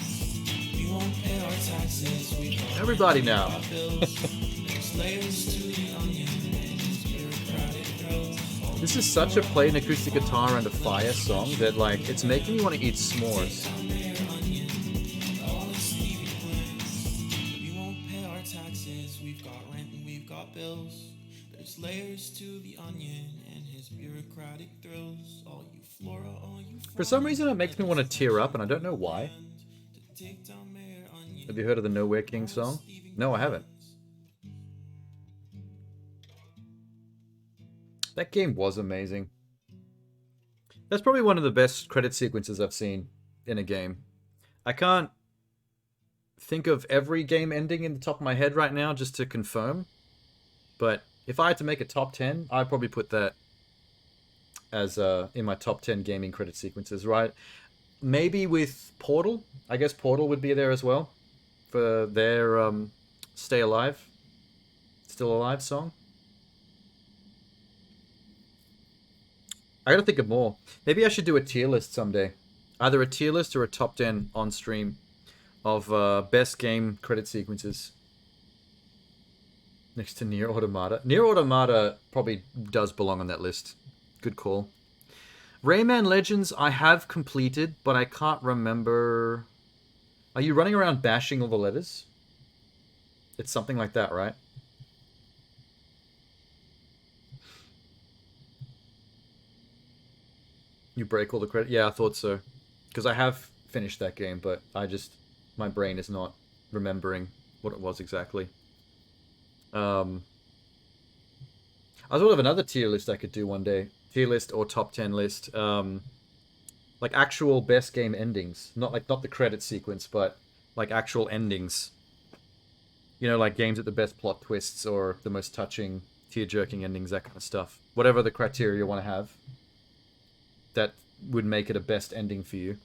We won't pay our taxes, we got Everybody now. there's layers to the onion and his bureaucratic thrills. This is such a plain acoustic guitar and a fire song that, like, it's making me want to eat s'mores. We won't pay our taxes, we've got rent and we've got bills. There's layers to the onion and his bureaucratic thrills. All you flora, all you For some reason, it makes me want to tear up, and I don't know why. to take down Mayor Onion. Have you heard of the Nowhere King song? No, I haven't. That game was amazing. That's probably one of the best credit sequences I've seen in a game. I can't think of every game ending in the top of my head right now just to confirm. But if I had to make a top 10, I'd probably put that as in my top 10 gaming credit sequences, right? Maybe with Portal. I guess Portal would be there as well for their Stay Alive, Still Alive song. I gotta think of more. Maybe I should do a tier list someday. Either a tier list or a top 10 on stream of best game credit sequences. Next to Nier Automata. Nier Automata probably does belong on that list. Good call. Rayman Legends I have completed, but I can't remember... Are you running around bashing all the letters? It's something like that, right? You break all the credit? Yeah, I thought so. Because I have finished that game, but I just... My brain is not remembering what it was exactly. I thought of another tier list I could do one day. Tier list or top 10 list. Like actual best game endings. Not the credit sequence, but like actual endings. You know, like games with the best plot twists or the most touching, tear-jerking endings, that kind of stuff. Whatever the criteria you want to have. That would make it a best ending for you.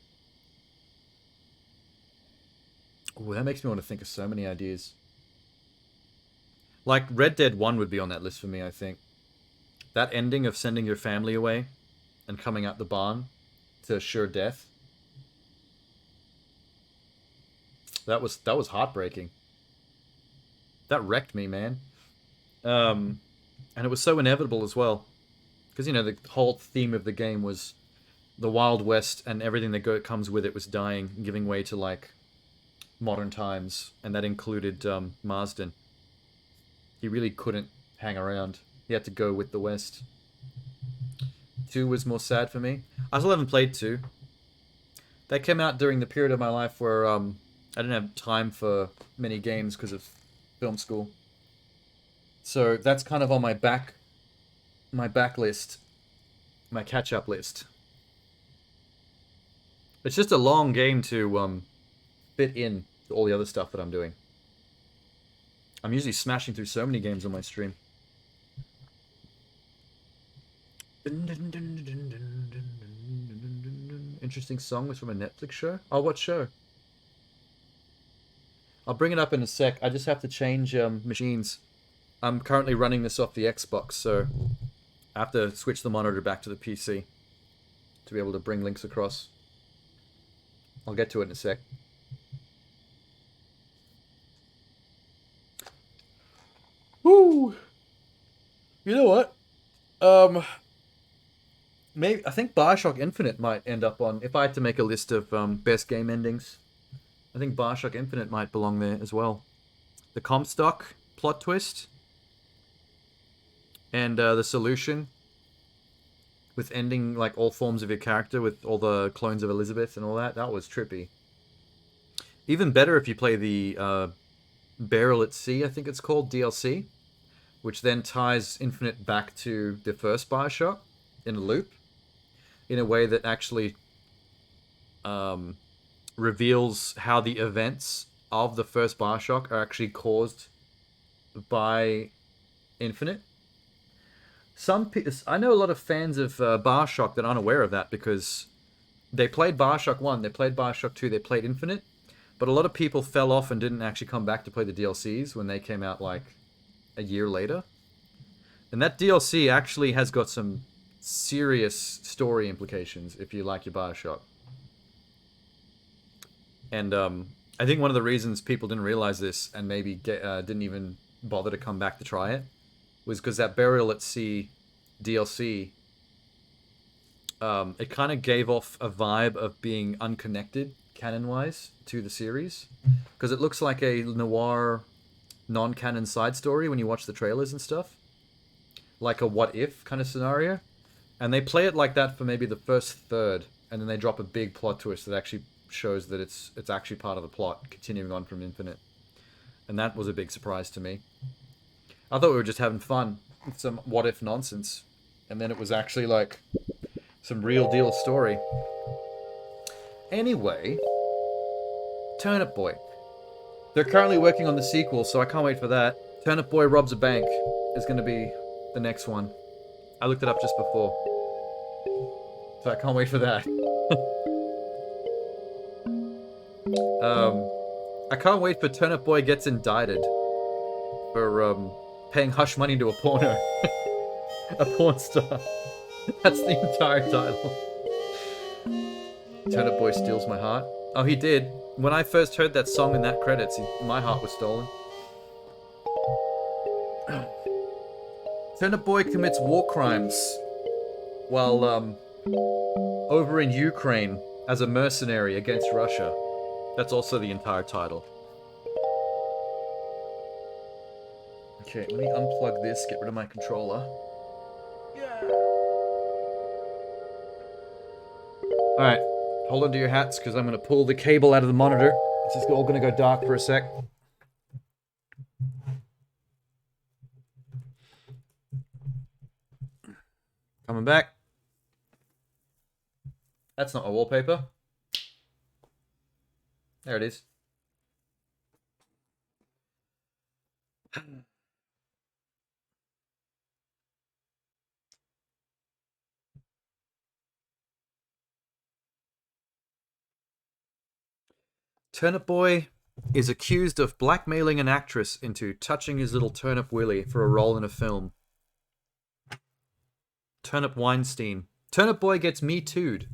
Oh, that makes me want to think of so many ideas. Like, Red Dead 1 would be on that list for me, I think. That ending of sending your family away and coming out the barn to sure death. That was heartbreaking. That wrecked me, man. And it was so inevitable as well. Because, you know, the whole theme of the game was the Wild West, and everything that comes with it was dying, giving way to, like, modern times. And that included Marsden. He really couldn't hang around. He had to go with the West. 2 was more sad for me. I still haven't played 2. They came out during the period of my life where I didn't have time for many games because of film school. So that's kind of on my back list, my catch-up list. It's just a long game to fit in to all the other stuff that I'm doing. I'm usually smashing through so many games on my stream. Interesting song was from a Netflix show? Oh, what show? I'll bring it up in a sec. I just have to change machines. I'm currently running this off the Xbox, so I have to switch the monitor back to the PC to be able to bring links across. I'll get to it in a sec. Woo! You know what? Maybe I think BioShock Infinite might end up on. If I had to make a list of best game endings, I think BioShock Infinite might belong there as well. The Comstock plot twist and the solution with ending like all forms of your character with all the clones of Elizabeth and all that. That was trippy. Even better if you play the Burial at Sea, I think it's called, DLC, which then ties Infinite back to the first BioShock in a loop, in a way that actually reveals how the events of the first BioShock are actually caused by Infinite. I know a lot of fans of BioShock that aren't aware of that because they played BioShock 1, they played BioShock 2, they played Infinite, but a lot of people fell off and didn't actually come back to play the DLCs when they came out like a year later. And that DLC actually has got some serious story implications if you like your BioShock. And I think one of the reasons people didn't realize this and maybe didn't even bother to come back to try it was because that Burial at Sea DLC, it kind of gave off a vibe of being unconnected, canon-wise, to the series. Because it looks like a noir, non-canon side story when you watch the trailers and stuff. Like a what-if kind of scenario. And they play it like that for maybe the first third, and then they drop a big plot twist that actually shows that it's actually part of the plot, continuing on from Infinite. And that was a big surprise to me. I thought we were just having fun with some what-if nonsense. And then it was actually, like, some real deal story. Anyway, Turnip Boy. They're currently working on the sequel, so I can't wait for that. Turnip Boy Robs a Bank is going to be the next one. I looked it up just before. So I can't wait for that. I can't wait for Turnip Boy Gets Indicted for paying hush money to a porno. A porn star. That's the entire title. Turnip Boy Steals My Heart. Oh, he did. When I first heard that song in that credits, my heart was stolen. Turnip Boy commits war crimes while over in Ukraine as a mercenary against Russia. That's also the entire title. Okay, let me unplug this, get rid of my controller. Alright, hold on to your hats because I'm going to pull the cable out of the monitor. It's just all going to go dark for a sec. Coming back. That's not a wallpaper. There it is. Turnip Boy is accused of blackmailing an actress into touching his little turnip willy for a role in a film. Turnip Weinstein. Turnip Boy gets Me Too'd.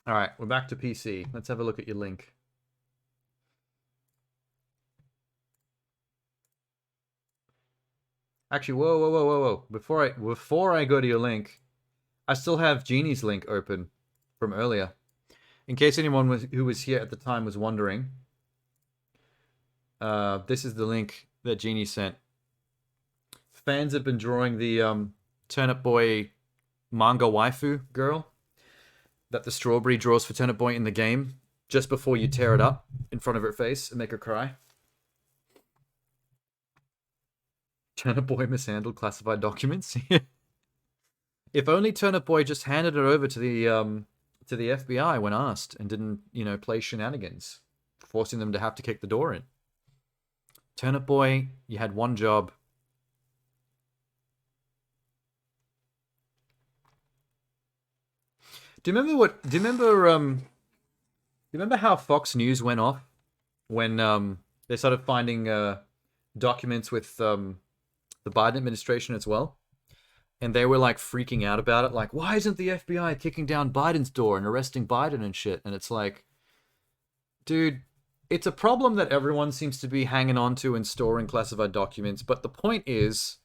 Alright, we're back to PC. Let's have a look at your link. Actually, whoa. Before I go to your link, I still have Genie's link open from earlier. In case anyone who was here at the time was wondering, this is the link that Genie sent. Fans have been drawing the Turnip Boy manga waifu girl that the strawberry draws for Turnip Boy in the game just before you tear it up in front of her face and make her cry. Turnip Boy mishandled classified documents. If only Turnip Boy just handed it over to the FBI when asked and didn't, play shenanigans, forcing them to have to kick the door in. Turnip Boy, you had one job. Do you remember how Fox News went off when they started finding documents with the Biden administration as well? And they were like freaking out about it, like, why isn't the FBI kicking down Biden's door and arresting Biden and shit? And it's like, dude, it's a problem that everyone seems to be hanging on to and storing classified documents. But the point is,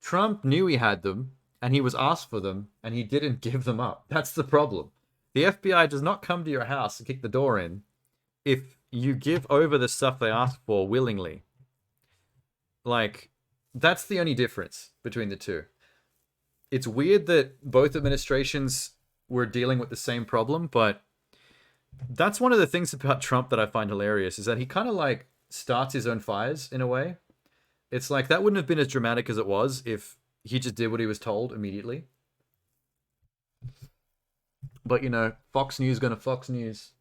Trump knew he had them and he was asked for them and he didn't give them up. That's the problem. The FBI does not come to your house and kick the door in if you give over the stuff they ask for willingly. Like, that's the only difference between the two. It's weird that both administrations were dealing with the same problem, but that's one of the things about Trump that I find hilarious, is that he kind of like starts his own fires in a way. It's like that wouldn't have been as dramatic as it was if he just did what he was told immediately. But, Fox News gonna Fox News.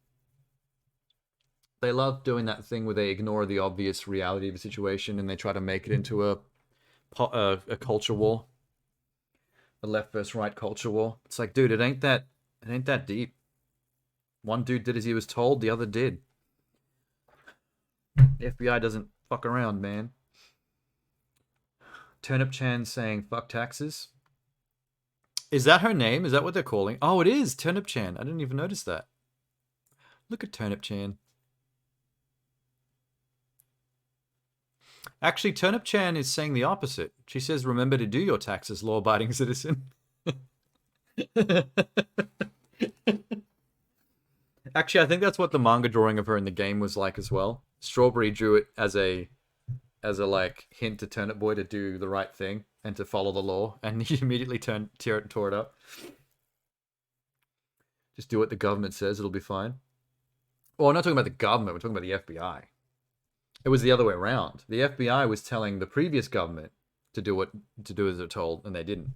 They love doing that thing where they ignore the obvious reality of a situation and they try to make it into a culture war, a left versus right culture war. It's like, dude, it ain't that deep. One dude did as he was told, the other did. The FBI doesn't fuck around, man. Turnip Chan saying fuck taxes. Is that her name? Is that what they're calling? Oh, it is Turnip Chan. I didn't even notice that. Look at Turnip Chan. Actually, Turnip Chan is saying the opposite. She says, remember to do your taxes, law-abiding citizen. Actually, I think that's what the manga drawing of her in the game was like as well. Strawberry drew it as a like hint to Turnip Boy to do the right thing and to follow the law, and he immediately tore it up. Just do what the government says, it'll be fine. Well, we're not talking about the government, we're talking about the FBI. It was the other way around. The FBI was telling the previous government to do as they're told, and they didn't.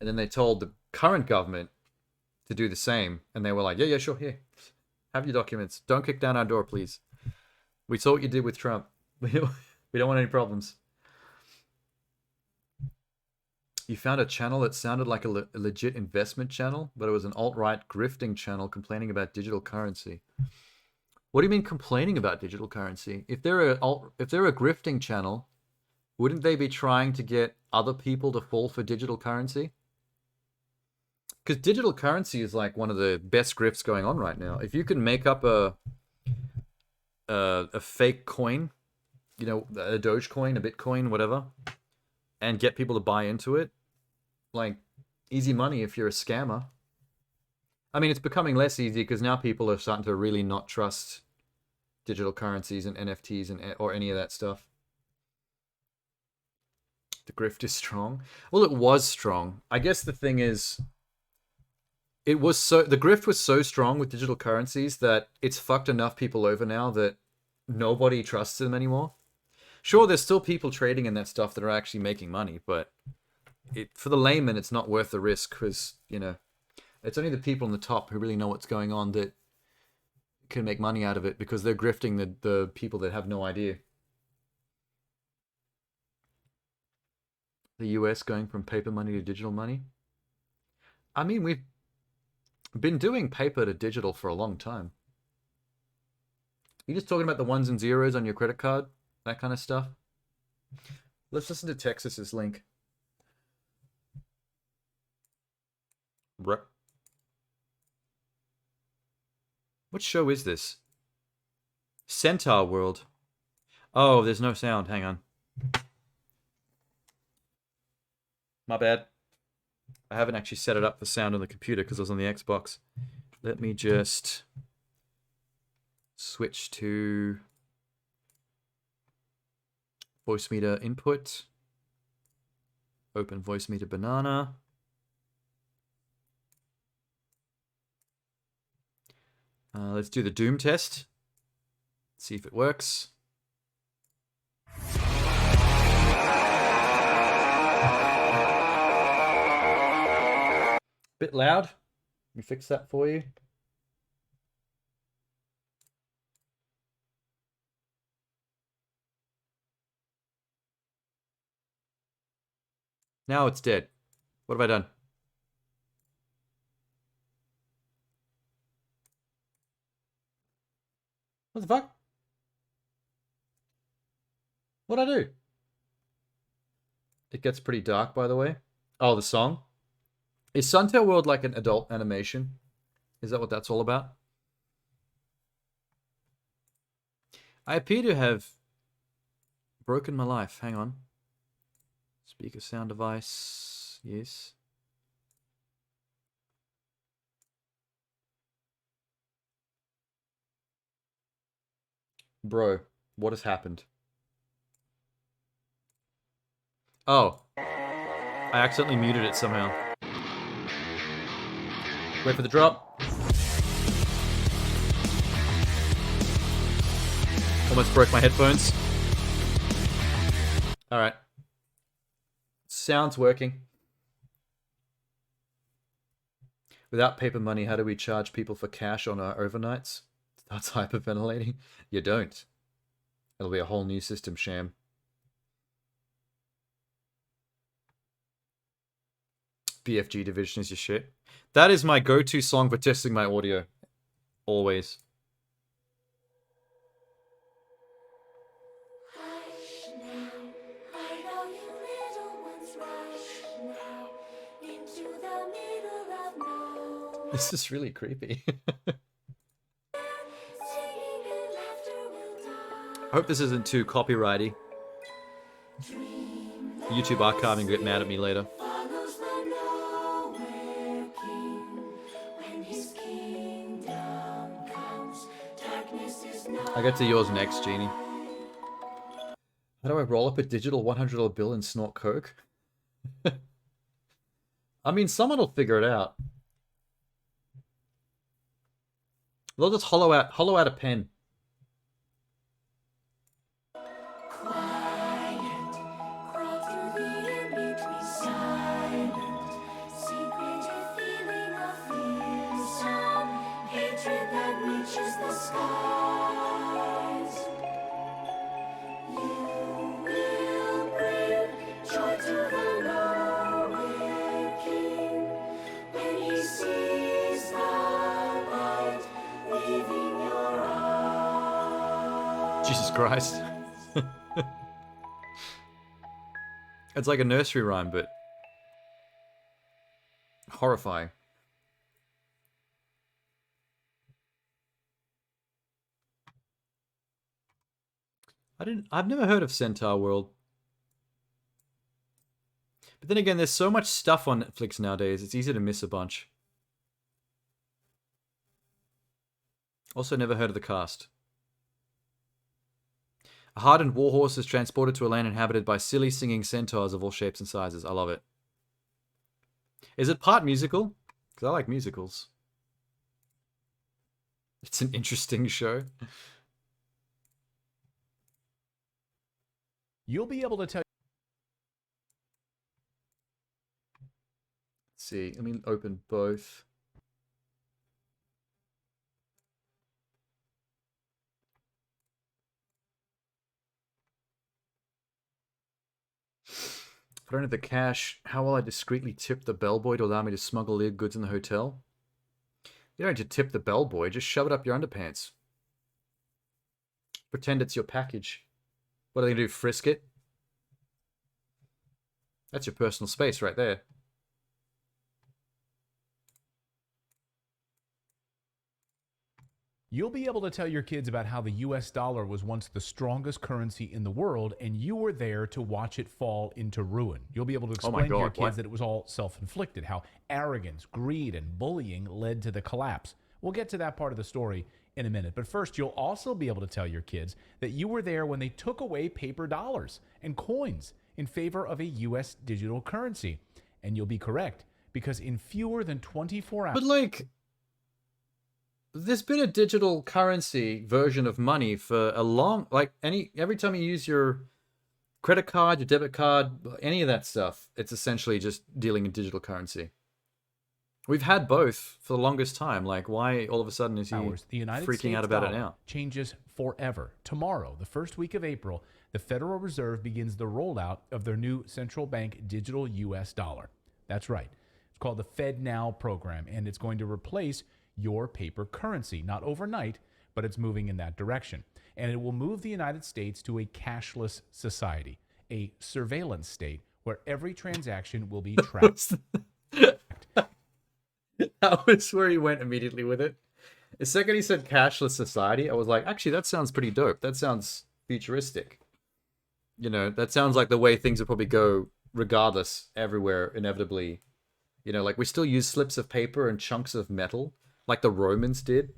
And then they told the current government to do the same, and they were like, yeah, sure, here. Have your documents. Don't kick down our door, please. We saw what you did with Trump. We don't want any problems. You found a channel that sounded like a legit investment channel, but it was an alt-right grifting channel complaining about digital currency. What do you mean complaining about digital currency? If they're a grifting channel, wouldn't they be trying to get other people to fall for digital currency? Because digital currency is like one of the best grifts going on right now. If you can make up a fake coin, a Dogecoin, a Bitcoin, whatever, and get people to buy into it, like easy money if you're a scammer. I mean, it's becoming less easy because now people are starting to really not trust digital currencies and NFTs or any of that stuff. The grift is strong. Well, it was strong. I guess the thing is, the grift was so strong with digital currencies that it's fucked enough people over now that nobody trusts them anymore. Sure, there's still people trading in that stuff that are actually making money, but for the layman, it's not worth the risk because, you know, it's only the people on the top who really know what's going on that can make money out of it because they're grifting the people that have no idea. The US going from paper money to digital money. I mean, we've been doing paper to digital for a long time. You're just talking about the ones and zeros on your credit card, that kind of stuff. Let's listen to Texas's link. What show is this? Centaur World. Oh, there's no sound. Hang on. My bad. I haven't actually set it up for sound on the computer because I was on the Xbox. Let me just switch to voice meter input. Open voice meter banana. Let's do the Doom test. See if it works. Bit loud. Let me fix that for you. Now it's dead. What have I done? What the fuck? What'd I do? It gets pretty dark, by the way. Oh, the song? Is Suntail World like an adult animation? Is that what that's all about? I appear to have broken my life. Hang on. Speaker sound device. Yes. Bro, what has happened? Oh. I accidentally muted it somehow. Wait for the drop. Almost broke my headphones. Alright. Sound's working. Without paper money, how do we charge people for cash on our overnights? Starts hyperventilating. You don't. It'll be a whole new system, Sham. BFG Division is your shit. That is my go-to song for testing my audio. Always. This is really creepy. I hope this isn't too copyrighty. YouTube archiving will get mad at me later. I get to yours next, Genie. How do I roll up a digital $100 bill and snort coke? I mean, someone will figure it out. They'll just hollow out a pen. Jesus Christ. It's like a nursery rhyme, but horrifying. I've never heard of Centaur World. But then again, there's so much stuff on Netflix nowadays, it's easy to miss a bunch. Also never heard of the cast. A hardened warhorse is transported to a land inhabited by silly singing centaurs of all shapes and sizes. I love it. Is it part musical? Because I like musicals. It's an interesting show. You'll be able to tell. Let's see, let me open both. If I don't have the cash, how will I discreetly tip the bellboy to allow me to smuggle the goods in the hotel? You don't need to tip the bellboy, just shove it up your underpants. Pretend it's your package. What are they going to do, frisk it? That's your personal space right there. You'll be able to tell your kids about how the US dollar was once the strongest currency in the world, and you were there to watch it fall into ruin. You'll be able to explain to your kids that it was all self-inflicted, how arrogance, greed, and bullying led to the collapse. We'll get to that part of the story in a minute. But first, you'll also be able to tell your kids that you were there when they took away paper dollars and coins in favor of a US digital currency. And you'll be correct, because in fewer than 24 hours... But like... There's been a digital currency version of money for a long, like every time you use your credit card, your debit card, any of that stuff, it's essentially just dealing in digital currency. We've had both for the longest time. Like, why all of a sudden is he freaking out about it now? Changes forever. Tomorrow, the first week of April, the Federal Reserve begins the rollout of their new central bank digital US dollar. That's right. It's called the FedNow program, and it's going to replace your paper currency. Not overnight, but it's moving in that direction. And it will move the United States to a cashless society, a surveillance state where every transaction will be tracked. That was where he went immediately with it. The second he said cashless society, I was like, actually, that sounds pretty dope. That sounds futuristic. You know, that sounds like the way things will probably go regardless, everywhere, inevitably. You know, like we still use slips of paper and chunks of metal, like the Romans did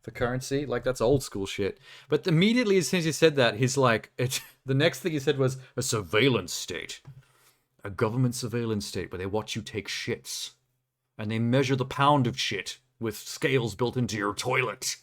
for currency. Like, that's old school shit. But immediately as soon as he said that, he's like, the next thing he said was a surveillance state. A government surveillance state where they watch you take shits. And they measure the pound of shit with scales built into your toilet.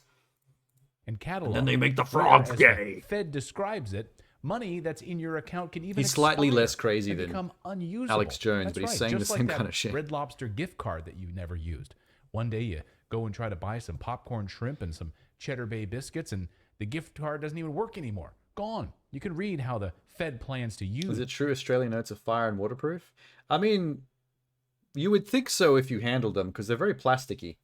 And catalog. And then they make the frogs gay. The Fed describes it. Money that's in your account can even He's slightly less crazy than become unusable. Alex Jones, That's but he's right. saying Just the like same that kind of shit. Red Lobster gift card that you never used. One day you go and try to buy some popcorn shrimp and some Cheddar Bay biscuits, and the gift card doesn't even work anymore. Gone. You can read how the Fed plans to use. Is it true Australian notes are fire and waterproof? I mean, you would think so if you handled them, because they're very plasticky.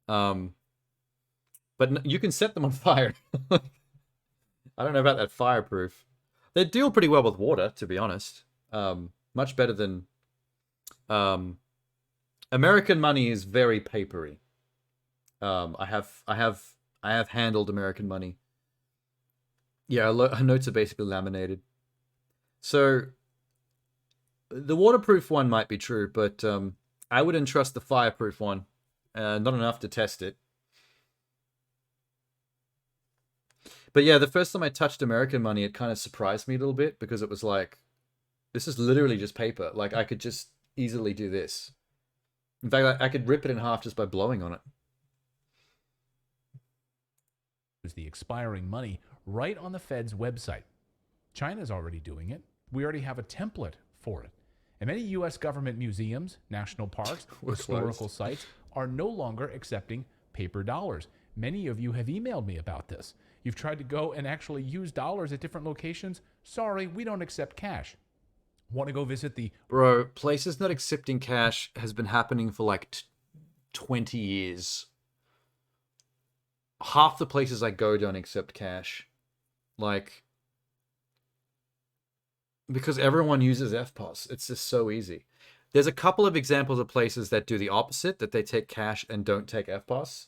But you can set them on fire. I don't know about that fireproof. They deal pretty well with water, to be honest. Much better than... American money is very papery. I have handled American money. Yeah, notes are basically laminated. So the waterproof one might be true, but I wouldn't trust the fireproof one. Not enough to test it. But yeah, the first time I touched American money, it kind of surprised me a little bit, because it was like, this is literally just paper. Like, I could just easily do this. In fact, I could rip it in half just by blowing on it. The expiring money right on the Fed's website. China's already doing it. We already have a template for it. And many U.S. government museums, national parks, historical sites are no longer accepting paper dollars. Many of you have emailed me about this. You've tried to go and actually use dollars at different locations. Sorry, we don't accept cash. Want to go visit the... Bro, places not accepting cash has been happening for like 20 years. Half the places I go don't accept cash. Like... Because everyone uses FPOS. It's just so easy. There's a couple of examples of places that do the opposite, that they take cash and don't take FPOS.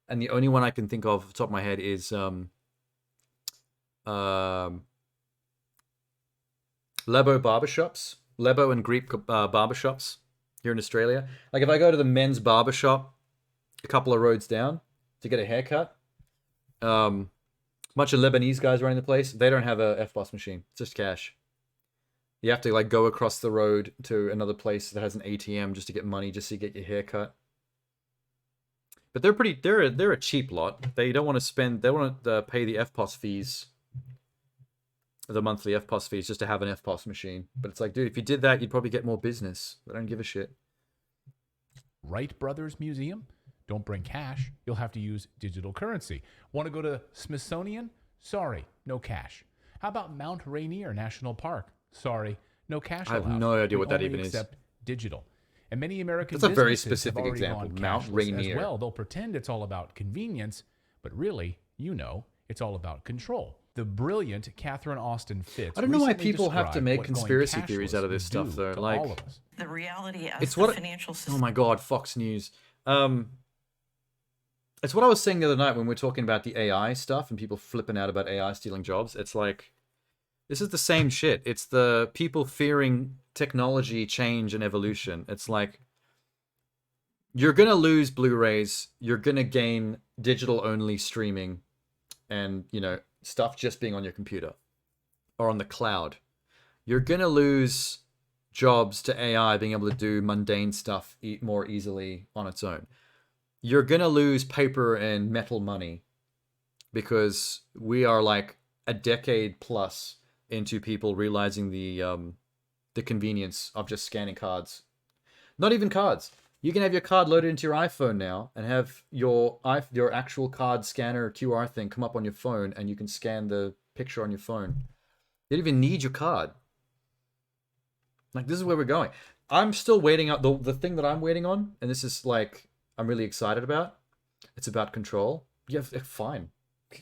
And the only one I can think of off the top of my head is Lebo barbershops. Lebo and Greek barbershops here in Australia. Like, if I go to the men's barbershop a couple of roads down to get a haircut, bunch of Lebanese guys running the place, they don't have a FPOS machine. It's just cash. You have to like go across the road to another place that has an ATM just to get money, just to get your hair cut. But they're a cheap lot. They don't want to spend, they want to pay the FPOS fees. the monthly FPOS fees just to have an FPOS machine. But it's like, dude, if you did that, you'd probably get more business. I don't give a shit. Wright Brothers Museum? Don't bring cash. You'll have to use digital currency. Want to go to Smithsonian? Sorry, no cash. How about Mount Rainier National Park? Sorry, no cash I have allowed. no idea what We that only even is. accept digital. And many American That's a very businesses have specific already example, gone Mount cashless Rainier. as well. They'll pretend it's all about convenience, but really, it's all about control. The brilliant Catherine Austin Fitts. I don't know why recently people have to described make what going conspiracy theories cashless out of this would stuff, do though. to Like, all of us. The reality as it's the what. financial Oh system. my God, Fox News. It's what I was saying the other night when we were talking about the AI stuff and people flipping out about AI stealing jobs. It's like, this is the same shit. It's the people fearing technology change and evolution. It's like, you're going to lose Blu-rays. You're going to gain digital-only streaming and, stuff just being on your computer or on the cloud. You're going to lose jobs to AI being able to do mundane stuff more easily on its own. You're going to lose paper and metal money because we are like a decade plus into people realizing the convenience of just scanning cards. Not even cards. You can have your card loaded into your iPhone now and have your actual card scanner QR thing come up on your phone and you can scan the picture on your phone. You don't even need your card. Like, this is where we're going. I'm still waiting out the thing that I'm waiting on, and this is like I'm really excited about. It's about control. Yeah, fine.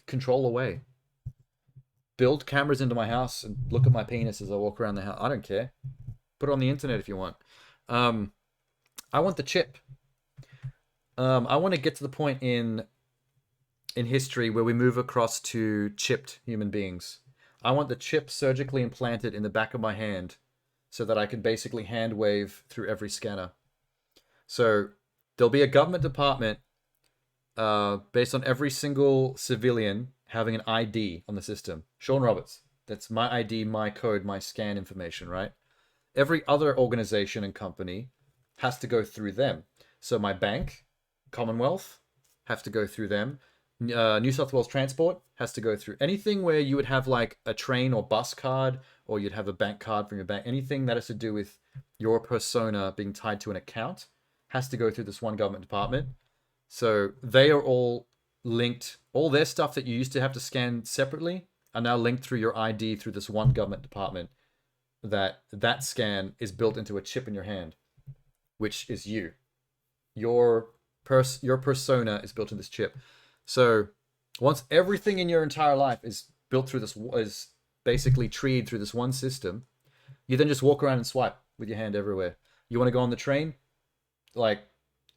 Control away. Build cameras into my house and look at my penis as I walk around the house. I don't care. Put it on the internet if you want. I want the chip. I want to get to the point in history where we move across to chipped human beings. I want the chip surgically implanted in the back of my hand so that I can basically hand wave through every scanner. So there'll be a government department based on every single civilian having an ID on the system. Sean Roberts. That's my ID, my code, my scan information, right? Every other organization and company has to go through them. So my bank, Commonwealth, have to go through them. New South Wales Transport has to go through. Anything where you would have like a train or bus card, or you'd have a bank card from your bank, anything that has to do with your persona being tied to an account has to go through this one government department. So they are all linked. All their stuff that you used to have to scan separately are now linked through your ID through this one government department. That scan is built into a chip in your hand, which is you. Your persona is built in this chip. So once everything in your entire life is built through this, is basically treed through this one system, you then just walk around and swipe with your hand everywhere. You want to go on the train? Like,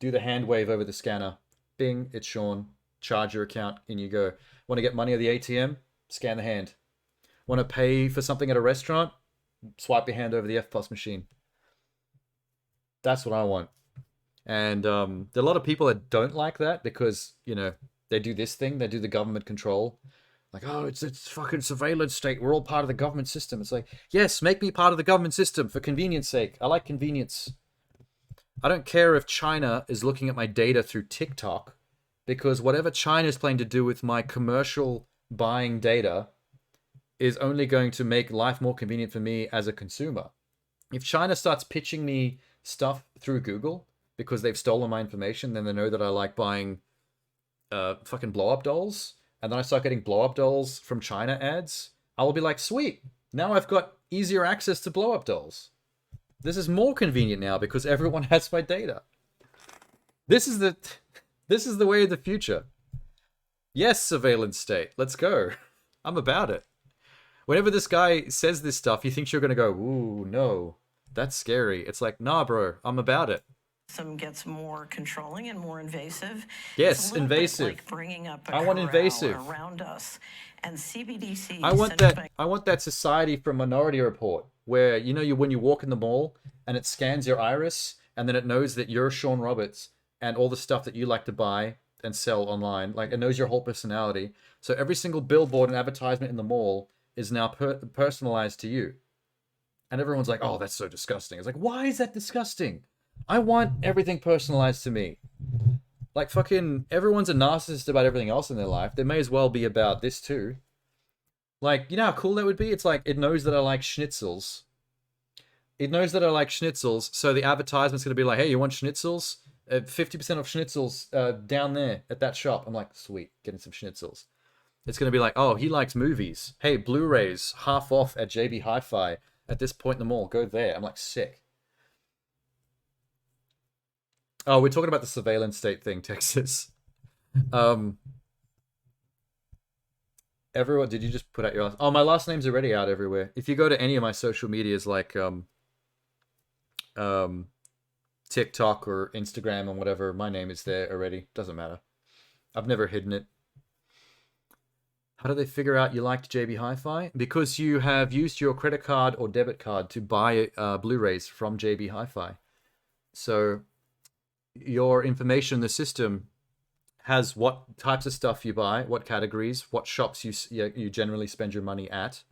do the hand wave over the scanner. Bing, it's Sean. Charge your account, in you go. Want to get money at the ATM? Scan the hand. Want to pay for something at a restaurant? Swipe your hand over the FPOS machine. That's what I want. And there are a lot of people that don't like that because, they do this thing. They do the government control. Like, oh, it's fucking surveillance state. We're all part of the government system. It's like, yes, make me part of the government system for convenience sake. I like convenience. I don't care if China is looking at my data through TikTok, because whatever China is planning to do with my commercial buying data is only going to make life more convenient for me as a consumer. If China starts pitching me stuff through Google because they've stolen my information, then they know that I like buying fucking blow-up dolls, and then I start getting blow-up dolls from China ads, I will be like, sweet, now I've got easier access to blow-up dolls. This is more convenient now because everyone has my data. This is the way of the future. Yes, surveillance state, let's go. I'm about it. Whenever this guy says this stuff, he thinks you're going to go, ooh, no, that's scary. It's like, nah, bro, I'm about it. Some gets more controlling and more invasive. Yes, It's a little invasive. bit like bringing up a I want corral invasive. around us. And CBDC. I want that society from Minority Report where when you walk in the mall and it scans your iris and then it knows that you're Sean Roberts and all the stuff that you like to buy and sell online, like it knows your whole personality. So every single billboard and advertisement in the mall is now personalized to you. And everyone's like, oh, that's so disgusting. It's like, why is that disgusting? I want everything personalized to me. Like, fucking everyone's a narcissist about everything else in their life. They may as well be about this too. Like, you know how cool that would be? It's like, it knows that I like schnitzels. It knows that I like schnitzels, so the advertisement's going to be like, hey, you want schnitzels? 50% off schnitzels down there at that shop. I'm like, sweet, getting some schnitzels. It's going to be like, oh, he likes movies. Hey, Blu-rays, half off at JB Hi-Fi at this point in the mall. Go there. I'm like, sick. Oh, we're talking about the surveillance state thing, Texas. Everyone, did you just put out your last... Oh, my last name's already out everywhere. If you go to any of my social medias like TikTok or Instagram and whatever, my name is there already. Doesn't matter. I've never hidden it. How do they figure out you liked JB Hi-Fi? Because you have used your credit card or debit card to buy Blu-rays from JB Hi-Fi. So your information in the system has what types of stuff you buy, what categories, what shops you generally spend your money at.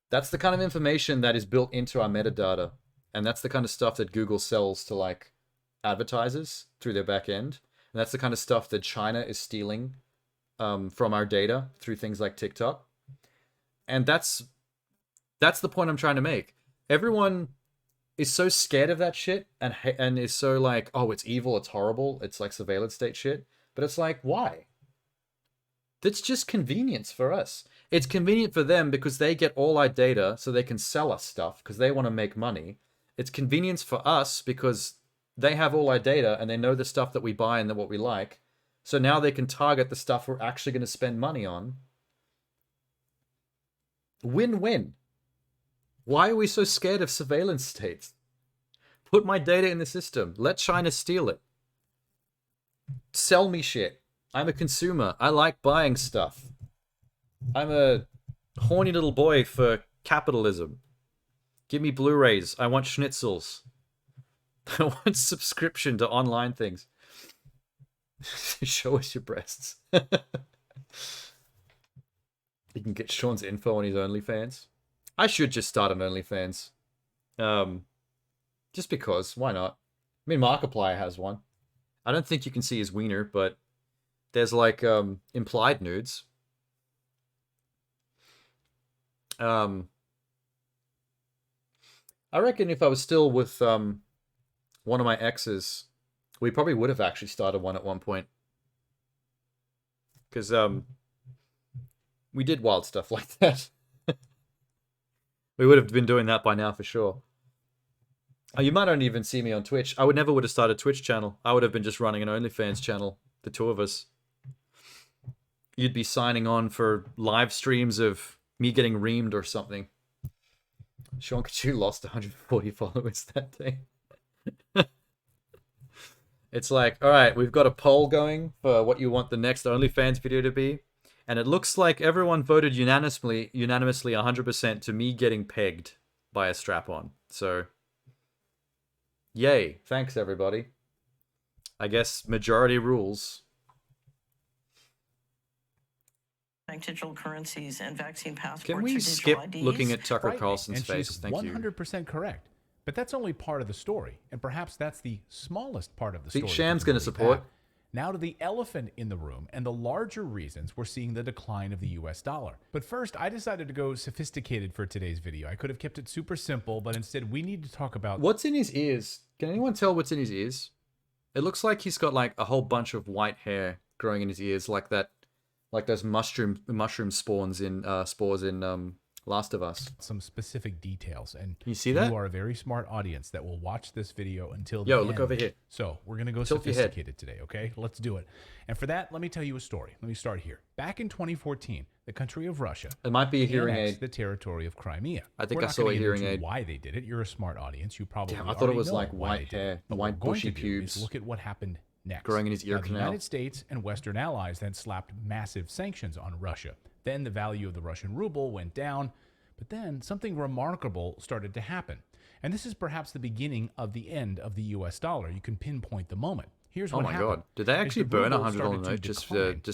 That's the kind of information that is built into our metadata. And that's the kind of stuff that Google sells to like advertisers through their back end. And that's the kind of stuff that China is stealing from our data through things like TikTok. And that's the point I'm trying to make. Everyone is so scared of that shit and is so like, oh, it's evil, it's horrible, it's like surveillance state shit. But it's like, why? That's just convenience for us. It's convenient for them because they get all our data so they can sell us stuff because they want to make money. It's convenience for us because they have all our data and they know the stuff that we buy and what we like. So now they can target the stuff we're actually going to spend money on. Win-win. Why are we so scared of surveillance states? Put my data in the system. Let China steal it. Sell me shit. I'm a consumer. I like buying stuff. I'm a horny little boy for capitalism. Give me Blu-rays. I want schnitzels. I want subscription to online things. Show us your breasts. You can get Sean's info on his OnlyFans. I should just start an OnlyFans. Just because. Why not? I mean, Markiplier has one. I don't think you can see his wiener, but there's like implied nudes. I reckon if I was still with one of my exes, we probably would have actually started one at one point. Because we did wild stuff like that. We would have been doing that by now for sure. You might not even see me on Twitch. I would never would have started a Twitch channel. I would have been just running an OnlyFans channel, the two of us. You'd be signing on for live streams of me getting reamed or something. Seankichu lost 140 followers that day. It's like, all right, we've got a poll going for what you want the next OnlyFans video to be. And it looks like everyone voted unanimously 100% to me getting pegged by a strap-on. So, yay. Thanks, everybody. I guess majority rules. Digital currencies and vaccine passports. Can we skip looking at Tucker Carlson's face? Thank you. 100% correct. But that's only part of the story. And perhaps that's the smallest part of the story. Sham's going to support. Now to the elephant in the room and the larger reasons we're seeing the decline of the US dollar. But first, I decided to go sophisticated for today's video. I could have kept it super simple, but instead we need to talk about... What's in his ears? Can anyone tell what's in his ears? It looks like he's got like a whole bunch of white hair growing in his ears, like that, like those mushroom spores in Last of Us. Some specific details, and you see that? You are a very smart audience that will watch this video until the end. Look over here. So we're gonna go sophisticated today, okay? Let's do it. And for that, let me tell you a story. Let me start here. Back in 2014, the country of Russia. It might be a hearing aid. The territory of Crimea. I think I saw a hearing aid. Why they did it? You're a smart audience. You probably. Damn, I thought it was like white hair, white bushy pubes. Look at what happened next. Growing in his ear now, canal. The United States and Western allies then slapped massive sanctions on Russia. Then the value of the Russian ruble went down. But then something remarkable started to happen. And this is perhaps the beginning of the end of the US dollar. You can pinpoint the moment. Here's what happened. Oh my God. Did they actually burn a $100 note just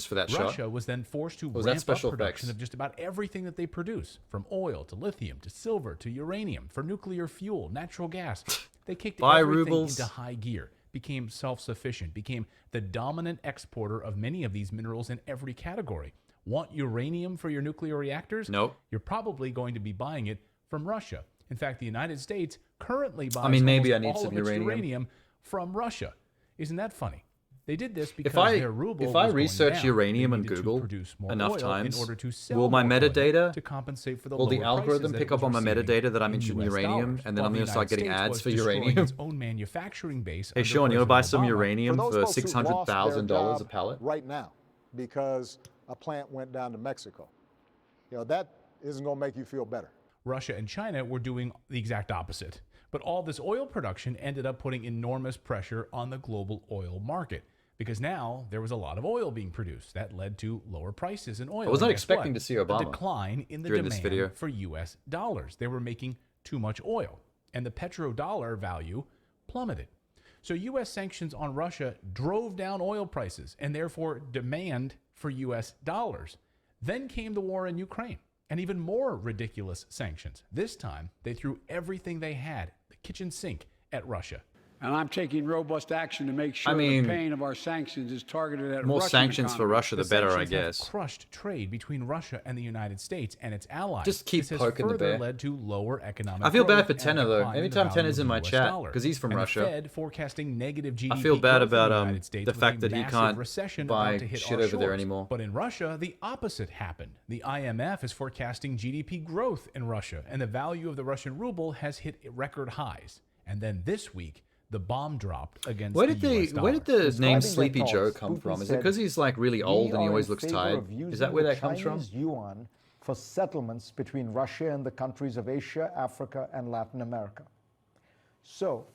for that shot? Russia was then forced to ramp up production of just about everything that they produce, from oil to lithium to silver to uranium, for nuclear fuel, natural gas. They kicked everything into high gear. became self-sufficient, became the dominant exporter of many of these minerals in every category. Want uranium for your nuclear reactors? Nope. You're probably going to be buying it from Russia. In fact, the United States currently buys maybe I almost need all some of its uranium. uranium from Russia. Isn't that funny? They did this because their ruble if I was going research down. uranium They on needed to Google produce more enough oil times, in order to sell will my more oil metadata, to compensate for the will the lower algorithm prices that pick it was up on my receiving metadata that I'm in interested in US uranium, dollars, and then while I'm the going to start United getting States ads was for destroying uranium? its own manufacturing base. Hey under Sean, you want to buy President some Obama. uranium For those for folks who lost their $600,000 a job pallet? right now because a plant went down to Mexico, that isn't going to make you feel better. Russia and China were doing the exact opposite. But all this oil production ended up putting enormous pressure on the global oil market because now there was a lot of oil being produced. That led to lower prices in oil. I was not And guess expecting what? to see Obama A decline in the during this video. demand for U.S. dollars. They were making too much oil, and the petrodollar value plummeted. So U.S. sanctions on Russia drove down oil prices and therefore demand for U.S. dollars. Then came the war in Ukraine and even more ridiculous sanctions. This time, they threw everything they had, the kitchen sink, at Russia. And I'm taking robust action to make sure the pain of our sanctions is targeted at more Russian sanctions for economy. Russia, the better, I sanctions have guess. crushed trade between Russia and the United States and its allies. Just keep this has poking the further bear. led to lower economic I feel bad growth for and a Tenor, though. decline in Every the time value Tenor's of in my the US chat, dollar. 'cause he's from And Russia. The Fed forecasting negative GDP I feel bad growth in about the United States the with fact a that he massive can't recession buy about to hit shit our over there shores. anymore. But in Russia, the opposite happened. The IMF is forecasting GDP growth in Russia, and the value of the Russian ruble has hit record highs. And then this week, the bomb dropped against Where did the US dollar. the name Describing Sleepy their Joe talks, come Putin from? Is it said, because he's like really old and he always looks tired? Is that where that comes from? Chinese yuan for settlements between Russia and the countries of Asia, Africa, and Latin America. So,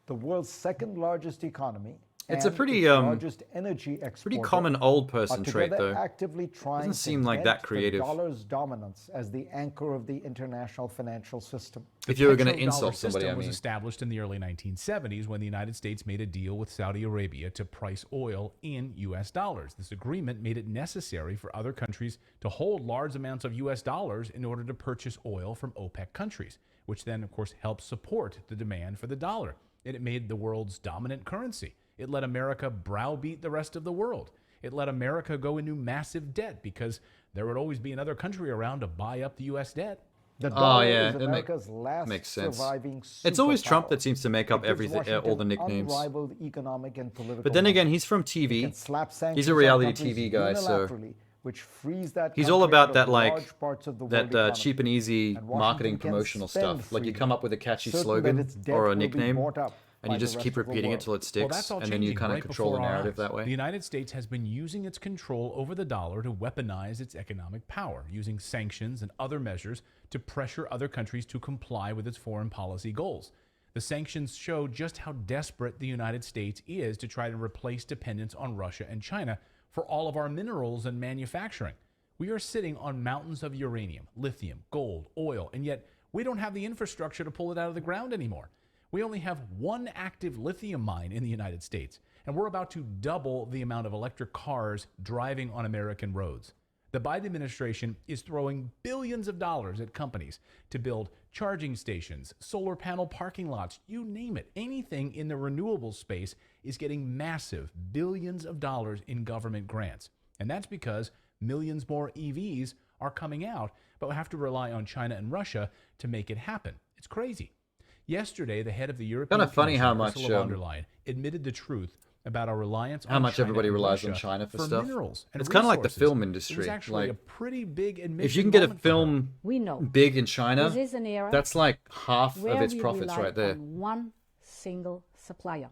the world's second largest economy It's a and pretty, its largest energy exporter Pretty common old person are trait, together though. actively trying Doesn't seem to like that dent creative. the dollar's dominance as the anchor of the international financial system. If you were going to petrodollar insult somebody, system I was mean. established in the early 1970s when the United States made a deal with Saudi Arabia to price oil in U.S. dollars. This agreement made it necessary for other countries to hold large amounts of U.S. dollars in order to purchase oil from OPEC countries, which then, of course, helped support the demand for the dollar. And it made the world's dominant currency. It let America browbeat the rest of the world. It let America go into massive debt because there would always be another country around to buy up the U.S. debt. The dollar yeah, is it America's last makes sense. surviving It's always Trump superpower. that seems to make up It gives everything, all Washington the nicknames. unrivaled economic and political But then might. again, he's from It TV. can slap He's sanctions a on reality countries TV guy, so unilaterally, which frees that he's all country about out that of like large parts of the world that economy. cheap and easy And Washington marketing can promotional spend stuff. Like you freely, come up with a catchy certain that slogan its debt or a will be nickname, bought up and by you the just rest keep of the repeating it world. till it Well, sticks, that's all and then you changing kind of right control the before our narrative eyes. that way. The United States has been using its control over the dollar to weaponize its economic power, using sanctions and other measures to pressure other countries to comply with its foreign policy goals. The sanctions show just how desperate the United States is to try to replace dependence on Russia and China for all of our minerals and manufacturing. We are sitting on mountains of uranium, lithium, gold, oil, and yet we don't have the infrastructure to pull it out of the ground anymore. We only have one active lithium mine in the United States, and we're about to double the amount of electric cars driving on American roads. The Biden administration is throwing billions of dollars at companies to build charging stations, solar panel parking lots, you name it. Anything in the renewable space is getting massive billions of dollars in government grants. And that's because millions more EVs are coming out, but we have to rely on China and Russia to make it happen. It's crazy. Yesterday, the head of the European Kinda funny how Commission, much, Ursula von der Leyen, admitted the truth about our reliance How on much China everybody and relies on Russia China for stuff. minerals and It's kind of like the resources. film It was industry. actually Like, a pretty big admission if you can get a moment for her. film We know big in China, this is an era that's like half where of its we profits rely right there. on one single supplier,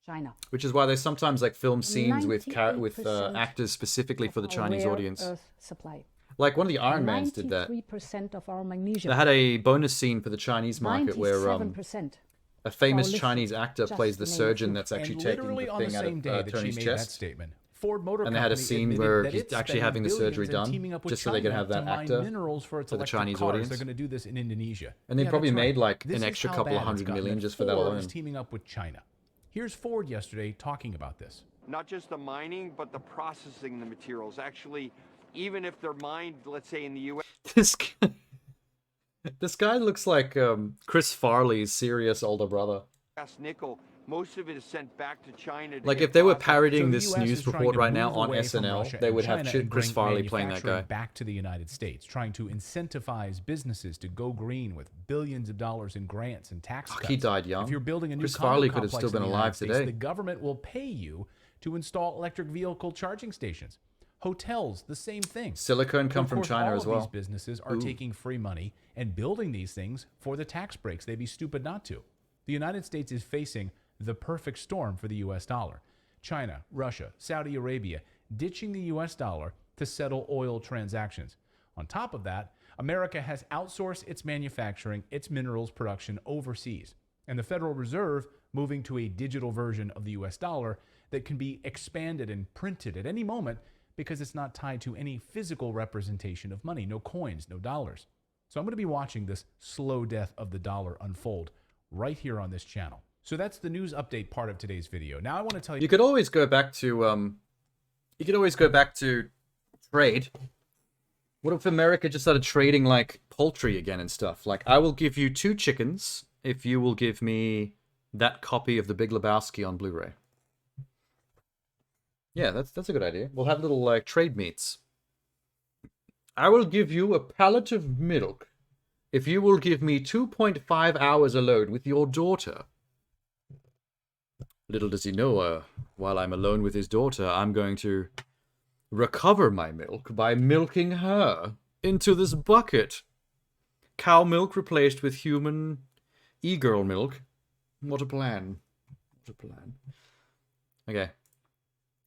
China. Which is why they sometimes like film scenes with 98% actors specifically for the Our Chinese rare audience. earth supply. Like one of the Iron Mans did that. 93% of our magnesium. They had a bonus scene for the Chinese market where 97%. a famous lithium, Chinese actor just plays to the name a surgeon few. that's actually And taking literally the on the thing out same of day that she Tony's made that chest. statement, Ford Motor And they had a Company scene admitted where that he's it's actually spending having the surgery billions and done, teaming up with just so they can China have that to mine actor minerals for its for the electric Chinese cars. audience. They're going to do this in Indonesia. And they Yeah, probably that's made, right. like, This an is extra how couple bad of it's hundred gotten million that just for that Ford alone. is teaming up with China. Here's Ford yesterday talking about this. Not just the mining, but the processing the materials. Actually, even if they're mined, let's say in the U.S. This guy looks like Chris Farley's serious older brother. nickel Most of it is sent back to China. Like, get if they were processed. parodying So the this US news is trying report to right now move on away from SNL, Russia they and would have China Chris and bring Farley playing that manufacturing guy. back to the United States, trying to incentivize businesses to go green with billions of dollars in grants and tax cuts. He died young. If you're building a new Chris condo Farley could have complex still in been the alive United States, today. the government will pay you to install electric vehicle charging stations. Hotels, the same thing. Silicone come Of from course, China all as of well. These businesses are taking free money and building these things for the tax breaks. They'd be stupid not to. The United States is facing the perfect storm for the U.S. dollar. China, Russia, Saudi Arabia ditching the U.S. dollar to settle oil transactions. On top of that, America has outsourced its manufacturing, its minerals production overseas, and the Federal Reserve moving to a digital version of the U.S. dollar that can be expanded and printed at any moment because it's not tied to any physical representation of money, no coins, no dollars. So I'm going to be watching this slow death of the dollar unfold right here on this channel. So that's the news update part of today's video. Now I want to tell you... You could always go back to, trade. What if America just started trading, like, poultry again and stuff? Like, I will give you 2 chickens if you will give me that copy of The Big Lebowski on Blu-ray. Yeah, that's a good idea. We'll have little, like, trade meets. I will give you a pallet of milk if you will give me 2.5 hours alone with your daughter. Little does he know, while I'm alone with his daughter, I'm going to recover my milk by milking her into this bucket. Cow milk replaced with human e-girl milk. What a plan. What a plan. Okay.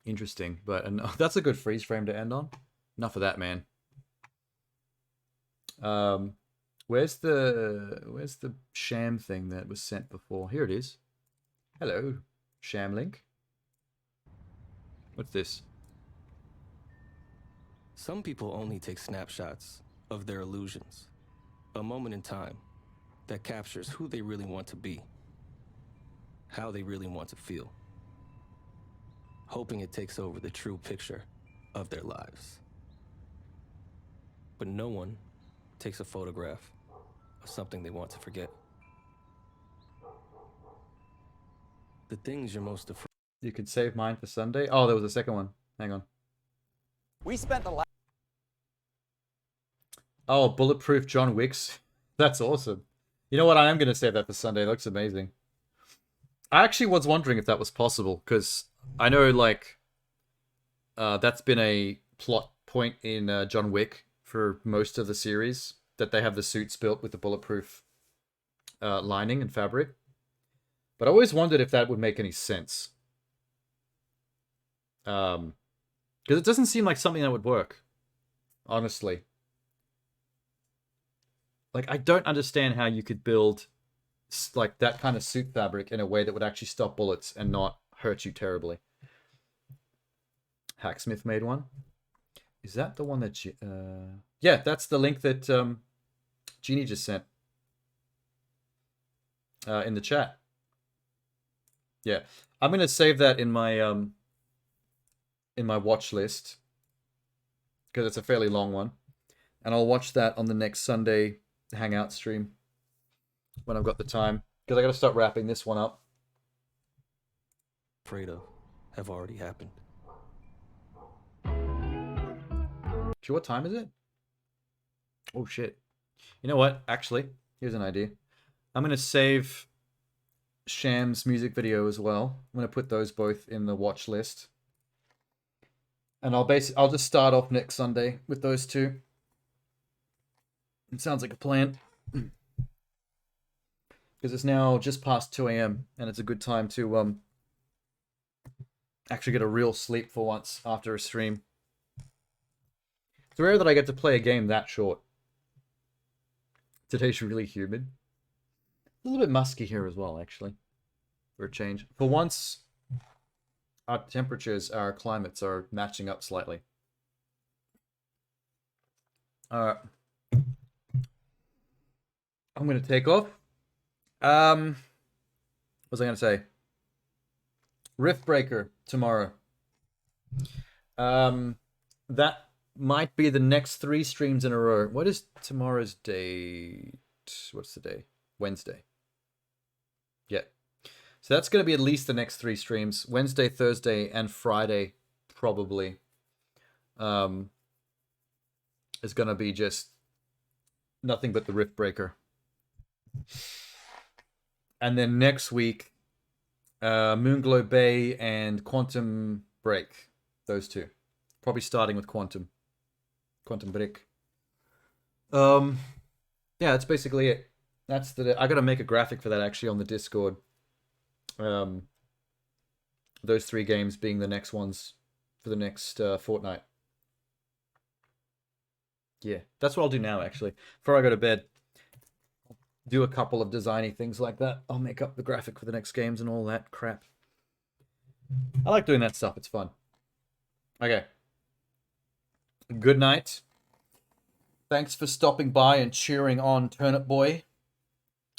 Interesting, but that's a good freeze frame to end on. Enough of that, man. Where's the sham thing that was sent before? Here it is. Hello. Sham link. What's this? Some people only take snapshots of their illusions, a moment in time that captures who they really want to be, how they really want to feel, hoping it takes over the true picture of their lives. But no one takes a photograph of something they want to forget. The things you're most afraid. You could save mine for Sunday. Oh, there was a second one. Hang on. We spent the last... Oh, bulletproof John Wicks. That's awesome. You know what? I am going to save that for Sunday. It looks amazing. I actually was wondering if that was possible, because I know, like, that's been a plot point in John Wick for most of the series, that they have the suits built with the bulletproof lining and fabric. But I always wondered if that would make any sense. Because it doesn't seem like something that would work, honestly. Like, I don't understand how you could build like that kind of suit fabric in a way that would actually stop bullets and not hurt you terribly. Hacksmith made one. Is that the one that yeah, that's the link that Jeannie just sent in the chat. Yeah, I'm gonna save that in my watch list because it's a fairly long one, and I'll watch that on the next Sunday Hangout stream when I've got the time, because I got to start wrapping this one up. Afraid of have already happened. Gee, what time is it? Oh shit! You know what? Actually, here's an idea. I'm gonna save Sham's music video as well. I'm gonna put those both in the watch list, and I'll just start off next Sunday with those two. It sounds like a plan. Because it's now just past 2 a.m. and it's a good time to actually get a real sleep for once after a stream. It's rare that I get to play a game that short. Today's really humid. A little bit musky here as well, actually, for a change. For once, our temperatures, our climates are matching up slightly. Alright. I'm going to take off. What was I going to say? Rift Breaker tomorrow. That might be the next 3 streams in a row. What is tomorrow's date? What's the day? Wednesday. Yeah. So that's going to be at least the next 3 streams. Wednesday, Thursday, and Friday, probably. Is going to be just nothing but the Rift Breaker. And then next week, Moonglow Bay and Quantum Break. Those 2. Probably starting with Quantum Break. Yeah, that's basically it. That's I gotta make a graphic for that actually on the Discord. Those 3 games being the next ones for the next fortnight. Yeah, that's what I'll do now actually. Before I go to bed, do a couple of designy things like that. I'll make up the graphic for the next games and all that crap. I like doing that stuff. It's fun. Okay. Good night. Thanks for stopping by and cheering on Turnip Boy.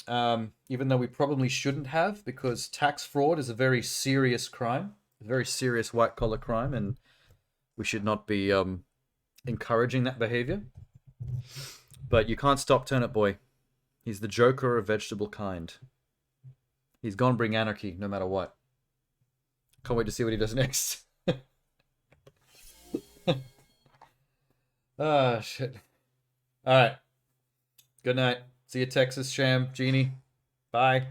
Even though we probably shouldn't have, because tax fraud is a very serious crime, a very serious white-collar crime, and we should not be encouraging that behavior. But you can't stop Turnip Boy. He's the Joker of vegetable kind. He's gonna bring anarchy no matter what. Can't wait to see what he does next. Ah, shit. Alright. Good night. See you, Texas Sham, Genie. Bye.